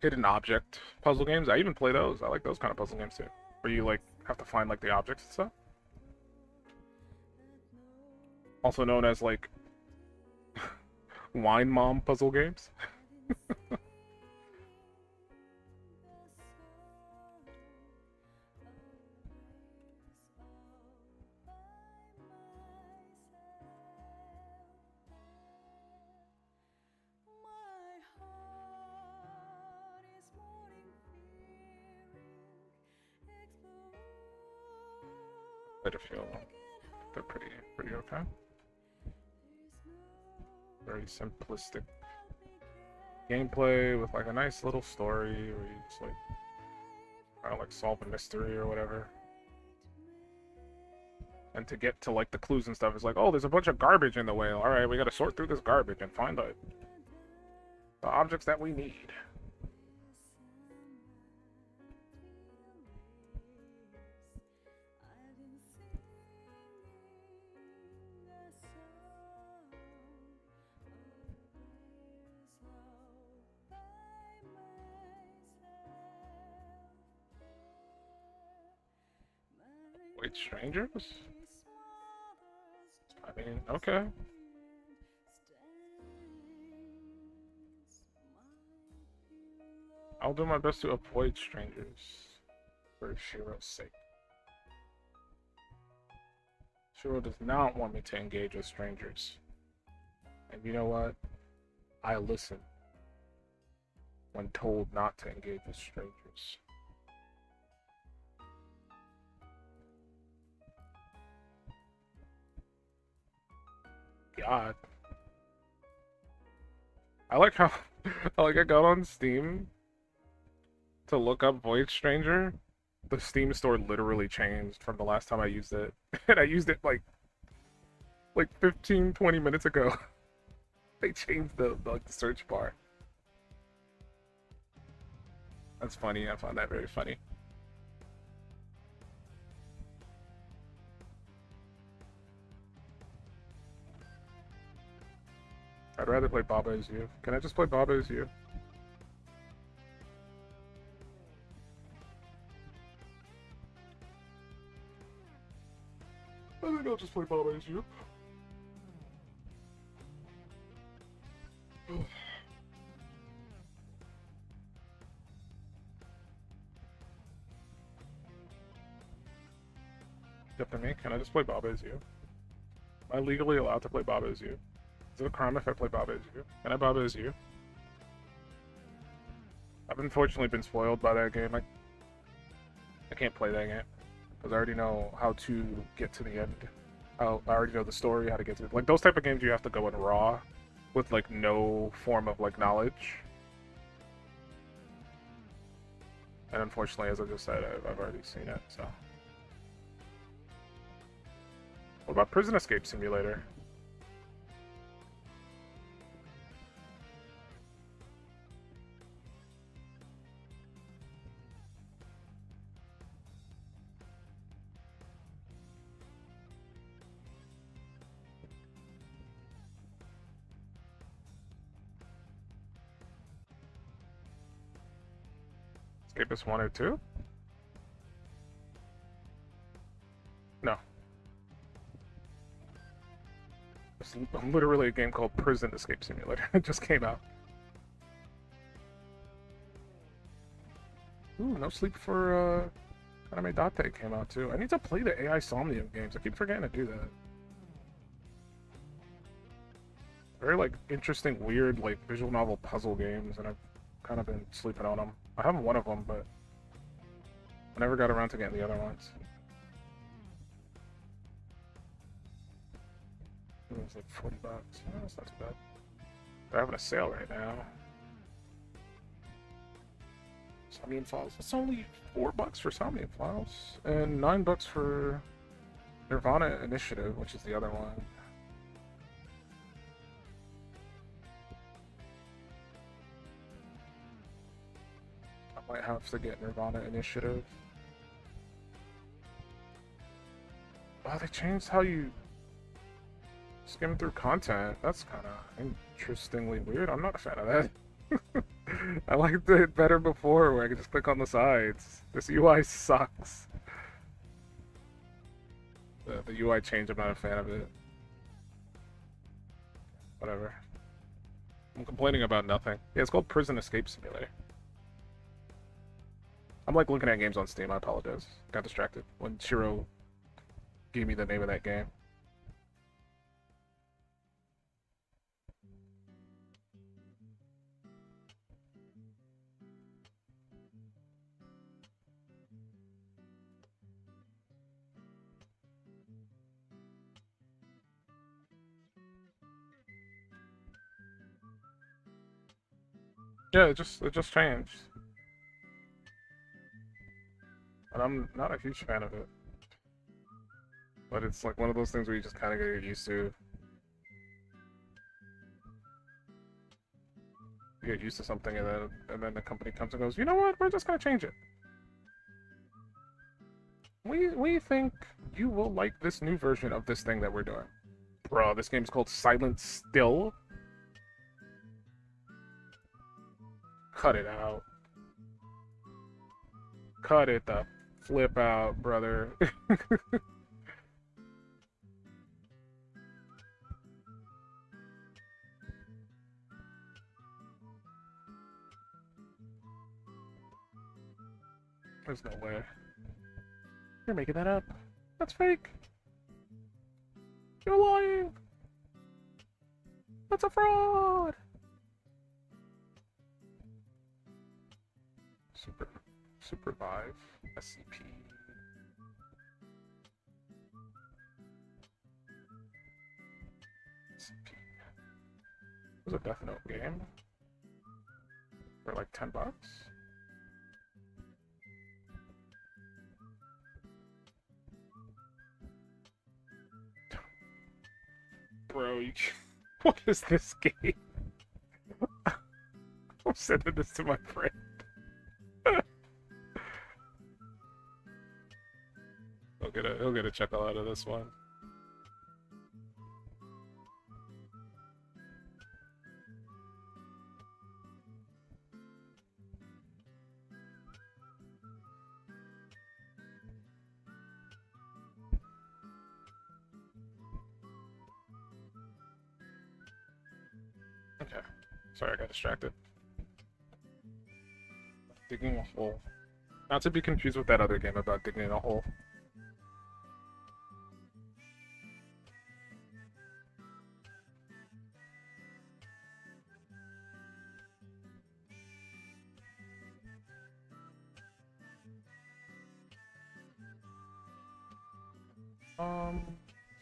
Speaker 3: Hidden object puzzle games. I even play those. I like those kind of puzzle games, too. Where you, like, have to find, like, the objects and stuff. Also known as, like, Wine Mom puzzle games. I feel they're pretty okay. Very simplistic gameplay with like a nice little story where you just like try to like solve a mystery or whatever. And to get to like the clues and stuff, it's like, oh, there's a bunch of garbage in the way. All right, we got to sort through this garbage and find the objects that we need. Wait, strangers? I mean, okay. I'll do my best to avoid strangers for Shiro's sake. Shiro does not want me to engage with strangers. And you know what? I listen when told not to engage with strangers. God. I like how I got on Steam to look up Void Stranger. The Steam store literally changed from the last time I used it. And I used it like 15-20 minutes ago. They changed the search bar. That's funny. I found that very funny. I'd rather play Baba Is You. Can I just play Baba Is You? just play Bob as you. Up to me, can I just play Bob as you? Am I legally allowed to play Bob as you? Is it a crime if I play Bob as you? Can I Bob as you? I've unfortunately been spoiled by that game. I can't play that game because I already know how to get to the end. I already know the story, how to get to it. Like those type of games, you have to go in raw, with like no form of like knowledge. And unfortunately, as I just said, I've already seen it. So, what about Prison Escape Simulator? Escapist 1 or 2? No. It's literally a game called Prison Escape Simulator. It just came out. Ooh, No Sleep for Anime Date came out too. I need to play the AI Somnium games. I keep forgetting to do that. Very like interesting, weird, like visual novel puzzle games, and I've kind of been sleeping on them. I have one of them, but I never got around to getting the other ones. It was like 40 bucks. Oh, that's not too bad. They're having a sale right now. Somnium Files. It's only $4 for Somnium Files, and $9 for Nirvana Initiative, which is the other one. I might have to get Nirvana Initiative. Wow, they changed how you skim through content. That's kind of interestingly weird. I'm not a fan of that. I liked it better before where I could just click on the sides. This UI sucks. The UI change, I'm not a fan of it. Whatever. I'm complaining about nothing. Yeah, it's called Prison Escape Simulator. I'm like looking at games on Steam, I apologize. Got distracted when Shiro gave me the name of that game. Yeah, it just changed. And I'm not a huge fan of it. But it's like one of those things where you just kind of get used to. You get used to something and then the company comes and goes, you know what, we're just gonna change it. We think you will like this new version of this thing that we're doing. Bro, this game's called Silent Still. Cut it out. Cut it the flip out, brother. There's no way. You're making that up. That's fake. You're lying. That's a fraud. Supervive. SCP. SCP. It was a Death Note game. For like $10. Bro, what is this game? I'm sending this to my friend. He'll get a chuckle out of this one. Okay. Sorry, I got distracted. Digging a hole. Not to be confused with that other game about digging a hole.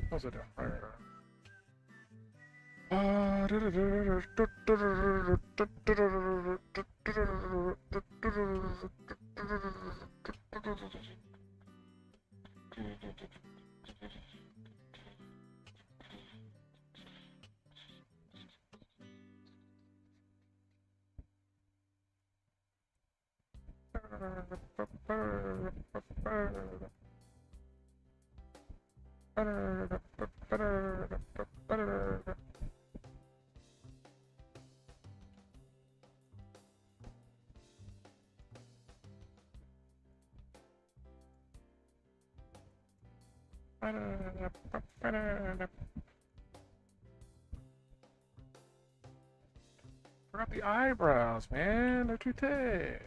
Speaker 3: What was it? Forgot the eyebrows, man. They're too thick.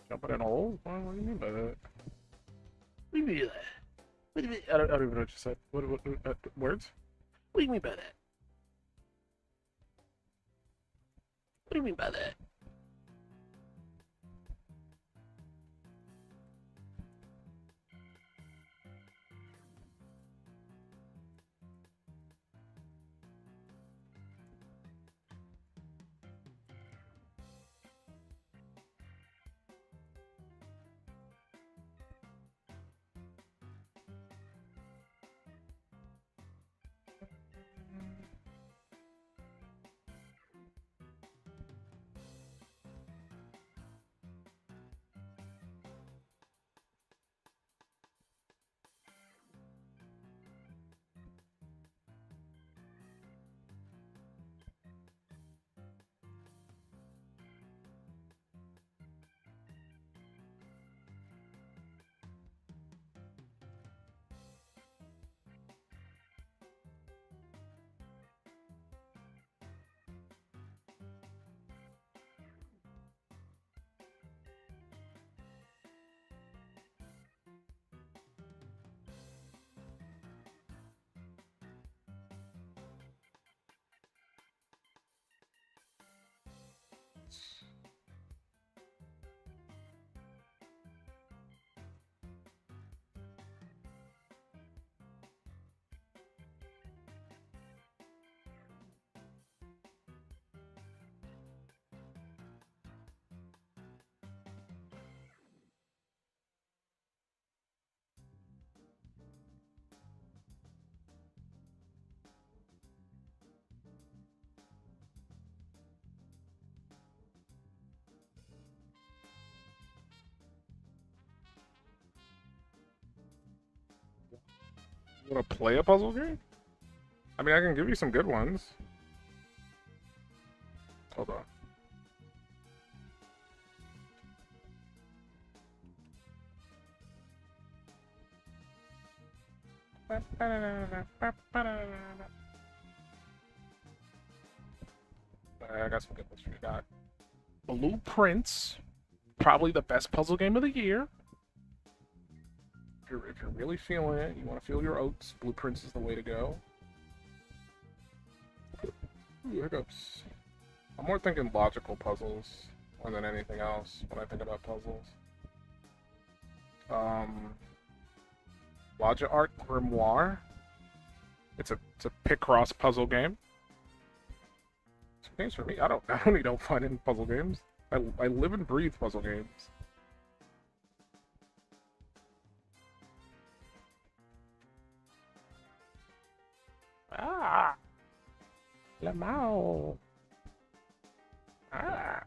Speaker 3: Jumping in holes? What do you mean by that? What do you mean by that? What do you mean? I don't even know what you said. What words? What do you mean by that? What do you mean by that? You want to play a puzzle game? I mean, I can give you some good ones. Hold on. I got some good ones for you. Got Blueprints, probably the best puzzle game of the year. If you're really feeling it, you want to feel your oats, Blueprints is the way to go. Ooh, hiccups. I'm more thinking logical puzzles more than anything else when I think about puzzles. Logic Art Grimoire. It's a Picross puzzle game. Some games for me. I don't need help finding puzzle games. I live and breathe puzzle games. Ah, Lamau. Ah.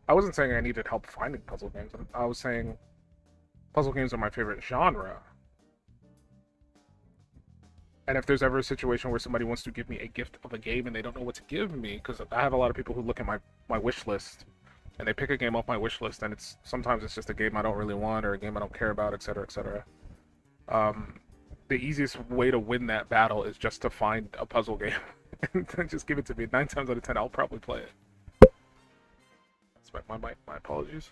Speaker 3: I wasn't saying I needed help finding puzzle games. I was saying Puzzle games are my favorite genre. And if there's ever a situation where somebody wants to give me a gift of a game and they don't know what to give me, because I have a lot of people who look at my wish list and they pick a game off my wish list, and sometimes it's just a game I don't really want or a game I don't care about, etc., etc. The easiest way to win that battle is just to find a puzzle game and then just give it to me. 9 times out of 10, I'll probably play it. That's my apologies.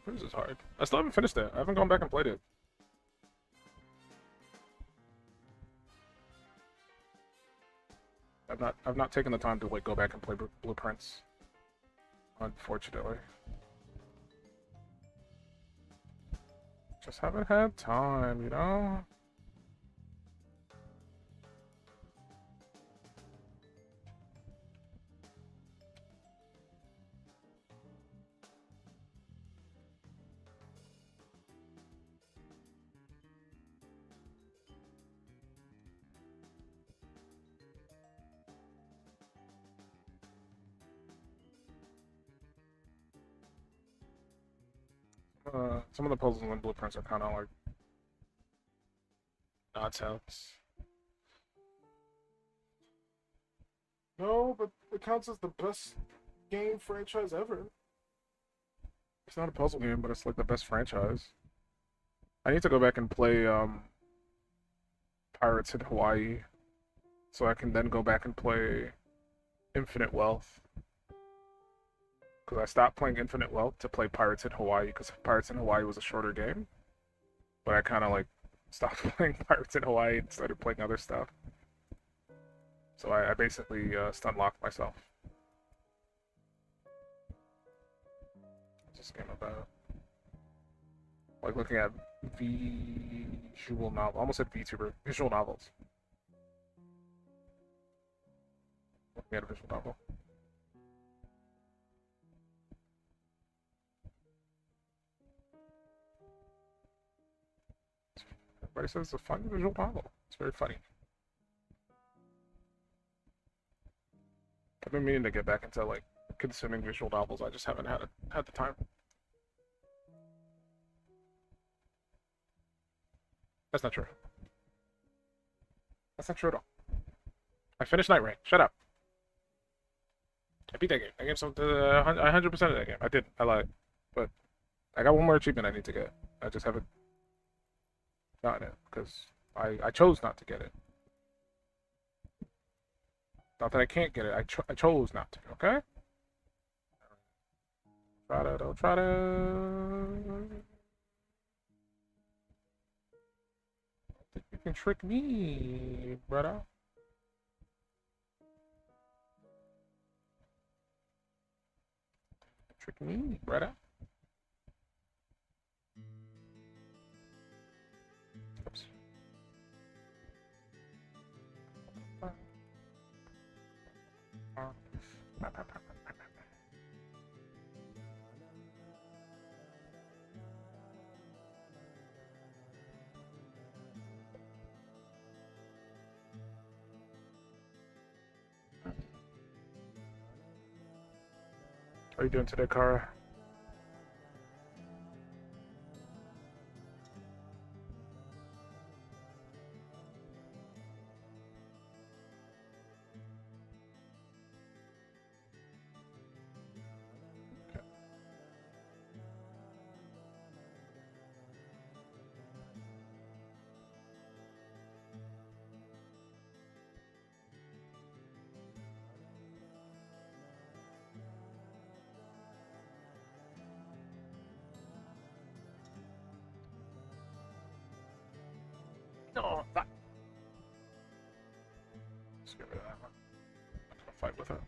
Speaker 3: This is hard. I still haven't finished it. I haven't gone back and played it. I've not taken the time to like go back and play Blueprints, unfortunately. Just haven't had time, you know? Some of the puzzles and blueprints are kind of like nonsense. No, but it counts as the best game franchise ever. It's not a puzzle game, but it's like the best franchise. I need to go back and play Pirates in Hawaii, so I can then go back and play Infinite Wealth. Because I stopped playing Infinite Wealth to play Pirates in Hawaii, because Pirates in Hawaii was a shorter game. But I kind of like stopped playing Pirates in Hawaii and started playing other stuff. So I basically stun-locked myself. What's this game about? Like looking at visual novel. I almost said VTuber. Visual novels. Looking at a visual novel. Everybody says it's a fun visual novel. It's very funny. I've been meaning to get back into like consuming visual novels. I just haven't had the time. That's not true. That's not true at all. I finished Night Rain. Shut up. I beat that game. I gave some 100% of that game. I did. I lied. But I got one more achievement I need to get. I just haven't gotten it because I chose not to get it. Not that I can't get it. I chose not to. Okay. Don't try to. You can trick me, brother. Trick me, brother. Oops. How are you doing today, Kara? No, that. Let's get rid of that one. I'm not gonna fight with it.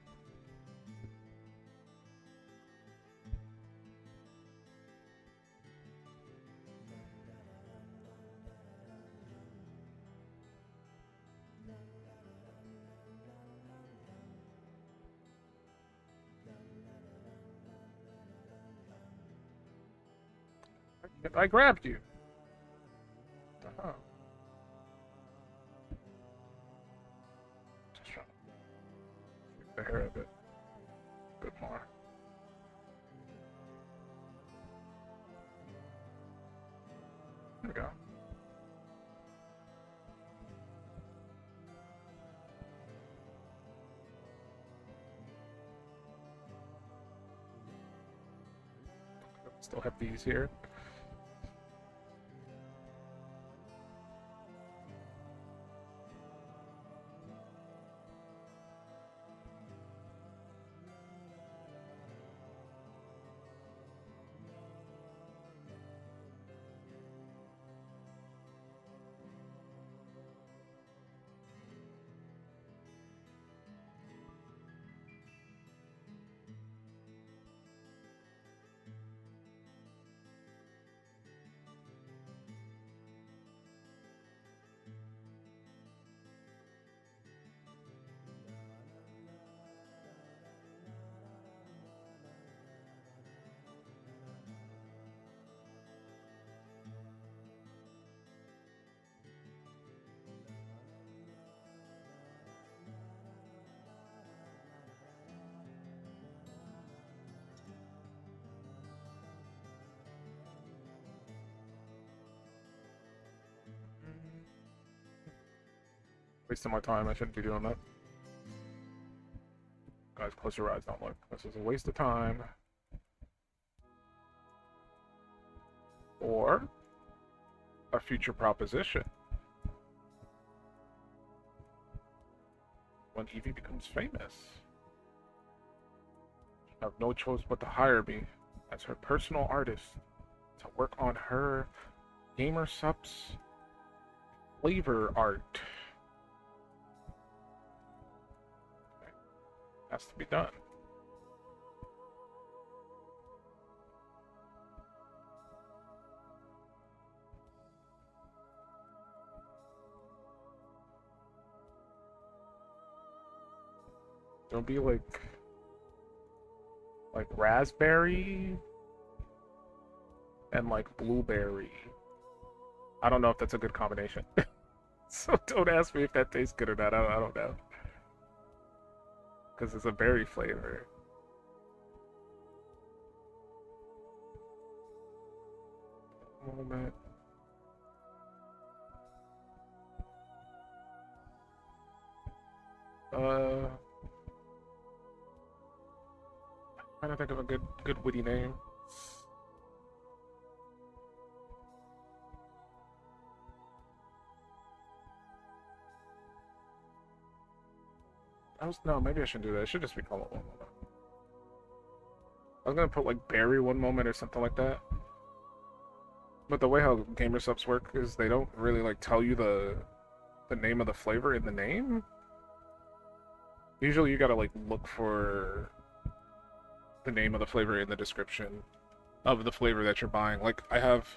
Speaker 3: I grabbed you. Oh. Just trying to keep the hair a bit more.
Speaker 5: Still have these here. Wasting my time. I shouldn't be doing that. Guys, close your eyes. Don't look. This is a waste of time. Or a future proposition. When Evie becomes famous, she'll have no choice but to hire me as her personal artist to work on her gamer subs flavor art. Has to be done. There'll be like raspberry and like blueberry. I don't know if that's a good combination. So don't ask me if that tastes good or not. I don't know. Because it's a berry flavor. Moment. Trying to think of a good witty name. No, maybe I shouldn't do that. It should just be called one moment. I was gonna put like berry one moment or something like that. But the way how gamer subs work is they don't really like tell you the name of the flavor in the name. Usually you gotta like look for the name of the flavor in the description of the flavor that you're buying. Like I have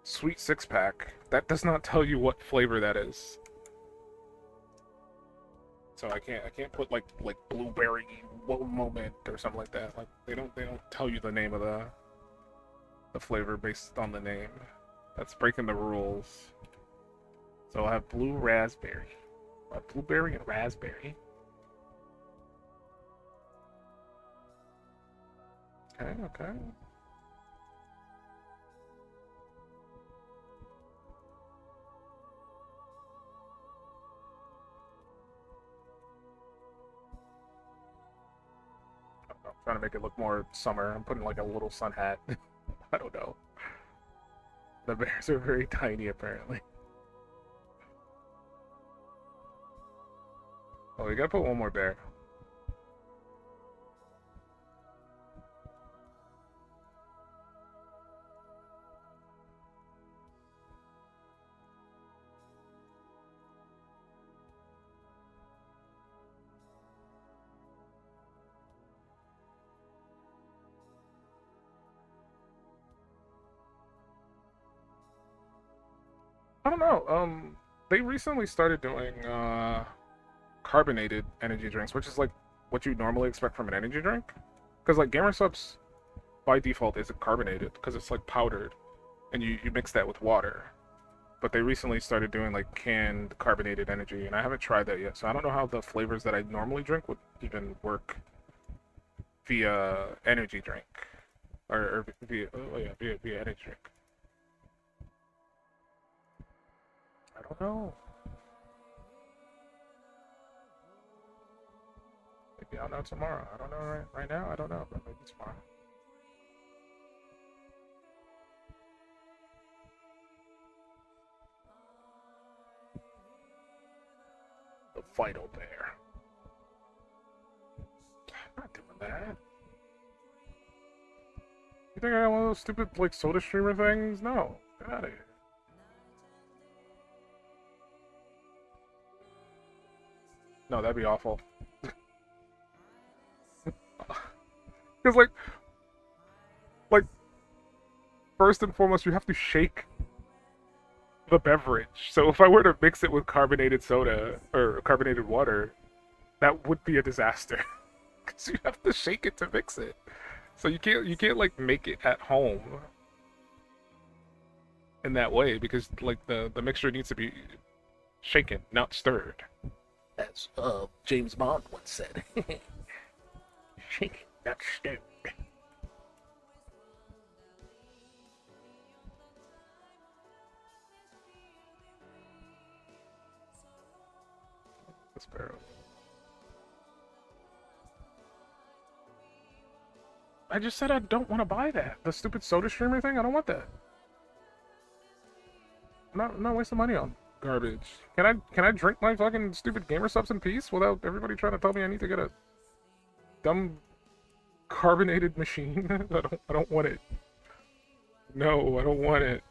Speaker 5: Sweet Six Pack. That does not tell you what flavor that is. So I can't put like blueberry one moment or something like that. Like they don't tell you the name of the flavor based on the name. That's breaking the rules. So I'll have blue raspberry. Blueberry and raspberry. Okay. I'm trying to make it look more summer. I'm putting like a little sun hat. I don't know. The bears are very tiny, apparently. Oh, we gotta put one more bear. I don't know. They recently started doing carbonated energy drinks, which is like what you normally expect from an energy drink. Because like Gamer Subs by default isn't carbonated because it's like powdered, and you mix that with water. But they recently started doing like canned carbonated energy, and I haven't tried that yet, so I don't know how the flavors that I normally drink would even work via energy drink, or via energy drink. I don't know. Maybe I'll know tomorrow. I don't know right now. I don't know, but maybe tomorrow. the Fido Bear. I'm not doing that. You think I got one of those stupid, like, soda streamer things? No. Get out of here. No, that'd be awful. Because, like, first and foremost, you have to shake the beverage. So if I were to mix it with carbonated soda or carbonated water, that would be a disaster. Because you have to shake it to mix it. So you can't like make it at home in that way because like the mixture needs to be shaken, not stirred. As James Bond once said. Shaken, not stirred. The sparrow. I just said I don't want to buy that. The stupid soda streamer thing, I don't want that. I'm not wasting money on garbage. Can I drink my fucking stupid gamer subs in peace without everybody trying to tell me I need to get a dumb carbonated machine? I don't want it. No, I don't want it.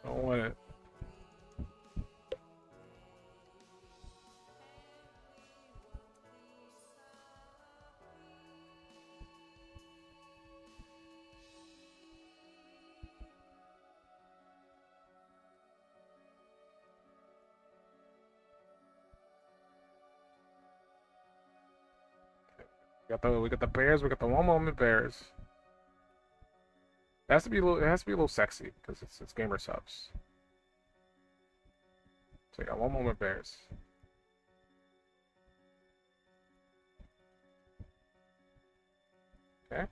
Speaker 5: I don't want it. We got the bears. We got the one moment bears. It has to be a little. It has to be a little sexy because it's gamer subs. So we got one moment bears. Okay.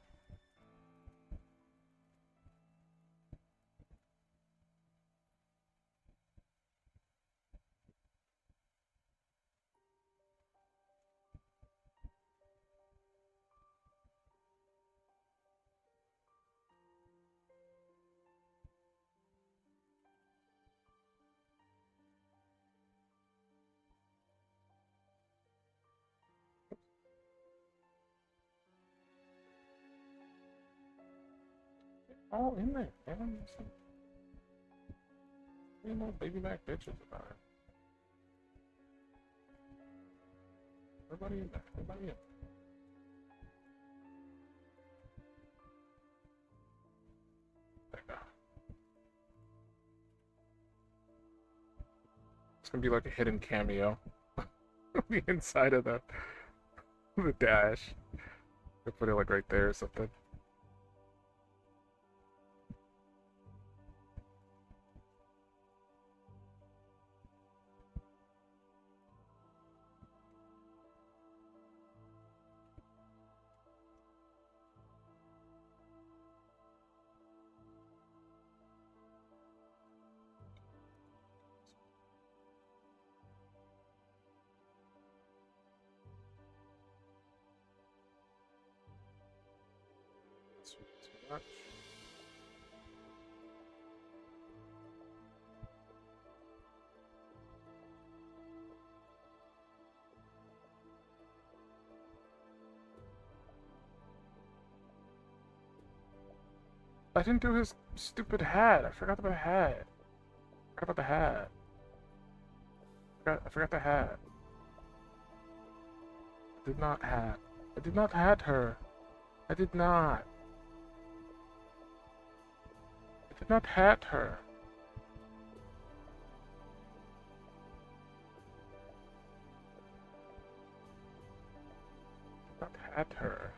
Speaker 5: All in there, man. You know, baby back bitches about it. Everybody in there. Everybody in. There we go. It's gonna be like a hidden cameo. The inside of the dash. I'll put it like right there or something. Too much. I didn't do his stupid hat. I forgot about the hat. I forgot about the hat. I forgot the hat. I did not hat. I did not hat her. I did not. I did not hat her. I did not hat her.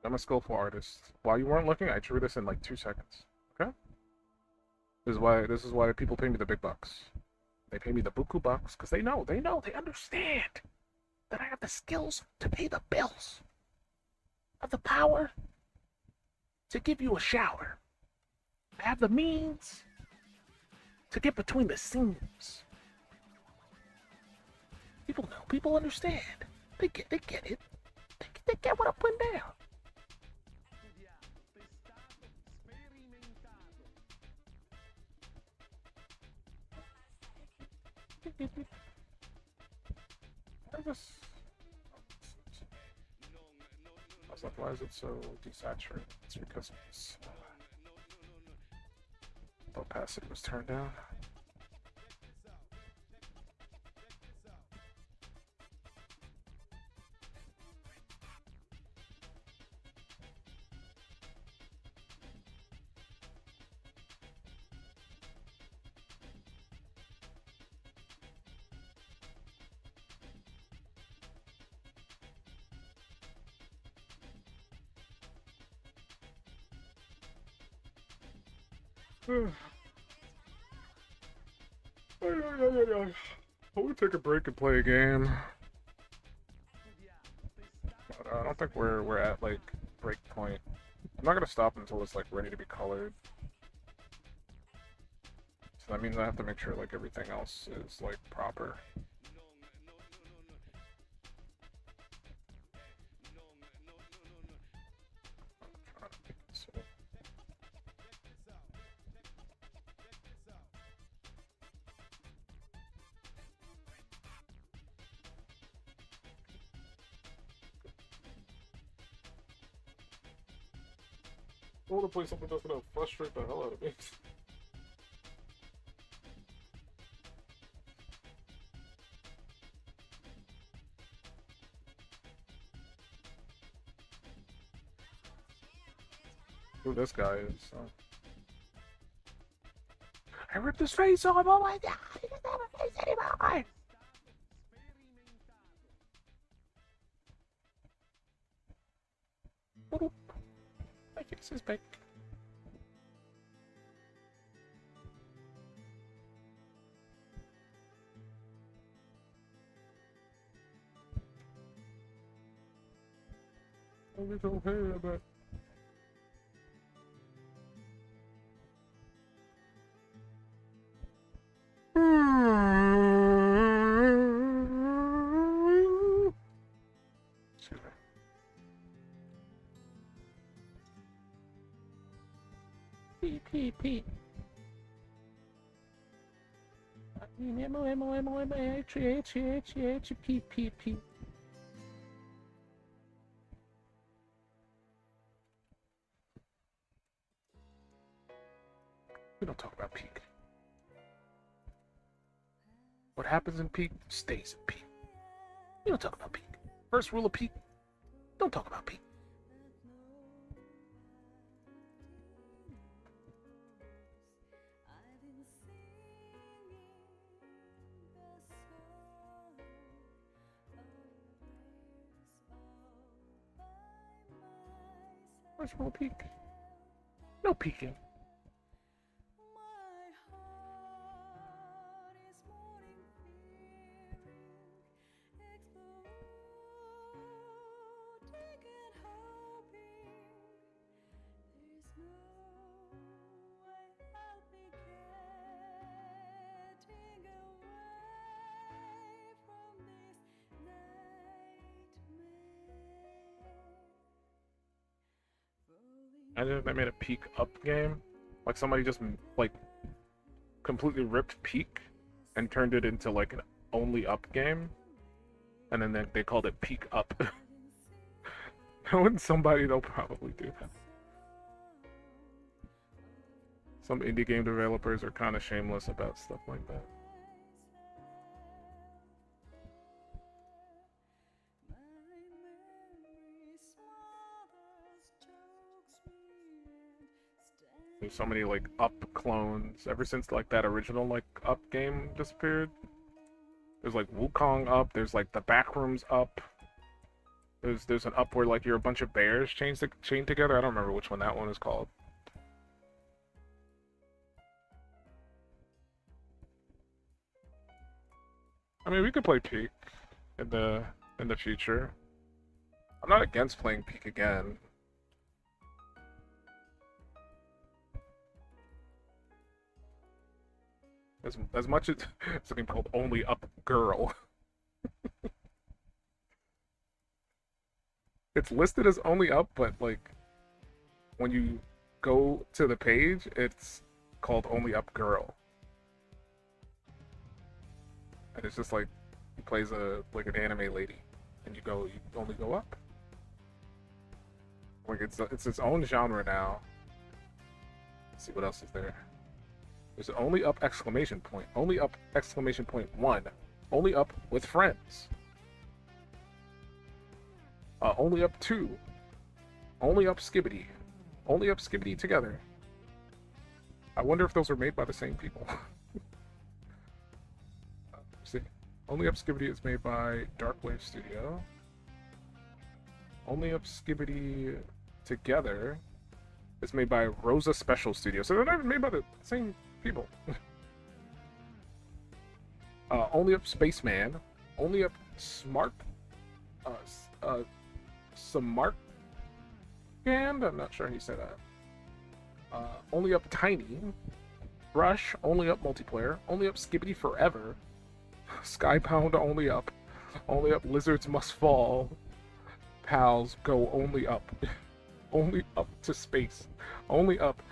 Speaker 5: I'm a skillful artist. While you weren't looking, I drew this in like 2 seconds. Okay?
Speaker 3: This is why people pay me the big bucks. They pay me the buku bucks because they understand that I have the skills to pay the bills. I have the power to give you a shower. I have the means to get between the seams. People know. People understand. They get it. They get what I'm putting down. I was like, why is it so desaturated? It's because it's opacity was turned down. I want to take a break and play a game. But I don't think we're at like break point. I'm not gonna stop until it's like ready to be colored. So that means I have to make sure like everything else is like proper. I want to play something that's gonna frustrate the hell out of me. Who this guy is, so. I ripped his face off! Oh my god! He doesn't have a face anymore! My face is back. A little hair, but... P. P. We don't talk about peak. What happens in peak stays in peak. We don't talk about peak. First rule of peak, don't talk about peak. First rule of peak. No peeking. Imagine if they made a peak up game. Like somebody just like completely ripped peak and turned it into like an only up game. And then they called it peak up. Knowing somebody, they'll probably do that. Some indie game developers are kind of shameless about stuff like that. There's so many like up clones ever since like that original like up game disappeared. There's like Wukong up, there's like the Backrooms up. There's an up where like you're a bunch of bears chained together. I don't remember which one that one is called. I mean, we could play Peak in the future. I'm not against playing Peak again. As much as it's a game called Only Up Girl. It's listed as Only Up, but like when you go to the page, it's called Only Up Girl. And it's just like he plays like an anime lady, and you only go up. Like it's its own genre now. Let's see what else is there. There's Only Up exclamation point, Only Up exclamation point 1, Only Up with friends. Only Up 2, Only Up Skibbity, Only Up Skibbity together. I wonder if those are made by the same people. See, Only Up Skibbity is made by Darkwave Studio. Only Up Skibbity together is made by Rosa Special Studio. So they're not even made by the same people. Only Up Spaceman, Only Up Smart, Smart Band. I'm not sure how you say that. Only Up Tiny, Rush, Only Up Multiplayer, Only Up Skibbity Forever, Skybound, Only Up Lizards Must Fall, Pals Go Only Up, Only Up to Space, Only Up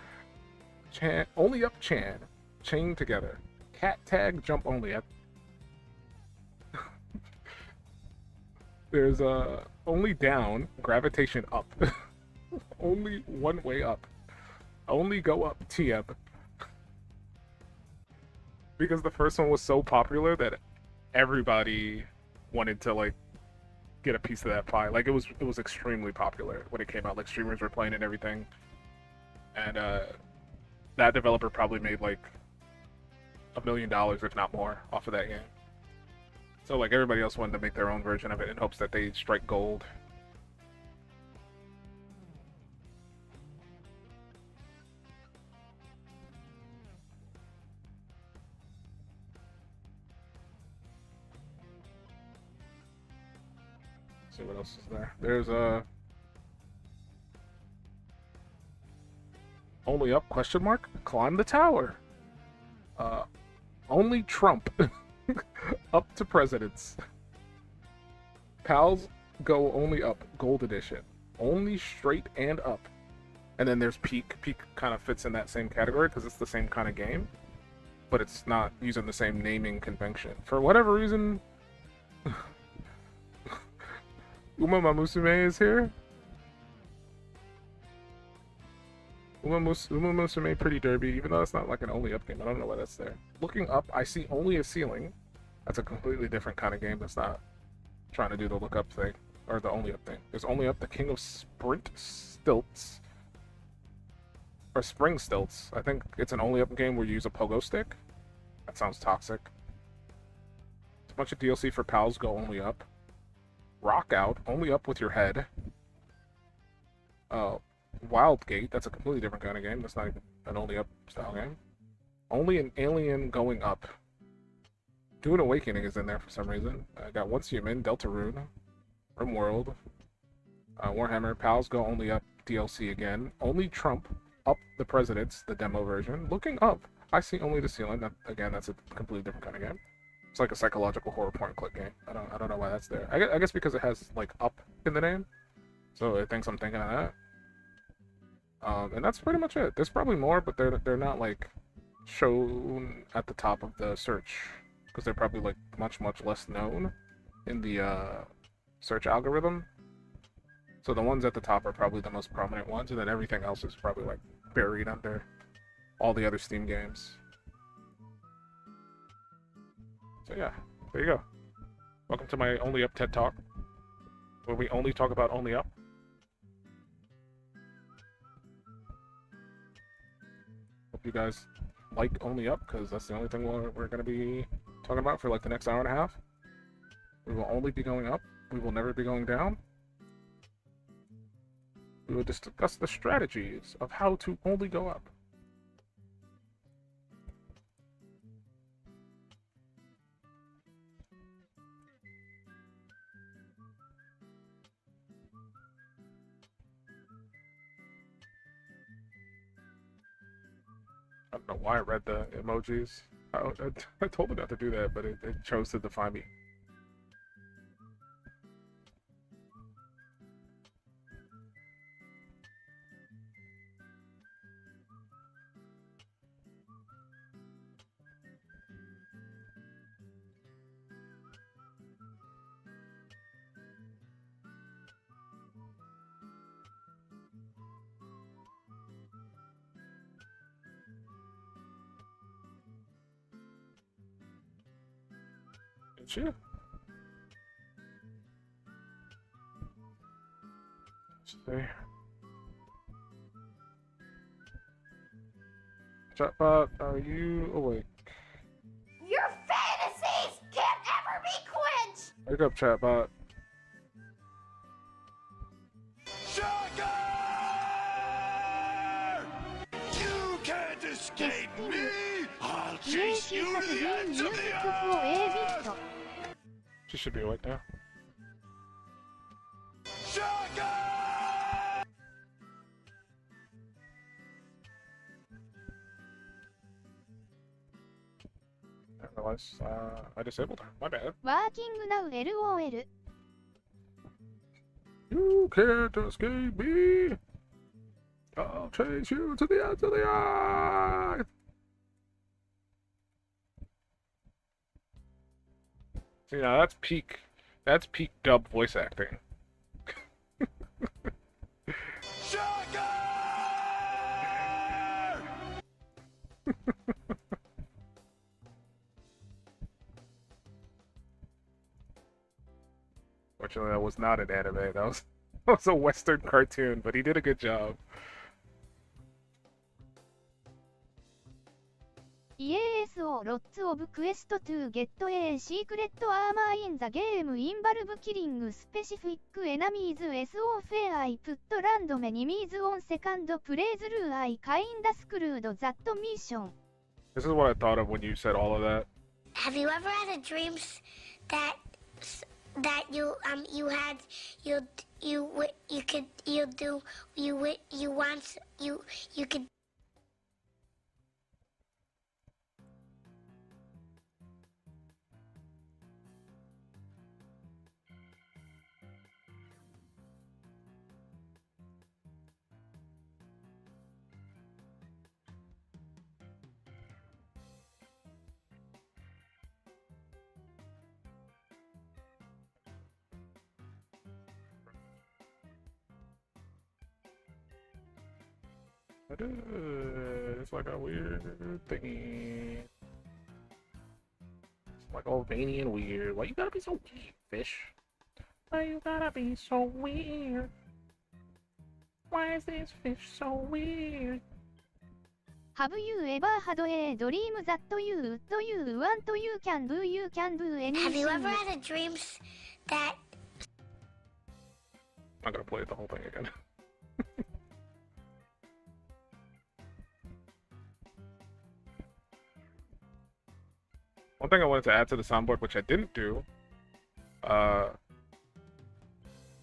Speaker 3: Chan, Only Up Chan, Chain Together, Cat Tag Jump Only Up. There's Only Down, Gravitation Up, Only One Way Up, Only Go Up TM. Because the first one was so popular that everybody wanted to like get a piece of that pie. Like it was extremely popular when it came out. Like streamers were playing it and everything. And that developer probably made like $1 million, if not more, off of that game. So like everybody else wanted to make their own version of it in hopes that they strike gold. Let's see what else is there. There's Only Up question mark? Climb the tower. Only Trump. Up to presidents. Pals Go Only Up Gold Edition. Only Straight and Up. And then there's Peak. Peak kind of fits in that same category because it's the same kind of game, but it's not using the same naming convention. For whatever reason, Uma Musume is here. Uma Musume Pretty Derby, even though it's not like an Only Up game. I don't know why that's there. Looking up, I see Only a Ceiling. That's a completely different kind of game that's not trying to do the look up thing, or the Only Up thing. There's Only Up, the King of Sprint Stilts. Or Spring Stilts. I think it's an Only Up game where you use a pogo stick. That sounds toxic. It's a bunch of DLC for Pals Go Only Up. Rock Out, Only Up with your head. Wildgate, that's a completely different kind of game. That's not even an Only Up style game. Only an Alien Going Up. Dune Awakening is in there for some reason. I got Once Human, Deltarune, RimWorld, Warhammer, Pals Go Only Up DLC again. Only Trump, Up the Presidents, the demo version. Looking Up, I see Only the Ceiling. That, again, that's a completely different kind of game. It's like a psychological horror point click game. I don't know why that's there. I guess because it has like Up in the name, so it thinks I'm thinking of that. And that's pretty much it. There's probably more, but they're not like shown at the top of the search because they're probably like much less known in the search algorithm. So the ones at the top are probably the most prominent ones, and then everything else is probably like buried under all the other Steam games. So yeah, there you go. Welcome to my Only Up TED Talk, where we only talk about Only Up. Hope you guys like Only Up, because that's the only thing we're going to be talking about for like the next hour and a half. We will only be going up. We will never be going down. We will discuss the strategies of how to only go up. I don't know why I read the emojis. I told it not to do that, but it chose to define me. Did you? See. Chatbot, are you awake?
Speaker 4: Your fantasies can't ever be quenched!
Speaker 3: Wake up, chatbot.
Speaker 1: Shocker! You can't escape me! I'll chase you to the ends of the earth!
Speaker 3: She should be awake now.
Speaker 1: Shocker!
Speaker 3: I realized I disabled her. My bad.
Speaker 4: Working now LOL.
Speaker 3: You can't escape me! I'll chase you to the ends of the earth! See, now that's peak dub voice acting.
Speaker 1: Shocker!
Speaker 3: Fortunately, that was not an anime. That was a Western cartoon, but he did a good job.
Speaker 4: Yes, or lots of quest to get a secret armor in the game involve killing specific enemies. So fair I put random enemies on second playthrough. I kinda screwed that mission.
Speaker 3: This is what I thought of when you said all of that.
Speaker 10: Have you ever had a dream that you could
Speaker 3: It's like a weird thingy. It's like all veiny and weird. Why you gotta be so weird, fish? Why you gotta be so weird? Why is this fish so weird?
Speaker 4: Have you ever had a dream that you want you can do anything?
Speaker 10: Have you ever had a dream that
Speaker 3: I'm gonna play the whole thing again. One thing I wanted to add to the soundboard, which I didn't do,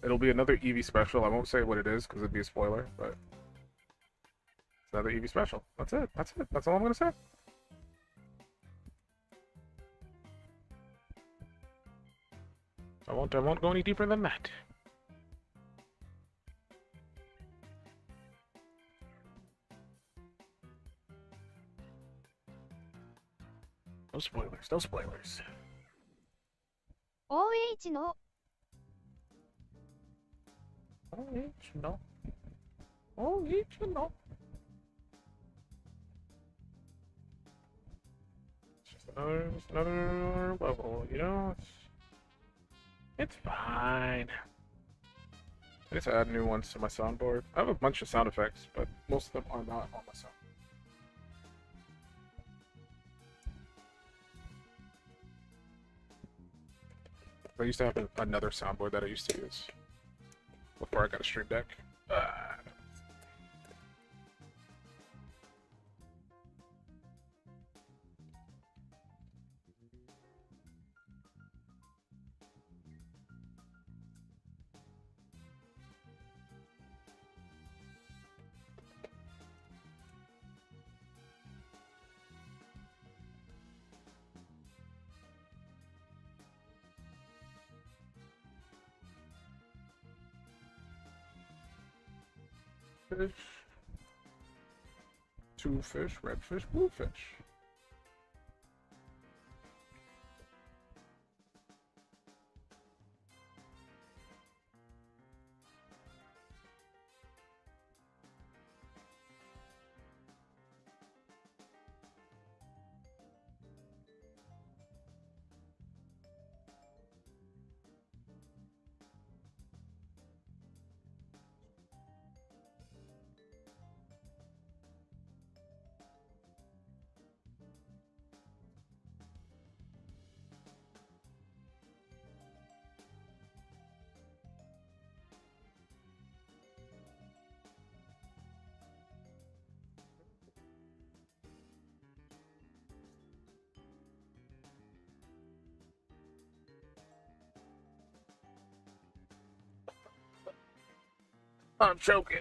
Speaker 3: it'll be another Eevee special. I won't say what it is because it'd be a spoiler, but it's another Eevee special. That's it. That's it. That's all I'm gonna say. I won't go any deeper than that. No spoilers. No spoilers.
Speaker 4: OH no.
Speaker 3: Oh, no. Oh, no. It's just another level, you know? It's fine. I just add new ones to my soundboard. I have a bunch of sound effects, but most of them are not on my sound. I used to have another soundboard that I used to use before I got a stream deck. fish. 2 fish, red fish, blue fish. I'm choking.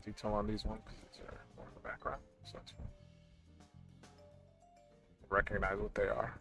Speaker 3: Detail on these ones because they're more in the background, so that's fine. Recognize what they are.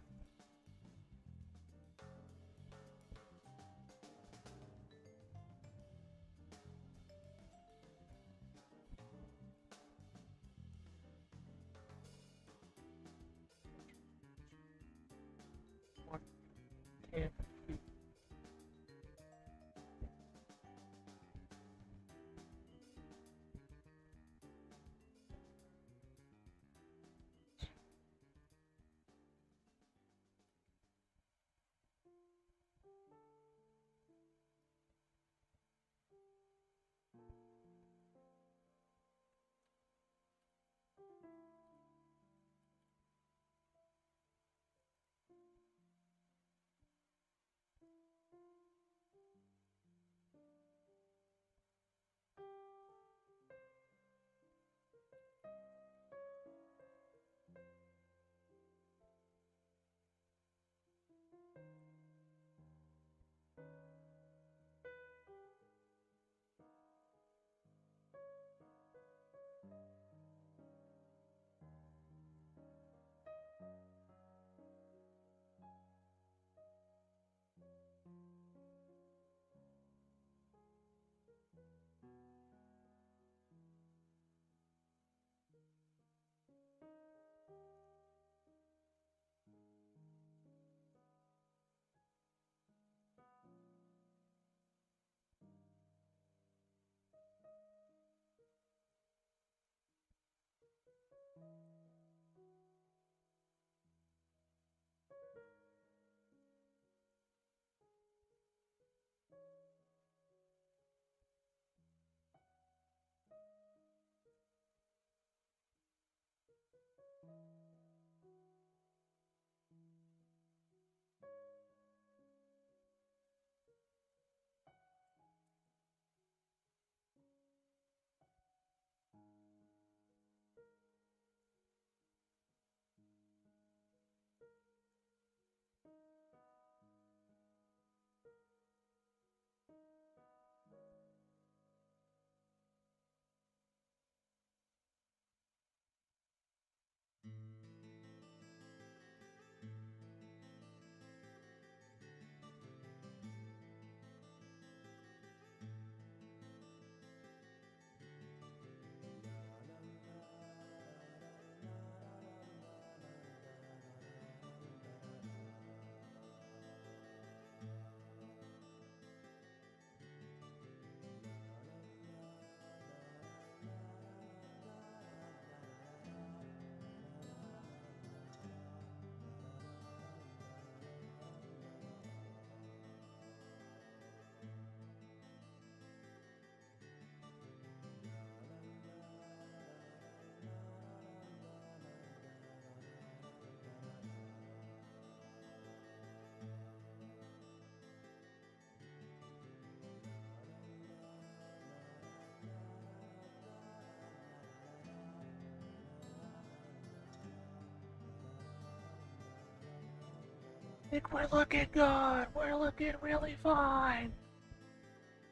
Speaker 3: I think we're looking good. We're looking really fine.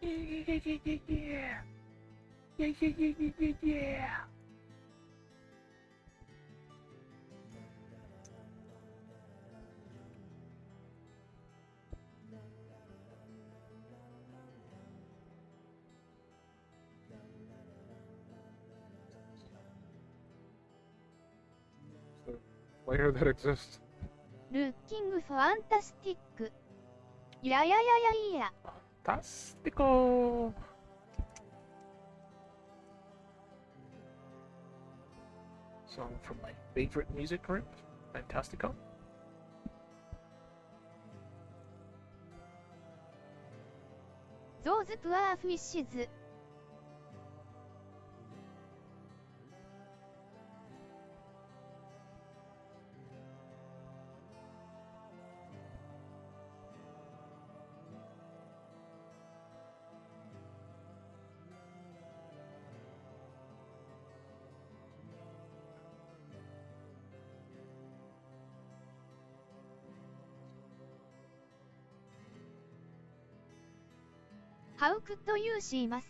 Speaker 3: Yeah.
Speaker 5: Yeah, yeah, yeah, yeah, yeah, yeah.
Speaker 3: The player that exists.
Speaker 2: Looking fantastic. Yeah, yeah, yeah, yeah, yeah.
Speaker 5: Fantastico. Song from my favorite music group, Fantastico.
Speaker 2: Those poor fishes. How could you see us?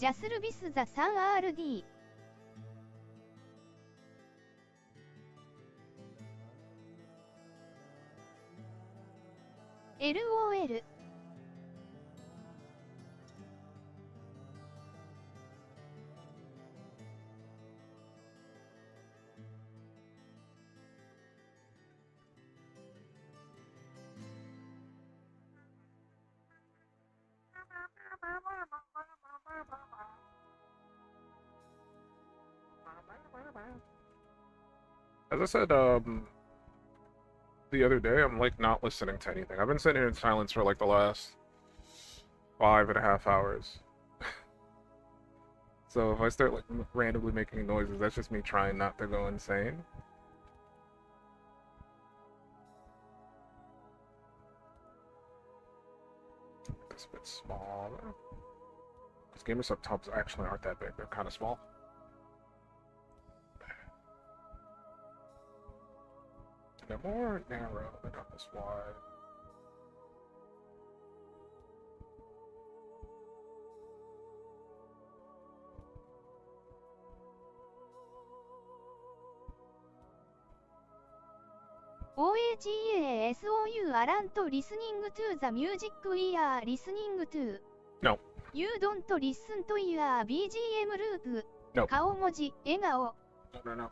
Speaker 2: Just service the 3RD. LOL.
Speaker 3: As I said, the other day, I'm like not listening to anything. I've been sitting here in silence for like the last 5.5 hours. So if I start like randomly making noises, that's just me trying not to go insane. This a bit smaller. These gamer subtubs actually aren't that big. They're kind of small. And they're more narrow. They're not this wide.
Speaker 2: OAGASOU aren't listening to the music we are listening to.
Speaker 3: No.
Speaker 2: You don't listen to your BGM loop.
Speaker 3: No.
Speaker 2: 顔文字、笑顔。
Speaker 3: No.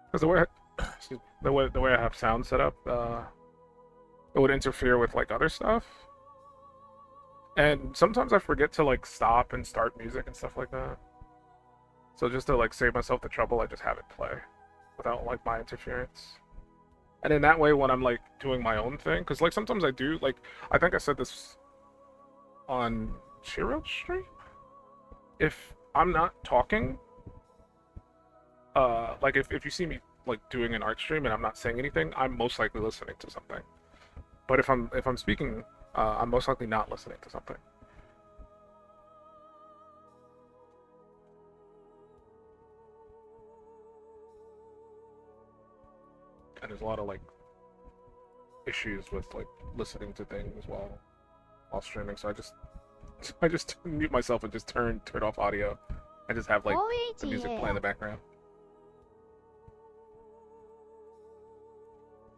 Speaker 3: Because the way excuse me, the way I have sound set up, it would interfere with like other stuff. And sometimes I forget to like stop and start music and stuff like that. So just to like save myself the trouble, I just have it play without like my interference. And in that way, when I'm like doing my own thing, because like sometimes I do, like I think I said this on Chiro's stream. If I'm not talking, like if you see me like doing an art stream and I'm not saying anything, I'm most likely listening to something. But if I'm speaking, I'm most likely not listening to something. And there's a lot of like issues with like listening to things while streaming, so I just mute myself and just turn off audio and just have like the music play in the background.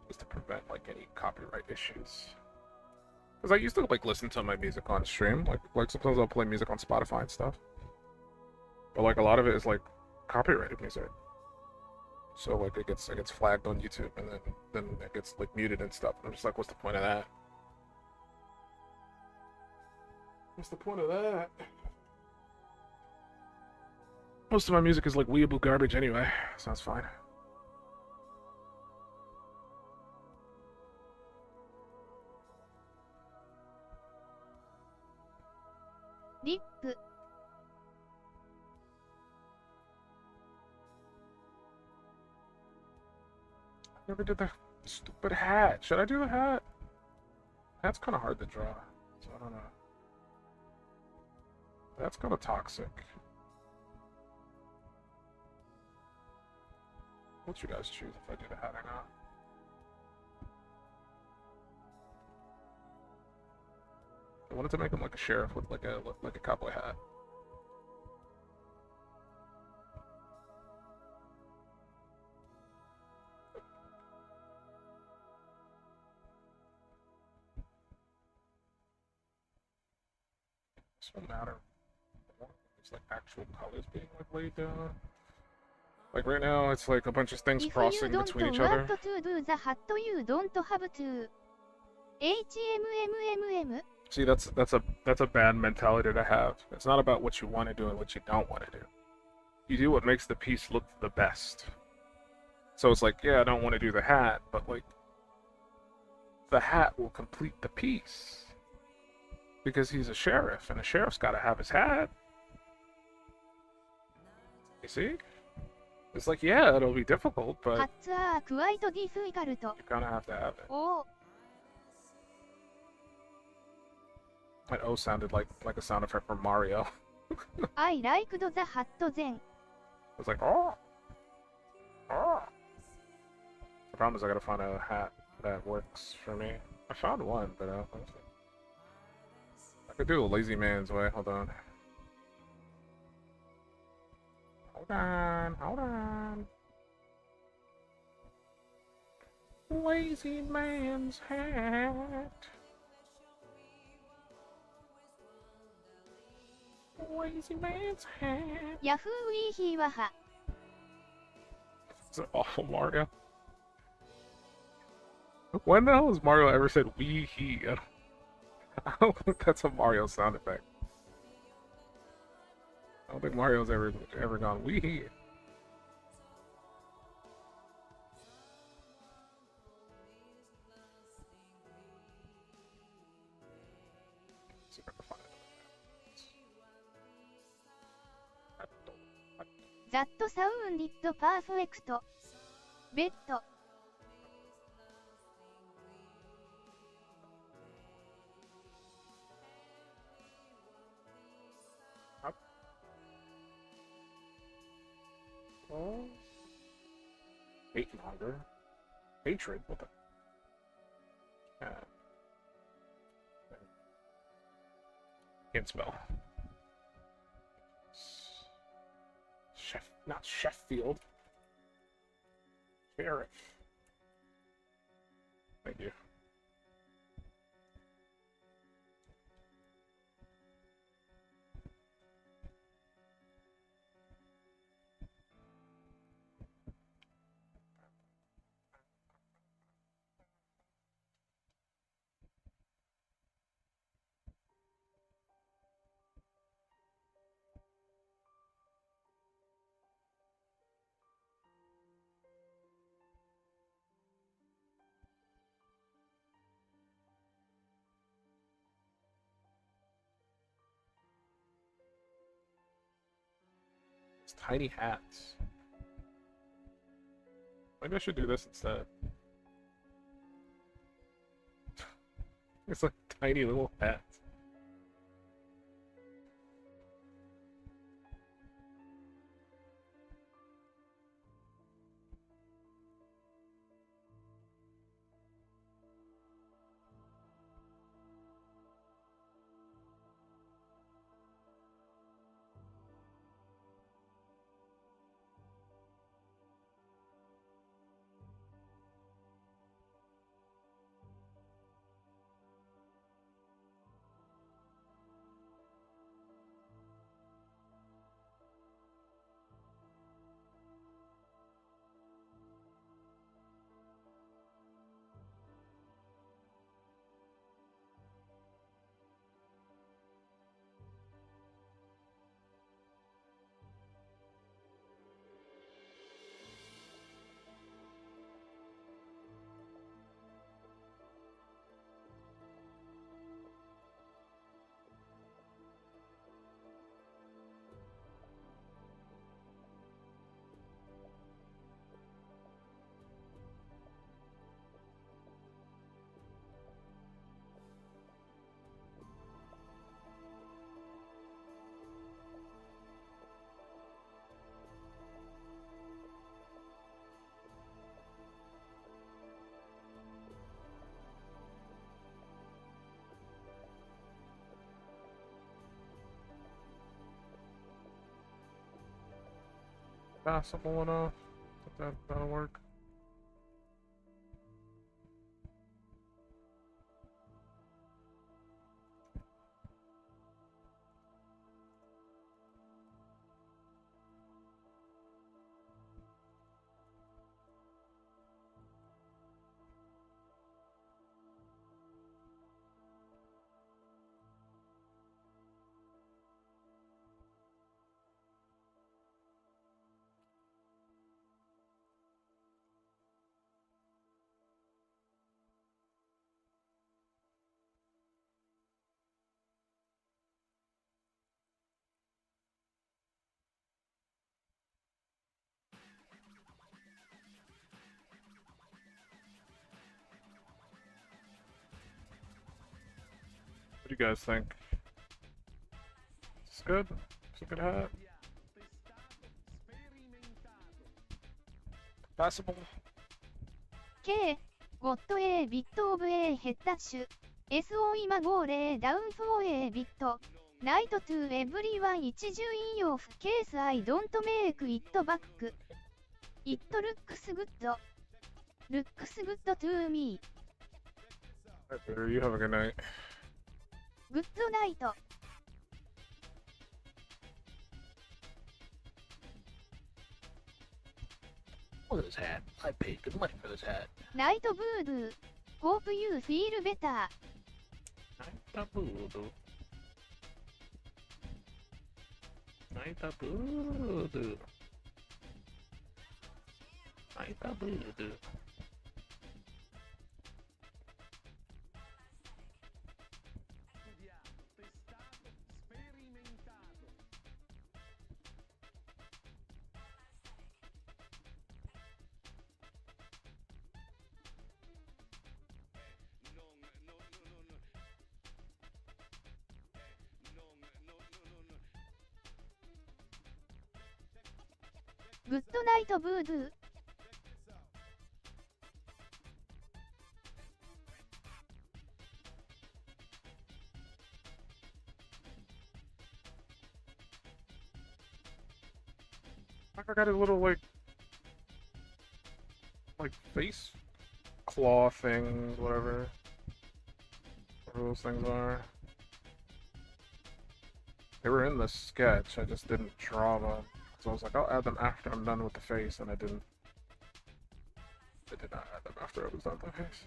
Speaker 3: Just to prevent like any copyright issues. Because I used to like listen to my music on stream, like sometimes I'll play music on Spotify and stuff. But like a lot of it is like copyrighted music. So like it gets flagged on YouTube and then it gets like muted and stuff. And I'm just like, what's the point of that? What's the point of that? Most of my music is like weeaboo garbage anyway, so that's fine.
Speaker 2: Lip.
Speaker 3: I never did the stupid hat. Should I do the hat? That's kind of hard to draw, so I don't know. That's kind of toxic. What you guys choose if I do the hat or not? I wanted to make him like a sheriff with like a cowboy hat. This won't matter. It's like actual colors being like laid down. Like right now, it's like a bunch of things
Speaker 4: If you
Speaker 3: crossing
Speaker 4: don't
Speaker 3: between each
Speaker 4: want
Speaker 3: other.
Speaker 4: to do the hat, you don't have to. HMMMM.
Speaker 3: See, that's a bad mentality to have. It's not about what you want to do and what you don't want to do. You do what makes the piece look the best. So it's like, yeah, I don't want to do the hat, but like the hat will complete the piece. Because he's a sheriff, and a sheriff's got to have his hat. You see? It's like, yeah, it'll be difficult, but
Speaker 4: Hats are quite difficult.
Speaker 3: you kind of have to have it.
Speaker 4: Oh,
Speaker 3: That O sounded like a sound effect from Mario.
Speaker 4: I liked the hat then.
Speaker 3: It was like, oh, oh. The problem is I gotta find a hat that works for me. I found one, but I could do a lazy man's way. Hold on. Hold on, hold on. Lazy man's hat. Lazy man's hat.
Speaker 4: Yahoo Wii Waha.
Speaker 3: It's an awful Mario. When the hell has Mario ever said wee he? I don't think that's a Mario sound effect. I don't think Mario's ever gone wee he. See if I can find it.
Speaker 4: That sounded perfect. Bet.
Speaker 3: Oh. Hate and hunger. Hatred? What the? Can't spell. Not Sheffield. Sheriff. Thank you. It's tiny hats. Maybe I should do this instead. It's like tiny little hats. passable enough that'll work. What do you guys think? Is this good? Is it a good hat? Passable?
Speaker 11: K、ゴッド A ビットオブ A ヘッダッシュ、SO 今50ダウンフォー A ビット、ライトトゥエブリワン一重引用フケース I don't make it back。It looks good. Looks good to me.
Speaker 3: Alright, Peter, you have a good night.
Speaker 11: Good night.
Speaker 5: Look at this hat. I paid good money for this hat.
Speaker 11: Night voodoo. Hope you feel better.
Speaker 5: Night voodoo. Night voodoo. Night voodoo.
Speaker 11: Good night voodoo.
Speaker 3: I got a little like face claw things, whatever those things are. They were in the sketch, I just didn't draw them. So I was like, I'll add them after I'm done with the face, and I did not add them after I was done with the face.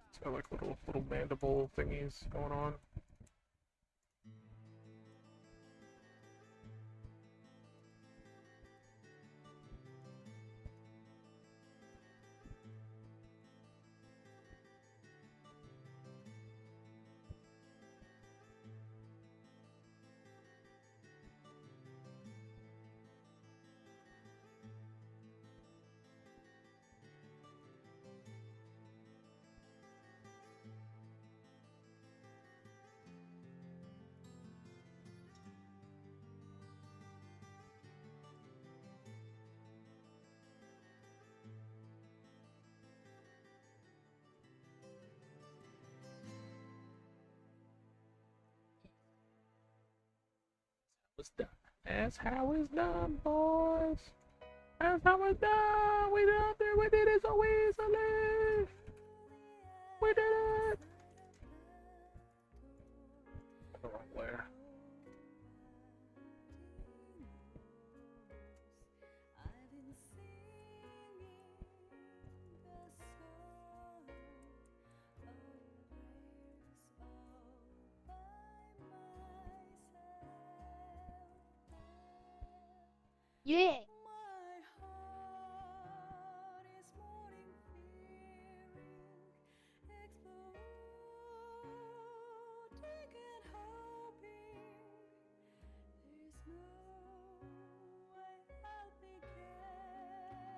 Speaker 3: It's got like little mandible thingies going on. That's how it's done, boys. That's how it's done. We did it so easily. We did it. The wrong layer.
Speaker 11: Yeah.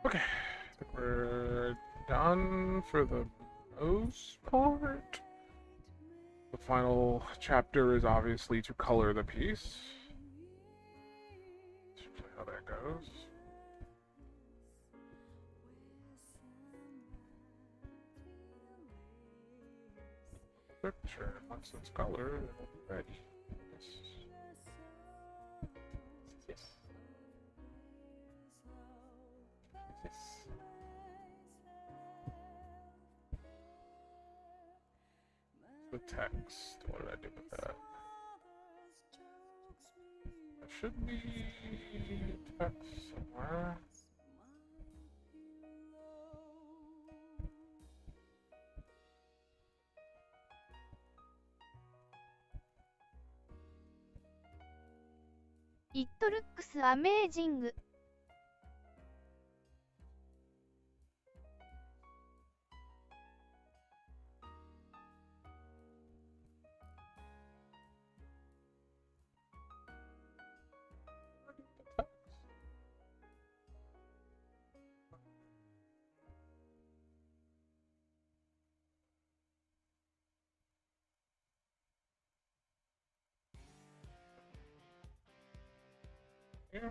Speaker 3: Okay, I think we're done for the nose part. The final chapter is obviously to color the piece. That's usually how that goes. Picture, once it's colored, it'll be ready. Yes. The text. What did I do with that? There should be text somewhere.
Speaker 11: It looks amazing.
Speaker 3: Yeah.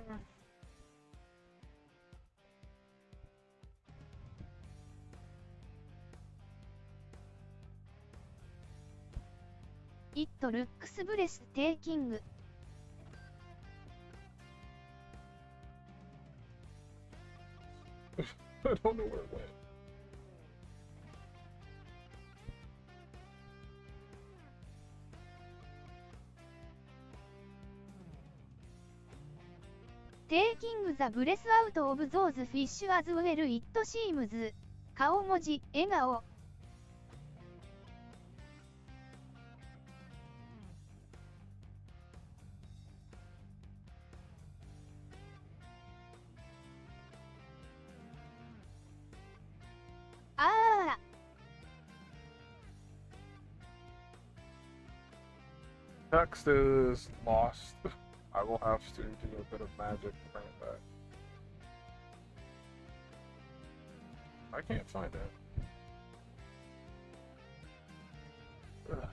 Speaker 11: It looks breathtaking.
Speaker 3: I don't know where it went.
Speaker 11: Taking the breath out of those fish as well it seems. 顔文字、笑顔。ああ。
Speaker 3: Text is lost. I will have to do a bit of magic to bring it back. I can't find it. Ugh.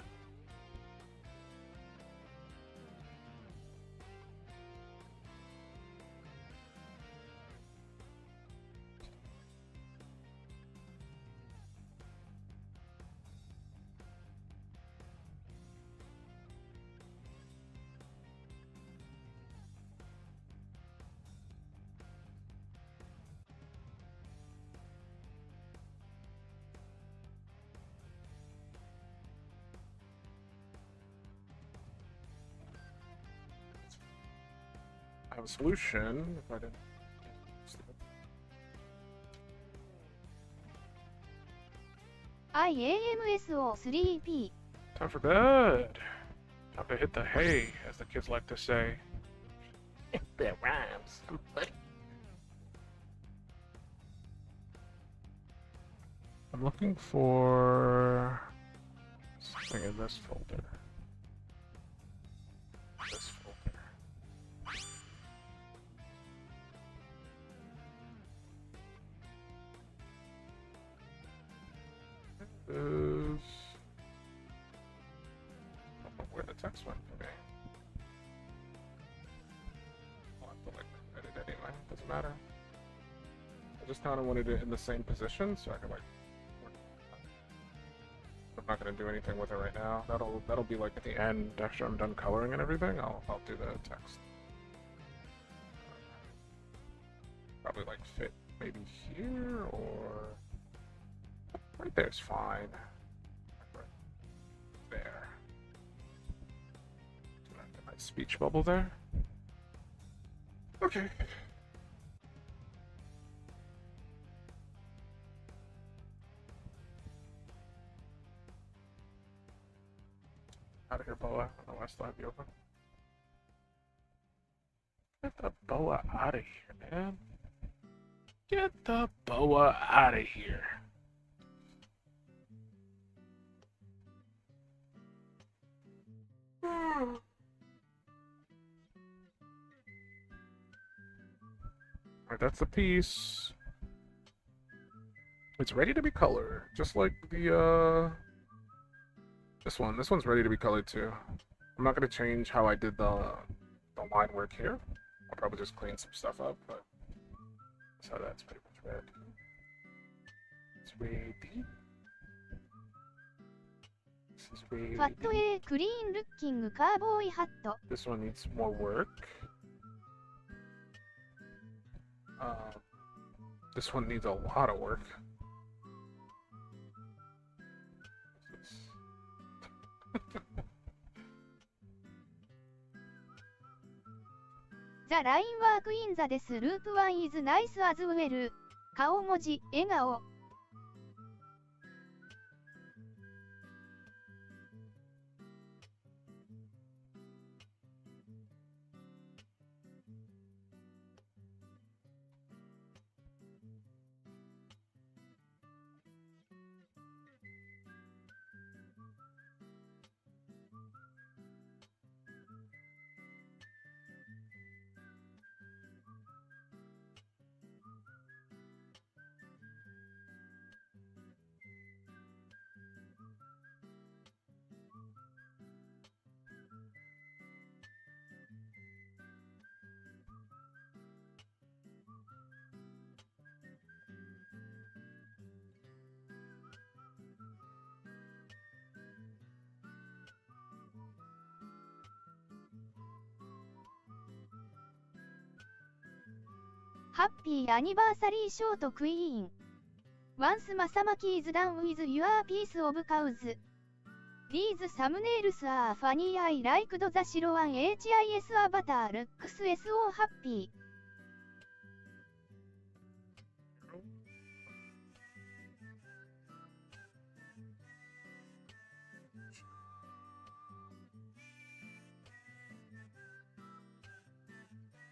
Speaker 3: I have a solution if I didn't.
Speaker 11: IAMSO3P.
Speaker 3: Time for bed. Time to hit the hay, as the kids like to say. That rhymes. I'm looking for something in this folder. This folder. Is... I don't know where the text went for me. I'll have to like edit anyway, doesn't matter. I just kind of wanted it in the same position so I could like. I'm not gonna do anything with it right now. That'll be like at the end after I'm done coloring and everything. I'll do the text. Probably like fit maybe here or right there's fine. Right there. Do I have a nice speech bubble there? Okay. Out of here, boa. I don't know why I still have you open. Get the boa out of here, man. Get the boa out of here. Alright, that's the piece. It's ready to be colored, just like the, This one's ready to be colored too. I'm not gonna change how I did the line work here. I'll probably just clean some stuff up, but so that's pretty much red. It's ready. This is ready.
Speaker 11: ファット A クリーンルッキングカーボーイハット。
Speaker 3: This one needs more work. This one needs a lot of work.
Speaker 11: The line work in the death loop one is nice as well. 顔文字、笑顔。ハッピーアニバーサリーショートクイーン。Once Masamaki is done with your piece of cows. These thumbnails are funny. I liked the Shiro one HIS avatar looks so happy.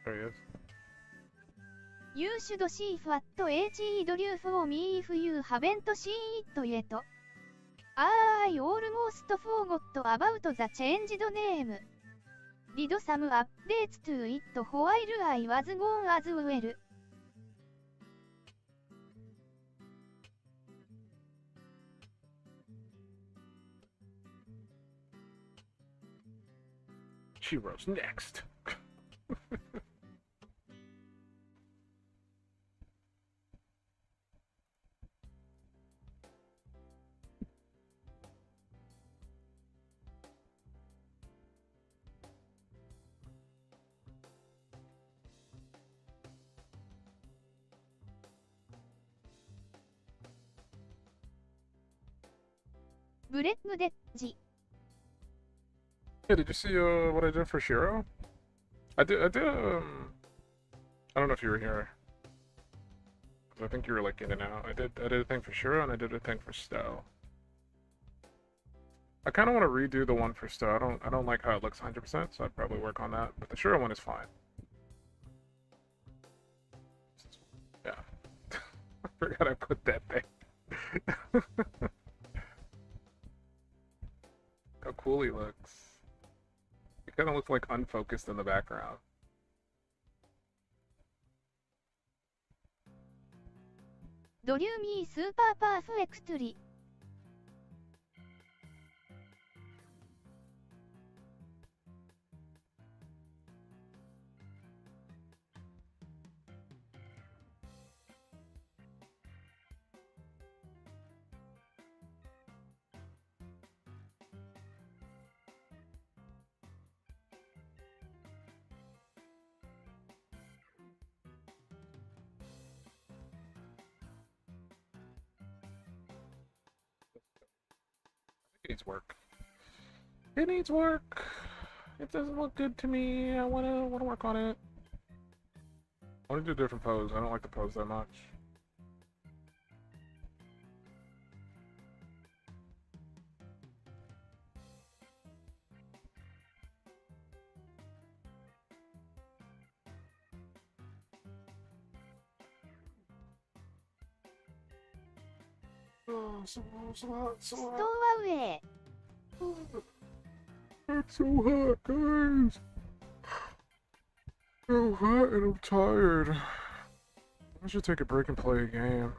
Speaker 3: There he is.
Speaker 11: You should see what HE drew for me if you haven't seen it yet. I almost forgot about the changed name. Did some updates to it while I was gone as well.
Speaker 3: Shiro's next.
Speaker 11: Break the G.
Speaker 3: Yeah, did you see what I did for Shiro? I did I don't know if you were here. I think you were like in and out. I did a thing for Shiro and I did a thing for Stowe. I kind of want to redo the one for Stowe. I don't like how it looks 100%, so I'd probably work on that. But the Shiro one is fine. Yeah. I forgot I put that thing. How cool he looks. He kind of looks like unfocused in the background.
Speaker 11: Do me super perfectly.
Speaker 3: It needs work. It needs work. It doesn't look good to me. I wanna work on it. I wanna do a different pose. I don't like the pose that much. Oh, so hot, so hot.
Speaker 11: Stowaway.
Speaker 3: It's so hot, guys. So hot and I'm tired. I should take a break and play a game.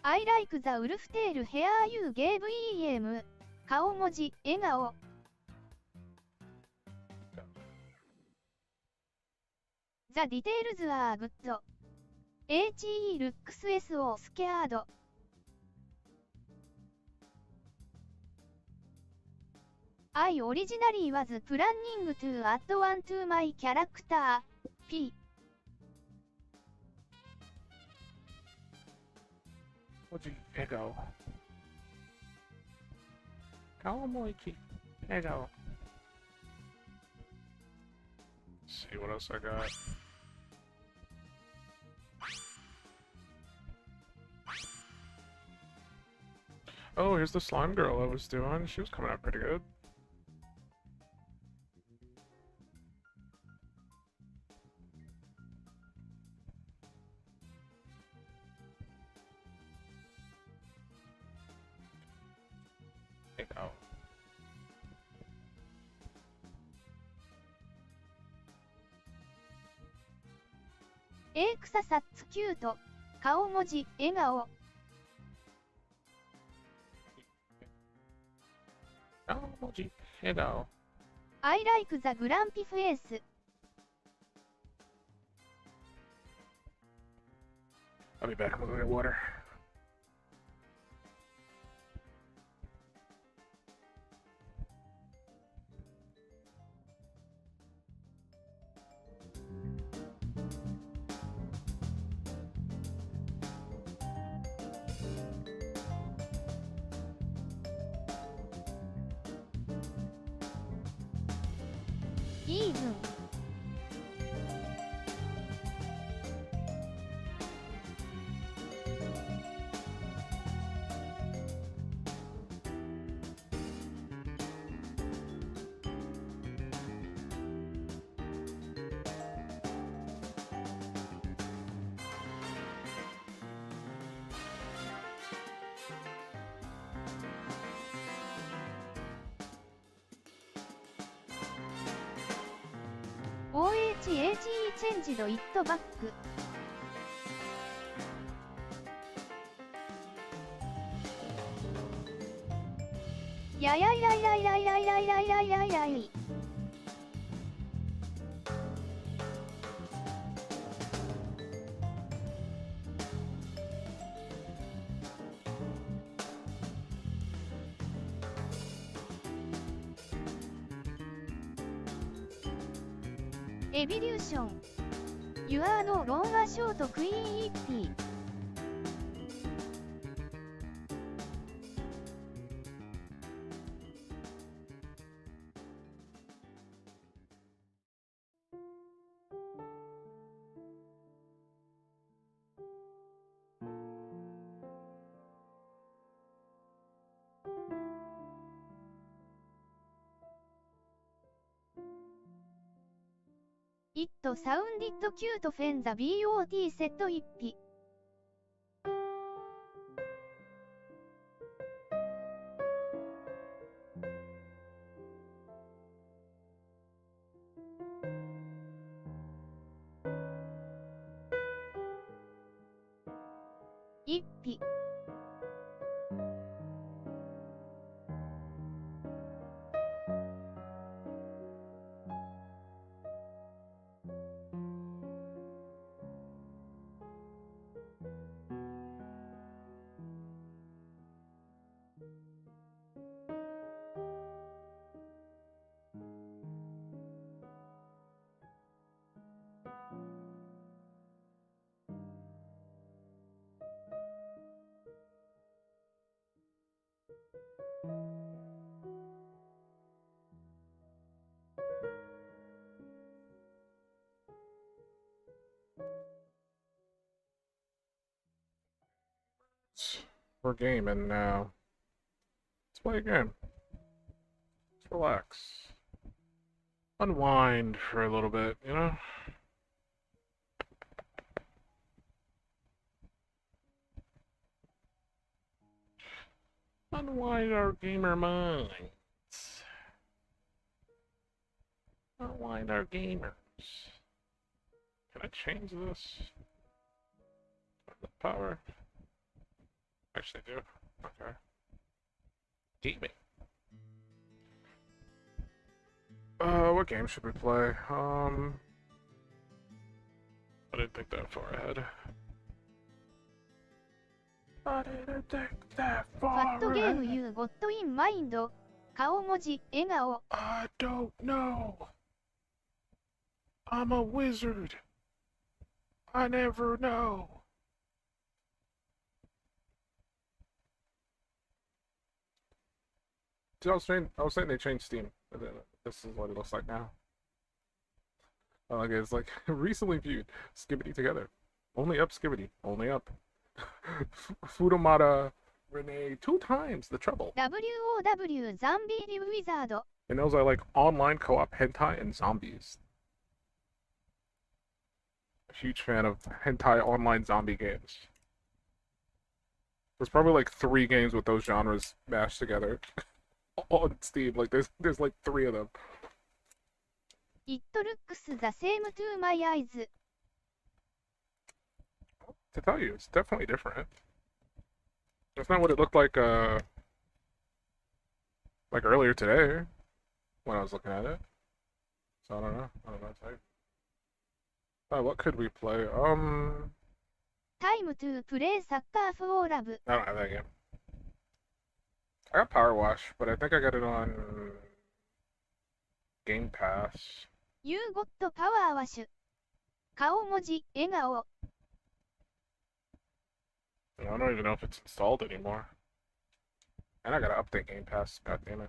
Speaker 11: I like the wolf tail hair you gave EM. 顔文字、笑顔。The details are good. HE looks so scared. I originally was planning to add one to my character. P.
Speaker 5: 文字、笑顔。顔も1、笑顔。See what else I got. Oh, here's the slime girl I was doing. She was coming out pretty good. There you go.
Speaker 11: 草サッツキュート。顔文字、笑顔。
Speaker 5: 顔文字、笑顔。
Speaker 11: I like the grumpy face.
Speaker 5: I'll be back. I'm gonna go get water.
Speaker 11: Even. OHAGE チェンジドイットバック。ややいやいやいやいやいやいやいやいやいやい。エビリューション。ユアーのロンアショートクイーンイッピー。It sounded cute when the BOT said it. 一匹。
Speaker 5: We're gaming now. Let's play a game. Let's relax. Unwind for a little bit, you know? Unwind our gamer minds. Unwind our gamers. Can I change this? The power? Actually do. Okay. Gaming. What game should we play? I didn't think that far ahead. I didn't think that
Speaker 11: ファ
Speaker 5: far
Speaker 11: ットゲーム
Speaker 5: ahead.
Speaker 11: You got in mind. 顔文字、笑顔。
Speaker 5: I don't know. I'm a wizard. I never know. See, I was saying they changed Steam. This is what it looks like now. Okay, it's like recently viewed. Skibbity together. Only up, Skibbity. Only up. Fudamata Renee 2 times the trouble.
Speaker 11: WOW ザンビーリウィザード。
Speaker 5: And those are like online co-op hentai and zombies. A huge fan of hentai online zombie games. There's probably like 3 games with those genres mashed together on Steam. Like there's like 3 of them.
Speaker 11: It looks the same to my eyes.
Speaker 5: To tell you, it's definitely different. That's not what it looked like earlier today when I was looking at it. So I don't know. I don't know what to say. What could we play?
Speaker 11: Time to play soccer for love.
Speaker 5: I don't have that game. I got Power Wash, but I think I got it on Game Pass.
Speaker 11: You got Power Wash. 顔文字、笑顔。
Speaker 5: I don't even know if it's installed anymore. And I gotta update Game Pass. God damn it.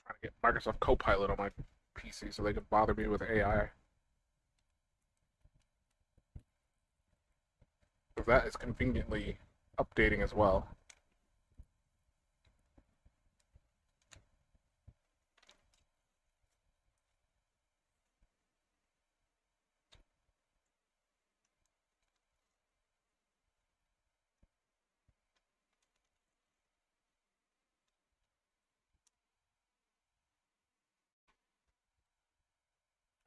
Speaker 5: Trying to get Microsoft Copilot on my PC so they can bother me with AI. Because that is conveniently updating as well.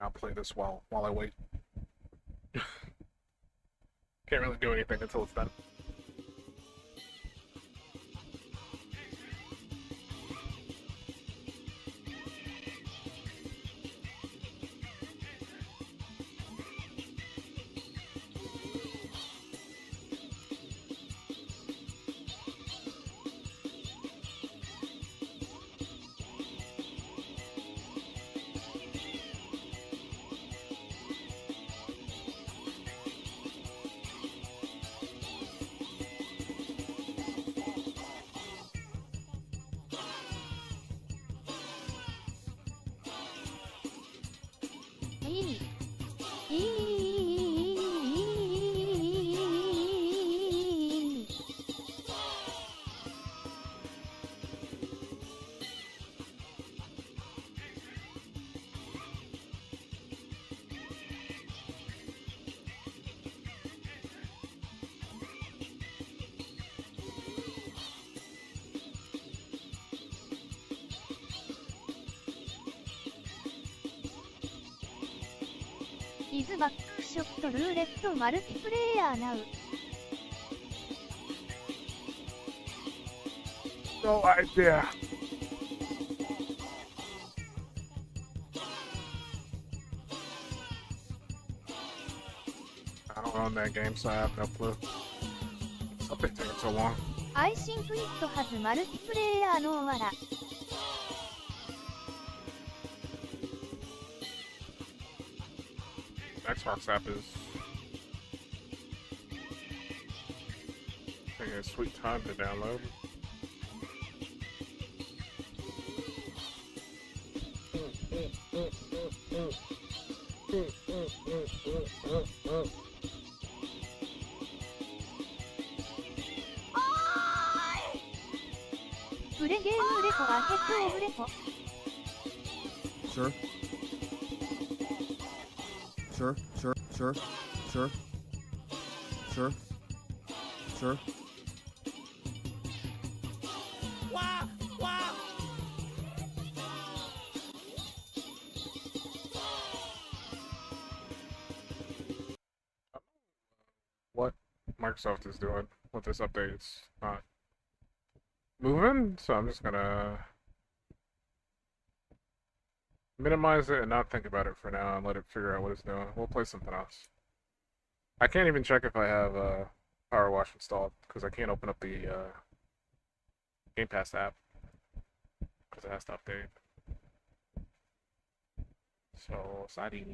Speaker 5: I'll play this while I wait. Can't really do anything until it's done.
Speaker 11: Is backshot roulette multiplayer now?
Speaker 5: No idea. I don't own that game, so I have no clue. Something taking so long.
Speaker 11: I think it has multiplayer no wala.
Speaker 5: Xbox app is taking a sweet time to download.
Speaker 6: Sure. Sure, sure, sure, sure, sure, sure.
Speaker 1: Wow! Wow!
Speaker 3: Microsoft is doing with this update. It's not moving, so I'm just gonna minimize it and not think about it for now and let it figure out what it's doing. We'll play something else. I can't even check if I have Power Wash installed because I can't open up the Game Pass app because it has to update. So, sorry.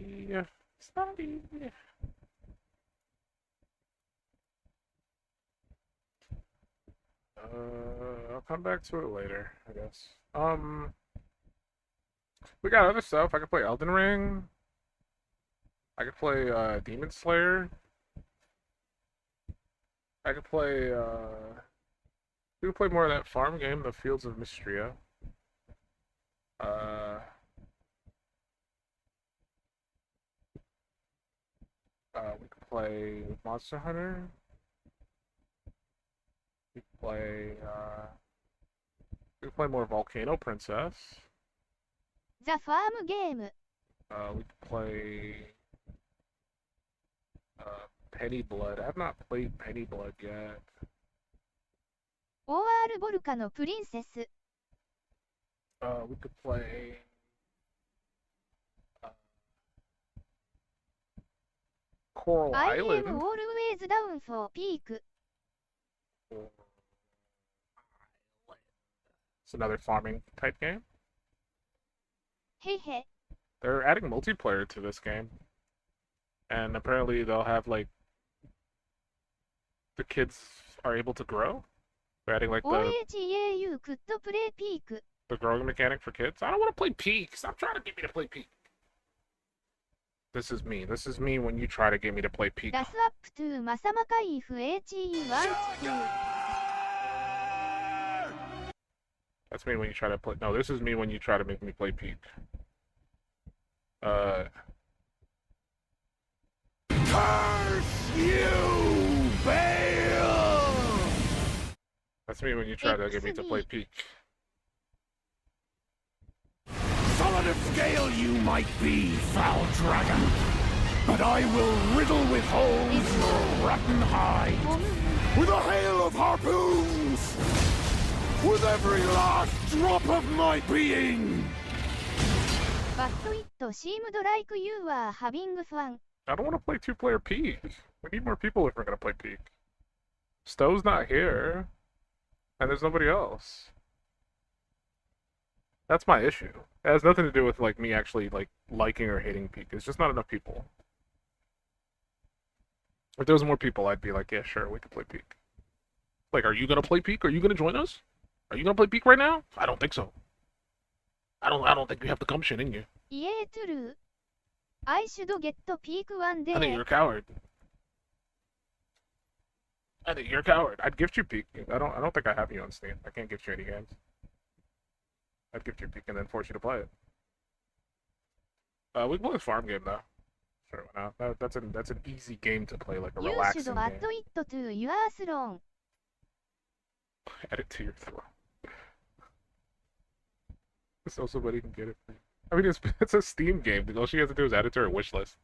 Speaker 3: I'll come back to it later, I guess. We got other stuff. I could play Elden Ring. I could play Demon Slayer. I could play we could play more of that farm game, The Fields of Mistria. We could play Monster Hunter. We could play more Volcano Princess.
Speaker 11: The Farm Game.
Speaker 3: We could play Penny Blood. I have not played Penny Blood yet.
Speaker 11: OR ボルカのプリンセス。
Speaker 3: We could play Coral
Speaker 11: I
Speaker 3: Island.
Speaker 11: am always down for peak.
Speaker 3: It's another farming type game.
Speaker 11: Hey hey.
Speaker 3: They're adding multiplayer to this game. And apparently they'll have like the kids are able to grow. They're adding like
Speaker 11: OHAU could play peak.
Speaker 3: the growing mechanic for kids. I don't want to play Peak. Stop trying to get me to play Peak. This is me. This is me when you try to get me to play Peak.
Speaker 11: That's up to Masamaka if HE wants to.
Speaker 3: That's me when you try to play. No, this is me when you try to make me play Peak.
Speaker 1: Curse you, Bale!
Speaker 3: That's me when you try to get me to play Peak.
Speaker 1: Solid of scale you might be, foul dragon, but I will riddle with holes your rotten hide with a hail of harpoons, with every last drop of my being.
Speaker 11: But it seemed like you are having fun.
Speaker 3: I don't want to play two-player Peak. We need more people if we're gonna play Peak. Stowe's not here, and there's nobody else. That's my issue. It has nothing to do with like me actually like liking or hating Peak. It's just not enough people. If there was more people, I'd be like, yeah, sure, we could play Peak. Like, are you gonna play Peak? Are you gonna join us? Are you gonna play Peak right now? I don't think so. I don't think you have the gumption in you.
Speaker 11: Yeah, true. I should get to peak one day.
Speaker 3: I think you're a coward. I think you're a coward. I'd gift you Peak. I don't think I have you on Steam. I can't gift you any games. I'd gift you Peak and then force you to play it. We can play this farm game though. Sure, why not? That's an easy game to play, like a
Speaker 11: You
Speaker 3: relaxing
Speaker 11: should
Speaker 3: game.
Speaker 11: add it to your throne.
Speaker 3: Add it to your throne. So somebody can get it. I mean, it's a Steam game. All she has to do is add it to her wish list.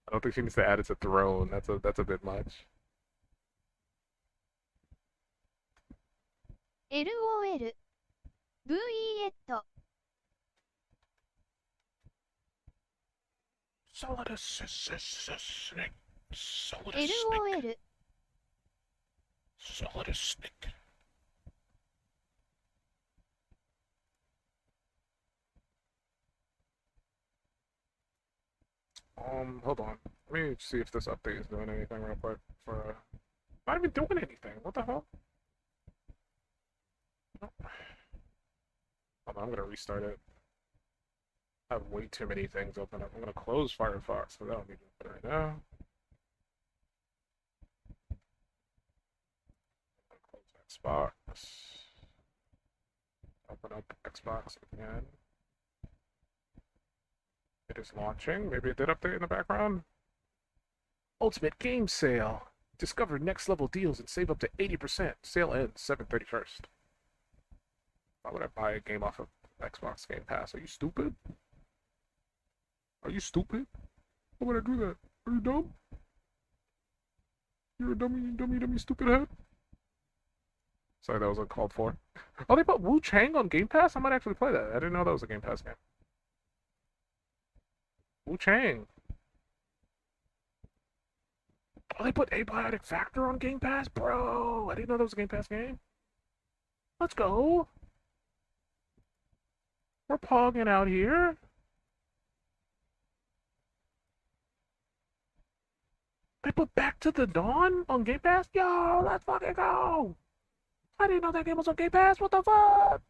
Speaker 3: I don't think she needs to add it to Throne. That's a bit much.
Speaker 11: LOL. VET.
Speaker 3: Solid snake. Solid
Speaker 11: LOL.
Speaker 3: Solid snake. Hold on. Let me see if this update is doing anything real quick. Not even doing anything. What the hell? Hold on, I'm gonna restart it. I have way too many things open up. I'm gonna close Firefox, so I don't need to do it right now. Close Xbox. Open up Xbox again. It is launching. Maybe it did update in the background. Ultimate Game Sale. Discover next level deals and save up to 80%. Sale ends 7/31st. Why would I buy a game off of Xbox Game Pass? Are you stupid? Are you stupid? Why would I do that? Are you dumb? You're a dummy, stupid head. Sorry, that was uncalled for. Oh, they put Wu Chang on Game Pass? I might actually play that. I didn't know that was a Game Pass game. Wu Chang. Oh, they put Abiotic Factor on Game Pass? Bro, I didn't know that was a Game Pass game. Let's go. We're pogging out here. They put Back to the Dawn on Game Pass? Yo, let's fucking go! I didn't know that game was on Game Pass. What the fuck?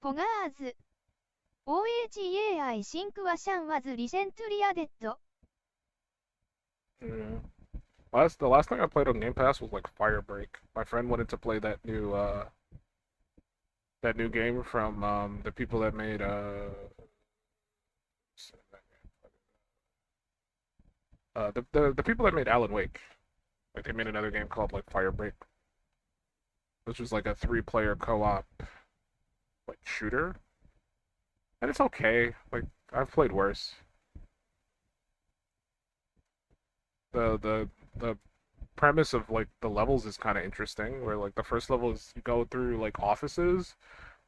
Speaker 11: ポガーズ OHAI Sync was recently added.
Speaker 3: Yeah. The last thing I played on Game Pass was like Firebreak. My friend wanted to play that new game from the people that made the people that made Alan Wake. Like they made another game called like Firebreak, which was like a 3-player co-op like shooter. And it's okay. Like I've played worse. The premise of like the levels is kind of interesting, where like the first level is you go through like offices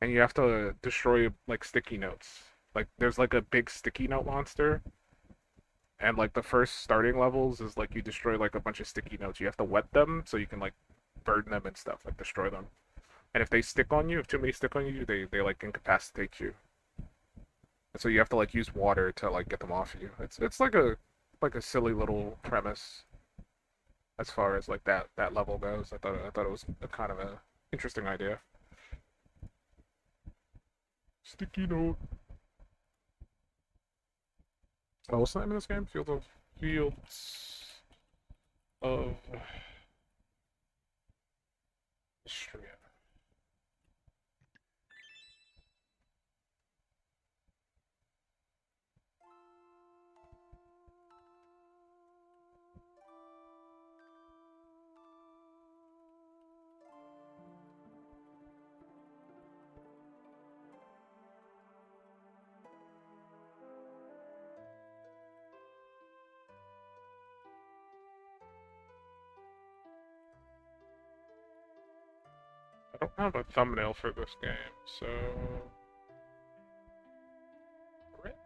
Speaker 3: and you have to destroy like sticky notes. Like there's like a big sticky note monster, and like the first starting levels is like you destroy like a bunch of sticky notes. You have to wet them so you can like burn them and stuff, like destroy them. And if they stick on you, if too many stick on you, they like incapacitate you. And so you have to like use water to like get them off you. It's like a silly little premise as far as like that level goes. I thought it was a kind of a interesting idea. Sticky note. Oh, what's the name of this game? Fields of Mistria. I don't have a thumbnail for this game, so... Rip.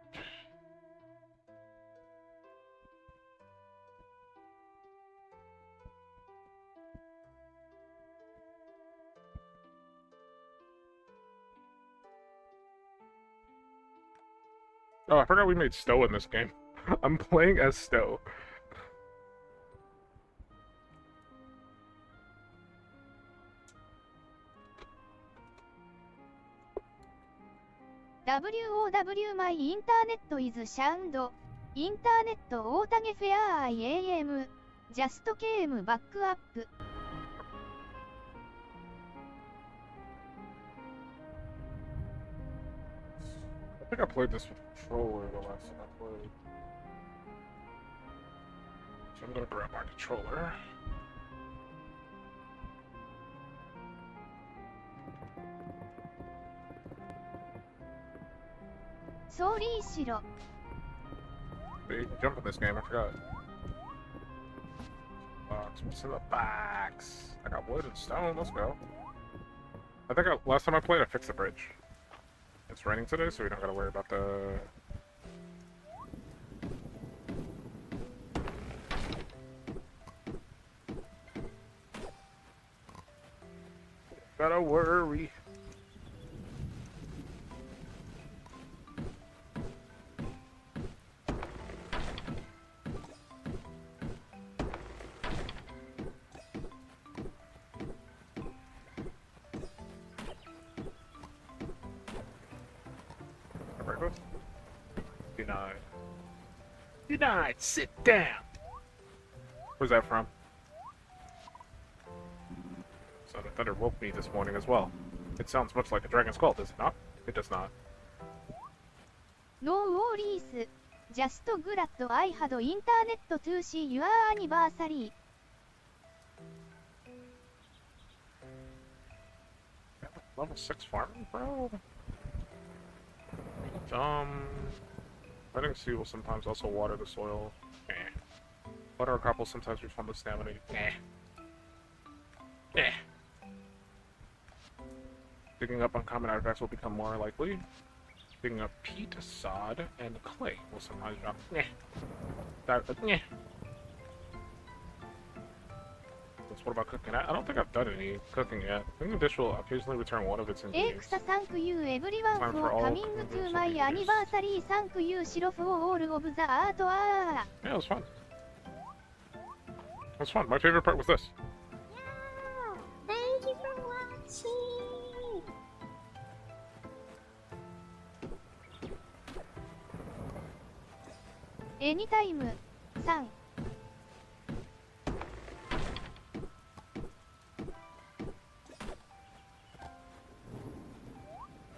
Speaker 3: Oh, I forgot we made Stowe in this game. I'm playing as Stowe.
Speaker 11: WOW My Internet is sound. Internet otage fair IAM. Just came back up.
Speaker 3: I think I played this with controller the last time I played. So I'm gonna grab my controller.
Speaker 11: Sorry, Shiro.
Speaker 3: You can jump in this game, I forgot. What's in the box? I got wood and stone, let's go. I think last time I played, I fixed the bridge. It's raining today, so we don't gotta worry about the... Gotta worry. Denied. Denied! Sit down! Where's that from? So the thunder woke me this morning as well. It sounds much like a dragon's call, does it not? It does not.
Speaker 11: No worries. Just glad I had internet to see your anniversary.
Speaker 3: Level 6 farming, bro? Planting seed will sometimes also water the soil. Eh. Water a crop will sometimes reform the stamina. Eh. Eh. Digging up uncommon artifacts will become more likely. Digging up peat, sod, and clay will sometimes drop. Eh. Eh. What about cooking? I don't think I've done any cooking yet. I think the dish will occasionally return one of its ingredients.
Speaker 11: Thank you everyone
Speaker 3: Time
Speaker 11: for
Speaker 3: for all
Speaker 11: coming
Speaker 3: cooking
Speaker 11: to
Speaker 3: to
Speaker 11: my
Speaker 3: be
Speaker 11: anniversary. Thank you Shiro for all of the art.
Speaker 3: Yeah, it was fun. It was fun. My favorite part was this.
Speaker 4: Yeah. Thank you for watching.
Speaker 11: Anytime.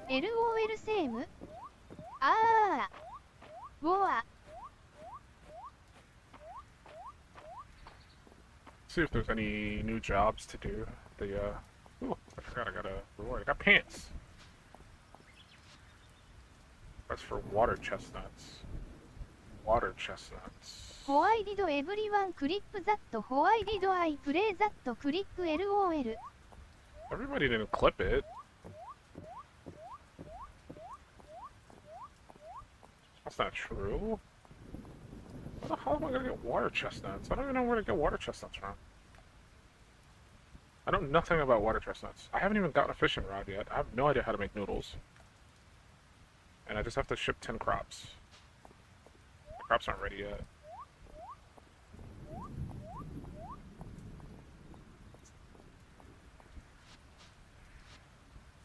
Speaker 11: 3 LOL セームあーボア
Speaker 3: See if there's any new jobs to do. Ooh, I forgot I got a reward. I got pants. That's for water chestnuts. Water chestnuts.
Speaker 11: ホワイディドエブリワンクリップザットホワイディドアイプレイザットクリック LOL
Speaker 3: Everybody didn't clip it. That's not true. Where the hell am I gonna get water chestnuts? I don't even know where to get water chestnuts from. I know nothing about water chestnuts. I haven't even gotten a fishing rod yet. I have no idea how to make noodles. And I just have to ship 10 crops. The crops aren't ready yet.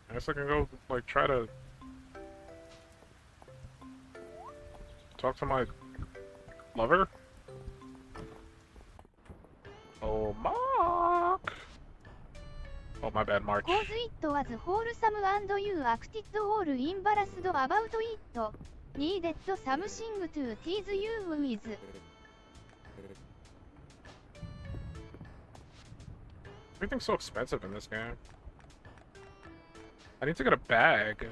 Speaker 3: I guess I can go, like, try to talk to my lover? Oh, Mark! Oh, my bad, March.
Speaker 11: Cause it was wholesome and you acted all embarrassed about it. Needed something to tease you with.
Speaker 3: Everything's so expensive in this game. I need to get a bag.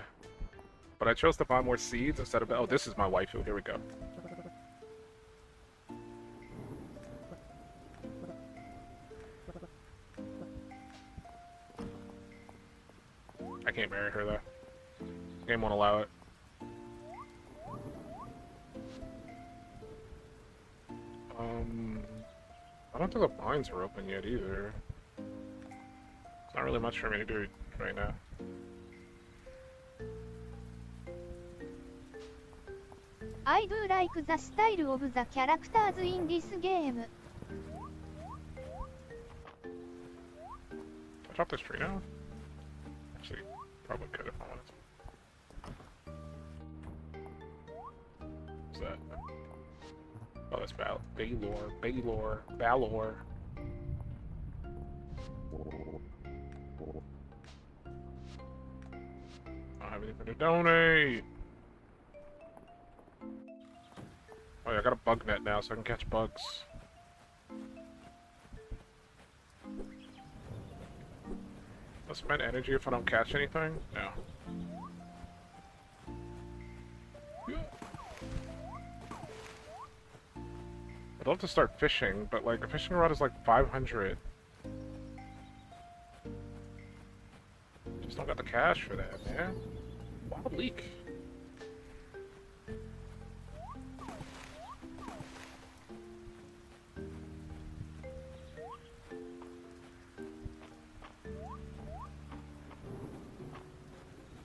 Speaker 3: But I chose to buy more seeds instead of... Oh, this is my waifu. Here we go. I can't marry her, though. Game won't allow it. I don't think the blinds are open yet, either. There's not really much for me to do right now.
Speaker 11: I do like the style of the characters in this game.
Speaker 3: Can I drop this tree down? Actually, probably could if I wanted to. What's that? Oh, that's Balor. I don't have anything to donate. Oh yeah, I got a bug net now, so I can catch bugs. I'll spend energy if I don't catch anything? No. I'd love to start fishing, but like, a fishing rod is like 500. Just don't got the cash for that, man. Wild leak.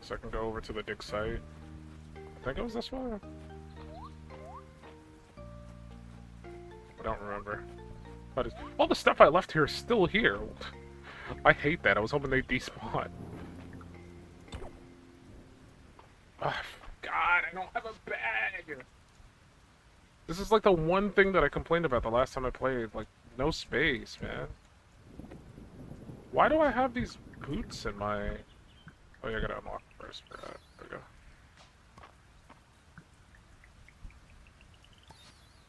Speaker 3: So I can go over to the dig site. I think it was this way. I don't remember. But all the stuff I left here is still here. I hate that. I was hoping they'd despawn. Oh, God, I don't have a bag! This is like the one thing that I complained about the last time I played. Like, no space, man. Why do I have these boots in my... Oh, yeah, I gotta unlock first for that. There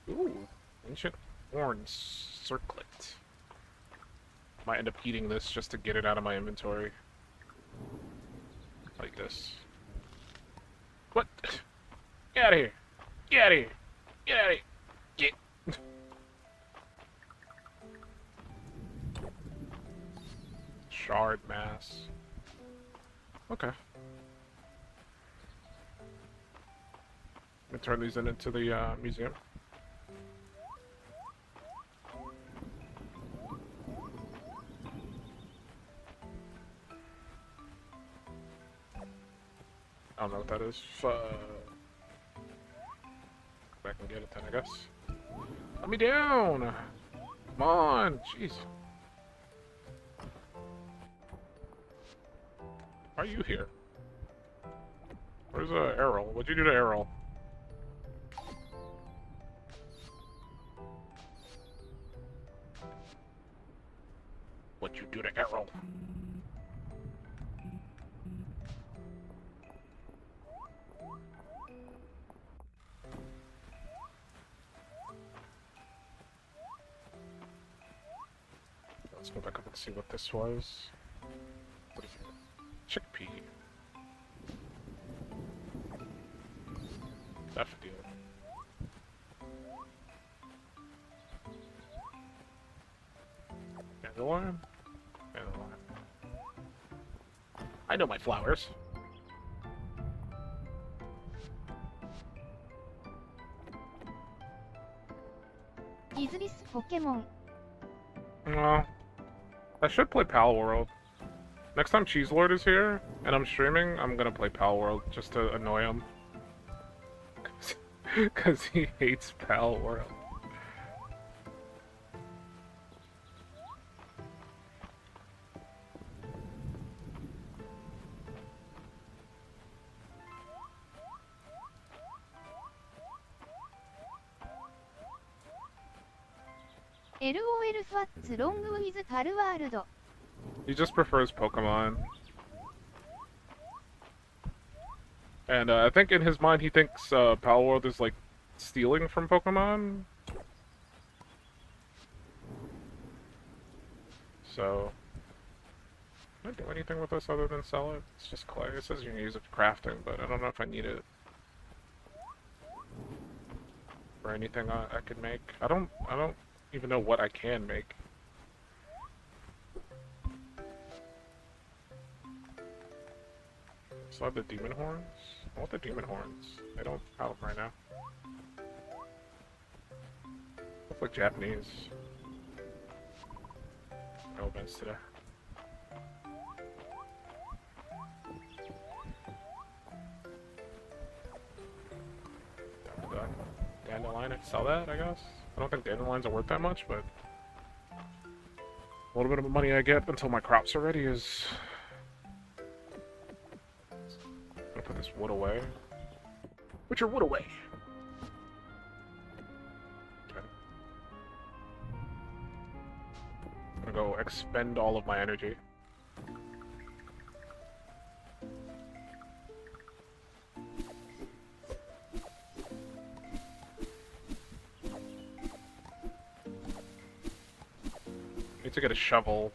Speaker 3: we go. Ooh, ancient horn circlet. Might end up eating this just to get it out of my inventory. Like this. What? Get out of here! Get out of here! Get out of here! Get! Shard mass. Okay. I'm gonna turn these into the museum. I don't know what that is. Go back and get it then, I guess. Let me down! Come on! Jeez. Why are you here? Where's Errol? What'd you do to Errol? What'd you do to Errol? Let's go back up and see what this was. What is it? Chickpea. Daffodil. Dandelion? Dandelion. I know my flowers.
Speaker 11: Is this Pokemon?
Speaker 3: Well, I should play Pal World. Next time Cheese Lord is here and I'm streaming, I'm gonna play Pal World just to annoy him. Because he hates Pal World.
Speaker 11: LOL What's wrong with Pal World?
Speaker 3: He just prefers Pokemon. And I think in his mind he thinks Pal World is like stealing from Pokemon. So, can I do anything with this other than sell it? It's just clay. It says you can use it for crafting, but I don't know if I need it for anything I could make. I don't even know what I can make. So I have the demon horns. I want the demon horns. They don't have them right now. Look like Japanese. No events today. Dandelion, I can sell that, I guess. I don't think dandelions are worth that much, but a little bit of the money I get until my crops are ready is... I'm gonna put this wood away. Put your wood away! Okay. I'm gonna go expend all of my energy. Need to get a shovel.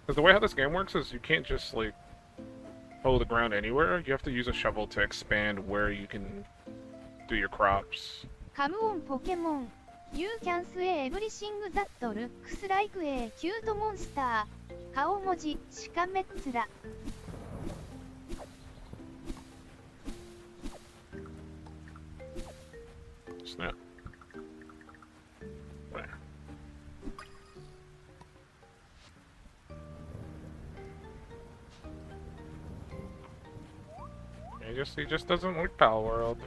Speaker 3: Because the way how this game works is you can't just, like, hoe the ground anywhere. You have to use a shovel to expand where you can do your crops.
Speaker 11: Come on Pokemon. You can slay everything that looks like a cute monster. 顔文字、しかめっ面。
Speaker 3: Snap. There. He just doesn't like Pal World.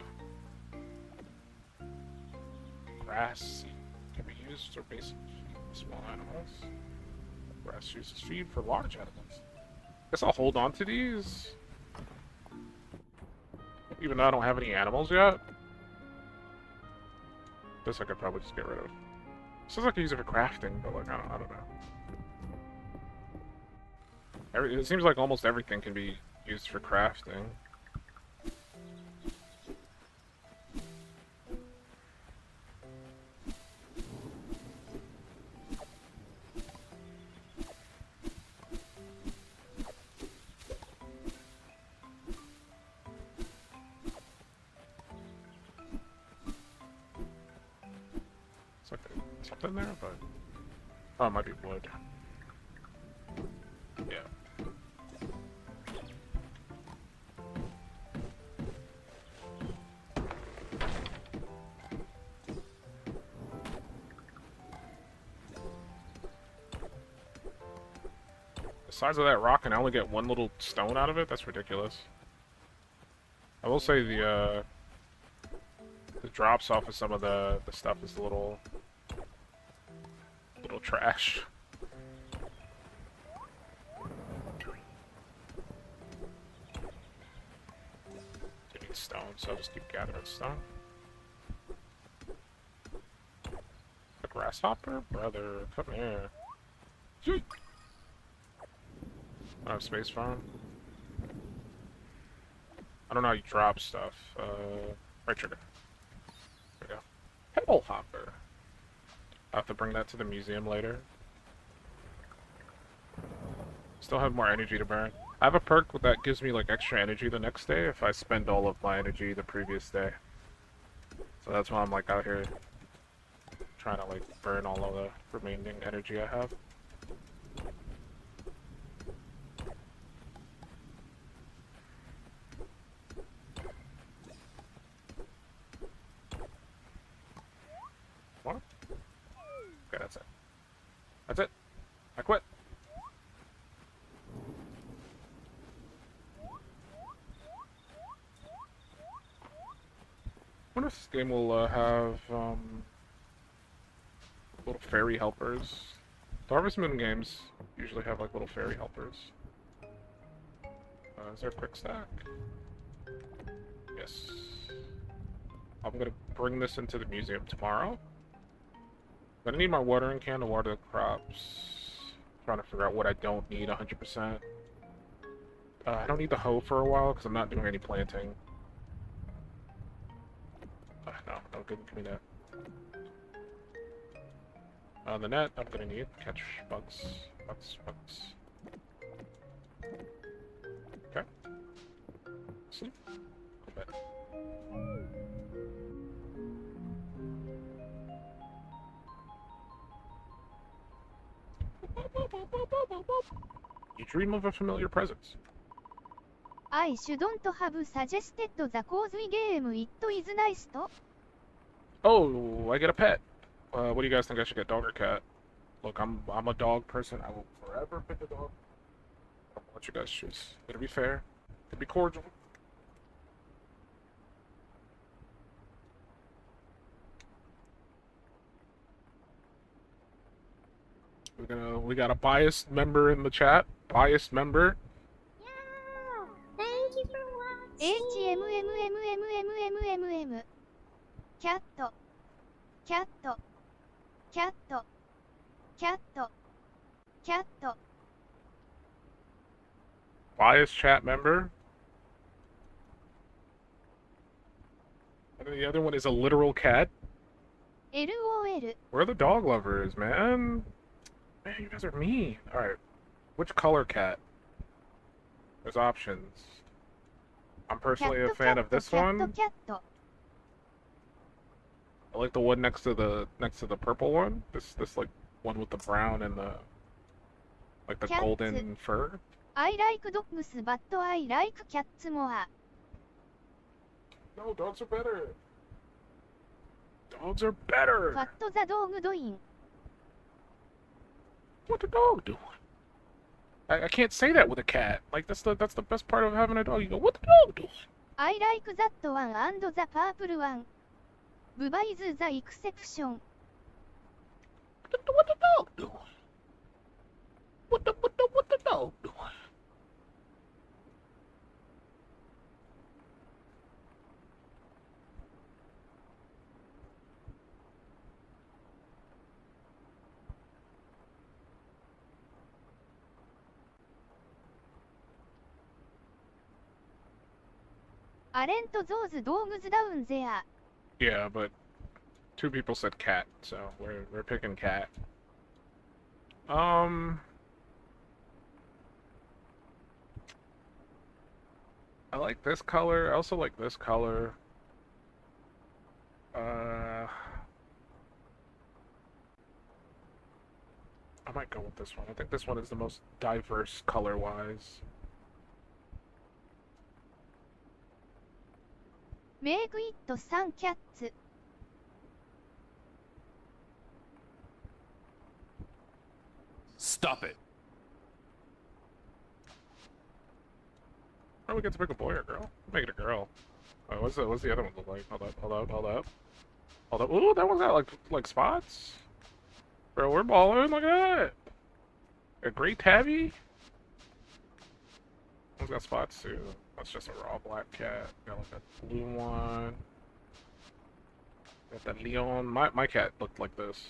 Speaker 3: Grass can be used for basic feed for small animals. Grass uses feed for large animals. Guess I'll hold on to these. Even though I don't have any animals yet. This I could probably just get rid of. Sounds like I use it for crafting, but like I don't know. It seems like almost everything can be used for crafting. something there, but oh, it might be wood. Yeah. The size of that rock, and I only get one little stone out of it? That's ridiculous. I will say the drops off of some of the stuff is a little trash. I need stone, so I'll just keep gathering stone. A grasshopper? Brother, come here. Oh, space farm. I don't know how you drop stuff. Right trigger. There we go. Pebble hopper. I'll have to bring that to the museum later. Still have more energy to burn. I have a perk that gives me like extra energy the next day if I spend all of my energy the previous day. So that's why I'm like out here trying to like burn all of the remaining energy I have. What? Okay, that's it. That's it. I quit. I wonder if this game will have little fairy helpers. The Harvest Moon games usually have like little fairy helpers. Is there a quick stack? Yes. I'm gonna bring this into the museum tomorrow. I'm gonna need my watering can to water the crops. Trying to figure out what I don't need 100%. I don't need the hoe for a while because I'm not doing any planting. No, give me that. The net I'm gonna need. Catch bugs. Okay. Sleep. Go to bed. You dream of a familiar presence.
Speaker 11: I shouldn't have suggested the causeway game. It is nice to.
Speaker 3: Oh, I get a pet. What do you guys think I should get, dog or cat? Look, I'm a dog person. I will forever pick a dog. I'll let you guys choose. It'll be fair. It'll be cordial. We got a biased member in the chat. Biased member.
Speaker 4: Yeah! Thank you for watching!
Speaker 11: HMMMMMMMM. Cat. Cat. Cat. Cat. Cat.
Speaker 3: Biased chat member. And then the other one is a literal cat.
Speaker 11: LOL.
Speaker 3: We're the dog lovers, man. Man, you guys are mean. Alright. Which color cat? There's options. I'm personally a fan of this one. I like the one next to the purple one. This like one with the brown and the like the golden fur.
Speaker 11: I like dogs, but I like cats more.
Speaker 3: No, dogs are better. Dogs are better.
Speaker 11: What the dog doing?
Speaker 3: What the dog doing? I can't say that with a cat. Like that's the best part of having a dog. You go, what the dog doing?
Speaker 11: I like that one and the purple one. Bubba is the exception.
Speaker 3: What the dog doing? What the dog doing?
Speaker 11: Aren't those dogs down there?
Speaker 3: Yeah, but two people said cat, so we're picking cat. I like this color. I also like this color. might go with this one. I think this one is the most diverse color-wise.
Speaker 11: メイクイット3キャッツ
Speaker 6: Stop it.
Speaker 3: Oh, we get to pick a boy or girl? Make it a girl. Oh, what's the other one look like? Hold up, hold up, hold up. Hold up. Ooh, that one's got like spots. Bro, we're balling. Look at that. A gray tabby. One's got spots too. That's just a raw black cat. Got like a blue one. Got that Leon. My cat looked like this.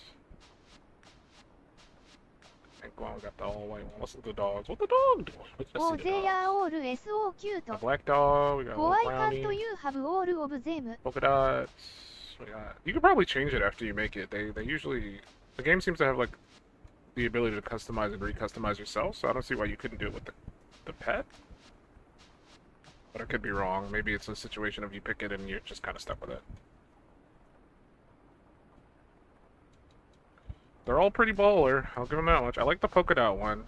Speaker 3: I think one got the all white one. Let's look at the dogs. What the dog doing? Let's just
Speaker 11: 大
Speaker 3: see
Speaker 11: 勢
Speaker 3: the
Speaker 11: や
Speaker 3: dogs.
Speaker 11: オール SO キュー
Speaker 3: A
Speaker 11: ト
Speaker 3: black dog. We got a
Speaker 11: ホワ
Speaker 3: little
Speaker 11: イカン
Speaker 3: brownie.
Speaker 11: ト You have all of them
Speaker 3: Polka dots. We got. You could probably change it after you make it. They usually the game seems to have like the ability to customize and re-customize yourself. So I don't see why you couldn't do it with the pet. But I could be wrong. Maybe it's a situation of you pick it and you're just kind of stuck with it. They're all pretty baller. I'll give them that much. I like the polka dot one.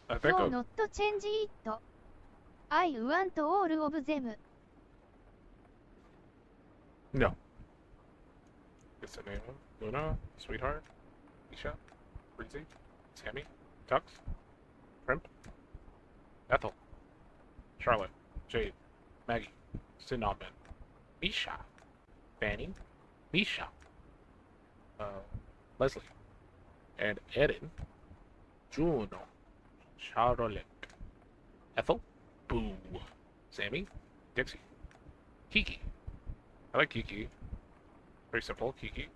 Speaker 3: I think.
Speaker 11: No not change it I want all of them
Speaker 3: No. What's the name? Luna, Sweetheart, Isha, Breezy, Sammy, Tux, Primp, Ethel, Charlotte, Jade, Maggie, Cinnamon, Misha, Fanny, Misha, Leslie, and Eden, Juno, Charlotte, Ethel, Boo, Sammy, Dixie, Kiki. I like Kiki. Very simple, Kiki.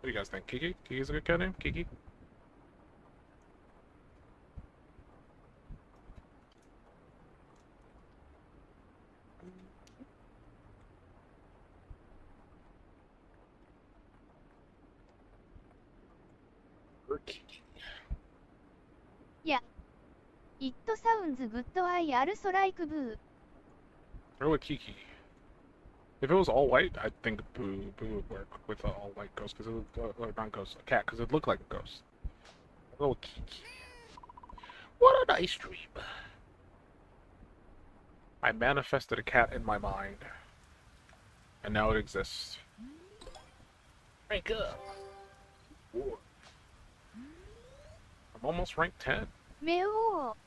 Speaker 3: What do you guys think? Kiki? Kiki's a good cat name? Kiki? Workin.
Speaker 11: Yeah It sounds good I also like Boo
Speaker 3: Or with Kiki. If it was all white, I think Boo would work with an all white ghost, because it would, or not ghost, a cat, because it looked like a ghost. I'll go with Kiki. What a nice dream. I manifested a cat in my mind, and now it exists. Rank up. Whoa. I'm almost rank 10.
Speaker 11: 目を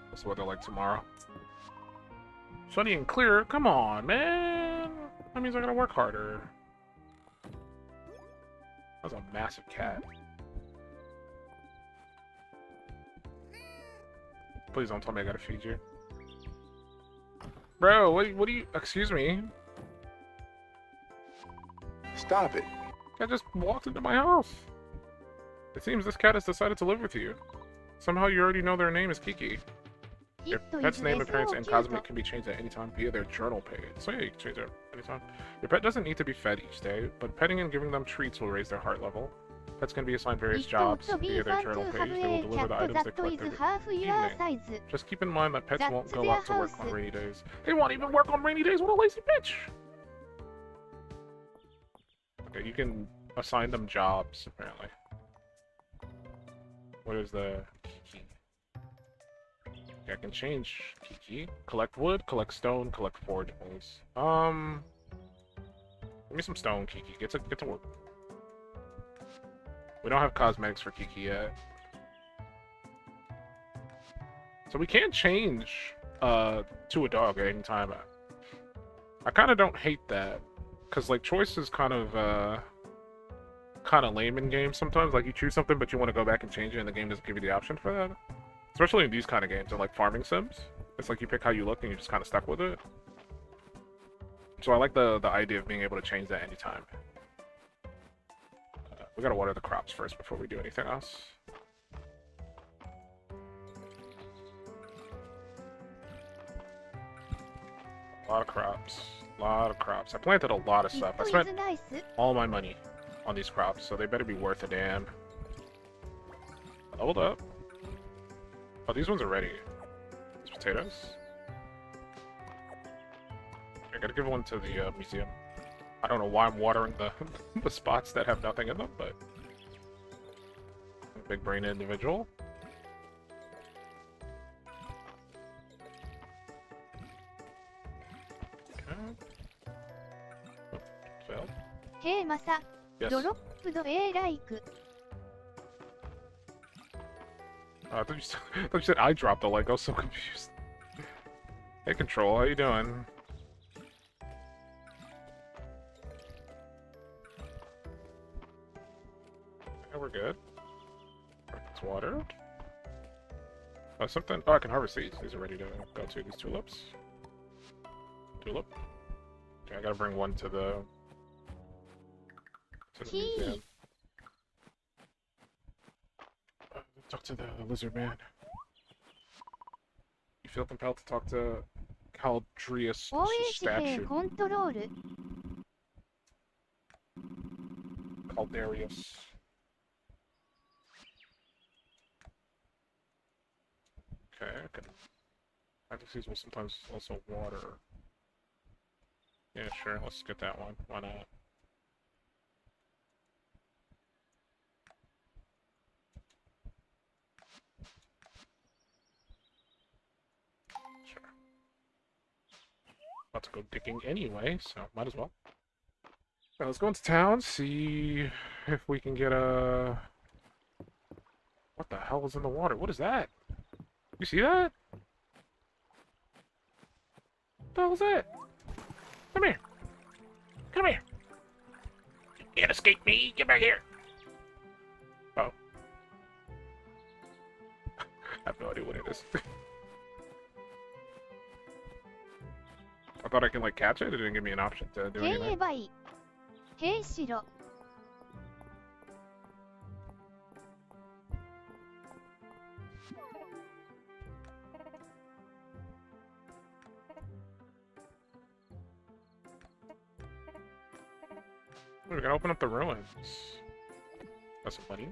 Speaker 3: What's the weather like tomorrow? Sunny and clear? Come on, man! That means I gotta work harder. That's a massive cat. Please don't tell me I gotta feed you. Bro, what do you... Excuse me.
Speaker 8: Stop it.
Speaker 3: I just walked into my house. It seems this cat has decided to live with you. Somehow you already know their name is Kiki. Your pet's name, appearance, and cosmetic can be changed at any time via their journal page. So yeah, you can change it anytime. Your pet doesn't need to be fed each day, but petting and giving them treats will raise their heart level. Pets can be assigned various jobs via their journal page. They will deliver the items they collect every evening. Just keep in mind that pets won't go out to work on rainy days. They won't even work on rainy days. What a lazy bitch! Okay, you can assign them jobs, apparently. What is the... Kiki? I can change Kiki. Collect wood, collect stone, collect forageables. Give me some stone, Kiki. Get to work. We don't have cosmetics for Kiki yet. So we can't change to a dog at any time. I kind of don't hate that, cause like choice is kind of lame in games sometimes. Like you choose something, but you want to go back and change it, and the game doesn't give you the option for that. Especially in these kind of games, or like farming sims. It's like you pick how you look and you're just kind of stuck with it. So I like the idea of being able to change that anytime. We gotta water the crops first before we do anything else. A lot of crops. A lot of crops. I planted a lot of stuff. I spent all my money on these crops, so they better be worth a damn. Hold up. Oh, these ones are ready. potatoes. I gotta give one to the museum. I don't know why I'm watering the the spots that have nothing in them, but I'm a big brain individual. Okay. Oh, failed.
Speaker 11: Hey, Masa.
Speaker 3: Yes.
Speaker 11: Drop the A like.
Speaker 3: I thought you said I dropped the like. I was so confused. Hey, Control, how you doing? Yeah, we're good. It's water. Oh, something. Oh, I can harvest these. These are ready to go to. These tulips. Tulip. Okay, I gotta bring one to the museum. Talk to the lizard man. You feel compelled to talk to Caldrius' statue. Caldarius. Okay, okay. Fantasies will sometimes also water. Yeah, sure, let's get that one. Why not? Sure. About to go digging anyway, so might as well. Now let's go into town, see if we can get a... What the hell is in the water? What is that? You see that? What the hell is that? Come here. Come here. You can't escape me. Get back here. Oh. I have no idea what it is. I thought I can, like, catch it. It didn't give me an option to do anything.
Speaker 11: Hey, Shiro.
Speaker 3: We're gonna open up the ruins. That's some money.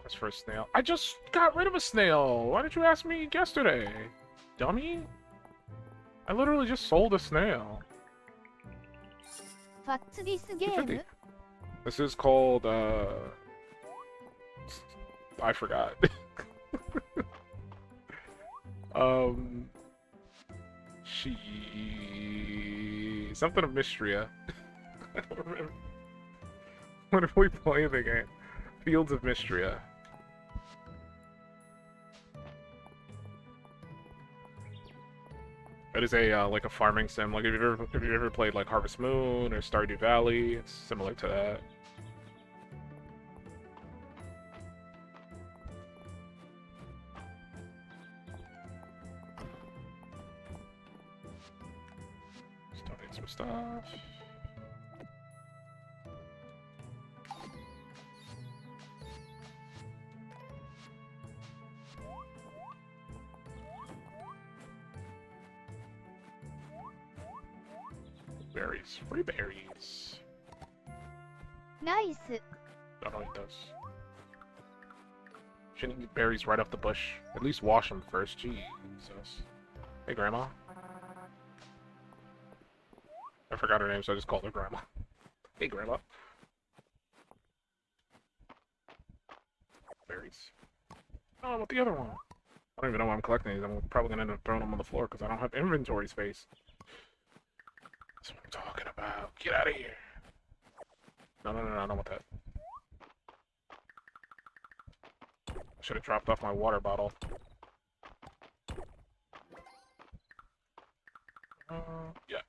Speaker 3: That's for a snail. I just got rid of a snail! Why did you ask me yesterday? Dummy? I literally just sold a snail.
Speaker 11: What's this game?
Speaker 3: This is called, I forgot. Something of Mistria. I don't remember. When did we play the game? Fields of Mistria. It is a like a farming sim. Like if you ever played like Harvest Moon or Stardew Valley, it's similar to that. Let's donate some stuff. Berries. Free berries.
Speaker 11: Nice.
Speaker 3: That only does. Shouldn't eat berries right off the bush. At least wash them first. Jesus. Hey, Grandma. I forgot her name, so I just called her Grandma. Hey, Grandma. Berries. Oh, I want the other one. I don't even know why I'm collecting these. I'm probably gonna end up throwing them on the floor because I don't have inventory space. That's what I'm talking about. Get out of here. No, I don't want that. I should have dropped off my water bottle. Yeah.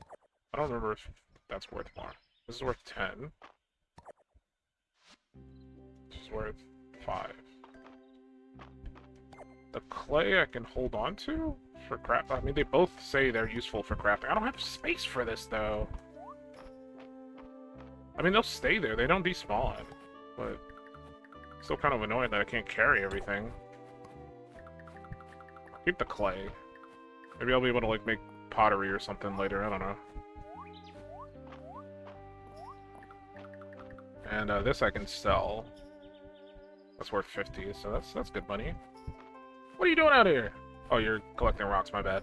Speaker 3: I don't remember if that's worth more. This is worth 10. This is worth 5. The clay I can hold on to? For craft. I mean, they both say they're useful for crafting. I don't have space for this, though. I mean, they'll stay there. They don't despawn. But still kind of annoying that I can't carry everything. Keep the clay. Maybe I'll be able to, like, make pottery or something later. I don't know. And this I can sell. That's worth 50, so that's good money. What are you doing out here? Oh, you're collecting rocks, my bad.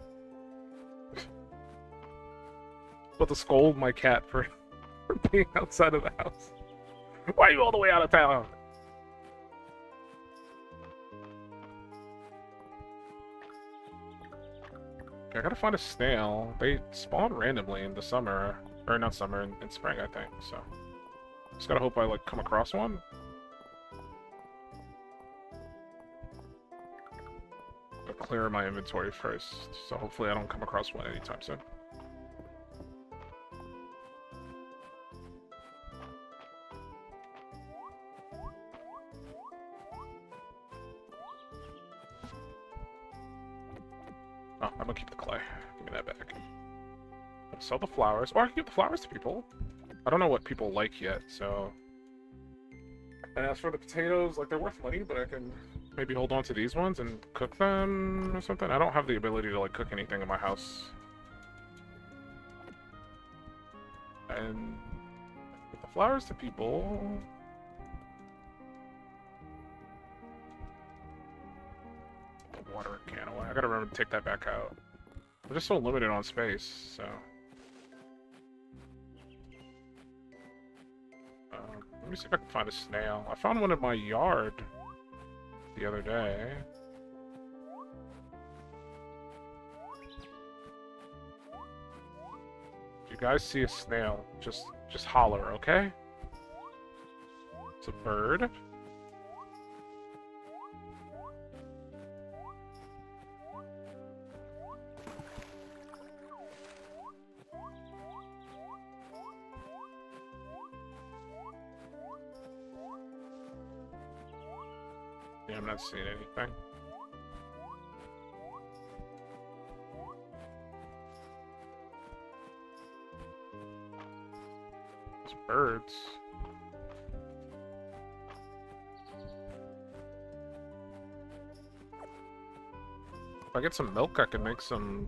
Speaker 3: About to scold my cat for being outside of the house. Why are you all the way out of town? Okay, I gotta find a snail. They spawn randomly in the summer. Or not summer, in spring, I think, so. Just gotta hope I, like, come across one. I'll clear my inventory first, so hopefully I don't come across one anytime soon. Oh, I'm gonna keep the clay. Give me that back. I'll sell the flowers, or I can give the flowers to people. I don't know what people like yet, so... And as for the potatoes, like, they're worth money, but I can maybe hold on to these ones and cook them or something. I don't have the ability to, like, cook anything in my house. And give the flowers to people. Put the watering can away. I gotta remember to take that back out. I'm just so limited on space, so... Let me see if I can find a snail. I found one in my yard the other day. If you guys see a snail, just holler, okay? It's a bird. Yeah, I'm not seeing anything. It's birds. If I get some milk, I can make some...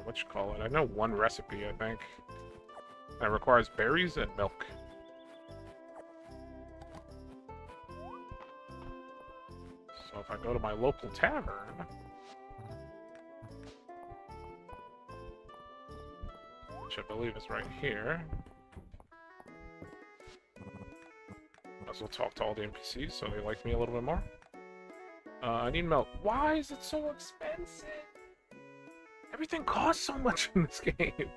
Speaker 3: what you call it? I know one recipe, I think. That requires berries and milk. So if I go to my local tavern... which I believe is right here... I also talk to all the NPCs, so they like me a little bit more. I need milk. Why is it so expensive? Everything costs so much in this game.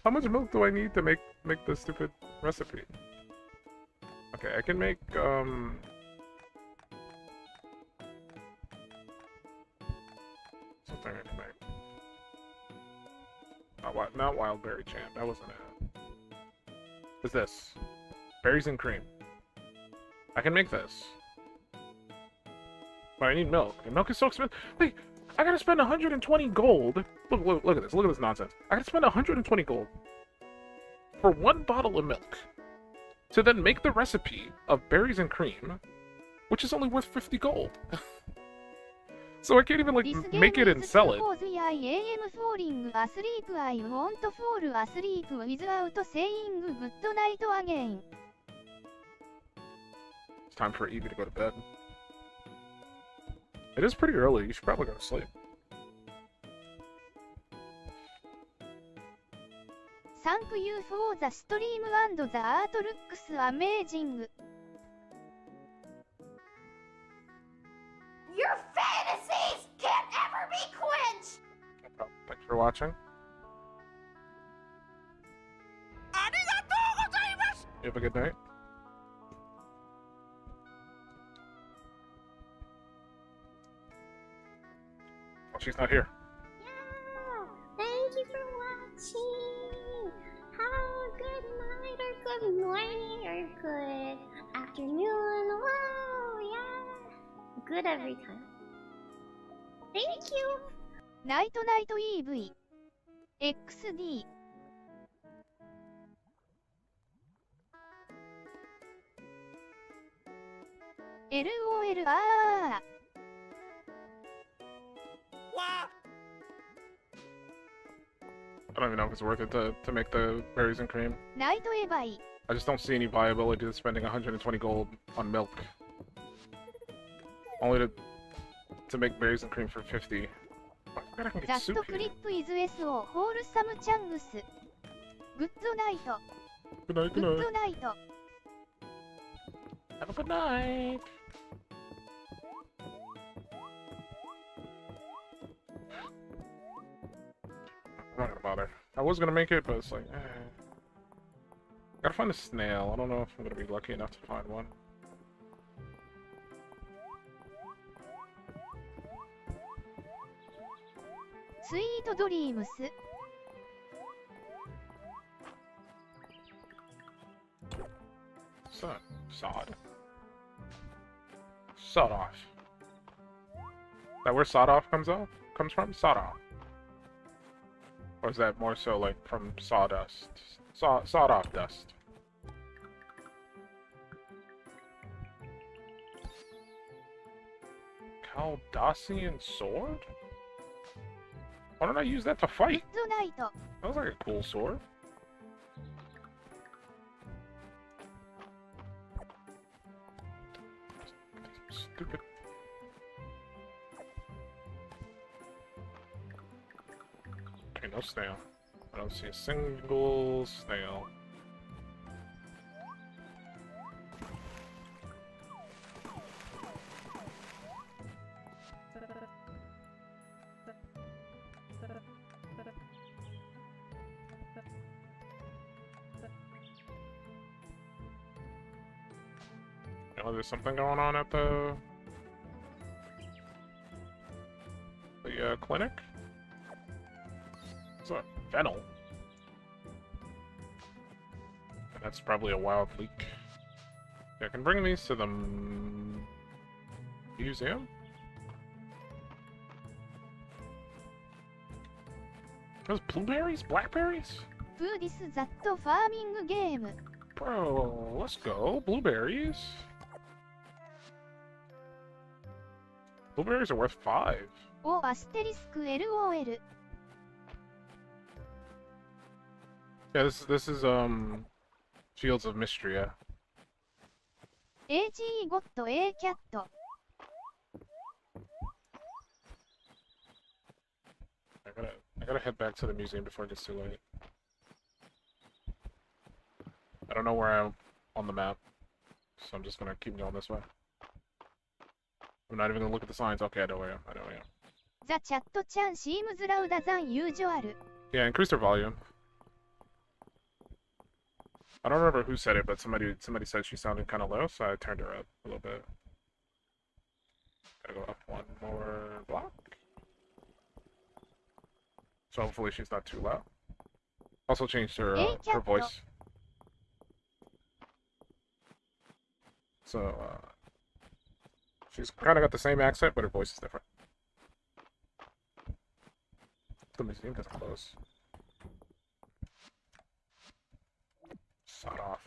Speaker 3: How much milk do I need to make this stupid recipe? Okay, I can make, something I can make. Not wild berry jam, that wasn't it. What's this? Berries and cream. I can make this. But I need milk, and milk is so expensive. Wait, I gotta spend 120 gold. Look at this. Look at this nonsense. I gotta spend 120 gold for one bottle of milk to then make the recipe of berries and cream, which is only worth 50 gold. So I can't even, like, make it and sell it. It's time for Evie to go to bed. It is pretty early. You should probably go to sleep.
Speaker 11: Thank you for the stream and the art looks amazing.
Speaker 10: Your fantasies can't ever be quenched!
Speaker 3: Oh, thanks for watching. You have a good night. Oh, she's not here.
Speaker 4: Yeah, thank you for watching. Have a good night or good morning or good afternoon. Wow, yeah. Good every time. Thank you.
Speaker 11: Night Night EV XD LOL
Speaker 3: I don't even know if it's worth it to make the berries and cream.
Speaker 11: Night Ebai.
Speaker 3: I just don't see any viability to spending 120 gold on milk. Only to make berries and cream for 50. I forgot I can
Speaker 11: ザ
Speaker 3: get
Speaker 11: ス
Speaker 3: soup
Speaker 11: トク
Speaker 3: here.
Speaker 11: リップイズ SO ホールサムチャングス。グッドナイト。
Speaker 3: Good night,
Speaker 11: グ
Speaker 3: good
Speaker 11: ッ
Speaker 3: night.
Speaker 11: ドナイト。
Speaker 3: Have a good night. I'm not gonna bother. I was gonna make it, but it's like, Gotta find a snail. I don't know if I'm gonna be lucky enough to find one.
Speaker 11: Sweet Dreams.
Speaker 3: Sod. Sod off. Is that where sod off comes from? Sod off. Or is that more so like from sawdust? Sawed off dust. Caldosian sword? Why don't I use that to fight? That was like a cool sword. Stupid. Okay, no snail. I don't see a single snail. Oh, there's something going on at the clinic? It's a fennel. That's probably a wild leek. Yeah, I can bring these to the museum. Those blueberries? Blackberries?
Speaker 11: Food is that farming game.
Speaker 3: Bro, let's go. Blueberries. Blueberries are worth 5.
Speaker 11: O asterisk LOL.
Speaker 3: Yeah, this is Fields of Mistria.
Speaker 11: AG got a cat.
Speaker 3: I gotta head back to the museum before it gets too late. I don't know where I'm on the map, so I'm just gonna keep going this way. I'm not even gonna look at the signs. Okay, I know where I am. I know where I am.
Speaker 11: The chat chan seems louder than usual.
Speaker 3: Yeah, increase their volume. I don't remember who said it, but somebody said she sounded kind of low, so I turned her up a little bit. Gotta go up one more block. So hopefully she's not too loud. Also changed her her voice. So she's kind of got the same accent, but her voice is different. The museum doesn't close. Sod off.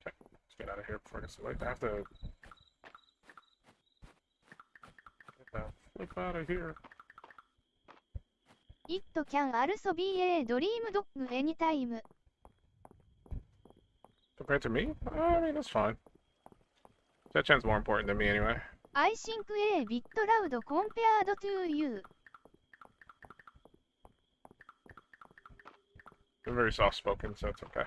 Speaker 3: Okay, let's get out of here before it gets too late. I have to get the flip out of here.
Speaker 11: It can also be a dream dog anytime.
Speaker 3: Compared to me? I mean, that's fine. That chan's more important than me anyway.
Speaker 11: I think a bit loud compared to you.
Speaker 3: You're very soft-spoken, so it's okay.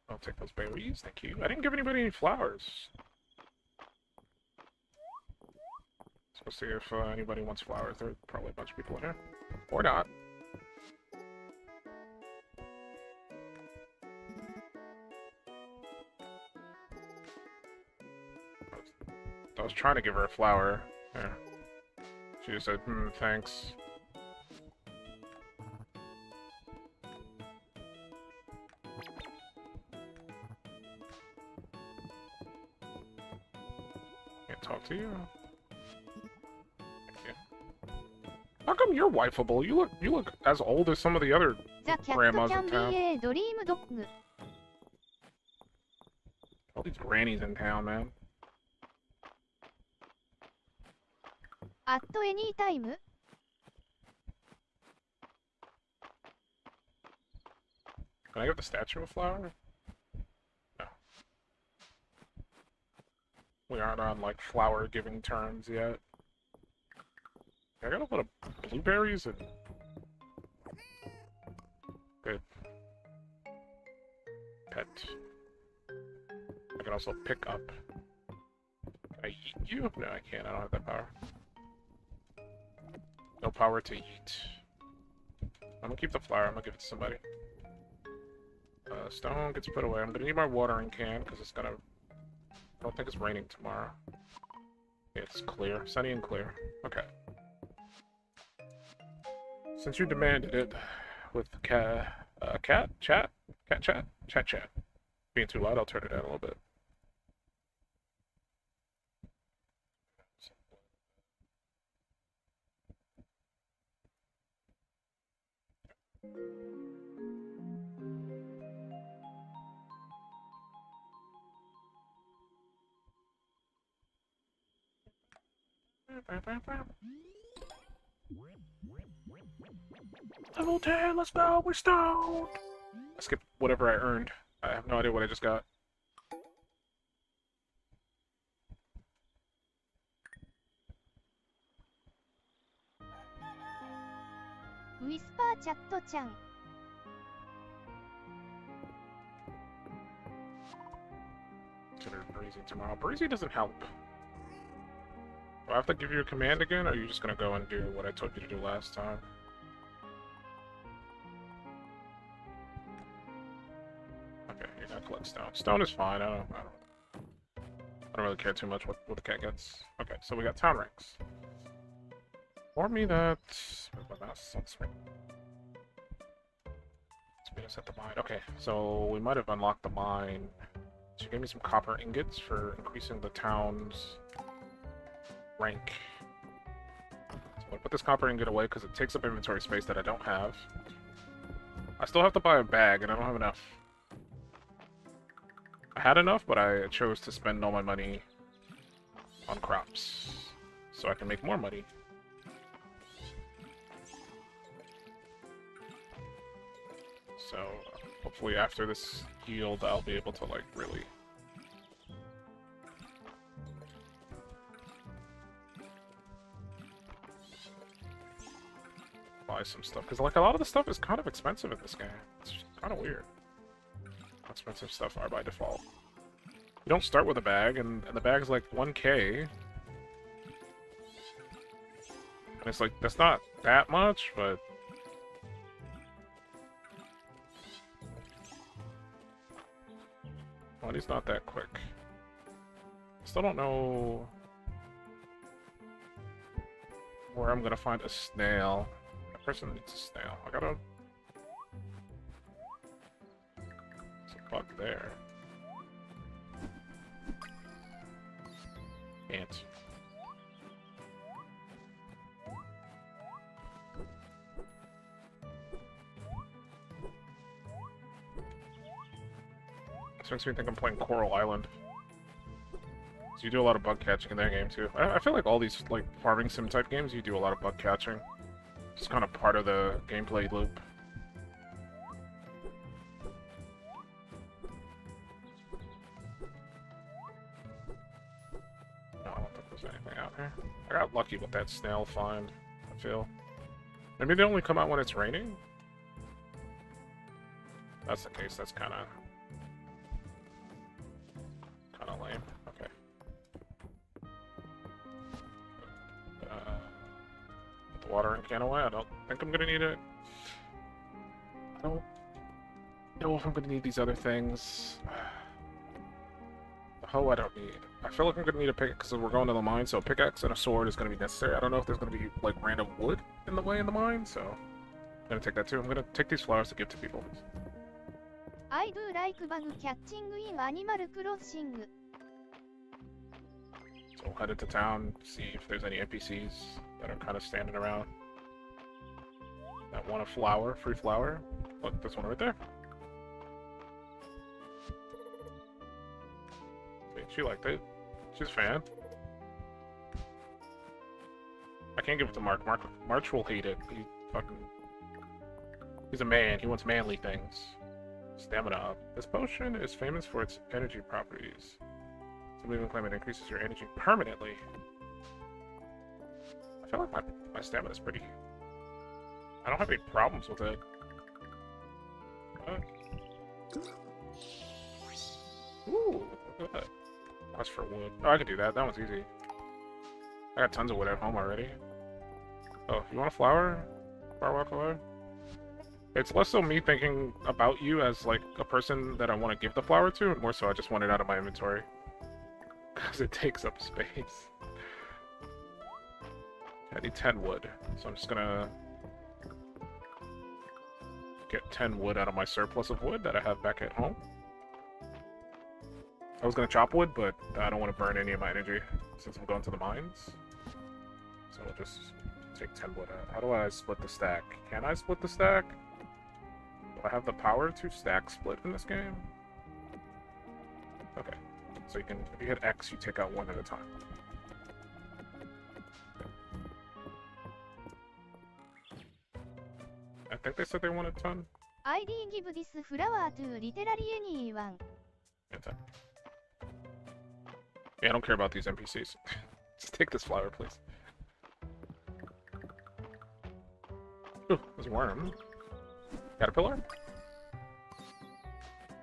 Speaker 3: I'll take those berries, thank you. I didn't give anybody any flowers. Let's go see if anybody wants flowers. There's probably a bunch of people in here. Or not. I was trying to give her a flower. There. She just said, thanks. Can't talk to you. Thank you. How come you're wifeable? You look as old as some of the other
Speaker 11: The cat
Speaker 3: grandmas
Speaker 11: can
Speaker 3: in
Speaker 11: be
Speaker 3: town.
Speaker 11: a dream dog.
Speaker 3: All these grannies in town, man.
Speaker 11: At any time.
Speaker 3: Can I give the statue a flower? No. We aren't on like flower giving terms yet. I got a lot of blueberries and good pet. I can also pick up. Can I eat you? No, I can't. I don't have that power. No power to eat. I'm gonna keep the flower. I'm gonna give it to somebody. Stone gets put away. I'm gonna need my watering can because it's gonna. I don't think it's raining tomorrow. Yeah, it's clear, sunny and clear. Okay. Since you demanded it, with cat chat. Being too loud, I'll turn it down a little bit. Level 10, let's go, we're stoned! I skipped whatever I earned. I have no idea what I just got.
Speaker 11: Whisper Chat ちゃん
Speaker 3: Consider Breezy tomorrow. Breezy doesn't help. Do I have to give you a command again, or are you just gonna go and do what I told you to do last time? Okay, you're gonna collect stone. Stone is fine. I don't really care too much what the cat gets. Okay, so we got town ranks. For me, that. Where's my mouse? On the screen. Let's meet us at the mine. Okay, so we might have unlocked the mine. She gave me some copper ingots for increasing the town's rank. So I put this copper ingot away because it takes up inventory space that I don't have. I still have to buy a bag, and I don't have enough. I had enough, but I chose to spend all my money on crops, so I can make more money. So, hopefully after this yield, I'll be able to, like, really buy some stuff. Because, like, a lot of the stuff is kind of expensive in this game. It's kind of weird how expensive stuff are by default. You don't start with a bag, and the bag's like 1K. And it's like, that's not that much, but money's not that quick. Still don't know where I'm gonna find a snail. That person needs a snail. I gotta. There's a bug there. Ant. This makes me think I'm playing Coral Island. So you do a lot of bug catching in that game too. I feel like all these like farming sim type games, you do a lot of bug catching. It's kind of part of the gameplay loop. No, I don't think there's anything out here. I got lucky with that snail find, I feel. Maybe they only come out when it's raining? If that's the case, that's kinda lame. Okay. Put the watering can away. I don't think I'm gonna need it. I don't know if I'm gonna need these other things. The hoe I don't need. I feel like I'm gonna need a pickaxe because we're going to the mine, so a pickaxe and a sword is gonna be necessary. I don't know if there's gonna be like random wood in the way in the mine, so I'm gonna take that too. I'm gonna take these flowers to give to people.
Speaker 11: I do like bug catching in Animal Crossing.
Speaker 3: So we'll head into town, see if there's any NPCs that are kind of standing around. That want a flower, free flower. Look, this one right there. See, she liked it. She's a fan. I can't give it to Mark. March will hate it. He's a man. He wants manly things. Stamina up. This potion is famous for its energy properties. Some even claim it increases your energy permanently. I feel like my stamina is pretty... I don't have any problems with it. Ooh, look at that. That's for wood. Oh, I could do that. That one's easy. I got tons of wood at home already. Oh, you want a flower? Flower walk away? It's less so me thinking about you as, like, a person that I want to give the flower to, and more so I just want it out of my inventory. Because it takes up space. I need 10 wood, so I'm just gonna get 10 wood out of my surplus of wood that I have back at home. I was gonna chop wood, but I don't want to burn any of my energy since I'm going to the mines. So I'll just take 10 wood out. How do I split the stack? Can I split the stack? Do I have the power to stack split in this game? Okay. So you can, if you hit X, you take out one at a time. I think they said they wanted 10.
Speaker 11: ID give this flower to literally anyone.
Speaker 3: Yeah, I don't care about these NPCs. Just take this flower, please. Ooh, there's a worm. Caterpillar?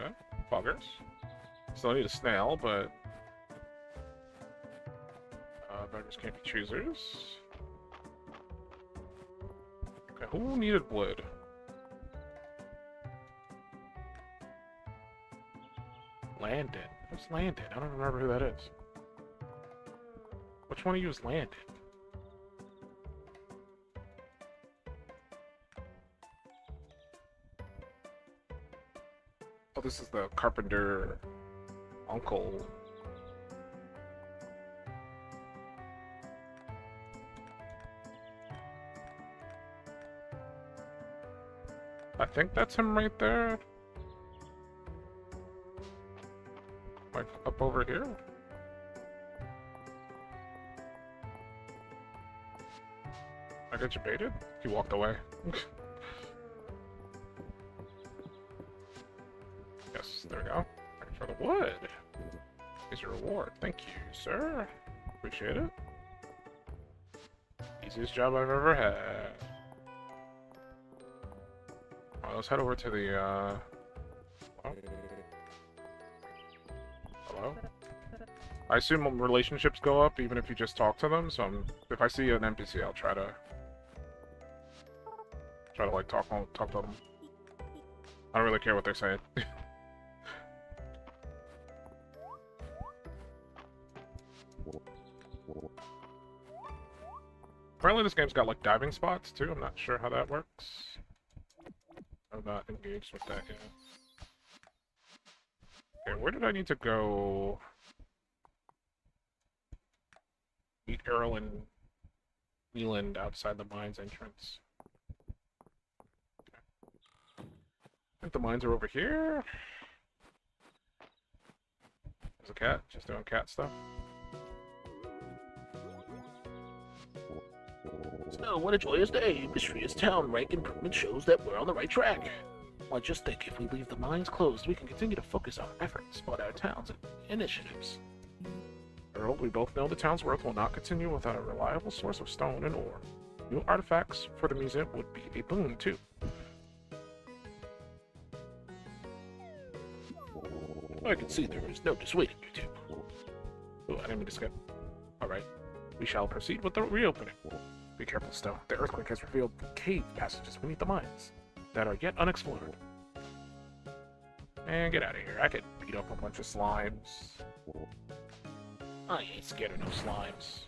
Speaker 3: Okay, foggers. Still need a snail, but... beggars can't be choosers. Okay, who needed wood? Landon. Who's Landon? I don't remember who that is. Which one of you is Landon? Oh, this is the carpenter uncle. I think that's him right there. Like, up over here? I got you baited? He walked away. Yes, there we go. Thank you for the wood. Here's your reward. Thank you, sir. Appreciate it. Easiest job I've ever had. Alright, let's head over to the, oh. Hello? I assume relationships go up even if you just talk to them, so if I see an NPC, I'll try to like talk to them. I don't really care what they're saying. Apparently this game's got like diving spots too. I'm not sure how that works. I'm not engaged with that yet. Okay, where did I need to go? Meet Earl and Leland outside the mines entrance. I think the mines are over here. There's a cat, just doing cat stuff.
Speaker 5: So, what a joyous day. Mistria's town rank improvement shows that we're on the right track. Well, just think, if we leave the mines closed, we can continue to focus our efforts on our towns and initiatives. Earl, we both know the town's work will not continue without a reliable source of stone and ore. New artifacts for the museum would be a boon, too. I can see there is no dissuading you two. Oh, I didn't mean to skip. Alright. We shall proceed with the reopening. Be careful, Stone. The earthquake has revealed cave passages beneath the mines that are yet unexplored. And get out of here. I could beat up a bunch of slimes. I ain't scared of no slimes.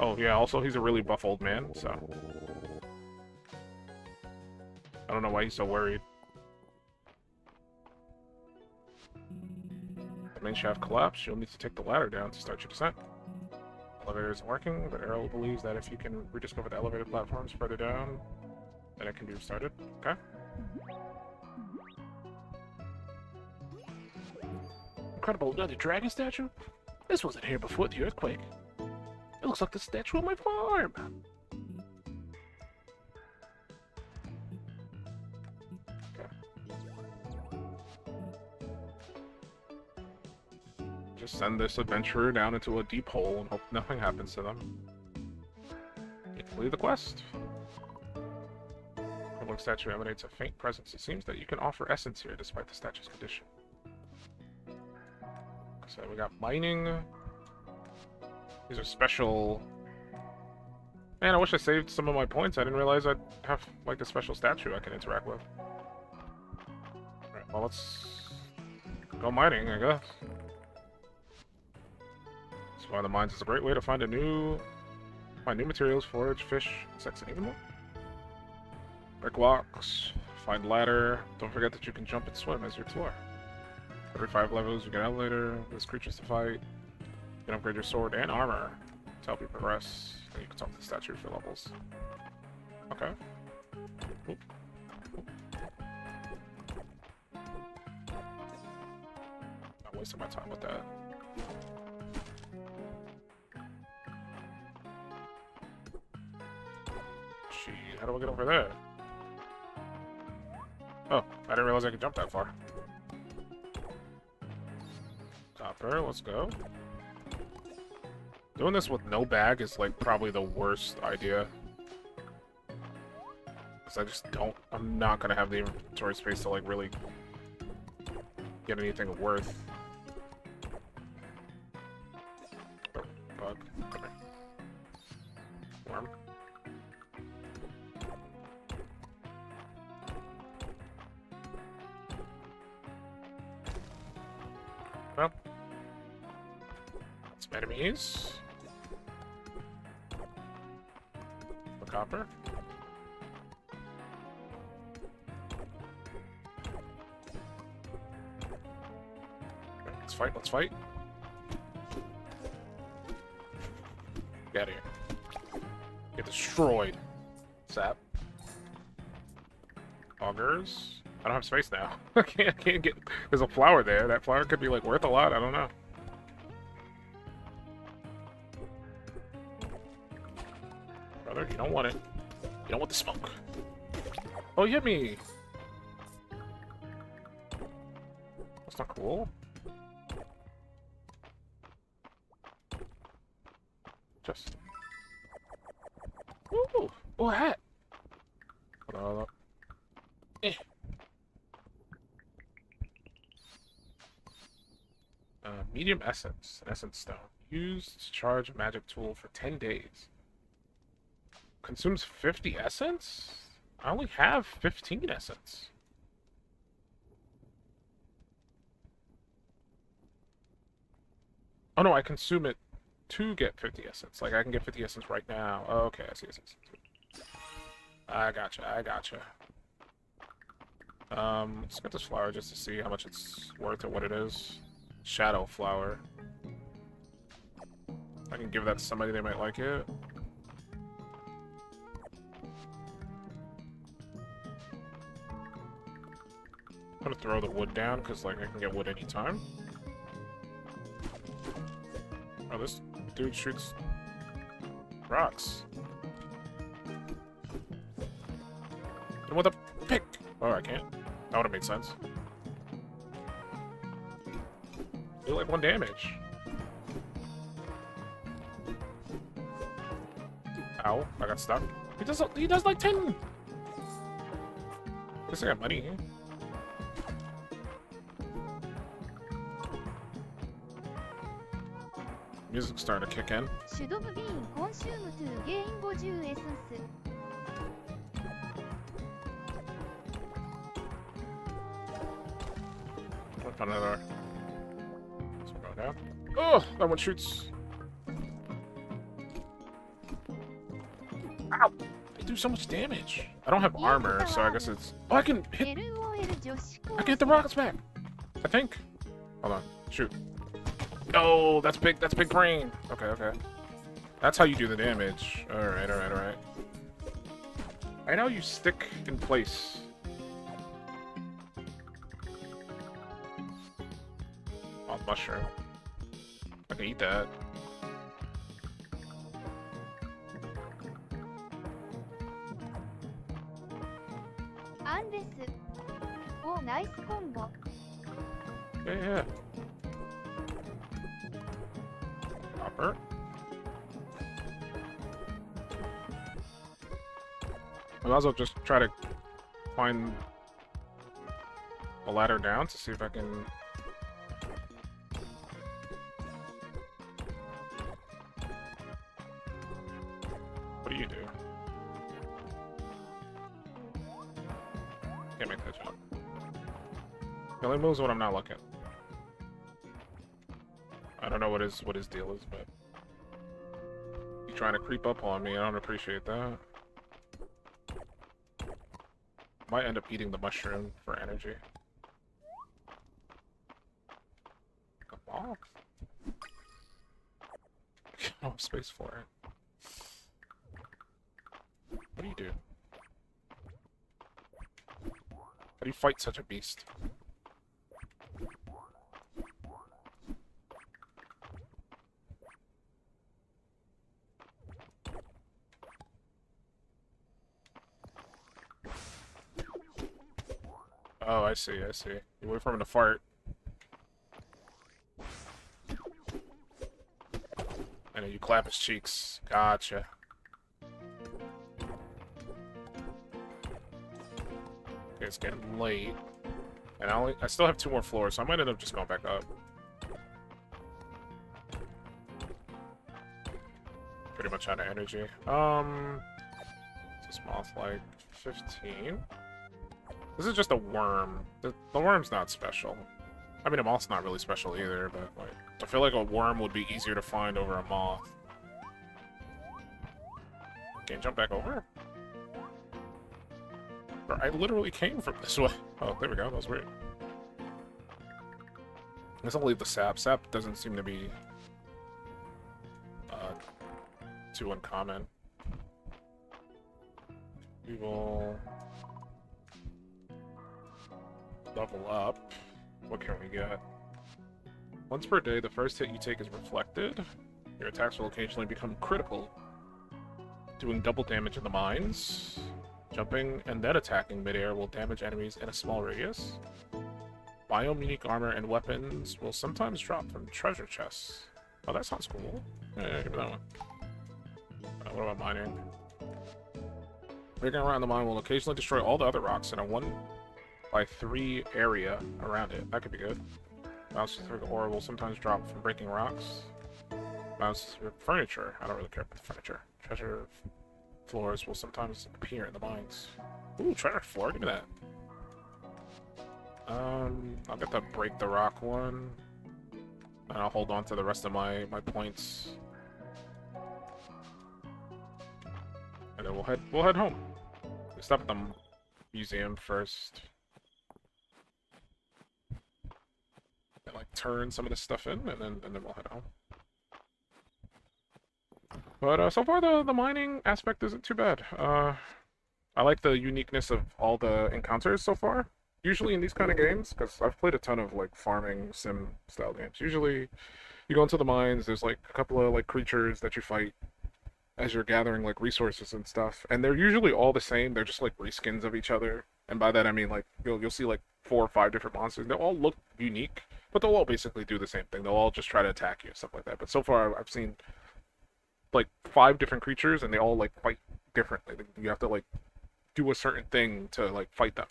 Speaker 5: Oh, yeah, also he's a really buff old man, so... I don't know why he's so worried. The main shaft collapsed. You'll need to take the ladder down to start your descent. The elevator isn't working, but Errol believes that if you can rediscover the elevator platforms further down, then it can be restarted. Okay? Incredible, another dragon statue? This wasn't here before the earthquake. It looks like the statue on my farm!
Speaker 3: just send this adventurer down into a deep hole and hope nothing happens to them. You complete the quest. The Workin statue emanates a faint presence. It seems that you can offer essence here despite the statue's condition. So we got mining. These are special. Man, I wish I saved some of my points. I didn't realize I'd have like a special statue I can interact with. Alright, well let's go mining, I guess. That's why the mines is a great way to find new materials, forage, fish, insects, and even more. Break blocks, find ladder. Don't forget that you can jump and swim as you explore. Every 5 levels, you get an elevator. There's creatures to fight. You can upgrade your sword and armor to help you progress. And you can talk to the statue for levels. Okay. Oop. Oop. Not wasting my time with that. Gee, how do I get over there? Oh, I didn't realize I could jump that far. Copper, let's go. Doing this with no bag is like probably the worst idea. Because I just don't, I'm not gonna have the inventory space to like really get anything worth. Oh, bug. Come here. Worm. Well, some enemies. The copper. Okay, let's fight, let's fight. Get out of here. Get destroyed. Sap. Augers. I don't have space now. I can't get... There's a flower there. That flower could be, like, worth a lot. I don't know. Brother, you don't want it. You don't want the smoke. Oh, you hit me! That's not cool. Just... Ooh! Oh, a hat! Hold on, hold on. Eh. Medium essence, an essence stone. Used to charge a magic tool for 10 days. Consumes 50 essence? I only have 15 essence. Oh no, I consume it to get 50 essence. Like, I can get 50 essence right now. Oh, okay, I see. I gotcha. Let's get this flower just to see how much it's worth or what it is. Shadow flower. I can give that to somebody, they might like it. I'm gonna throw the wood down because like I can get wood anytime. Oh, this dude shoots rocks. And with a pick. Oh, I can't. That would have made sense. Do like 1 damage. Ow, I got stuck. He does like 10. At least I got money. Music's starting to kick in.
Speaker 11: Should have been consumed to gain 50 essence.
Speaker 3: What found another? Down. Oh, that one shoots. Ow! They do so much damage. I don't have armor, so I guess it's... Oh, I can hit the rockets back. I think. Hold on. Shoot. Oh, that's big brain. Okay. That's how you do the damage. Alright. I know you stick in place. Oh, mushroom. I can eat that.
Speaker 11: Unless. Oh, nice combo.
Speaker 3: Yeah. copper. I might as well just try to find a ladder down to see if I can... What do you do? Can't make that jump. He only moves when I'm not looking. I don't know what his deal is, but he's trying to creep up on me. I don't appreciate that. Might end up eating the mushroom for energy. A box? Oh, space for it. What do you do? How do you fight such a beast? Oh, I see, I see. You wait for him to fart. And then you clap his cheeks. Gotcha. Okay, it's getting late. And I still have 2 more floors, so I might end up just going back up. Pretty much out of energy. This moth like 15. This is just a worm. The worm's not special. I mean, a moth's not really special either, but like, I feel like a worm would be easier to find over a moth. Can you jump back over? Bro, I literally came from this way. Oh, there we go. That was weird. I guess I'll leave the sap. Sap doesn't seem to be too uncommon. We will level up. What can we get? Once per day, the first hit you take is reflected. Your attacks will occasionally become critical, doing double damage in the mines. Jumping and then attacking midair will damage enemies in a small radius. Biome unique armor and weapons will sometimes drop from treasure chests. Oh, that sounds cool. Yeah, give me that one. What about mining? Breaking around the mine will occasionally destroy all the other rocks in a 1x3 area around it. That could be good. Bounces through the ore will sometimes drop from breaking rocks. Bounces through furniture. I don't really care about the furniture. Treasure floors will sometimes appear in the mines. Ooh, treasure floor. Give me that. I'll get the break the rock one. And I'll hold on to the rest of my points. And then we'll head home. We stop at the museum first. And like turn some of this stuff in, and then we'll head home. But so far the mining aspect isn't too bad. I like the uniqueness of all the encounters so far. Usually in these kind of games, because I've played a ton of like farming sim style games. Usually you go into the mines, there's like a couple of like creatures that you fight as you're gathering like resources and stuff, and they're usually all the same. They're just like reskins of each other, and by that I mean like you'll see like 4 or 5 different monsters. They all look unique, but they'll all basically do the same thing. They'll all just try to attack you and stuff like that. But so far I've seen like 5 different creatures, and they all like fight differently. You have to like do a certain thing to like fight them.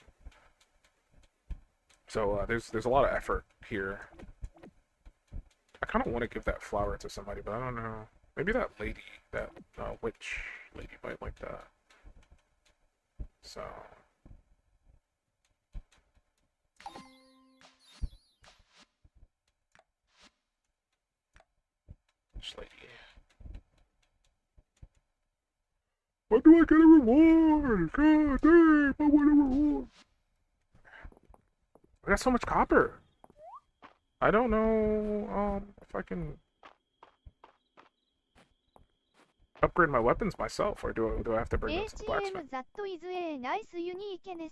Speaker 3: So there's a lot of effort here. I kind of want to give that flower to somebody, but I don't know. Maybe that lady, that witch lady might like that. So. Witch lady. Why do I get a reward? God damn, I want a reward. I got so much copper. I don't know if I can upgrade my weapons myself, or do I have to bring them to the blacksmith?
Speaker 11: That is a nice uniqueness.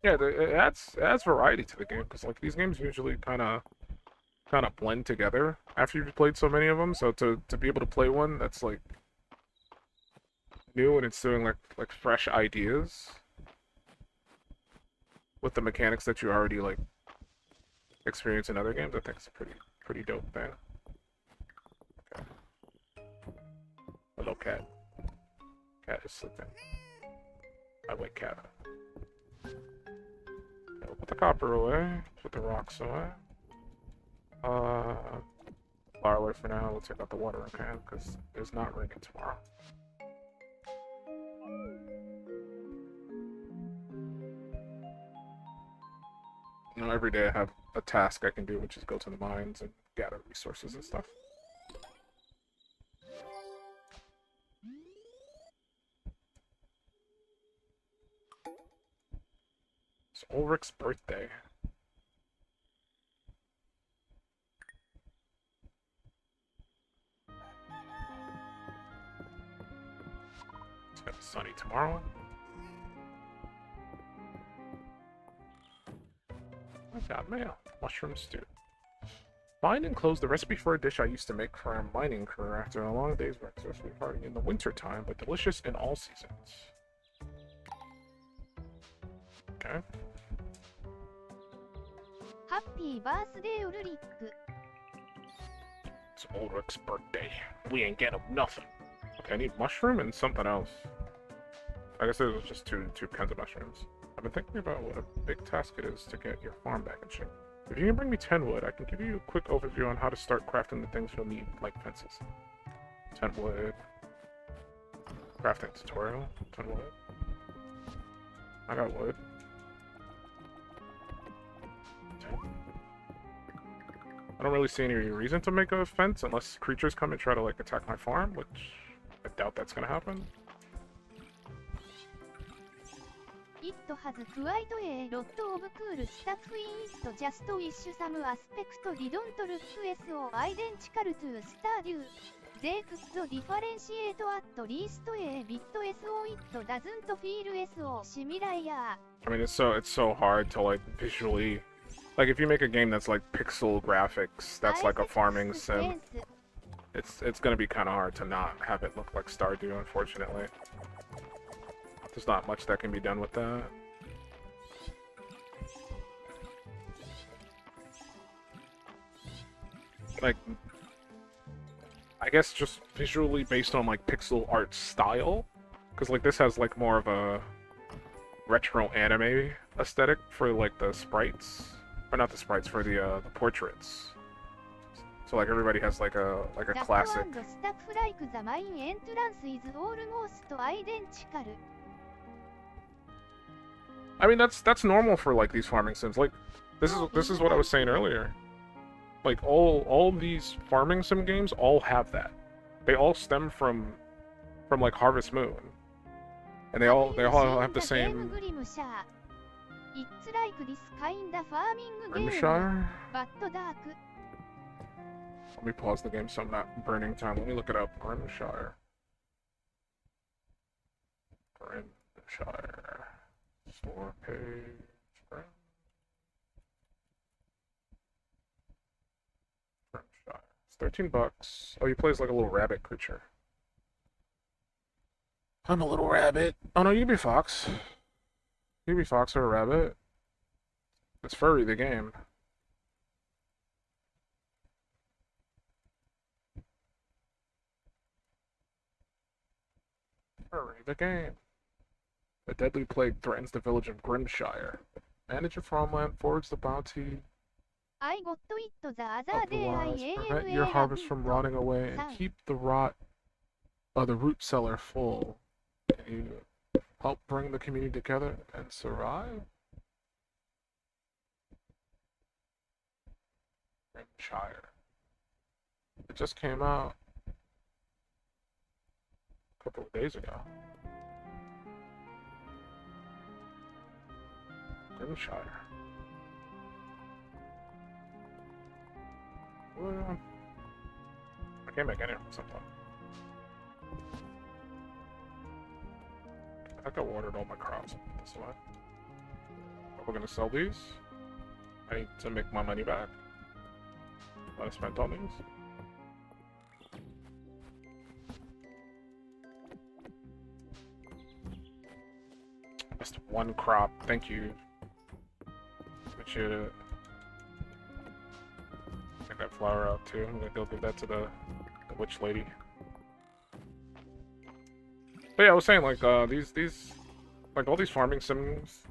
Speaker 3: Yeah, it adds variety to the game, because like these games usually kind of blend together after you've played so many of them. So to be able to play one that's like new and it's doing like fresh ideas, with the mechanics that you already like experience in other games, I think it's a pretty dope thing. Okay. Hello, cat. Cat is sleeping. I wake cat. Okay, put the copper away. Put the rocks away. Fire away for now. We'll take out the watering can because it's not raining tomorrow. You know, every day I have a task I can do, which is go to the mines and gather resources and stuff. It's Ulrich's birthday. It's gonna be sunny tomorrow. I got mail. Mushroom stew. Find and close the recipe for a dish I used to make for a mining crew after a long day's work. Recipe party in the winter time, but delicious in all seasons. Okay.
Speaker 11: Happy birthday, Ulrich.
Speaker 3: It's Ulrich's birthday. We ain't get him nothing. Okay, I need mushroom and something else. I guess it was just two kinds of mushrooms. I've been thinking about what a big task it is to get your farm back in shape. If you can bring me 10 wood, I can give you a quick overview on how to start crafting the things you'll need, like fences. 10 wood. Crafting tutorial. 10 wood. I got wood. 10. I don't really see any reason to make a fence unless creatures come and try to like attack my farm, which I doubt that's gonna happen.
Speaker 11: It has quite a lot of cool stuff in it, just wish some aspect didn't look so identical to Stardew. They could differentiate at least a bit so it doesn't feel so similar.
Speaker 3: I mean, it's so hard to like visually, like if you make a game that's like pixel graphics, that's like a farming sim. It's gonna be kind of hard to not have it look like Stardew, unfortunately. There's not much that can be done with that. Like, I guess just visually based on like pixel art style, because like this has like more of a retro anime aesthetic for like the sprites, or not the sprites, for the portraits. So like everybody has like a classic.
Speaker 11: Stuff like the main entrance is almost identical.
Speaker 3: I mean that's normal for like these farming sims. Like this is what I was saying earlier. Like all these farming sim games all have that. They all stem from like Harvest Moon, and they all have the same.
Speaker 11: It's like this kind of farming game,
Speaker 3: Grimshire?
Speaker 11: but dark.
Speaker 3: Let me pause the game so I'm not burning time. Let me look it up. Grimshire. Grimshire. Store page. Grimshire. It's $13. Oh, he plays like a little rabbit creature. I'm a little rabbit. Oh no, you can be fox. You can be fox or a rabbit. It's furry, the game. Furry, the game. A deadly plague threatens the village of Grimshire. Manage your farmland, forage the bounty
Speaker 11: I got it the
Speaker 3: of
Speaker 11: other
Speaker 3: the
Speaker 11: day.
Speaker 3: wise, prevent your harvest from rotting away, and keep the the root cellar full. Can you help bring the community together and survive? Grimshire. It just came out a couple of days ago. Grimshire. Well, I can't make any of something. I think I watered all my crops this way. We're gonna sell these. I need to make my money back. What I spent on these. Just one crop. Thank you. get you get that flower out too. I'm gonna go give that to the witch lady. But yeah, I was saying like these like all these farming sims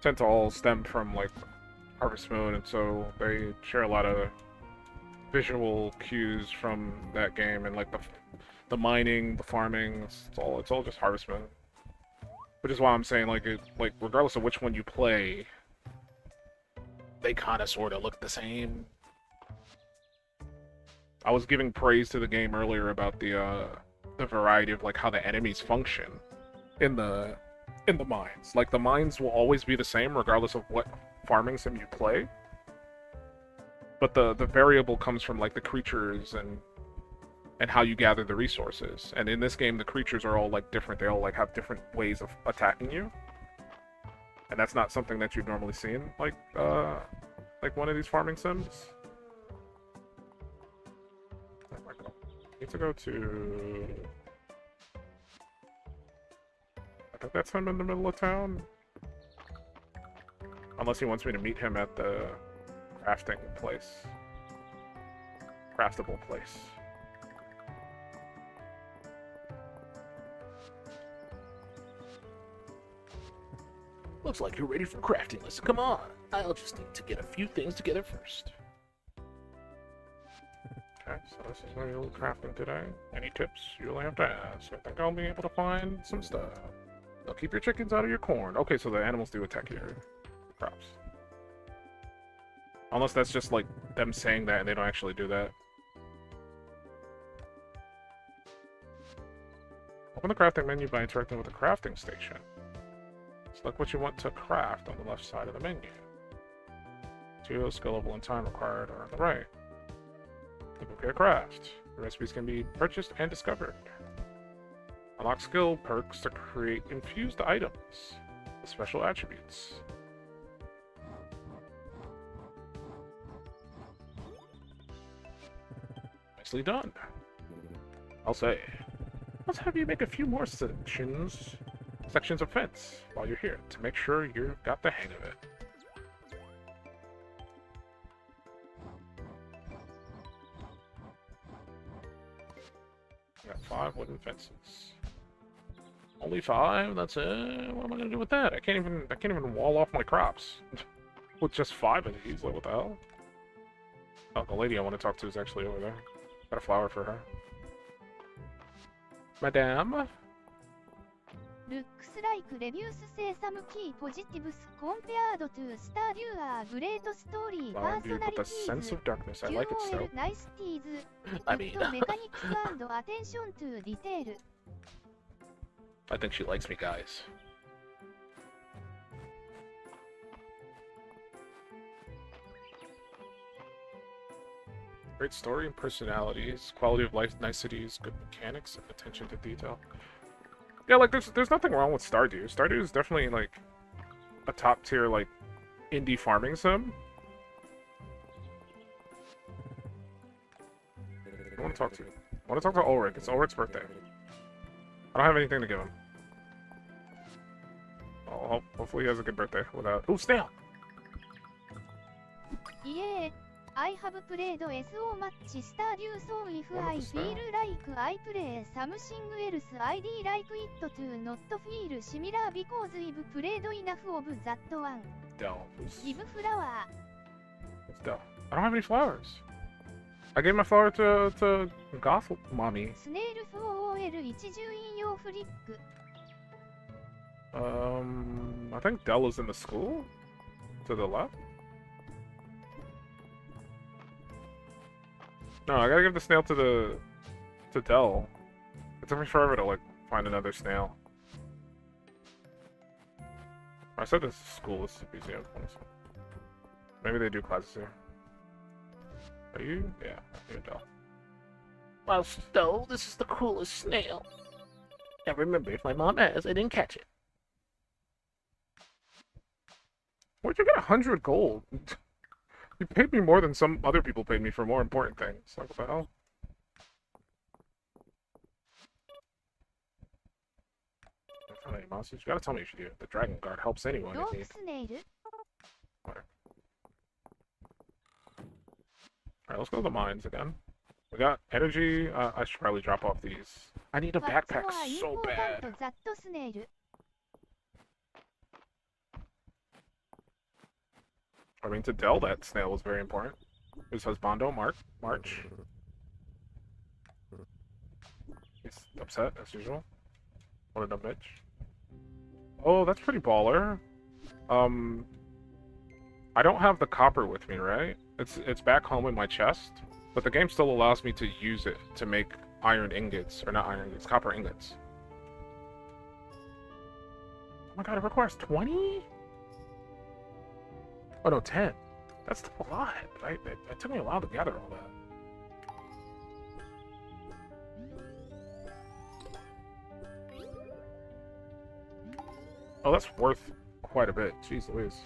Speaker 3: tend to all stem from like Harvest Moon, and so they share a lot of visual cues from that game, and like the mining, the farming, it's all just Harvest Moon. Which is why I'm saying like regardless of which one you play, they kind of sort of look the same. I was giving praise to the game earlier about the variety of like how the enemies function in the mines. Like the mines will always be the same regardless of what farming sim you play. But the variable comes from like the creatures and how you gather the resources. And in this game the creatures are all like different. They all like have different ways of attacking you. And that's not something that you've normally seen like one of these farming sims. Need to go to... I think that's him in the middle of town. Unless he wants me to meet him at the crafting place. Craftable place.
Speaker 5: Looks like you're ready for crafting. Listen, come on. I'll just need to get a few things together first.
Speaker 3: Okay, so this is going to be crafting today. Any tips you really have to ask? I think I'll be able to find some stuff. Now keep your chickens out of your corn. Okay, so the animals do attack your crops. Unless that's just like them saying that and they don't actually do that. Open the crafting menu by interacting with the crafting station. Select what you want to craft on the left side of the menu. Material, skill level, and time required are on the right. Click a craft. The recipes can be purchased and discovered. Unlock skill perks to create infused items with special attributes. Nicely done. I'll say, let's have you make a few more sections of fence while you're here to make sure you've got the hang of it. Got 5 wooden fences. Only 5? That's it? What am I gonna do with that? I can't even wall off my crops. With just 5 of these, like what the hell? Oh, the lady I want to talk to is actually over there. Got a flower for her. Madame?
Speaker 11: Looks like reviews say some key positives compared to Stardew are great story
Speaker 3: Flower imbued with a sense
Speaker 11: personalities.
Speaker 3: of darkness. I like it so.
Speaker 11: Niceties.
Speaker 5: I mean...
Speaker 11: Good mechanics and attention to detail.
Speaker 5: I think she likes me, guys.
Speaker 3: Great story and personalities, quality of life niceties, good mechanics, and attention to detail. Yeah, like there's nothing wrong with Stardew. Stardew is definitely like a top tier like indie farming sim. I want to talk to you. I want to talk to Ulrich. It's Ulrich's birthday. I don't have anything to give him. Hopefully he has a good birthday without... Ooh, snail!
Speaker 11: Yeah, I have played SO much Stardew, so if I feel like I play something else, I'd like it to not feel similar because I've played enough of that one.
Speaker 3: Dell.
Speaker 11: Give flower.
Speaker 3: It's Dell. I don't have any flowers. I gave my flower to Goth Mommy.
Speaker 11: Snail for OL 一巡引用フリック.
Speaker 3: I think Dell is in the school? To the left? No, I gotta give the snail to Dell. It took me forever to like find another snail. I said this school is a museum. Maybe they do classes here. Are you? Yeah, you're Dell.
Speaker 5: Well, Stowe, this is the coolest snail. Now remember, if my mom asks, I didn't catch it.
Speaker 3: Where'd you get 100 gold? You paid me more than some other people paid me for more important things. Like, what the hell? You gotta tell me if you do. The Dragon Guard helps anyone.
Speaker 11: Dwarf snail.
Speaker 3: Alright, let's go to the mines again. We got energy. I should probably drop off these. I need a
Speaker 11: ファッツ
Speaker 3: backpack
Speaker 11: はイン
Speaker 3: so
Speaker 11: ポータン
Speaker 3: bad.
Speaker 11: トザットスネイル
Speaker 3: I mean, to Dell, that snail was very important. His husbando, March. He's upset, as usual. What a dumb bitch. Oh, that's pretty baller. I don't have the copper with me, right? It's back home in my chest, but the game still allows me to use it to make iron ingots, or not iron ingots, copper ingots. Oh my god, it requires 20? Oh no, 10. That's still a lot. It took me a while to gather all that. Oh, that's worth quite a bit. Jeez Louise.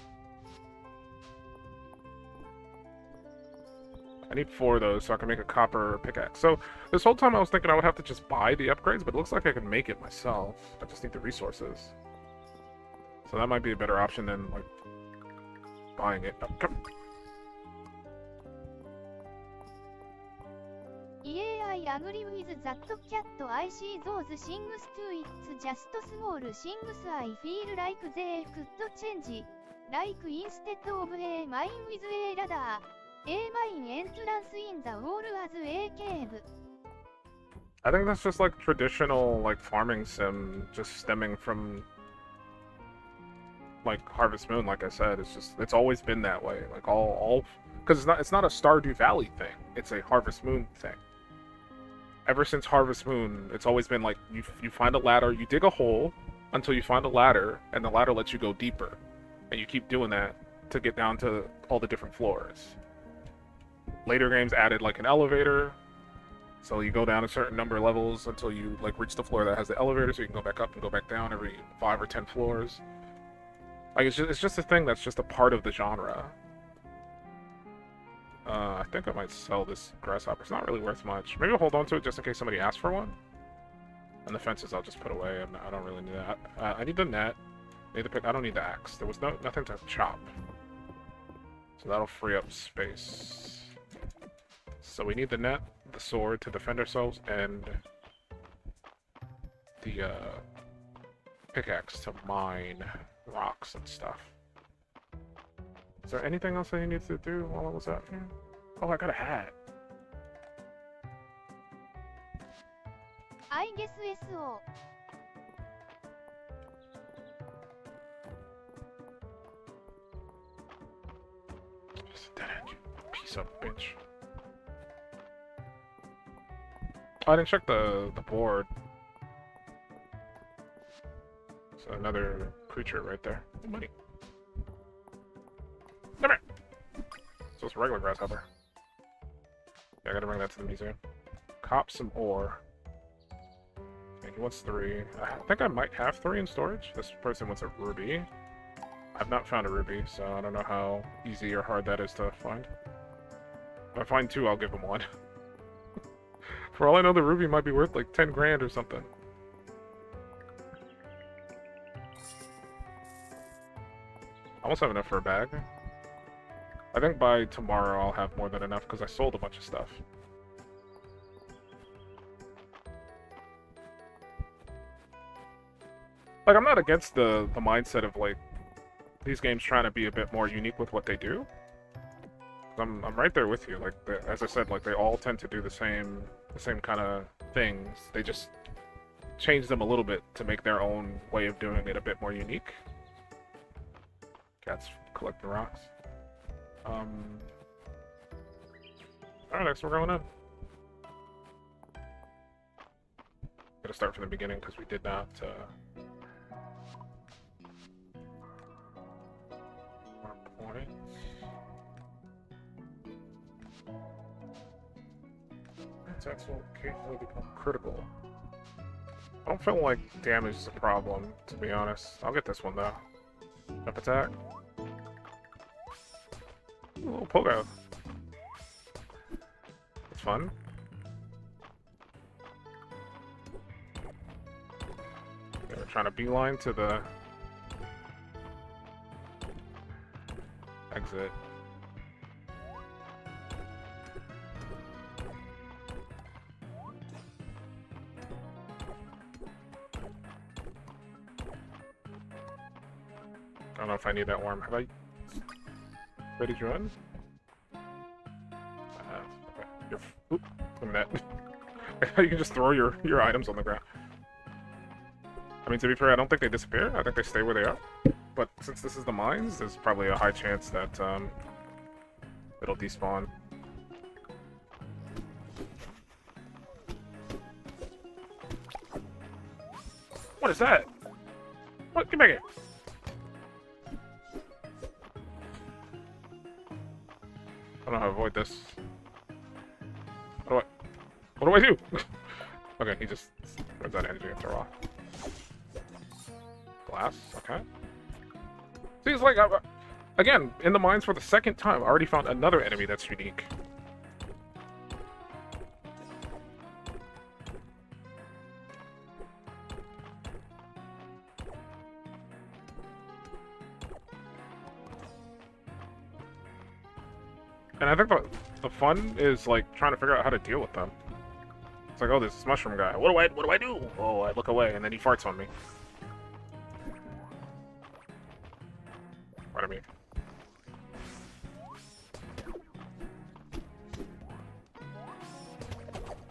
Speaker 3: I need 4 of those so I can make a copper pickaxe. So this whole time I was thinking I would have to just buy the upgrades, but it looks like I can make it myself. I just need the resources. So that might be a better option than like buying it. Oh, come.
Speaker 11: EAI agree with that cat I see those things too it's just small things I feel like they could change. Like instead of a mine with a ladder, a mine entrance in the wall as a cave.
Speaker 3: I think that's just like traditional like farming sim, just stemming from like Harvest Moon. Like I said, it's always been that way. Like all because it's not a Stardew Valley thing. It's a Harvest Moon thing. Ever since Harvest Moon, it's always been like you find a ladder, you dig a hole until you find a ladder, and the ladder lets you go deeper, and you keep doing that to get down to all the different floors. Later games added like an elevator, so you go down a certain number of levels until you like reach the floor that has the elevator, so you can go back up and go back down every 5 or 10 floors. Like it's just a thing that's just a part of the genre. I think I might sell this grasshopper. It's not really worth much. Maybe I'll hold on to it just in case somebody asks for one. And the fences I'll just put away. I don't really need that. I need the net. I need the pick. I don't need the axe. There was nothing to chop. So that'll free up space. So we need the net, the sword to defend ourselves, and the pickaxe to mine rocks and stuff. Is there anything else I need to do while I was out here? Oh, I got a hat.
Speaker 11: I guess SO.
Speaker 3: Just a dead end, you piece of bitch. Oh, I didn't check the board. So another creature right there. Money. Come here! So it's a regular grasshopper. Yeah, I gotta bring that to the museum. Cop some ore. Okay, he wants 3. I think I might have 3 in storage. This person wants a ruby. I've not found a ruby, so I don't know how easy or hard that is to find. If I find 2, I'll give him 1. For all I know, the ruby might be worth like 10 grand or something. I almost have enough for a bag. I think by tomorrow I'll have more than enough because I sold a bunch of stuff. Like, I'm not against the mindset of, like, these games trying to be a bit more unique with what they do. I'm right there with you. Like, as I said, like, they all tend to do the same kind of things. They just change them a little bit to make their own way of doing it a bit more unique. Cats collecting rocks. Alright, next we're going in. Gotta start from the beginning because we did not, more points. Attacks will occasionally become critical. I don't feel like damage is a problem, to be honest. I'll get this one though. Jump attack. Ooh, a little pogo. It's fun. Okay, we're trying to beeline to the exit. I don't know if I need that worm. Have I ready to run? Okay. Oop, look at that. You can just throw your items on the ground. I mean, to be fair, I don't think they disappear. I think they stay where they are. But since this is the mines, there's probably a high chance that it'll despawn. What is that? What? Get back here. I don't know how to avoid this. What do I do? Okay, he just runs out of energy after a while. Glass, okay. See, it's like, again, in the mines for the second time, I already found another enemy that's unique. And I think the fun is like trying to figure out how to deal with them. It's like, oh, there's this mushroom guy. What do I do? Oh, I look away, and then he farts on me. What I mean.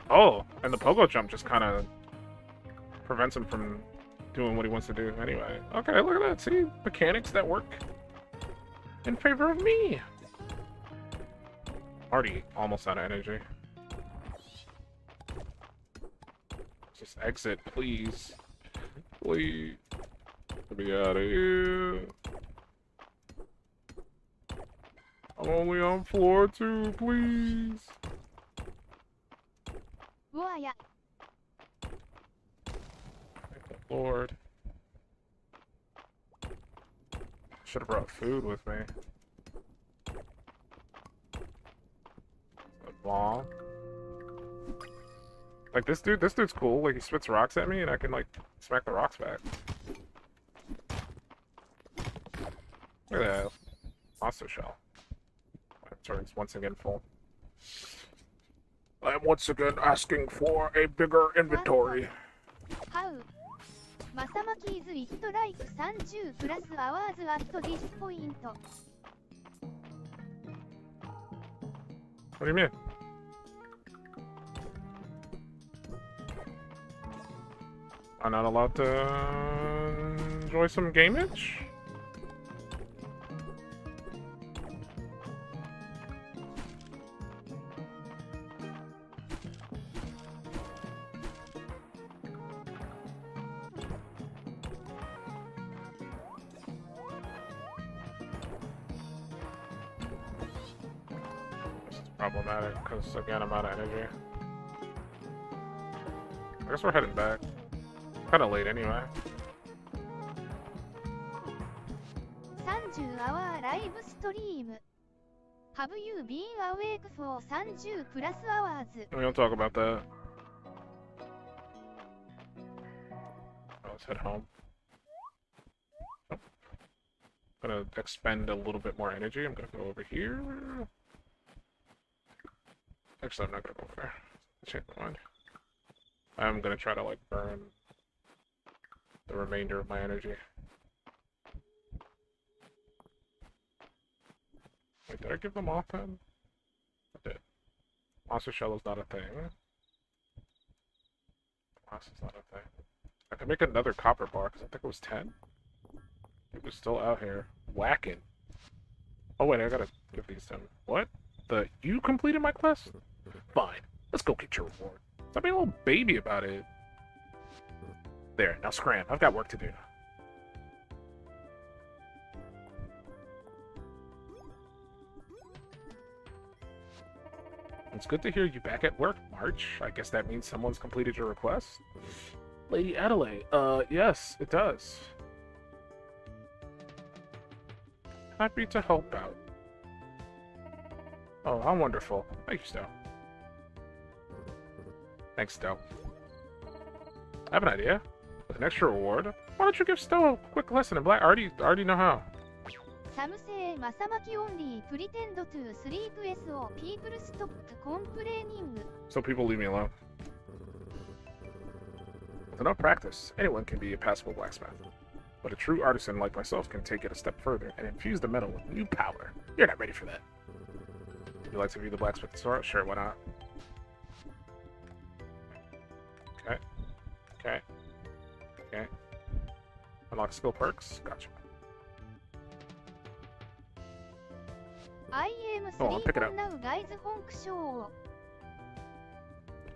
Speaker 3: Oh, and the pogo jump just kind of prevents him from doing what he wants to do anyway. Okay, look at that. See, mechanics that work in favor of me. Already almost out of energy. Just exit, please. Please. Get me out of here. I'm only on floor 2, please.
Speaker 11: Why?
Speaker 3: Thank the Lord. Should have brought food with me. Bomb. Like this dude's cool. Like he spits rocks at me and I can like smack the rocks back. Look at that. Monster shell. My turn's once again full. I am once again asking for a bigger inventory.
Speaker 11: How? Masamaki is it like 30 plus hours at this point?
Speaker 3: What do you mean? I'm not allowed to enjoy some gameage? This is problematic because, again, I'm out of energy. I guess we're heading back. Kind of late anyway.
Speaker 11: 30-hour live stream. Have you been awake for 30 plus hours?
Speaker 3: We don't talk about that. Let's head home. Oh. I'm gonna expend a little bit more energy. I'm gonna go over here. Actually, I'm not gonna go over there. Change my mind. I'm gonna try to like burn the remainder of my energy. Wait, did I give them off then? I did. Monster shell is not a thing. Glass is not a thing. I can make another copper bar because I think it was 10. It was still out here. Whacking. Oh wait, I gotta give these to him. What? You completed my quest? Fine. Let's go get your reward. Stop being a little baby about it. There, now scram. I've got work to do. It's good to hear you back at work, March. I guess that means someone's completed your request. Lady Adelaide, yes, it does. Happy to help out. Oh, how wonderful. Thank you, Stowe. Thanks, Stowe. I have an idea. With an extra reward, why don't you give Stowe a quick lesson in black? I already know how.
Speaker 11: Some say Masamaki only pretend to sleep so people stop complaining.
Speaker 3: So people leave me alone. With enough practice, anyone can be a passable blacksmith.
Speaker 5: but a true artisan like myself can take it a step further and infuse the metal with new power. You're not ready for that. Would you like to view the blacksmith sword? Sure, why not? Okay. Okay. Okay. Unlock skill perks. Gotcha.
Speaker 11: I am
Speaker 5: Oh, I'll pick it up.
Speaker 11: now, guys. Honk show.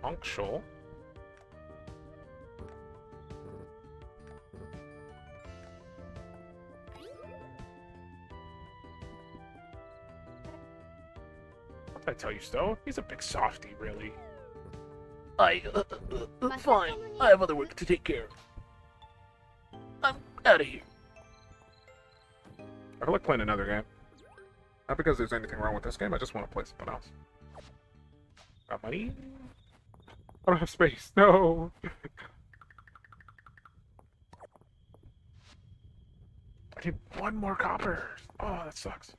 Speaker 5: Honk show. What did I tell you, Stowe? He's a big softy, really.
Speaker 11: Fine.
Speaker 5: I have other work to take care of. I'm out of here. I feel like playing another game. Not because there's anything wrong with this game, I just want to play something else. Got money? I don't have space. No! I need one more copper. Oh, that sucks.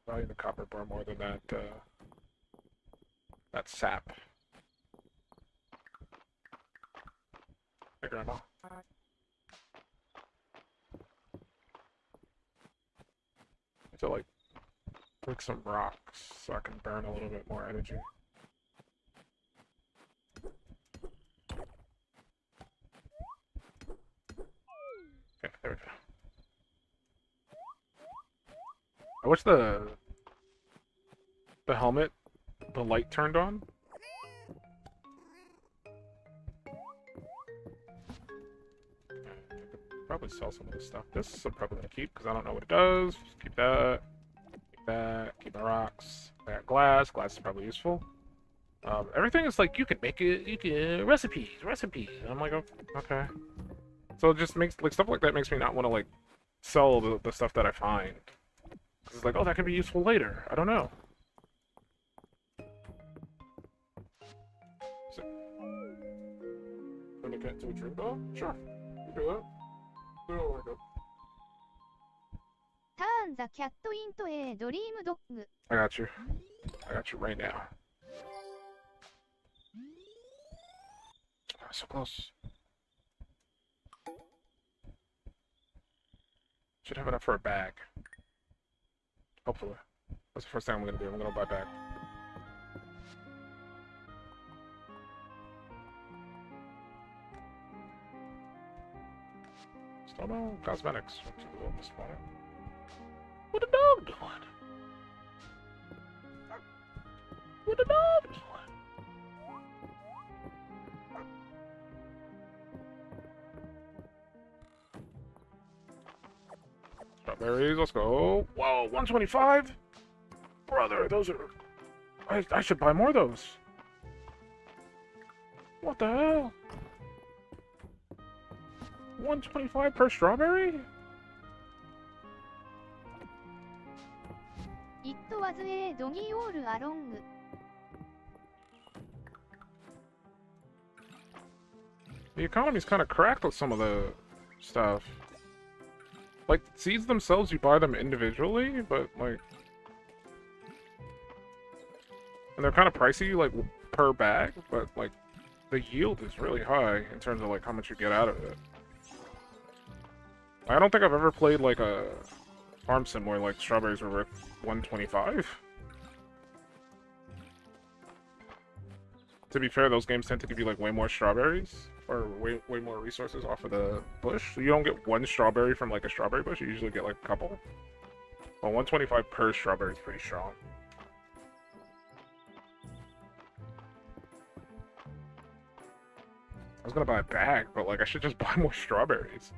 Speaker 5: Value the copper bar more than that, that sap. Hey, Grandma. To like break some rocks so I can burn a little bit more energy. Okay, there we go. I wish the helmet, the light turned on. Probably sell some of this stuff. This I'm probably gonna keep because I don't know what it does. Just keep that. Keep that. Keep my rocks. I got glass. Glass is probably useful. Everything is like you can make it. You can recipes. And I'm like, oh, okay. So it just makes like stuff like that makes me not want to like sell the stuff that I find. Cause it's like, oh, that could be useful later. I don't know. So, when you get to a drink, oh, sure, you do that. Oh my god.
Speaker 11: Turn the cat into a dream dog.
Speaker 5: I got you. I got you right now. Oh, so close. Should have enough for a bag. Hopefully. That's the first thing I'm gonna do. I'm gonna buy a bag. Still no cosmetics. What the dog doing? What the dog doing? Strawberries, let's go. Whoa, 125? Brother, those are... I should buy more of those. What the hell? 125 per strawberry?
Speaker 11: It was a doggy all along.
Speaker 5: The economy's kind of cracked with some of the stuff. Like, seeds themselves, you buy them individually, but, like... And they're kind of pricey, like, per bag, but, like, the yield is really high in terms of, like, how much you get out of it. I don't think I've ever played, like, a farm sim where, like, strawberries were worth 125. To be fair, those games tend to give you, like, way more strawberries, or way more resources off of the bush. So you don't get one strawberry from, like, a strawberry bush, you usually get, like, a couple. Well, 125 per strawberry is pretty strong. I was gonna buy a bag, but, like, I should just buy more strawberries.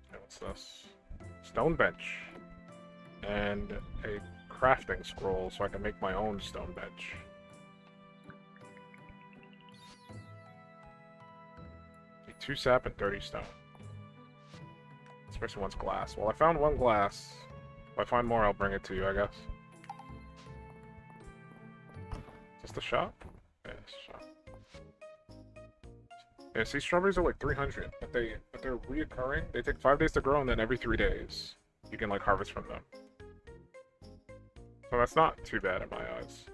Speaker 5: Okay, what's this? Stone bench. And a crafting scroll so I can make my own stone bench. Okay, 2 sap and 30 stone. This person wants glass. Well, I found 1 glass. If I find more, I'll bring it to you, I guess. Is this the shop? Yeah, it's the shop. Yeah, see, strawberries are like 300, but they're reoccurring. They take 5 days to grow and then every 3 days.
Speaker 3: you can like harvest from them. So that's not too bad in my eyes.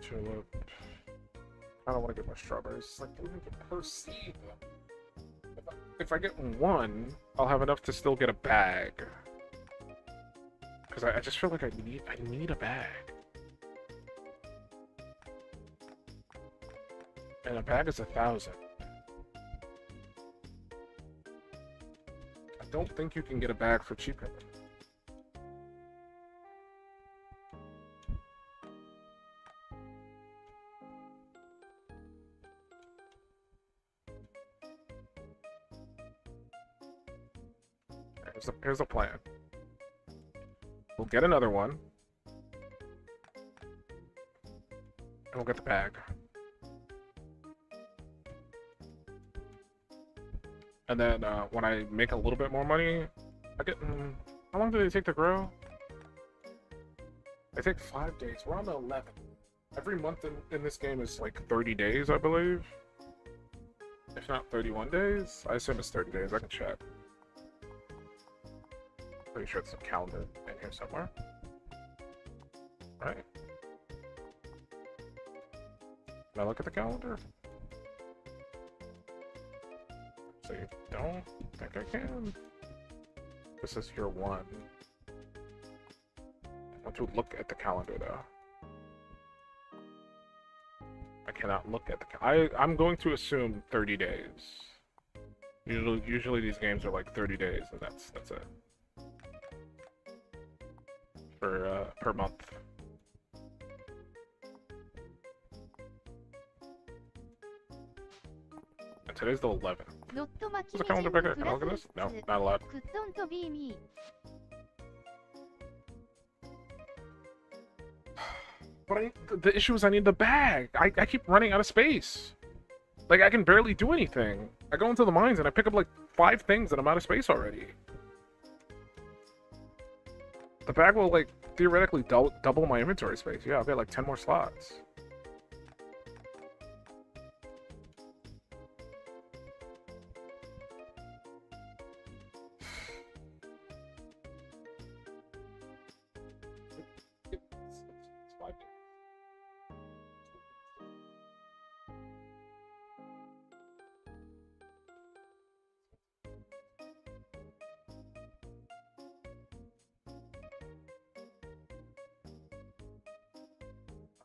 Speaker 3: Tulip. I don't want to get my strawberries. Like, I don't even get per seed. If I get one, I'll have enough to still get a bag. Because I just feel like I need a bag. And a bag is 1,000. I don't think you can get a bag for cheaper. Here's a plan. We'll get another one. And we'll get the bag. And then when I make a little bit more money, I get... how long do they take to grow? They take 5 days. We're on the 11th. Every month in this game is like 30 days, I believe. If not 31 days. I assume it's 30 days. I can check. Pretty sure it's a calendar in here somewhere. Right? Can I look at the calendar? So you don't think I can? This is year 1. I want to look at the calendar though. I cannot look at the I'm going to assume 30 days. Usually these games are like 30 days and that's it. For per month. And today's the 11th. Is the calendar bigger? Can I look at this? No, not allowed. But the issue is I need the bag. I keep running out of space. Like, I can barely do anything. I go into the mines and I pick up like 5 things and I'm out of space already. The bag will, like, theoretically double my inventory space. Yeah, I'll get, like, 10 more slots. It's 5 days.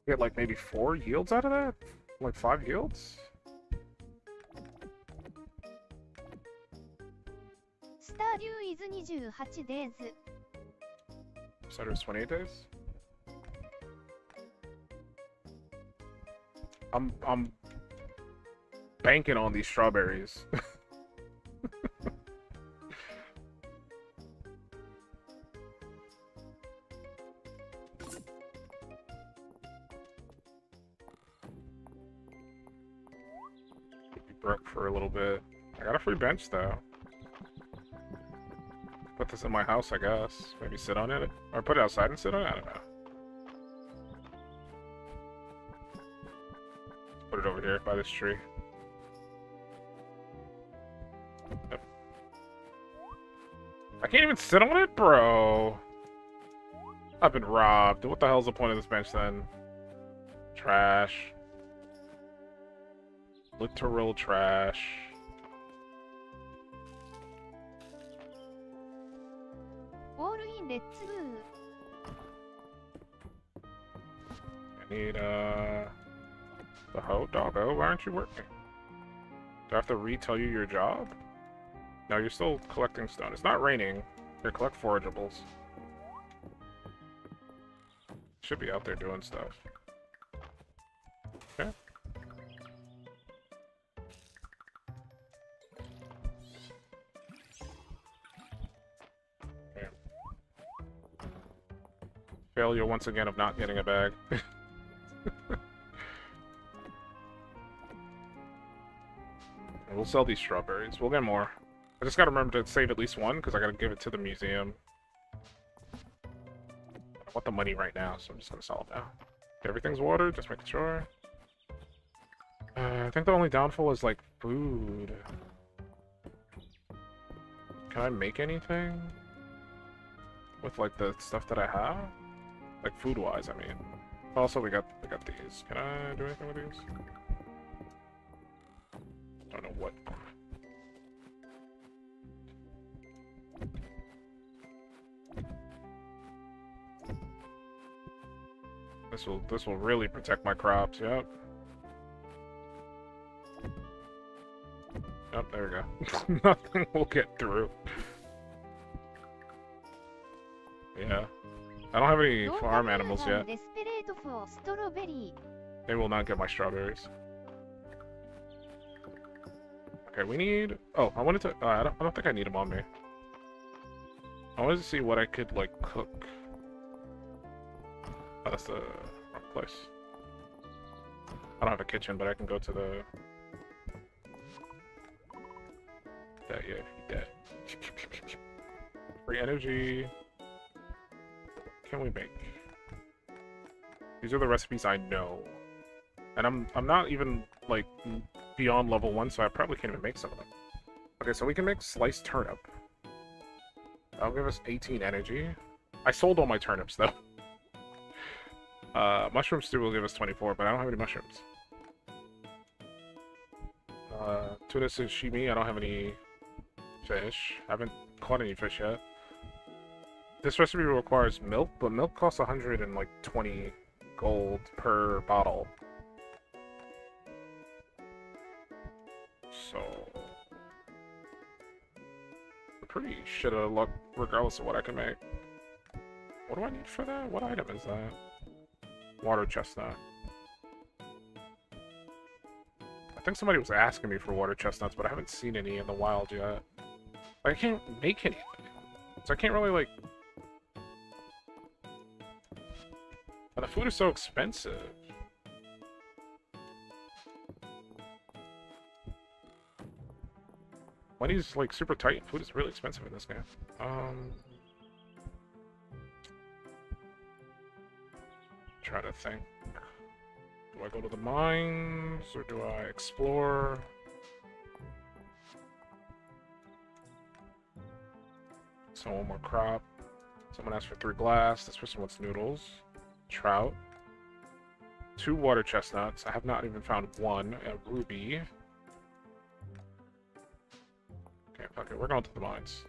Speaker 3: Get like maybe 4 yields out of that? Like 5 yields?
Speaker 11: Stardew is 28 days.
Speaker 3: Stardew is 28 days? I'm banking on these strawberries. Broke for a little bit. I got a free bench though. Put this in my house, I guess. Maybe sit on it. Or put it outside and sit on it? I don't know. Put it over here by this tree. Yep. I can't even sit on it, bro. I've been robbed. What the hell's the point of this bench then? Trash. Literal trash.
Speaker 11: All in, let's go.
Speaker 3: I need the hoe, doggo. Why aren't you working? Do I have to retell you your job? No, you're still collecting stone. It's not raining. Here, collect forageables. Should be out there doing stuff. Okay. Failure once again of not getting a bag. We'll sell these strawberries. We'll get more. I just gotta remember to save at least one, because I gotta give it to the museum. want the money right now, so I'm just gonna sell it now. Okay, everything's watered, just making sure. I think the only downfall is like food. Can I make anything with like the stuff that I have? Like food-wise, I mean. Also, we got these. Can I do anything with these? Don't know what. This will really protect my crops. Yep. Oh, there we go. Nothing will get through. Yeah. I don't have any farm animals yet. They will not get my strawberries. Okay, we need... Oh, I wanted to... I don't think I need them on me. I wanted to see what I could, like, cook. Oh, that's the wrong place. I don't have a kitchen, but I can go to the... Yeah, eat that. Free energy. Can we make? These are the recipes I know. And I'm not even, like, beyond level 1, so I probably can't even make some of them. Okay, so we can make sliced turnip. That'll give us 18 energy. I sold all my turnips, though. Mushroom stew will give us 24, but I don't have any mushrooms. Tuna sashimi, I don't have any fish. I haven't caught any fish yet. This recipe requires milk, but milk costs 120 gold per bottle. So... I'm pretty shit out of luck regardless of what I can make. What do I need for that? What item is that? Water chestnut. I think somebody was asking me for water chestnuts, but I haven't seen any in the wild yet. I can't make anything. So I can't really, like... And the food is so expensive. Money's, like, super tight. Food is really expensive in this game. Try to think. Do I go to the mines, or do I explore? So one more crop. Someone asked for 3 glass. This person wants noodles. Trout. 2 water chestnuts. I have not even found 1. A ruby. Okay, fuck it. We're going to the mines.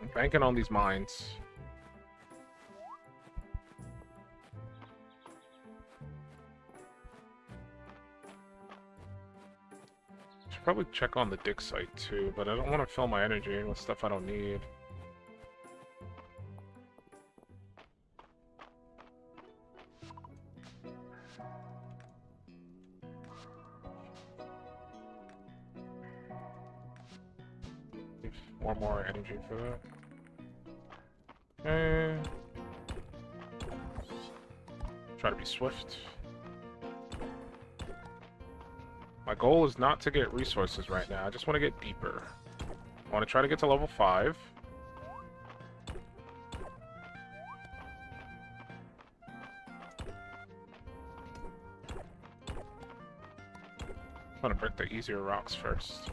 Speaker 3: I'm banking on these mines. Should probably check on the dig site too, but I don't want to fill my energy with stuff I don't need. One more energy for that. Okay. Try to be swift. My goal is not to get resources right now. I just want to get deeper. I want to try to get to level 5. I'm gonna break the easier rocks first.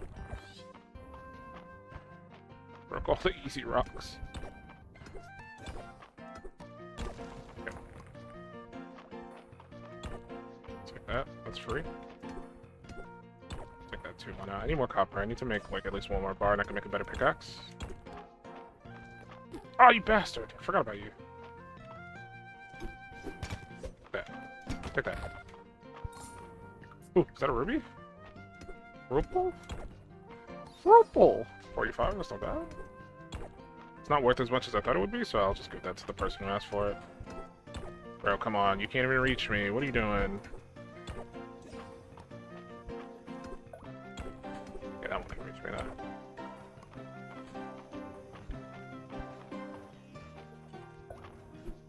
Speaker 3: Broke all the easy rocks. Okay. Take that. That's free. Take that too. I need more copper. I need to make like at least 1 more bar, and I can make a better pickaxe. Oh, you bastard! I forgot about you. That. Take that. Ooh, is that a ruby? Rupal? Rupal! 45, that's not bad. It's not worth as much as I thought it would be, so I'll just give that to the person who asked for it. Bro, come on, you can't even reach me. What are you doing? Yeah, that one can reach me now.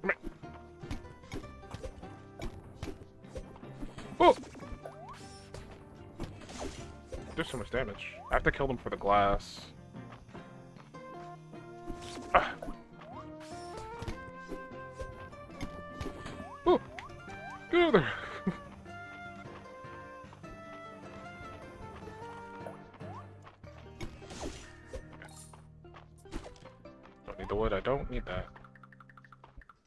Speaker 3: Come here. Oh! do so much damage? I have to kill them for the glass. Ah. Oh! Get over there! Don't need the wood, I don't need that.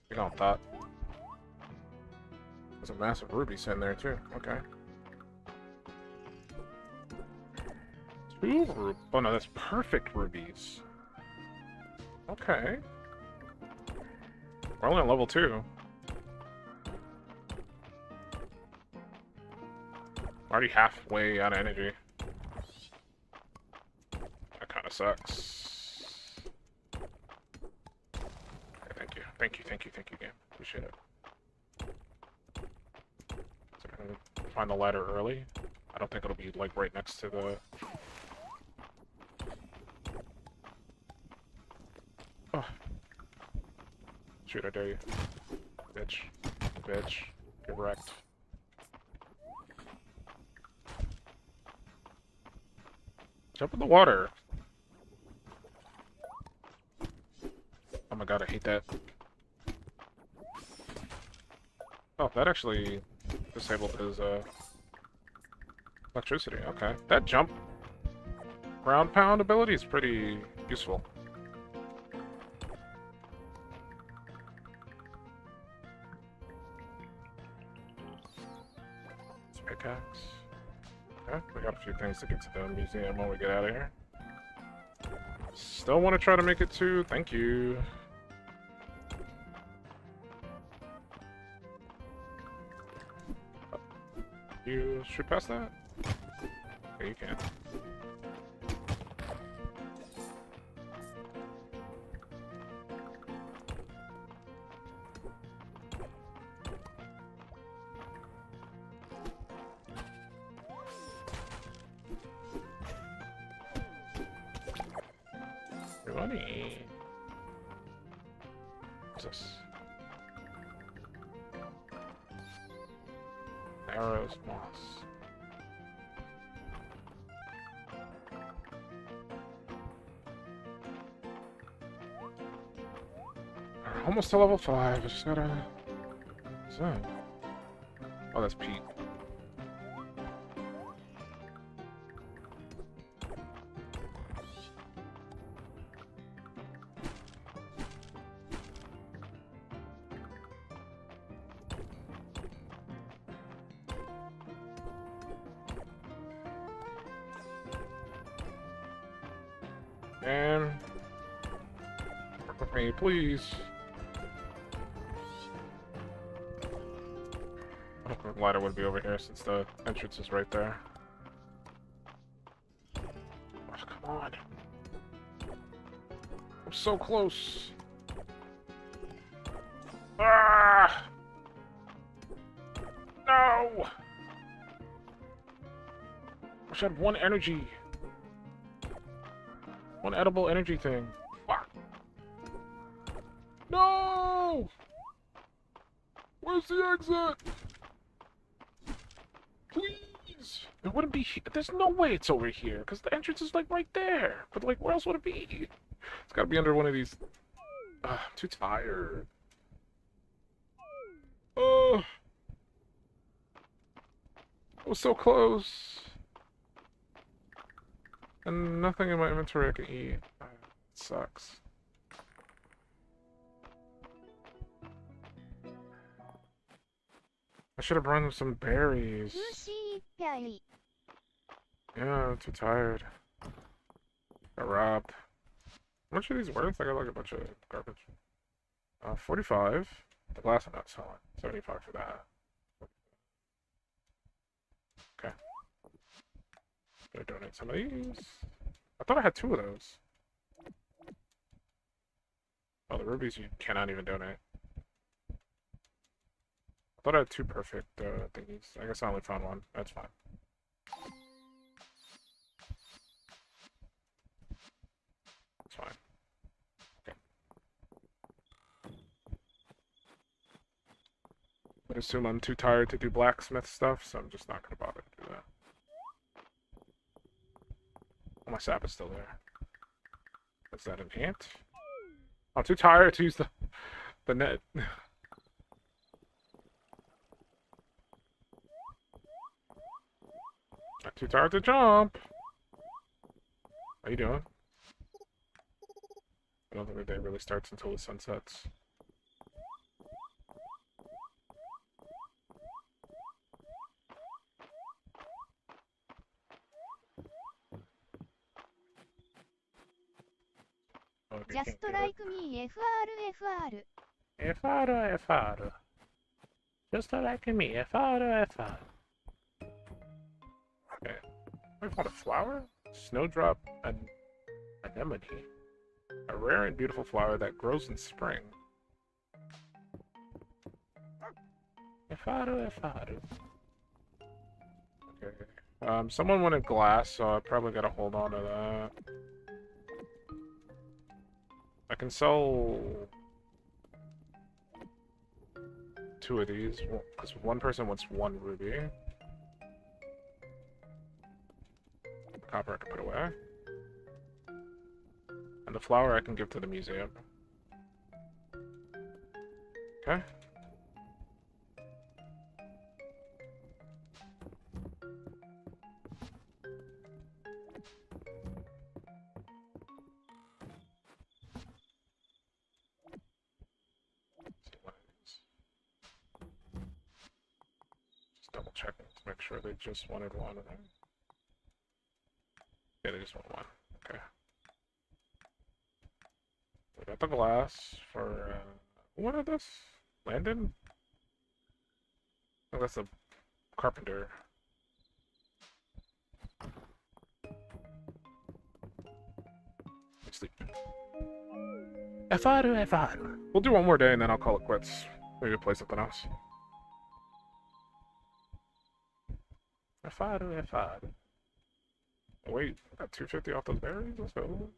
Speaker 3: You don't thought. There's a massive ruby sitting there too. Okay. Two rubies. Oh no, that's perfect rubies. Okay. We're only on level 2. Already halfway out of energy. That kind of sucks. Okay, thank you. Thank you, thank you, thank you, game. Appreciate it. So I'm gonna find the ladder early. I don't think it'll be, like, right next to the... Oh. Shoot, I dare you. Bitch. Bitch. Get wrecked. Jump in the water. Oh my god, I hate that. Oh, that actually disabled his, electricity. Okay. That jump ground pound ability is pretty useful. Pickaxe. Okay, we got a few things to get to the museum when we get out of here. Still want to try to make it to... Thank you. You shoot past that? Okay, you can. Money. What's this? Arrows, moss. We're almost to level 5. I just gotta... What's that? Oh, that's Pete. And work with me, please. I hope the ladder would be over here since the entrance is right there. Oh, come on. I'm so close. Ah! No! Wish I had one energy. One edible energy thing. Fuck. No! Where's the exit? Please! It wouldn't be here. There's no way it's over here, because the entrance is, like, right there. But, like, where else would it be? It's gotta be under one of these... I'm too tired. Oh! I was so close. And nothing in my inventory I can eat. It sucks. I should have run some berries. Yeah, I'm too tired. Got robbed. How much are these worth? I got like a bunch of garbage. 45. The glass I'm not selling. 75 for that. Okay. Gonna donate some of these. I thought I had 2 of those. Oh, the rubies you cannot even donate. I thought I had 2 perfect thingies. I guess I only found 1. That's fine. That's fine. Okay. I assume I'm too tired to do blacksmith stuff, so I'm just not gonna bother to do that. my sap is still there. Is that an ant? I'm too tired to use the net. Not too tired to jump. How you doing? I don't think the day really starts until the sun sets.
Speaker 11: Just like me, FR.
Speaker 3: FR. Just like me, FR. Okay. I found a flower? Snowdrop anemone. A rare and beautiful flower that grows in spring. FR. Okay. Someone wanted glass, so I probably gotta hold on to that. I can sell 2 of these, because one person wants 1 ruby. Copper I can put away. And the flower I can give to the museum. Okay. Just double checking to make sure they just wanted 1 of them. Yeah, they just want 1. Okay. We got the glass for, what is this? Landon? Oh, that's a carpenter. Sleep. FR. We'll do 1 more day and then I'll call it quits. Maybe play something else. FR. Oh, wait, I got 250 off those berries? Let's go.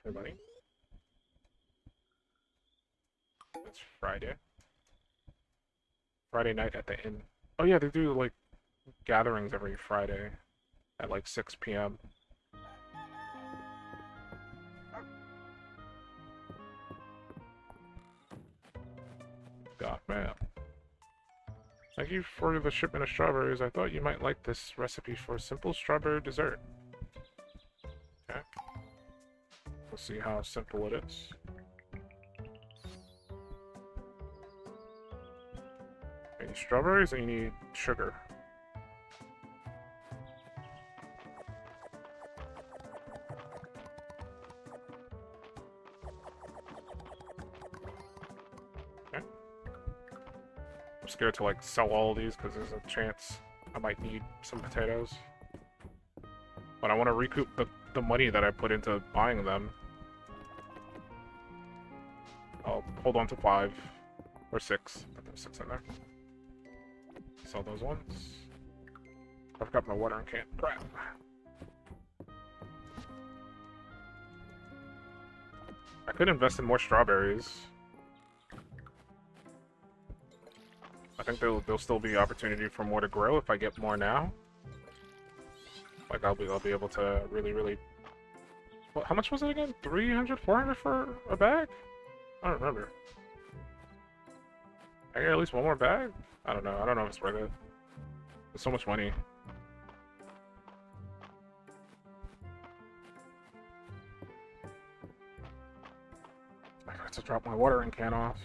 Speaker 3: Hey, buddy. It's Friday. Friday night at the inn. Oh yeah, they do, like, gatherings every Friday at, like, 6 p.m. God, man. Thank you for the shipment of strawberries. I thought you might like this recipe for a simple strawberry dessert. Okay. We'll see how simple it is. You need strawberries or you need sugar? Okay. I'm scared to like sell all of these because there's a chance I might need some potatoes. But I want to recoup the money that I put into buying them. I'll hold on to 5 or 6. There's 6 in there. Sell those ones. I've got my watering can. Crap. I could invest in more strawberries. I think there'll still be opportunity for more to grow if I get more now. Like I'll be able to really. Well, how much was it again? 300, 400 for a bag? I don't remember. I get at least 1 more bag? I don't know. I don't know if it's worth it. There's so much money. I forgot to drop my watering can off.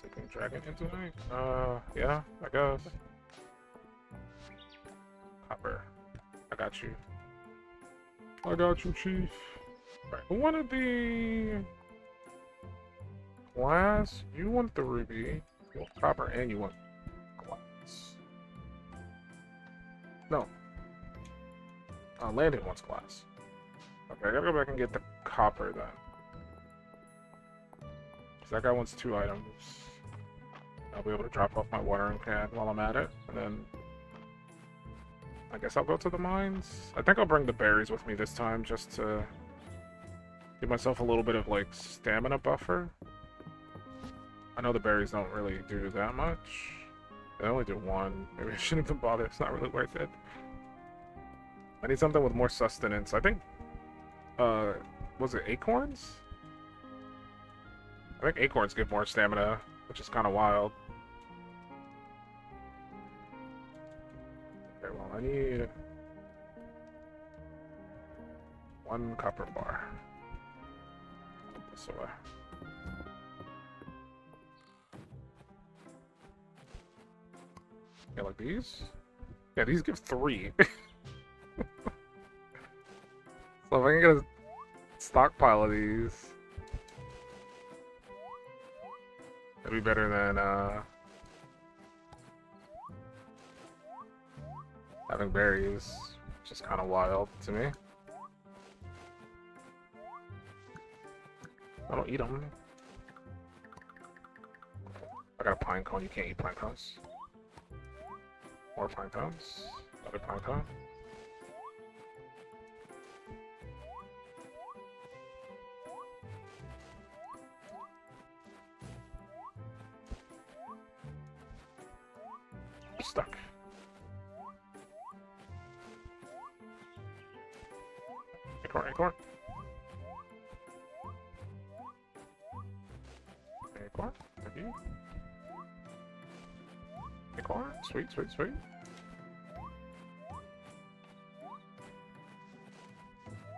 Speaker 3: Sleeping dragon into me? Yeah, I guess. Copper. I got you. I got you, Chief. Right, who wanted the glass? You want the ruby. You want copper and you want glass. No. Landon wants glass. Okay, I gotta go back and get the copper then. That guy wants 2 items. I'll be able to drop off my watering can while I'm at it, and then I guess I'll go to the mines. I think I'll bring the berries with me this time just to give myself a little bit of, like, stamina buffer. I know the berries don't really do that much. They only do one. Maybe I shouldn't even bother. It's not really worth it. I need something with more sustenance. I think, was it acorns? I think acorns give more stamina, which is kind of wild. Okay, well, I need 1 copper bar. Put this away. Yeah, like these? Yeah, these give 3. So if I can get a stockpile of these, it'd be better than having berries, which is kind of wild to me. I don't eat them. I got a pine cone. You can't eat pine cones. More pine cones. Another pine cone. I'm stuck. Acorn, acorn. Acorn, thank you. Acorn, sweet, sweet, sweet.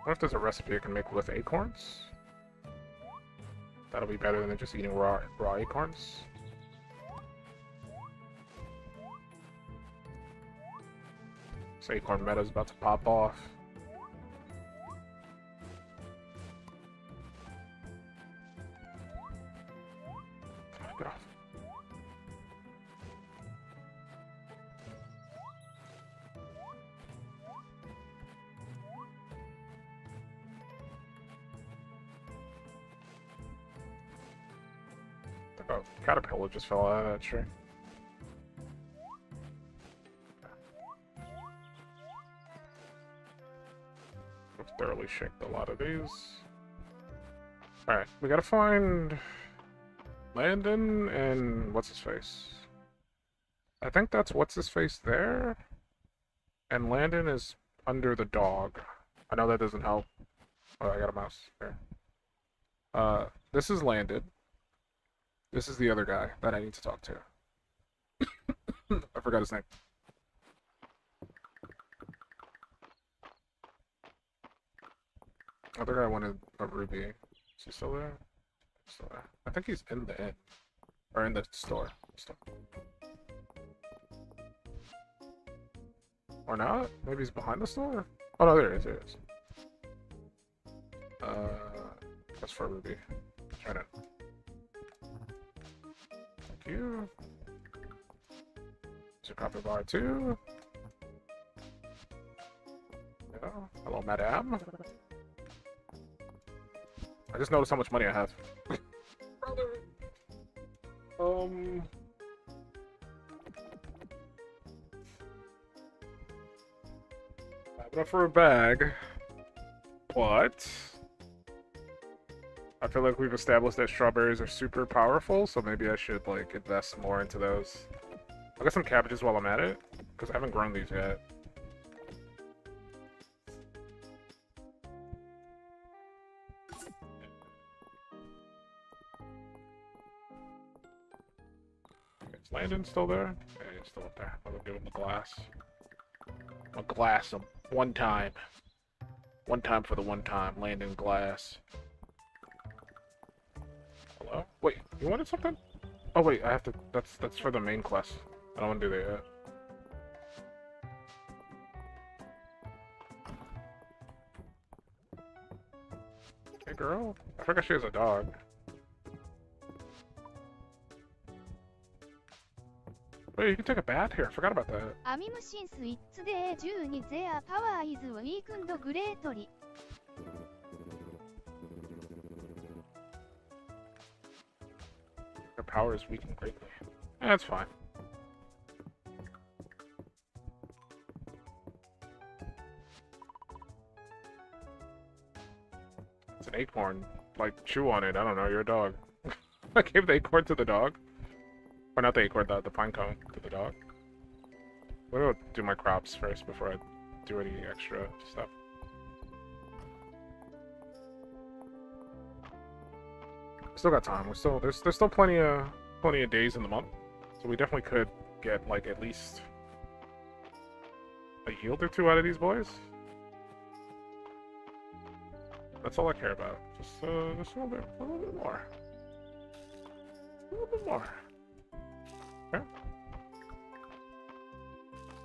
Speaker 3: What if there's a recipe I can make with acorns? That'll be better than just eating raw acorns. This acorn meta's about to pop off. Get off. Oh, caterpillar just fell out of that tree. I've thoroughly shaked a lot of these. Alright, we gotta find Landon and what's-his-face. I think that's what's-his-face there. And Landon is under the dog. I know that doesn't help. Oh, I got a mouse. Here. This is Landon. This is the other guy that I need to talk to. I forgot his name. Other guy wanted a ruby. Is he still there? Still there. I think he's in the inn. Or in the store. Or not? Maybe he's behind the store? Oh no, there he is. There he is. That's for a ruby. Try it. Thank you. There's a copper bar too. Yeah. Hello, madame. I just noticed how much money I have. Brother. I have enough for a bag, but I feel like we've established that strawberries are super powerful, so maybe I should like invest more into those. I'll get some cabbages while I'm at it, because I haven't grown these yet. Is Landon still there? Yeah, he's still up there. I'll give him the glass. I'll glass him. One time. One time for the one time. Landon glass. Hello? Wait, you wanted something? Oh wait, I have to. That's for the main quest. I don't want to do that yet. Hey girl, I forgot she has a dog. Wait, you can take a bath here. I forgot about that.
Speaker 11: アミムシンスイッツデー12ゼアパワーイズウィークンドグレートリ
Speaker 3: Her power is weakened greatly. That's fine. an acorn. Like, chew on it. I don't know, you're a dog. I gave the acorn to the dog. Or not the acorn, the pine cone to the dog. I'm gonna do my crops first before I do any extra stuff. Still got time. There's still plenty of days in the month. So we definitely could get like at least a yield or two out of these boys. That's all I care about. Just a little bit more. A little bit more. Okay.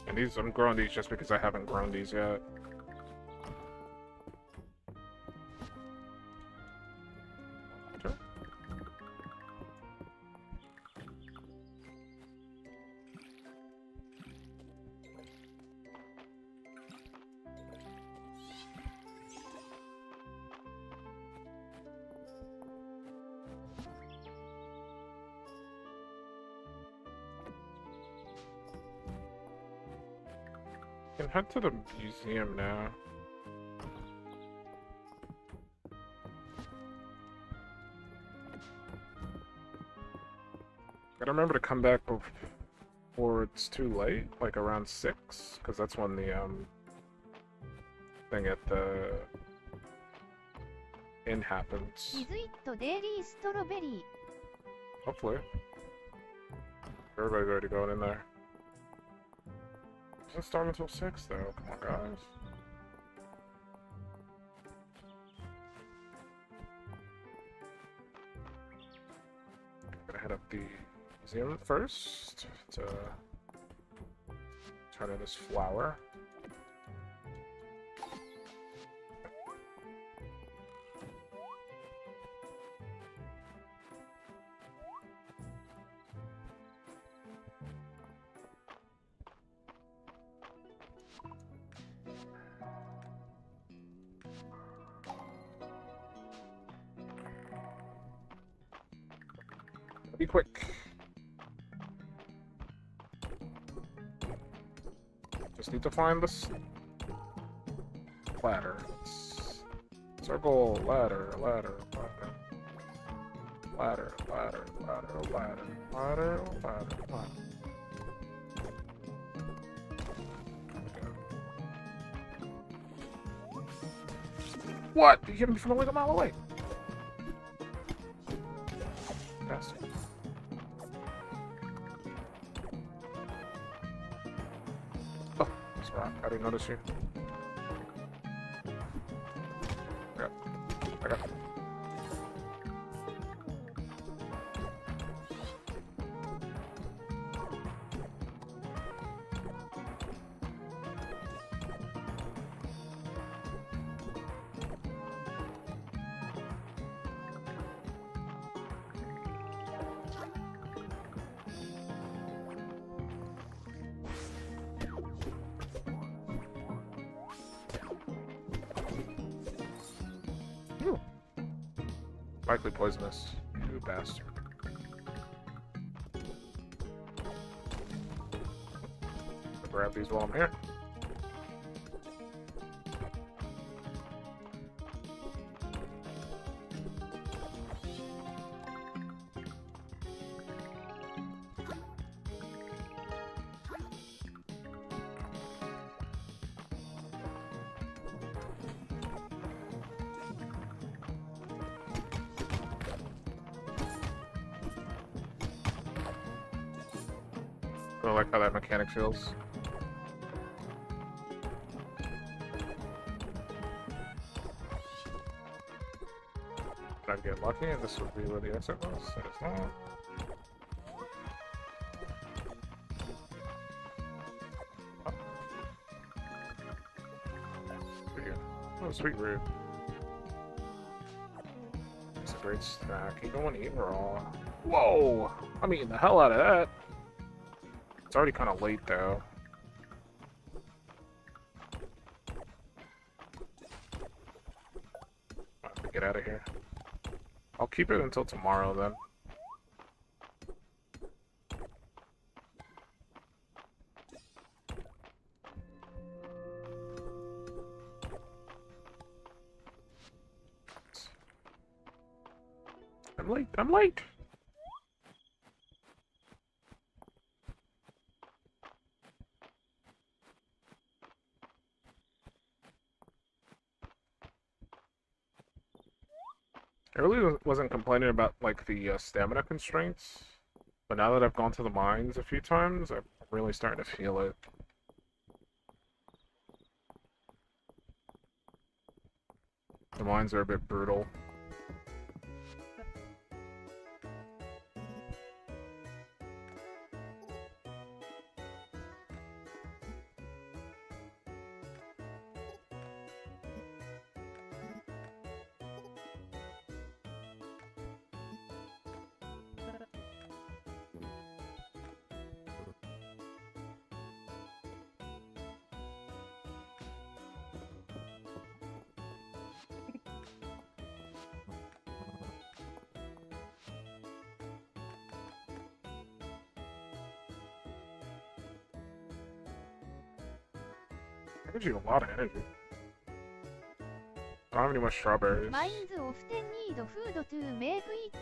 Speaker 3: And these, I'm growing these just because I haven't grown these yet. Sure. We can head to the museum now. Gotta remember to come back before it's too late, like around 6, because that's when the thing at the inn happens.
Speaker 11: Is it daily strawberry?
Speaker 3: Hopefully. Everybody's already going in there. Doesn't start until 6 though, come on guys. Gotta head up the museum first to turn in this flower. Be quick. Just need to find this ladder. Circle, ladder, ladder, ladder. Ladder, ladder, ladder, ladder, ladder, ladder, ladder. What? You hit me from like a mile away. Bastard. Oh, that's right. I didn't notice you. I got it. Likely poisonous. You bastard. I'll grab these while I'm here. I like how that mechanic feels. Did I get lucky and this would be where the exit was? It is not. Oh. Oh, sweet root. It's a great snack. You don't want to eat raw. Whoa! I'm eating the hell out of that. It's already kind of late, though. I have to get out of here. I'll keep it until tomorrow, then.
Speaker 5: I'm late. I'm late. I really wasn't complaining about like the stamina constraints, but now that I've gone to the mines a few times, I'm really starting to feel it. The mines are a bit brutal. Energy, a lot of energy. I don't have any more strawberries.
Speaker 11: Mines often need food to make it.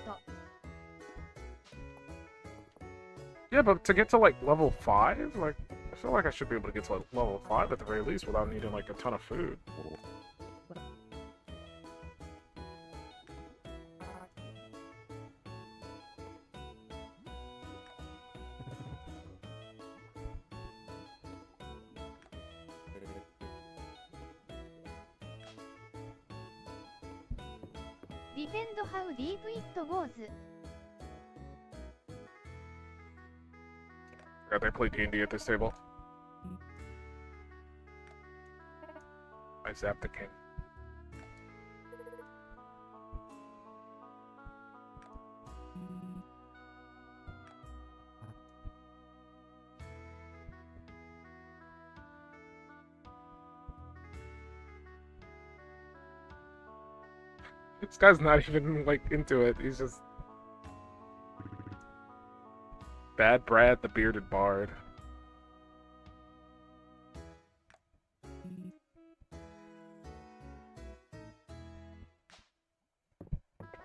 Speaker 5: Yeah, but to get to like level 5, like I feel like I should be able to get to like, level 5 at the very least without needing like a ton of food.
Speaker 11: Depend how deep it goes.
Speaker 5: God, they play D&D at this table. I zapped the king. This guy's not even, like, into it. He's just... Bad Brad, the bearded bard.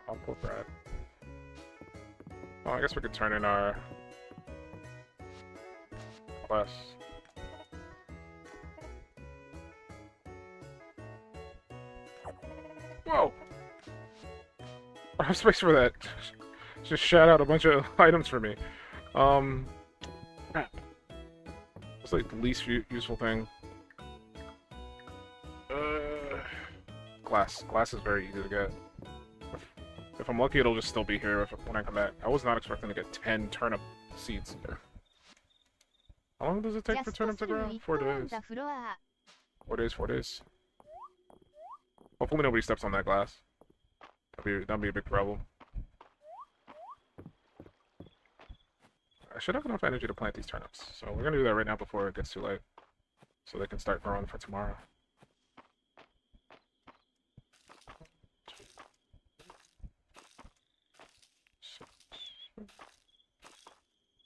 Speaker 5: I'll put Brad. Oh, I guess we could turn in our... class. Whoa! I have space for that. Just shout out a bunch of items for me. Crap. It's like the least useful thing. Glass. Glass is very easy to get. If I'm lucky, it'll just still be here when I come back. I was not expecting to get 10 turnip seeds here. How long does it take for turnips to grow? 4 days. 4 days, 4 days. Hopefully nobody steps on that glass. That'd be a big problem. I should have enough energy to plant these turnips, so we're gonna do that right now before it gets too late, so they can start growing for tomorrow.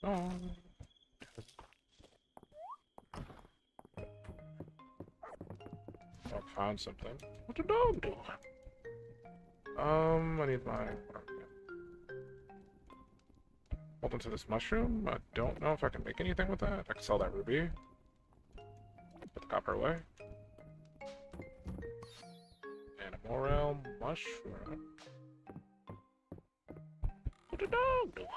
Speaker 5: Oh. I found something. What's a dog doing? I need my... Hold into this mushroom. I don't know if I can make anything with that. I can sell that ruby. Put the copper away. And a morel mushroom. What a dog doing?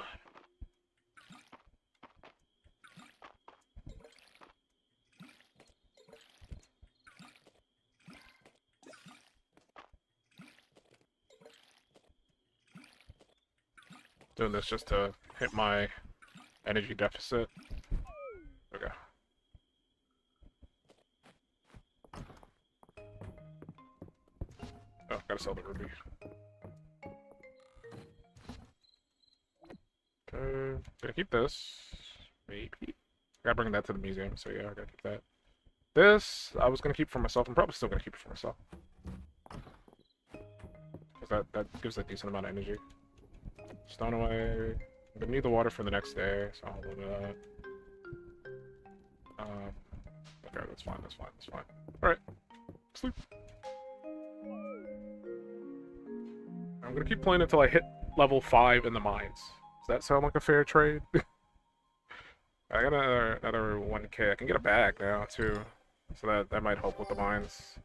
Speaker 5: Doing this just to hit my energy deficit. Okay. Oh, gotta sell the ruby. Okay, gonna keep this. Maybe. Gotta bring that to the museum, so yeah, I gotta keep that. This, I was gonna keep for myself. I'm probably still gonna keep it for myself. Because that gives a decent amount of energy. Stone away. I'm gonna need the water for the next day, so I'll do that. Okay, that's fine, that's fine, that's fine. Alright. Sleep. I'm gonna keep playing until I hit
Speaker 3: level 5 in the mines. Does that sound like a fair trade? I got another 1k. I can get a bag now too, so that might help with the mines.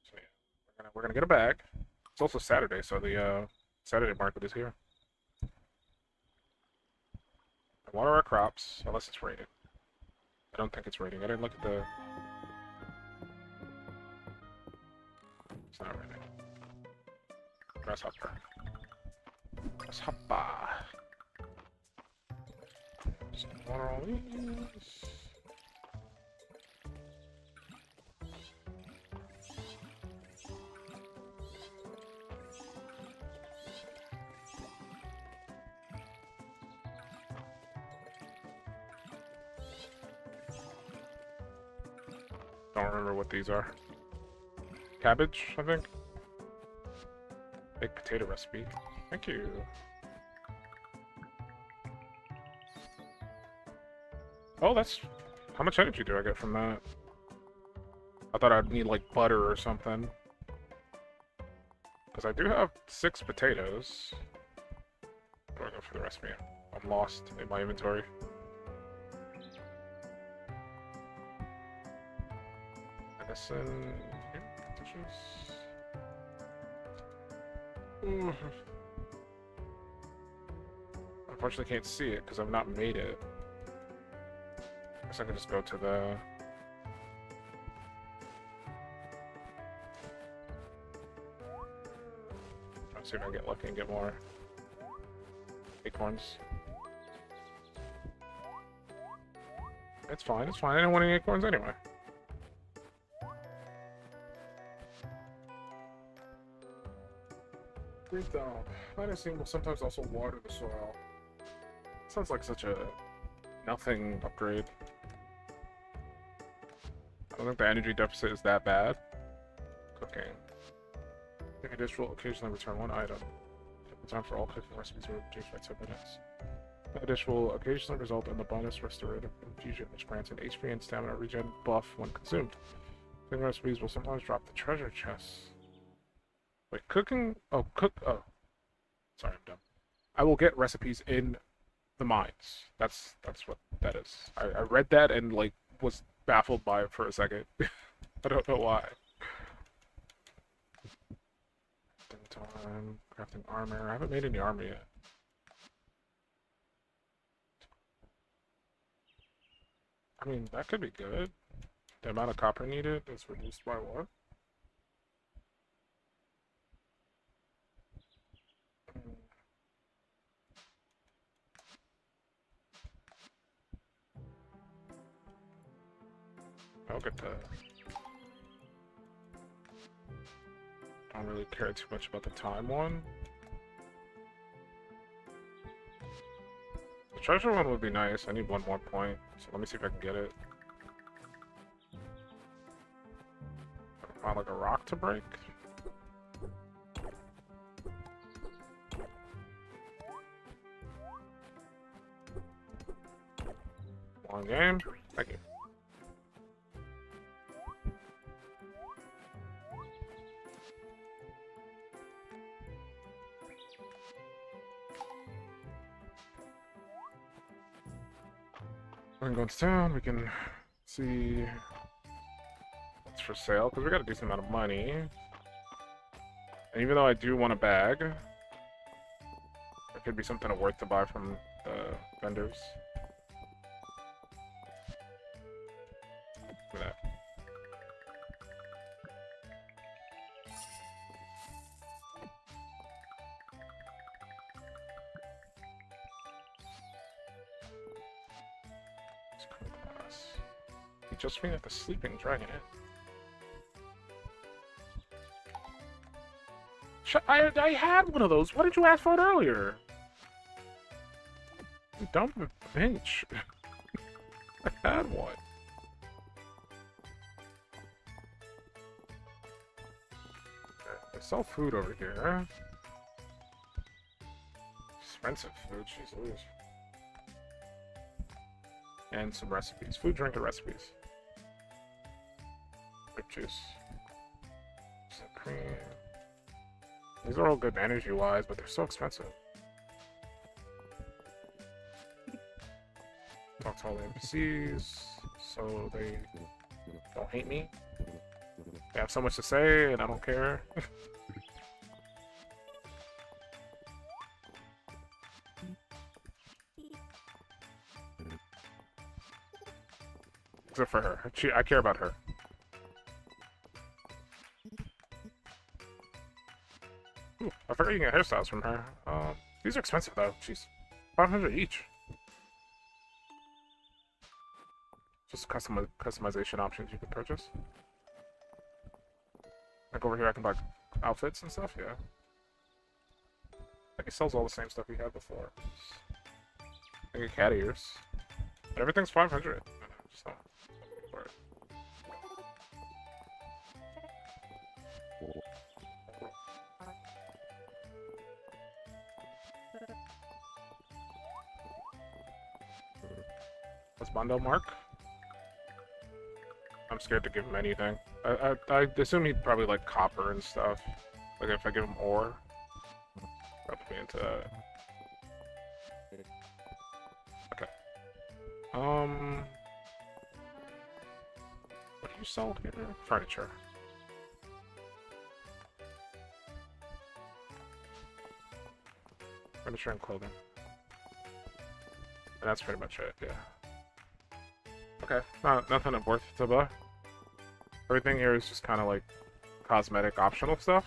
Speaker 3: So yeah, we're gonna get a bag. It's also Saturday, so the Saturday market is here. And water our crops, unless it's raining. I don't think it's raining. I didn't look at the. It's not raining. Grasshopper. Grasshopper. Just water all these. Don't remember what these are. Cabbage, I think. Baked potato recipe. Thank you. Oh, that's... How much energy do I get from that? I thought I'd need, like, butter or something. Because I do have 6 potatoes. Where do I go for the recipe? I'm lost in my inventory. Medicine... Here, dishes... Ooh. Unfortunately, can't see it because I've not made it. I guess I can just go to the. Try to see if I can get lucky and get more acorns. It's fine. It's fine. I didn't want any acorns anyway. Breathe down. Medicine will sometimes also water the soil. Sounds like such a nothing upgrade. I don't think the energy deficit is that bad. Cooking. Pick a dish will occasionally return 1 item. The time for all cooking recipes will reduce by 10 minutes. The dish will occasionally result in the bonus restorative infusion, which grants an HP and stamina regen buff when consumed. Cooking recipes will sometimes drop the treasure chests. Wait, cooking? Oh, oh. Sorry, I'm dumb. I will get recipes in the mines. That's what that is. I read that and, like, was baffled by it for a second. I don't know why. Time, crafting armor. I haven't made any armor yet. I mean, that could be good. The amount of copper needed is reduced by what? I'll get that. I don't really care too much about the time one. The treasure one would be nice. I need 1 more point, so let me see if I can get it. I can find like a rock to break. Long game. Thank you. We can go into town, we can see what's for sale, because we got a decent amount of money. And even though I do want a bag, there could be something worth to buy from the vendors. Look at that. He just ran at the sleeping dragon. I had one of those. Why did you ask for it earlier? You dumb bitch. I had one. They sell food over here. Expensive food, jeez Louise. And some recipes. Food, drink, and recipes. Grape juice. cream. These are all good energy-wise, but they're so expensive. Talk to all the NPCs, so they don't hate me. They have so much to say, and I don't care. Except for her. I care about her. Ooh, I forgot you can get hairstyles from her. These are expensive though. Jeez, 500 each. Just customization options you can purchase. Like over here, I can buy outfits and stuff. Yeah. Like he sells all the same stuff he had before. I get cat ears. But everything's 500. So. What's Mondo Mark? I'm scared to give him anything. I assume he'd probably like copper and stuff. Like if I give him ore, that'll put me into that. Okay. What do you sell here? Furniture. Furniture and clothing. And that's pretty much it, yeah. Okay, nothing of worth to buy. Everything here is just kind of like cosmetic optional stuff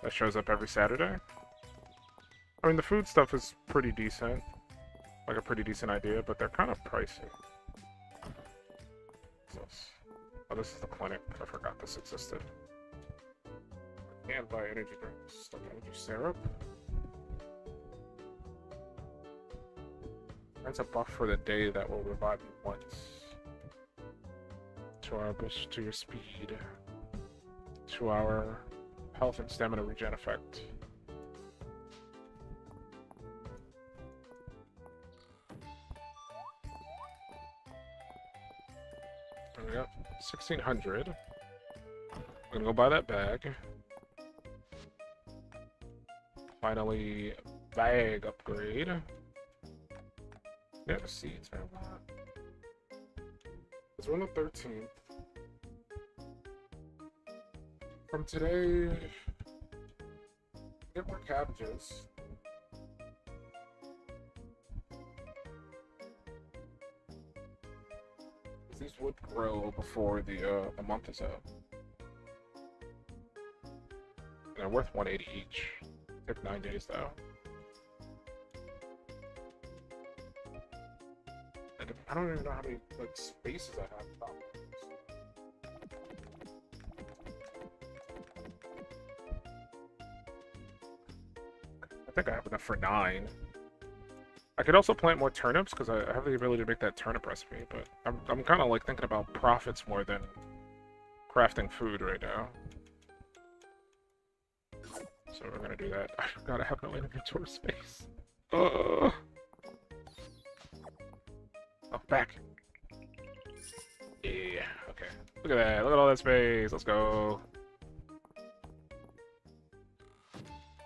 Speaker 3: that shows up every Saturday. I mean, the food stuff is pretty decent, like a pretty decent idea, but they're kind of pricey. Oh, this is the clinic. I forgot this existed. Can't buy energy drinks, like energy syrup. That's a buff for the day that will revive you once. To your speed. To our health and stamina regen effect. There we go. 1600. I'm gonna go buy that bag. Finally, bag upgrade. Yeah, the seeds are a lot. It's on the 13th. From today, get more cabbages. These would grow before the month is out. And they're worth 180 each. Took 9 days though. I don't even know how many like spaces I have. I think I have enough for 9. I could also plant more turnips because I have the ability to make that turnip recipe, but I'm kind of like thinking about profits more than crafting food right now. So we're gonna do that. I forgot I have no inventory space. Oh, back. Yeah, okay. Look at that. Look at all that space. Let's go.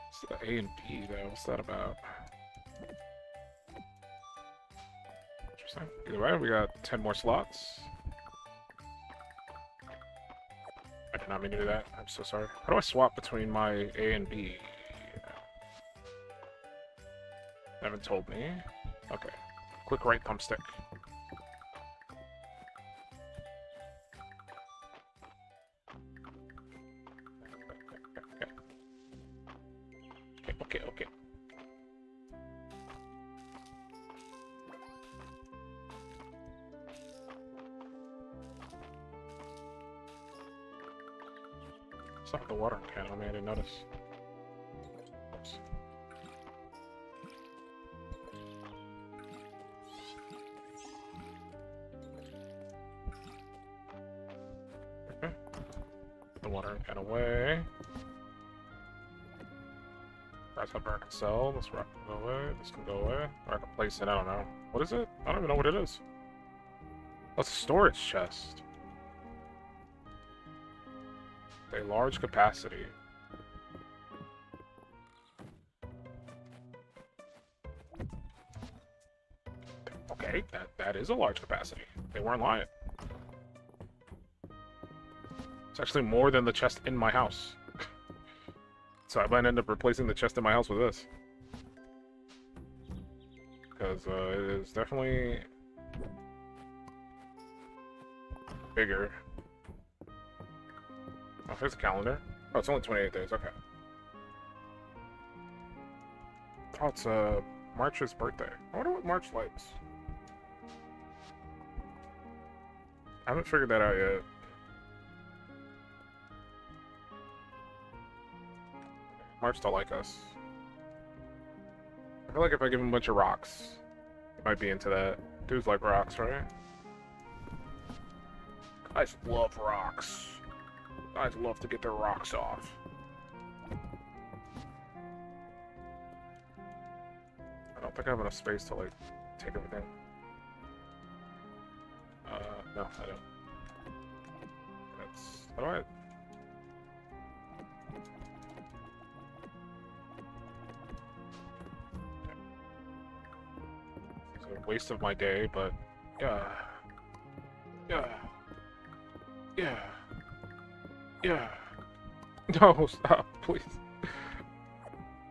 Speaker 3: It's the A and B, though. What's that about? Interesting. Either way, we got 10 more slots. I did not mean to do that. I'm so sorry. How do I swap between my A and B? Haven't told me. Okay. Quick right thumbstick. Okay. Stop the water can on me, I didn't notice. Oops. Okay. Put the water can away. Grasshopper I can sell. This rock can go away. This can go away. Or I can place it. I don't know. What is it? I don't even know what it is. Oh, it's a storage chest. A large capacity. Okay, that is a large capacity. They weren't lying. It's actually more than the chest in my house. So I might end up replacing the chest in my house with this. Because it is definitely bigger. Oh, here's a calendar. Oh, it's only 28 days, okay. Oh, it's March's birthday. I wonder what March likes. I haven't figured that out yet. March don't like us. I feel like if I give him a bunch of rocks, he might be into that. Dudes like rocks, right? Guys love rocks. Guys love to get their rocks off. I don't think I have enough space to, like, take everything. No, I don't. That's... How do I... It's a waste of my day, but... Yeah. No, stop, please.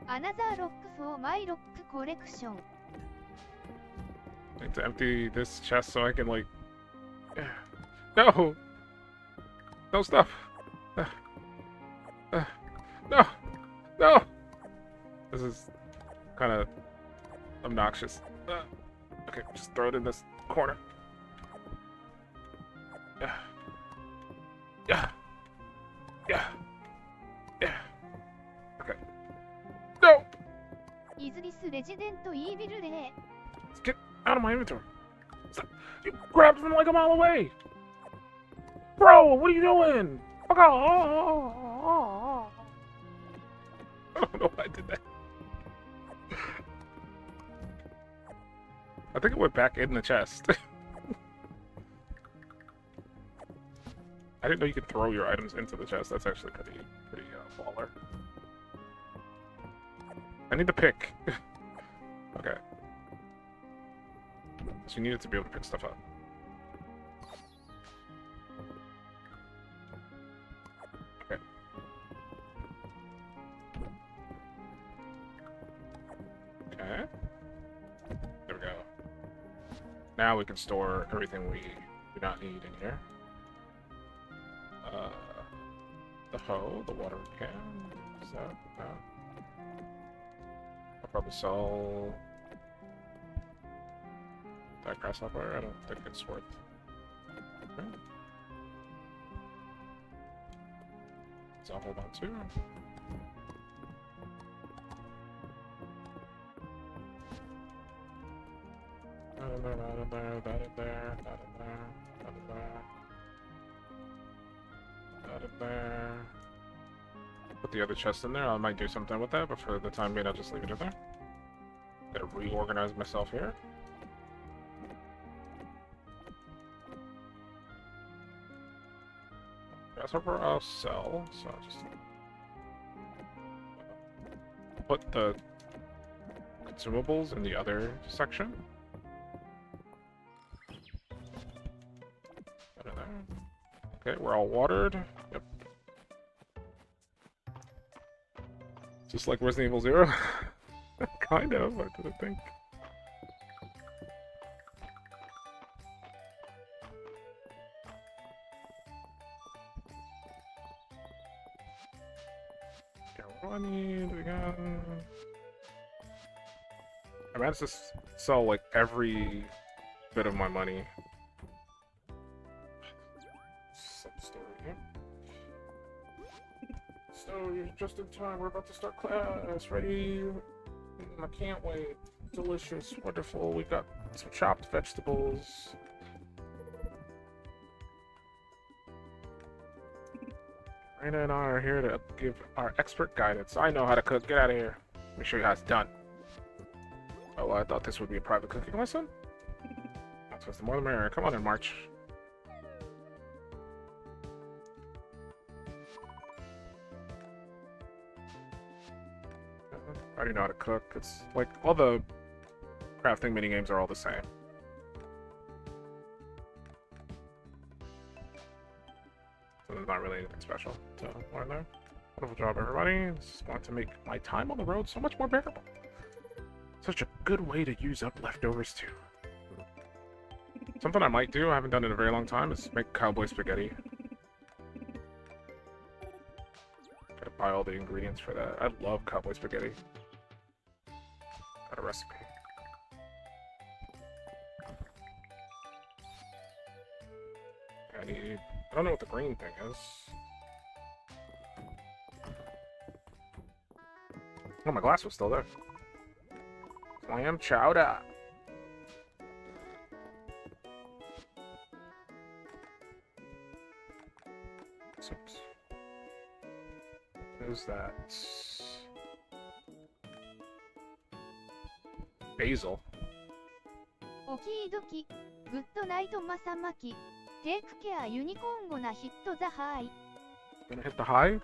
Speaker 11: Another rock for my rock collection.
Speaker 3: I need to empty this chest so I can, like... No! No, stop! No! No! This is kind of obnoxious. Okay, just throw it in this corner. Yeah. Okay. No!
Speaker 11: Is this Resident Evil で
Speaker 3: Let's get out of my inventory. Stop. You grabbed from like a mile away! Bro, what are you doing? Fuck off! I don't know why I did that. I think it went back in the chest. I didn't know you could throw your items into the chest. That's actually pretty baller. I need the pick. Okay. So you needed to be able to pick stuff up. Okay. Okay. There we go. Now we can store everything we do not need in here. The hoe, the watering can. Is that? No. I'll probably sell that grasshopper. I don't think it's worth. Okay. So I'll hold on to. That in there, that in there, that in there, that in there, that in there. That in there. Put the other chest in there. I might do something with that, but for the time being, I'll just leave it in there. Gotta reorganize myself here. Grasshopper I'll sell, so I'll just put the consumables in the other section. Put it there. Okay, we're all watered. Yep. Just like Resident Evil 0? Kind of, I didn't think. Okay, what do I need again? I managed to sell like every bit of my money. Some story here. So you're just in time. We're about to start class. Ready? I can't wait. Delicious, wonderful. We got some chopped vegetables. Raina and I are here to give our expert guidance. I know how to cook. Get out of here. Let me show you how it's done. Oh, I thought this would be a private cooking lesson. That's what's the more the merrier. Come on in, March. I already know how to cook. It's like all the crafting mini games are all the same. So there's not really anything special to learn there. Wonderful job, everybody. Just want to make my time on the road so much more bearable. Such a good way to use up leftovers too. Something I might do, I haven't done in a very long time, is make cowboy spaghetti. Gotta buy all the ingredients for that. I love cowboy spaghetti. Got a recipe. I don't know what the green thing is. Oh, my glass was still there. Clam chowder. Oops. What is that? Basil.
Speaker 11: おきどき、グッドナイトマサマキ、テイクケアユニコーンゴナヒットザハイ。
Speaker 3: Gonna hit the high?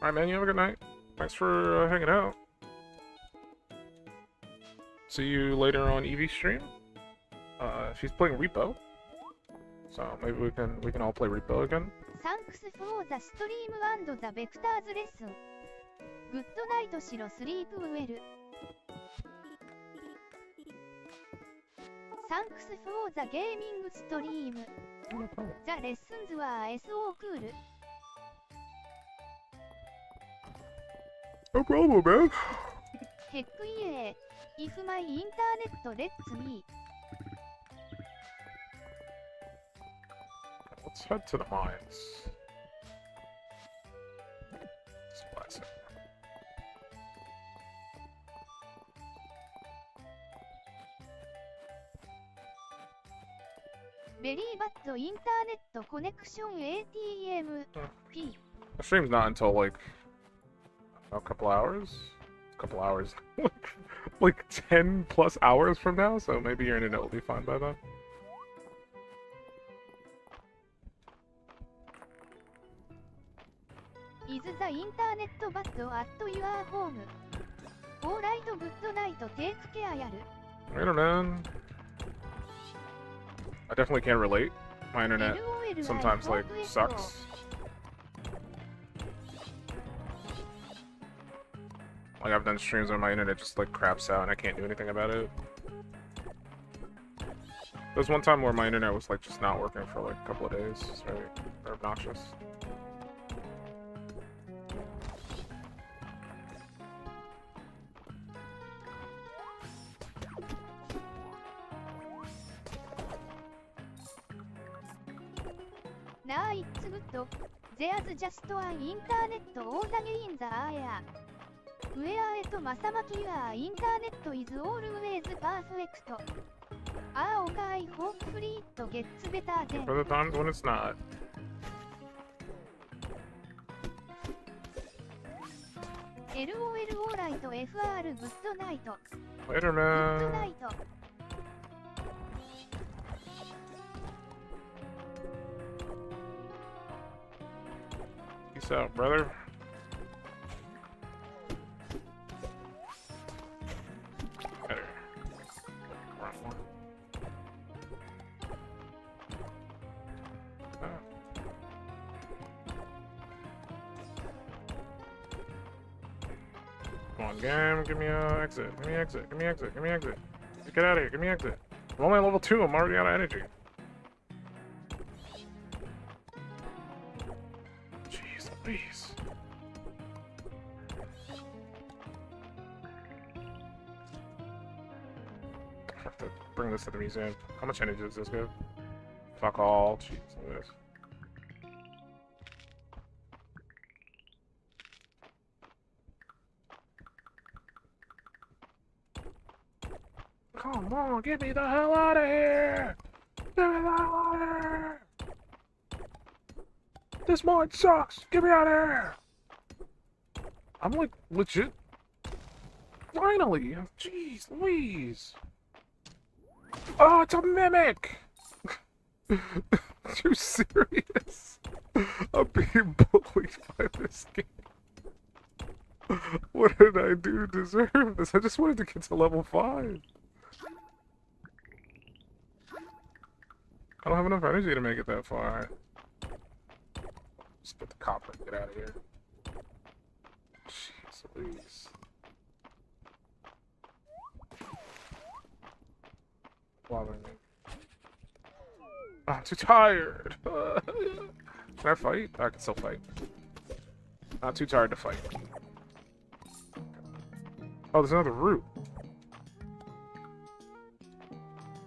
Speaker 3: Alright, man, you have a good night. Thanks for hanging out. See you later on Evie's stream. She's playing Repo. So maybe we can all play Repo again.
Speaker 11: Thanks for the stream and the vectors lesson. Good night, Shiro, sleep well. Thanks for the gaming stream.
Speaker 3: No problem.
Speaker 11: The lessons were so cool.
Speaker 3: No problem, man.
Speaker 11: Heck yeah. If my internet lets me.
Speaker 3: Let's head to the mines. Splash it.
Speaker 11: Very bad internet connection ATM. P.
Speaker 3: The stream's not until like a couple hours. A couple hours. Like 10 plus hours from now, so maybe your internet will be fine by then.
Speaker 11: Is the internet bad at your home? Alright, good night, take care, yaru.
Speaker 3: Later, man. I definitely can't relate. My internet sometimes like sucks. Like I've done streams where my internet just like craps out and I can't do anything about it. There's one time where my internet was like just not working for like a couple of days. It's very obnoxious.
Speaker 11: Nah, it's good. There's just an internet order in the air. Where it Masamaki your internet is always perfect. Ah, okay, hopefully it gets better then.
Speaker 3: For the times when it's not.
Speaker 11: LOL alright, FR good night.
Speaker 3: Later, man.
Speaker 11: Good night.
Speaker 3: Peace out, brother. Better. Wrong one. Ah. Come on, game. Give me a exit. Give me exit. Give me exit. Give me exit. Get out of here. Give me exit. I'm only on level 2. I'm already out of energy. Jeez Louise. I have to bring this to the museum. How much energy does this give? Fuck all. Jeez Louise. Come on, get me the hell out of here! Get me the hell out of here! This mod sucks! Get me out of here! I'm like legit. Finally! Jeez Louise! Oh, it's a mimic! You serious? I'm being bullied by this game. What What did I do to deserve this? I just wanted to get to level 5. I don't have enough energy to make it that far. Just get the copper and get out of here. Jeez Louise. Bothering me. I'm too tired. Can I fight? I can still fight. Not too tired to fight. Oh, there's another route.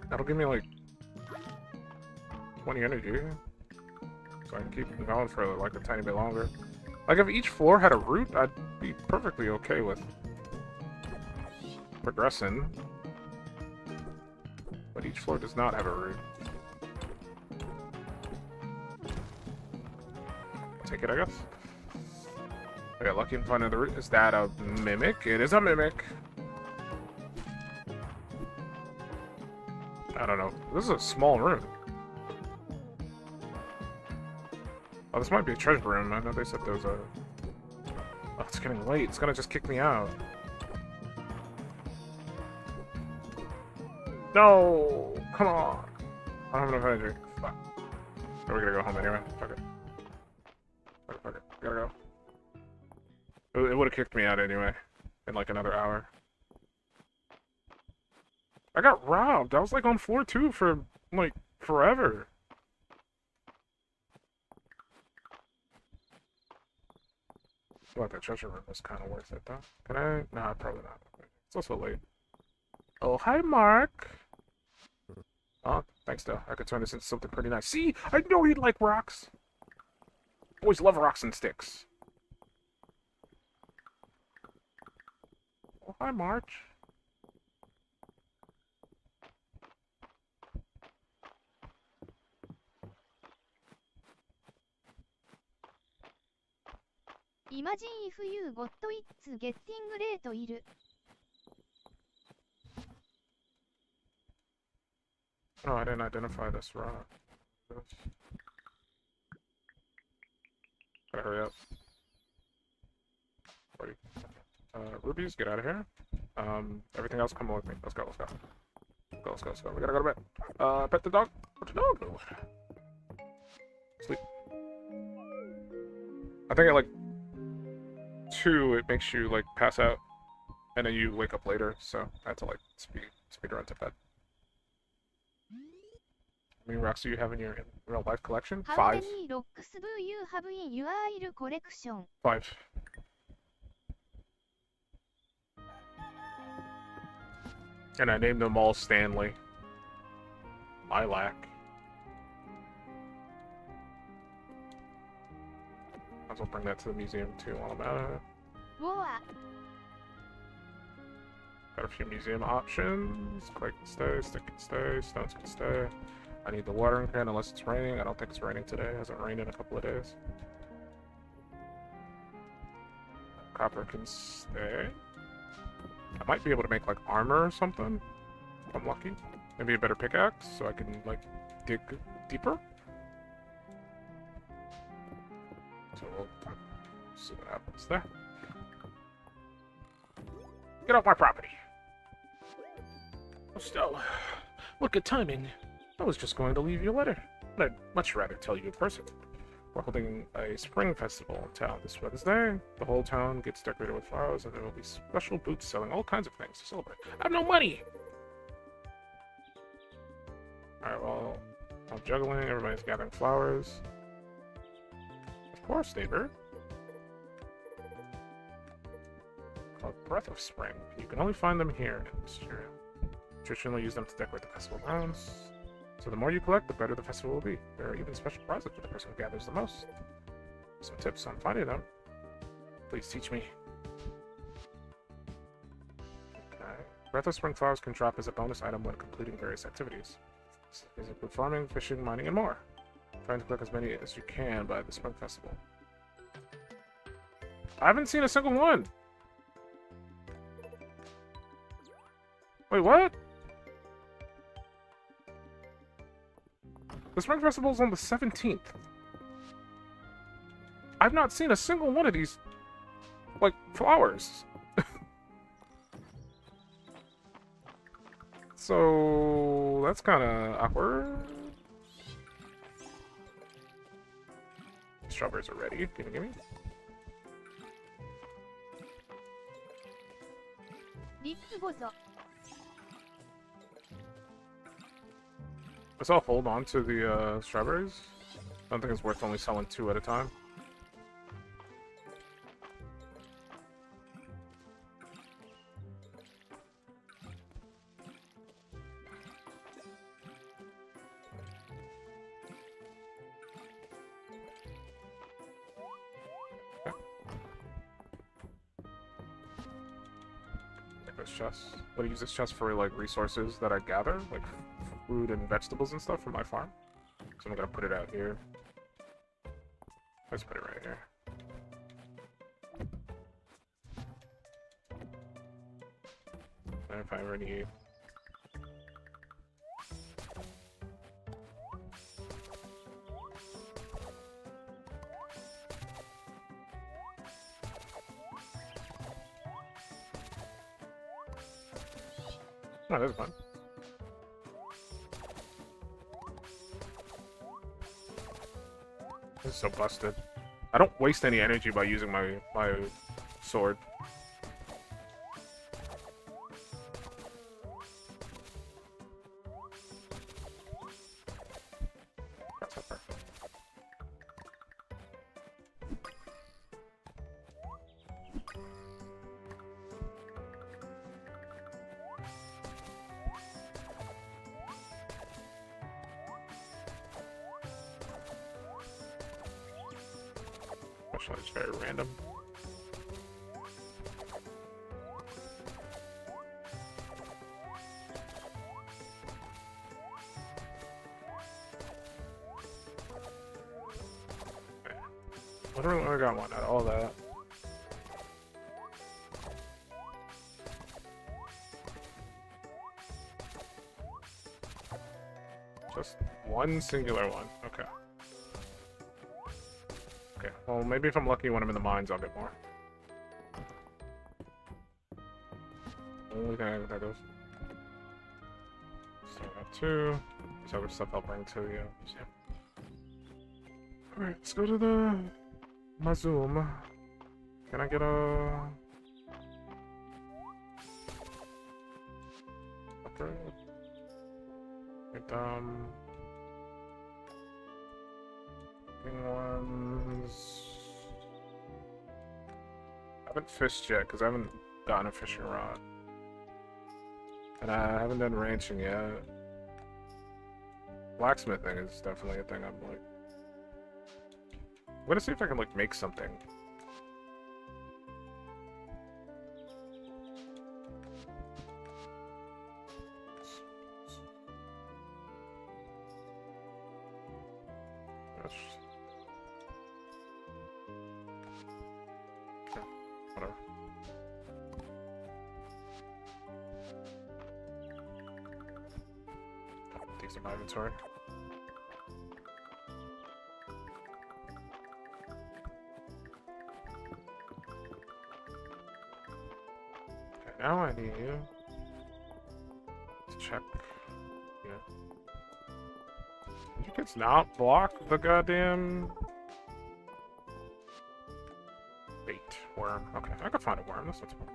Speaker 3: That'll give me like 20 energy. So I can keep going for like a tiny bit longer. Like if each floor had a route, I'd be perfectly okay with progressing. But each floor does not have a route. Take it, I guess. I got lucky and found another route. Is that a mimic? It is a mimic. I don't know. This is a small room. Oh, this might be a treasure room. I know they said there was a... Oh, it's getting late. It's gonna just kick me out. No! Come on! I don't have enough energy. Fuck. Oh, we're gonna go home anyway. Fuck it. Fuck it. Gotta go. It would have kicked me out anyway. In like another hour. I got robbed. I was like on floor 2 for like forever. I thought that treasure room was kind of worth it though. Can I? Nah, probably not. It's also late. Oh, hi, Mark. Oh, thanks though. I could turn this into something pretty nice. See, I know he'd like rocks. Always love rocks and sticks. Oh, hi, March.
Speaker 11: Imagine if you got it's getting late いる。
Speaker 3: Oh, I didn't identify this rock. Gotta hurry up. Rubies, get out of here. Everything else come with me. Let's go, let's go. Let's go. We gotta go to bed. Pet the dog. Where'd the dog go? Sleep. I think at like 2, it makes you like pass out, and then you wake up later. So I had to like speed run to bed. How many rocks do you have in your real life collection? 5.
Speaker 11: How many rocks do you have in your collection?
Speaker 3: 5. And I named them all Stanley. Lilac. Might as well bring that to the museum too while I'm at it.
Speaker 11: Boa.
Speaker 3: Got a few museum options. Clay can stay, stick can stay, stones can stay. I need the watering can unless it's raining. I don't think it's raining today. It hasn't rained in a couple of days. Copper can stay. I might be able to make like armor or something if I'm lucky. Maybe a better pickaxe so I can like dig deeper. So we'll see what happens there. Get off my property. Oh, Stella, what good timing. I was just going to leave you a letter, but I'd much rather tell you in person. We're holding a spring festival in town this Wednesday. The whole town gets decorated with flowers, and there will be special booths selling all kinds of things to celebrate. I have no money! Alright, well, I'm juggling. Everybody's gathering flowers. Of course, neighbor. Called Breath of Spring. You can only find them here in Mistria. Traditionally use them to decorate the festival grounds. So the more you collect, the better the festival will be. There are even special prizes for the person who gathers the most. Some tips on finding them. Please teach me. Okay. Breath of Spring flowers can drop as a bonus item when completing various activities. These include farming, fishing, mining, and more. Try to collect as many as you can by the Spring Festival. I haven't seen a single one! Wait, what? The Spring Festival is on the 17th. I've not seen a single one of these, like, flowers. So that's kind of awkward. Strawberries are ready. Gimme.
Speaker 11: リップごぞ
Speaker 3: Guess I'll hold on to the strawberries. I don't think it's worth only selling 2 at a time. This chest. What do you use this chest for? Like resources that I gather, like food and vegetables and stuff from my farm. So I'm gonna put it out here. Let's put it right here. And if I ever need. Oh, that's fun. This is so busted. I don't waste any energy by using my sword. That's not perfect. Actually, it's very random. Okay. Literally only got one out of all that. Just one singular one. Okay. Okay, well, maybe if I'm lucky when I'm in the mines, I'll get more. Only thing I that goes. So I got 2. This other stuff I'll bring to you. Alright, let's go to the Mazoom. Can I get a... upgrade? Get ones. I haven't fished yet because I haven't gotten a fishing rod, and I haven't done ranching yet. Blacksmithing is definitely a thing I'm like. I'm gonna see if I can like make something. Whatever. These are my inventory. Okay, now I need you to check. Yeah. You can not block the goddamn bait worm. Okay, I could find a worm. That's not too bad.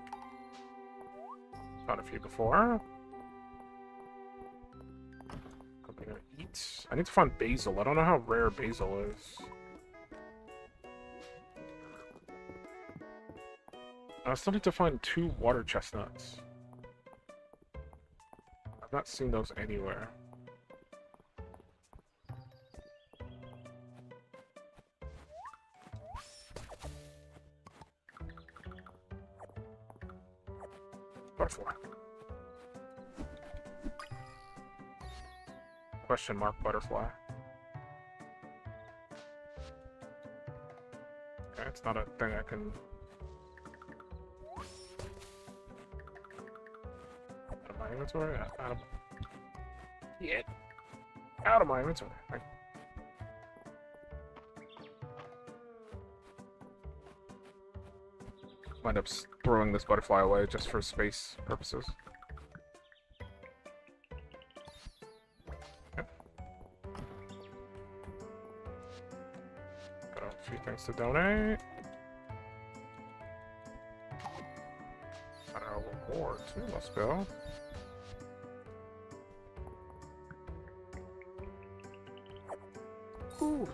Speaker 3: Found a few before. Something to eat. I need to find basil. I don't know how rare basil is. I still need to find 2 water chestnuts. I've not seen those anywhere. Butterfly. Question mark butterfly. Okay, it's not a thing I can... out of my inventory? Out of... Yeah. Out of my inventory. Right. Wind up throwing this butterfly away just for space purposes. wants to donate. Got our reward too. Let's go. Ooh.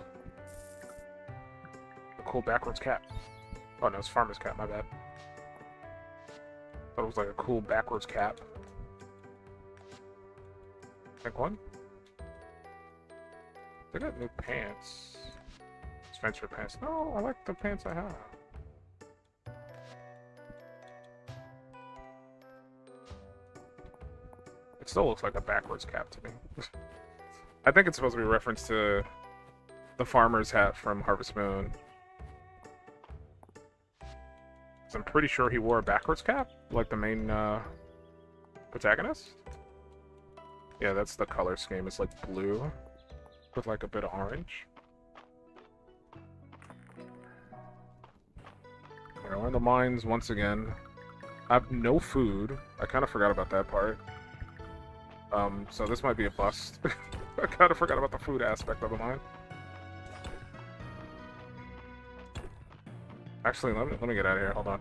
Speaker 3: A cool backwards cap. Oh no, it's farmer's cap. My bad. Thought it was like a cool backwards cap. Pick one. They got new pants. Adventure pants. No, I like the pants I have. It still looks like a backwards cap to me. I think it's supposed to be a reference to the farmer's hat from Harvest Moon. 'Cause I'm pretty sure he wore a backwards cap, like the main protagonist. Yeah, that's the color scheme. It's like blue with like a bit of orange. We're in the mines once again. I have no food. I kind of forgot about that part. So this might be a bust. I kind of forgot about the food aspect of the mine. Actually, let me get out of here. Hold on.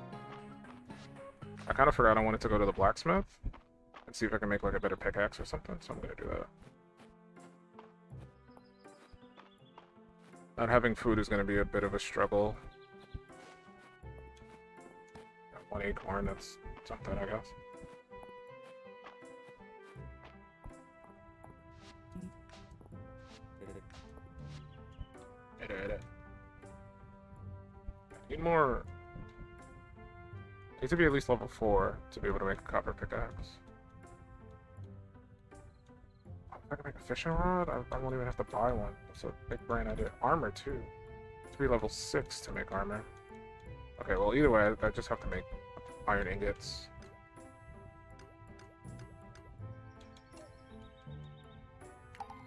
Speaker 3: I kind of forgot I wanted to go to the blacksmith and see if I can make like a better pickaxe or something, so I'm gonna do that. Not having food is gonna be a bit of a struggle. Got 1 acorn, that's something, I guess. Edit. Need more. Need to be at least level 4 to be able to make a copper pickaxe. If I can make a fishing rod, I won't even have to buy one. That's a big brain idea. Armor too. To be level 6 to make armor. Okay, well either way, I just have to make iron ingots.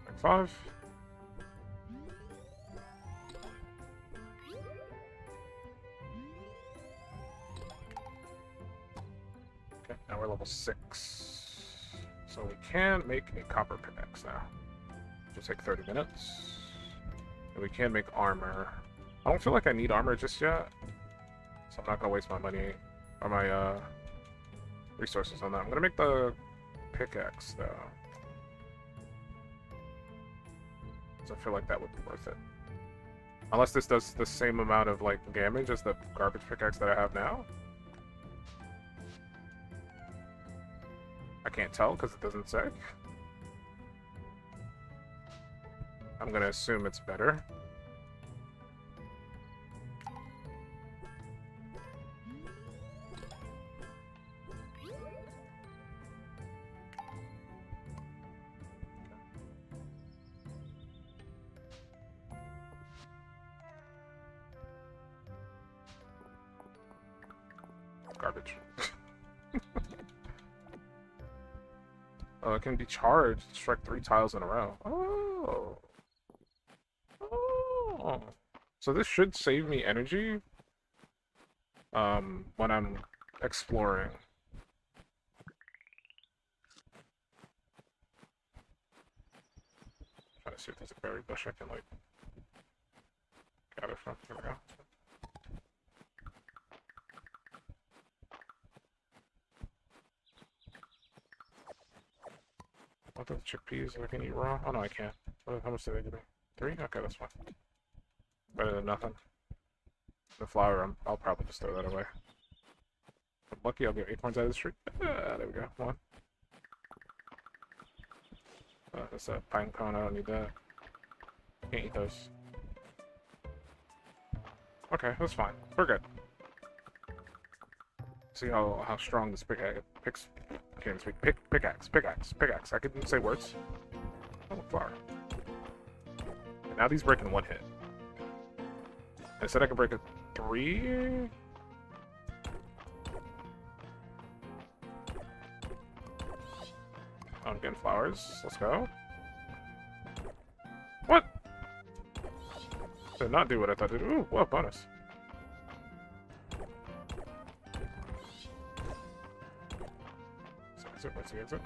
Speaker 3: Like 5. Okay, now we're level 6. So we can make a copper pickaxe now. Which will take 30 minutes. And we can make armor. I don't feel like I need armor just yet. So I'm not gonna waste my money or my resources on that. I'm gonna make the pickaxe though. So I feel like that would be worth it. Unless this does the same amount of like damage as the garbage pickaxe that I have now. I can't tell because it doesn't say. I'm gonna assume it's better. Garbage. Oh, it can be charged. Strike 3 tiles in a row. Oh. Oh. So this should save me energy when I'm exploring. Trying to see if there's a berry bush I can like gather from. There we go. What the chickpeas? I can eat raw? Oh no, I can't. How much do they give me? 3? Okay, that's fine. Better than nothing. The flour, I'll probably just throw that away. If I'm lucky, I'll get acorns out of the street. There we go. 1. That's a pine cone. I don't need that. Can't eat those. Okay, that's fine. We're good. See how strong this pickaxe. Can't even speak. Pickaxe. I can say words. Oh, flower. And now these break in 1 hit. I said I can break a 3. Oh, I'm getting flowers. Let's go. What? Did not do what I thought it did. Ooh, whoa, bonus. Exit.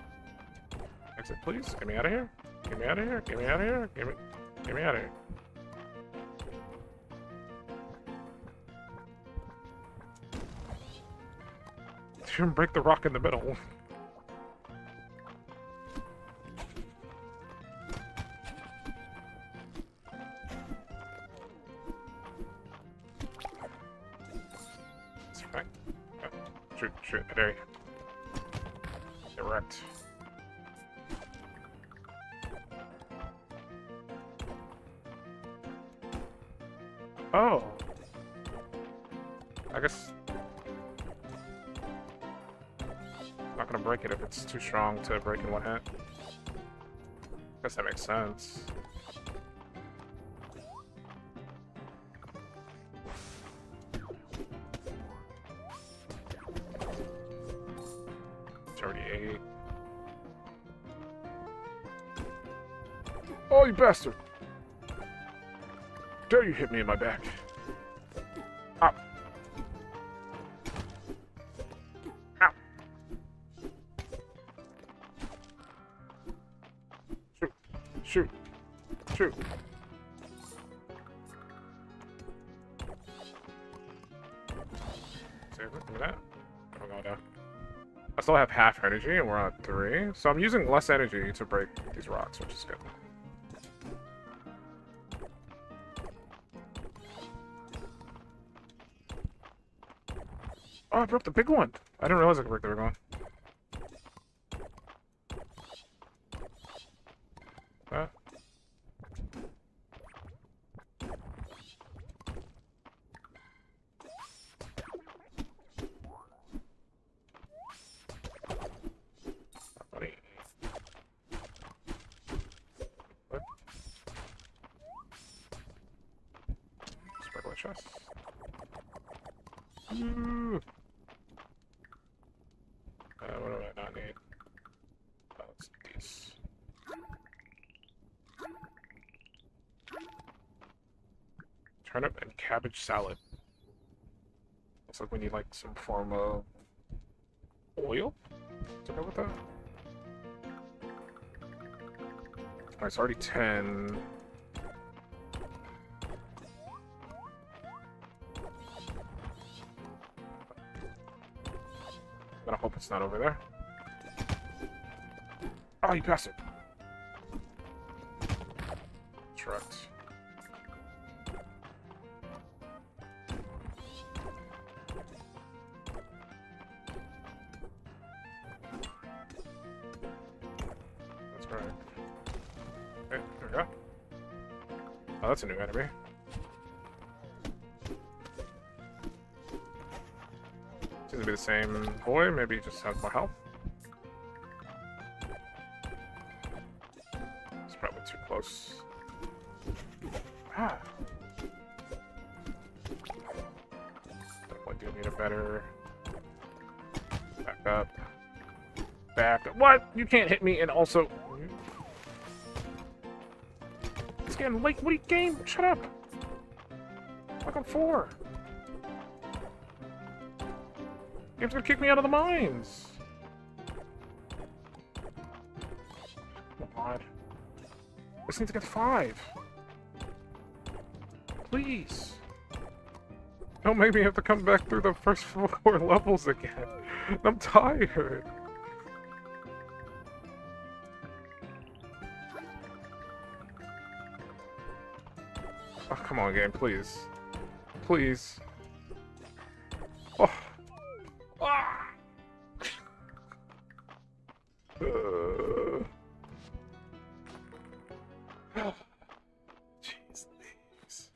Speaker 3: Exit, please. Get me out of here. Get me out of here. Get me out of here. Get me out of here. Didn't break the rock in the middle. It's fine. Shoot, there you go. Direct. Oh. I guess I'm not gonna break it if it's too strong to break in one hit. Guess that makes sense. It's already 8. Oh, you bastard! Dare you hit me in my back? Ow. Ow. Shoot. Shoot. Save it. Look at that. Oh, no, no. I still have half energy and we're on 3. So I'm using less energy to break these rocks, which is good. Oh, I broke the big one. I didn't realize I could break the big one. Huh? Buddy. What? Just regular chest. Ooh. What do I not need? Oh, let's do these. Turnip and cabbage salad. Looks like we need like some form of oil to go with that. Alright, it's already 10. I hope it's not over there. Oh, you passed it. Correct. That's right. Okay, there we go. Oh, that's a new enemy. Seems to be the same boy, maybe he just has more health. It's probably too close. Ah. Definitely do need a better... Back up. Back up. What? You can't hit me and also... It's getting late. What are you game? Shut up. Like I'm 4. You have to kick me out of the mines. Come on. I just need to get 5. Please. Don't make me have to come back through the first 4 levels again. I'm tired. Oh, come on, game, please. Please. Oh. Ah! Jeez, leaves.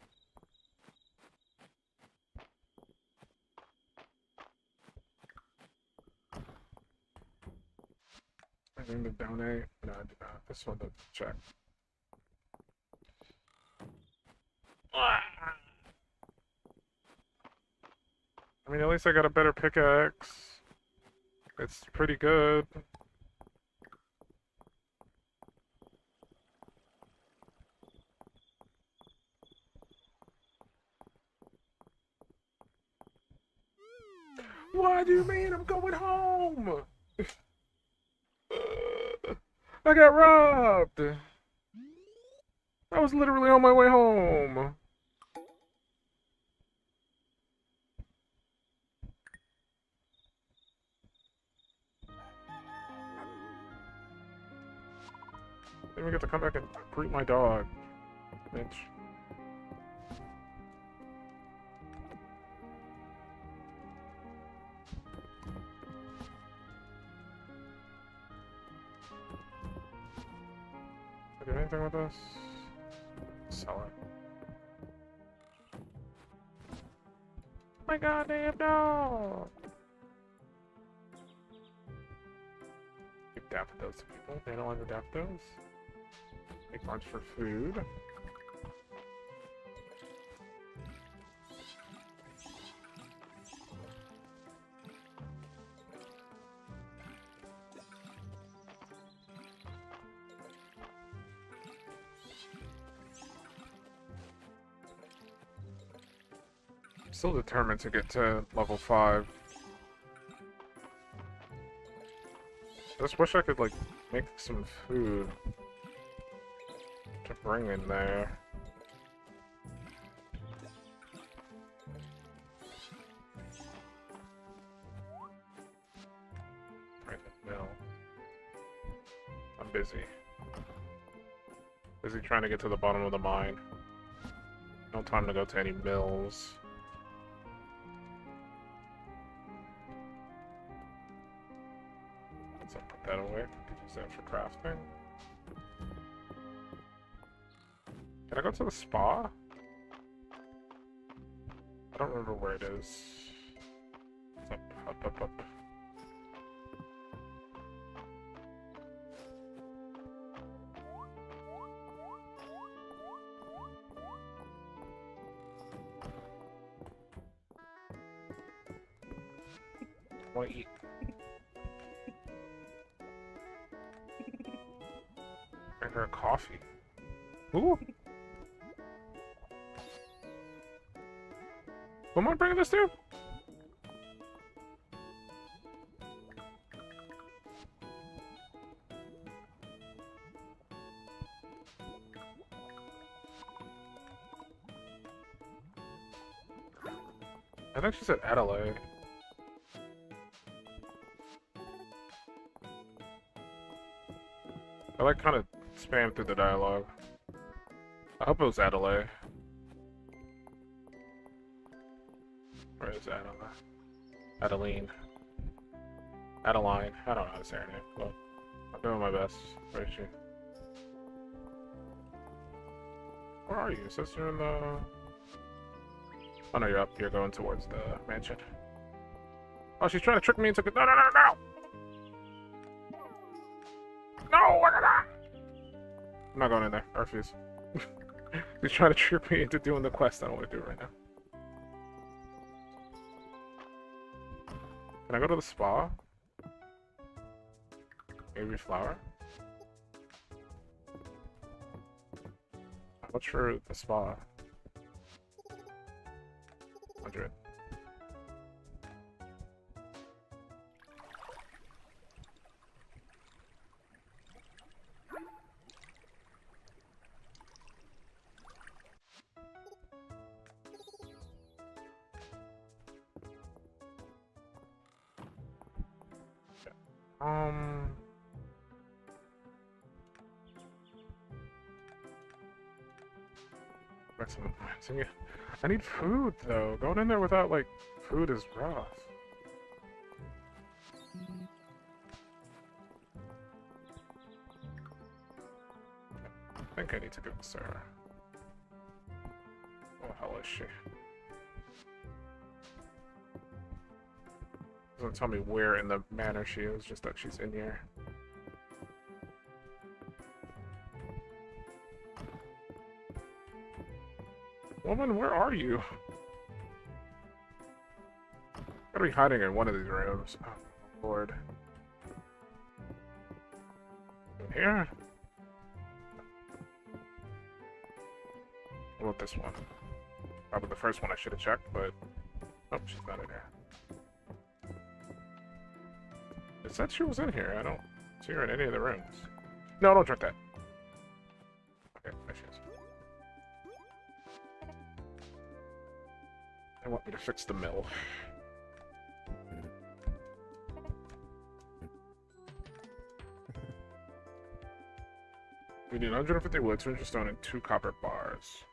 Speaker 3: I think the donate. No, I did not. This one doesn't check. I mean, at least I got a better pickaxe. It's pretty good. What do you mean I'm going home? I got robbed. I was literally on my way home. Didn't even get to come back and greet my dog. Bitch. Do anything with this? Sell it. My goddamn dog! Give daffodils to people. They don't like the daffodils. Make lunch for food. Still determined to get to level 5. I just wish I could, like, make some food to bring in there. Right, no. I'm busy. Busy trying to get to the bottom of the mine. No time to go to any mills. So put that away. Could use that for crafting. Can I go to the spa? I don't remember where it is. It's up. I want to eat. Bring her a coffee. Ooh. Who am I bringing this to? I think she said Adelaide. I like kind of spam through the dialogue. I hope it was Adelaide. Where is Adelaide? Adeline. Adeline. I don't know how to say her name, but I'm doing my best. Where is she? Where are you? It says you're in the... Oh no, you're up. You're going towards the mansion. Oh, she's trying to trick me into... No! No, look at that! I'm not going in there. I refuse. He's trying to trick me into doing the quest I don't want to do right now. Can I go to the spa? Maybe flower? How much for the spa? 100. I need food though. Going in there without like food is rough. I think I need to go to Sarah. What the hell is she? Doesn't tell me where in the manor she is, just that she's in here. Woman, where are you? Gotta be hiding in one of these rooms. Oh, Lord. In here? What about this one? Probably the first one I should have checked, but... Oh, she's not in here. It said she was in here. I don't see her in any of the rooms. No, don't drink that. Okay, there she is. They want me to fix the mill. We need 150 wood, 200 stone, and 2 copper bars.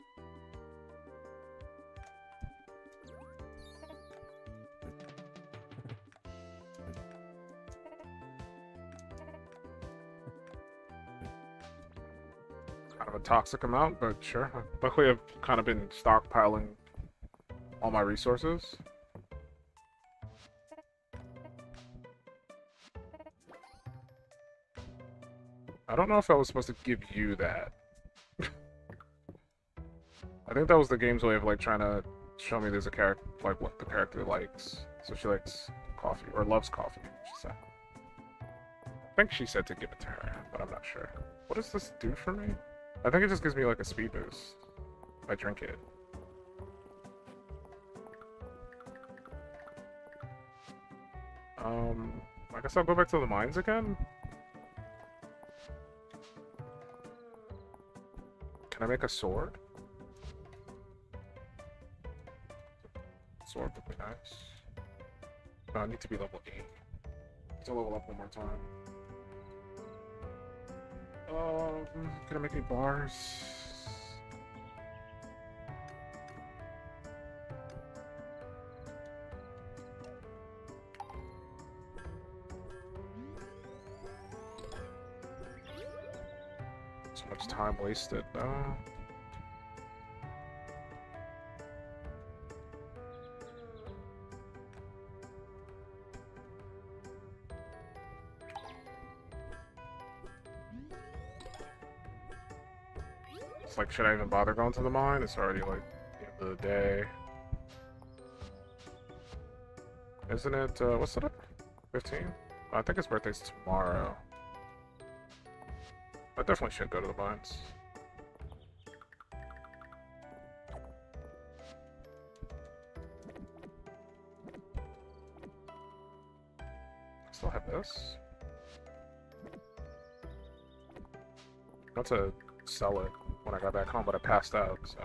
Speaker 3: Kind of a toxic amount, but sure. Luckily, I've kind of been stockpiling all my resources. I don't know if I was supposed to give you that. I think that was the game's way of like trying to show me there's a character, like what the character likes. So she likes coffee, or loves coffee, she said. I think she said to give it to her, but I'm not sure. What does this do for me? I think it just gives me like a speed boost if I drink it. I guess I'll go back to the mines again. Can I make a sword? Sword would be nice. No, I need to be level 8. To level up one more time. Can I make any bars? So much time wasted, no. It's like, should I even bother going to the mine? It's already like the end of the day. Isn't it, what's it? 15? I think his birthday's tomorrow. I definitely should go to the mines. I still have this. Not to sell it when I got back home, but I passed out, so.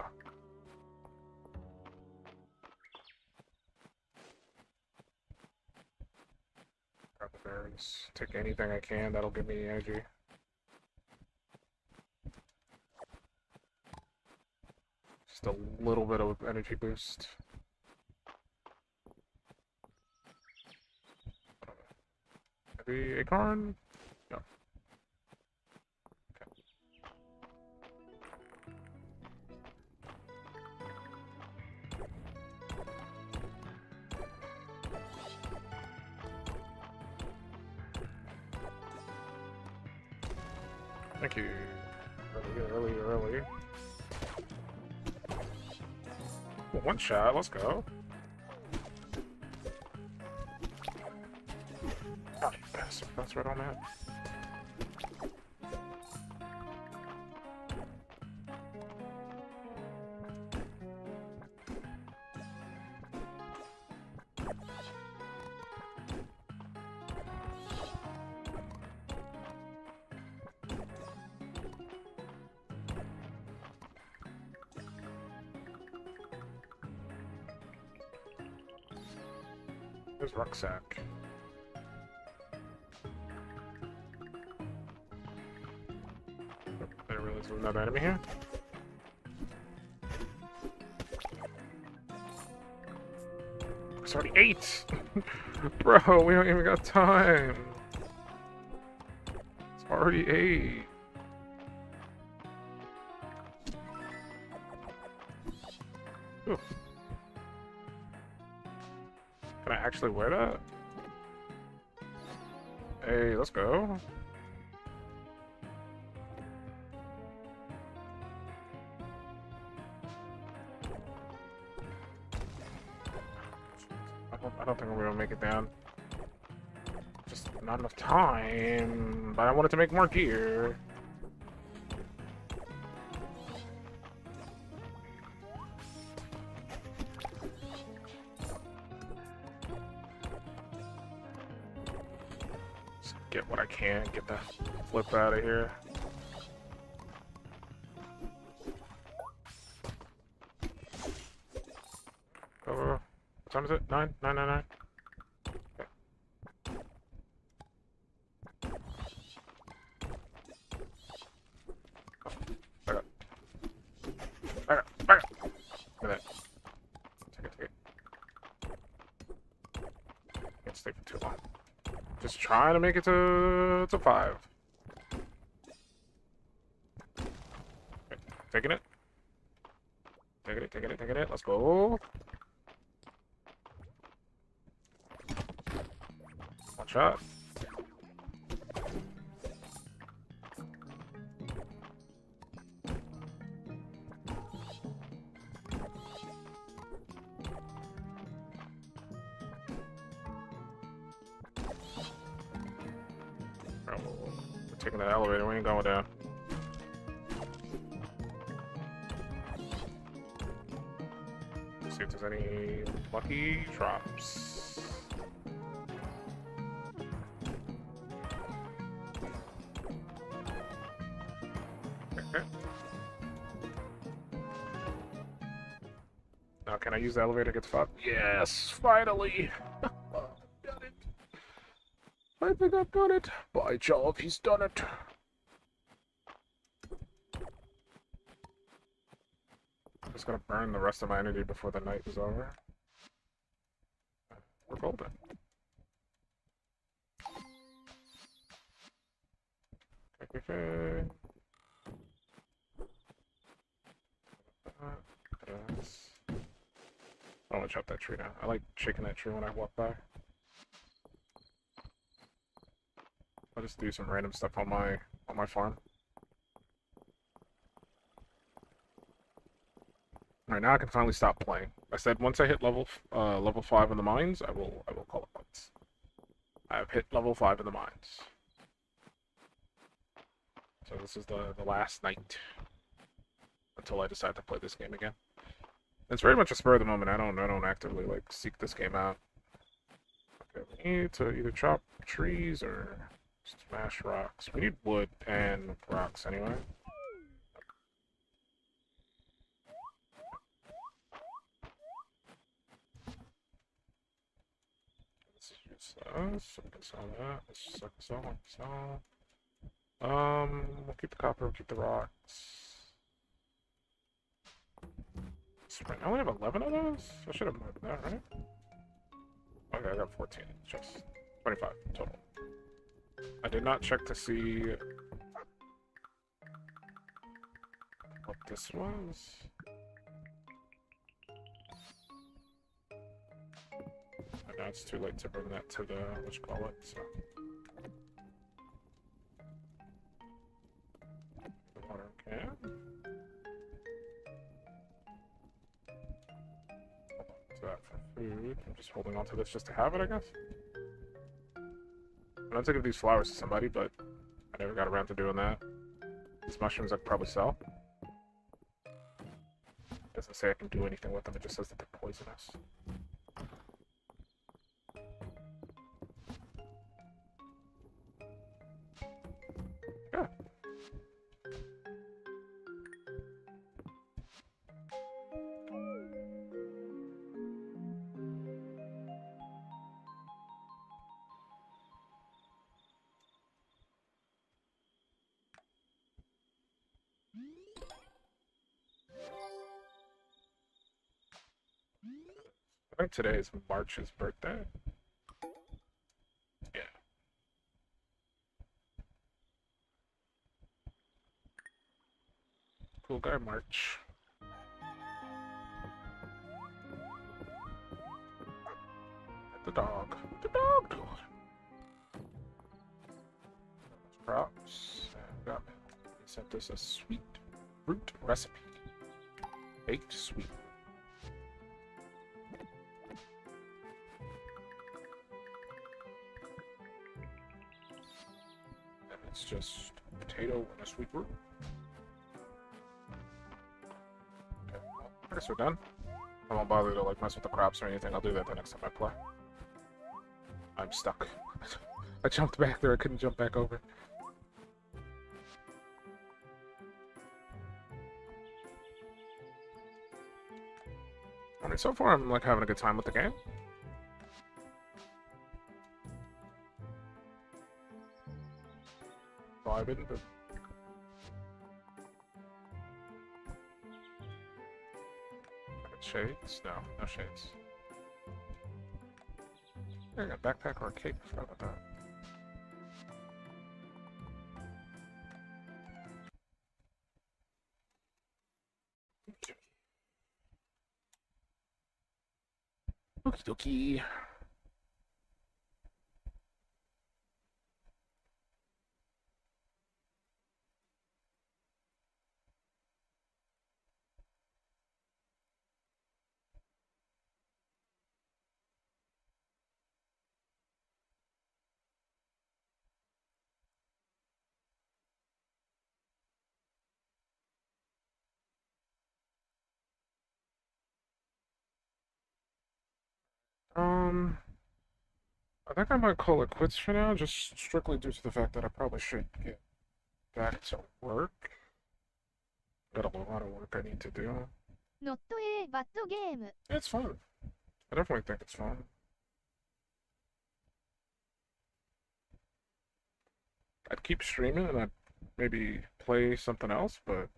Speaker 3: Grab the berries. Take anything I can that'll give me energy. Just a little bit of energy boost. Maybe acorn? No. Okay. Thank you. Early. Well, one shot, let's go. Oh, you bastard, that's right on that. There's rucksack. I didn't realize there was another enemy here. It's already 8! Bro, we don't even got time. It's already 8. Ooh. Can I actually wear that? Hey, let's go. I don't think we're gonna make it down. Just not enough time. But I wanted to make more gear. Get what I can, get the flip out of here. What time is it? 9? 9. Okay. Can't stay for too long. Just trying to make it to 5. Okay, taking it. Taking it. Let's go. One shot. We're taking the elevator, we ain't going down. See if there's any lucky drops. Okay. Now can I use the elevator to get to 5? Yes, finally! Done it. I think I've done it. By Jove, he's done it. I'm just gonna burn the rest of my energy before the night is over. We're golden. Okay. I want to chop that tree down. I like shaking that tree when I walk by. I'll just do some random stuff on my farm. Alright, now I can finally stop playing. I said once I hit level 5 in the mines, I will call it quits. I have hit level 5 in the mines. So this is the last night until I decide to play this game again. It's very much a spur of the moment. I don't actively like seek this game out. Okay, we need to either chop trees or smash rocks. We need wood and rocks anyway. This is just us. We can sell that. Let's sell. We'll keep the copper, we'll keep the rocks. Right, I only have 11 of those? I should have moved that, right? Okay, I got 14. Just 25 total. I did not check to see what this was. And now it's too late to bring that to the, what you call it, so. The water can. That for food. I'm just holding on to this just to have it, I guess. I'm gonna give these flowers to somebody, but I never got around to doing that. These mushrooms I could probably sell. It doesn't say I can do anything with them, it just says that they're poisonous. Yeah. I think today is March's birthday. Yeah. Cool guy, March. The dog. The dog doing? Crops. He sent us a sweet fruit recipe. Baked sweet. It's just potato and a sweet root. Okay, well, I guess we're done. I won't bother to like mess with the crops or anything. I'll do that the next time I play. I'm stuck. I jumped back there. I couldn't jump back over. I mean, so far I'm like having a good time with the game. Vibing, but shades? No, no shades. There, a backpack or a cape. Forgot about that. Okie dokie. I think I might call it quits for now, just strictly due to the fact that I probably should get back to work. Got a lot of work I need to do.
Speaker 11: Not a bad game.
Speaker 3: It's fun. I definitely think it's fun. I'd keep streaming and I'd maybe play something else, but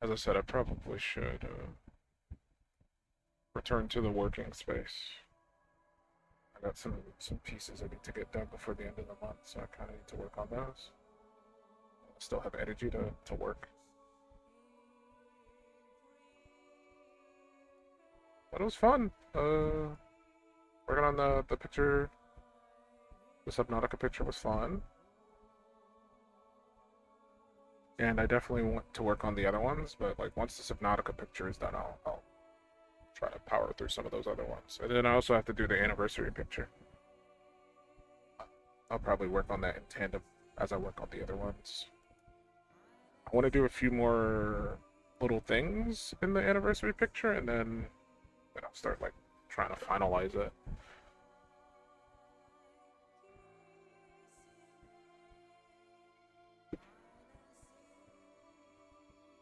Speaker 3: as I said, I probably should return to the working space. I got some pieces I need to get done before the end of the month, so I kind of need to work on those. I still have energy to work. But it was fun. Working on the picture, the Subnautica picture was fun. And I definitely want to work on the other ones, but like once the Subnautica picture is done, I'll try to power through some of those other ones. And then I also have to do the anniversary picture. I'll probably work on that in tandem as I work on the other ones. I want to do a few more little things in the anniversary picture, and then I'll start like trying to finalize it.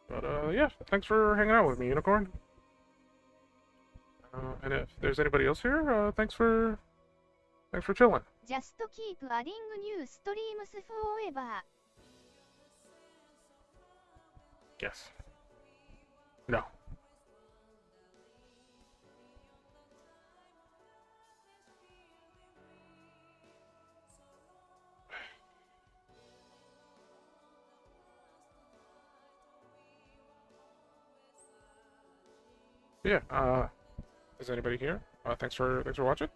Speaker 3: But yeah, thanks for hanging out with me, Unicorn. And if there's anybody else here, thanks for chilling.
Speaker 11: Just keep adding new streams forever.
Speaker 3: Yes. No. Yeah, is anybody here? Thanks for watching.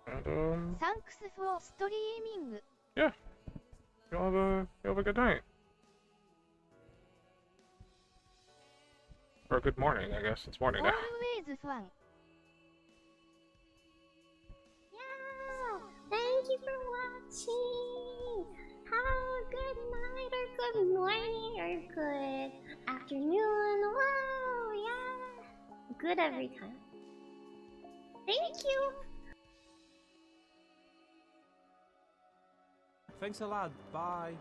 Speaker 3: And
Speaker 11: Thanks for streaming.
Speaker 3: yeah. You have a good night. Or a good morning, I guess. It's morning now.
Speaker 11: Always fun.
Speaker 4: Yeah, thank you for watching. Have a good night or good morning or good afternoon. Wow, yeah. Good every time. Thank you.
Speaker 6: Thanks a lot. Bye.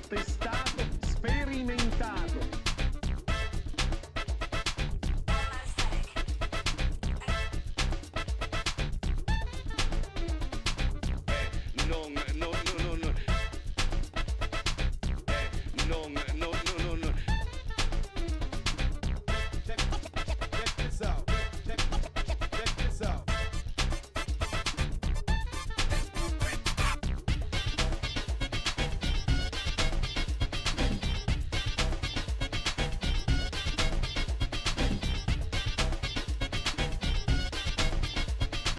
Speaker 1: testate sperimentali.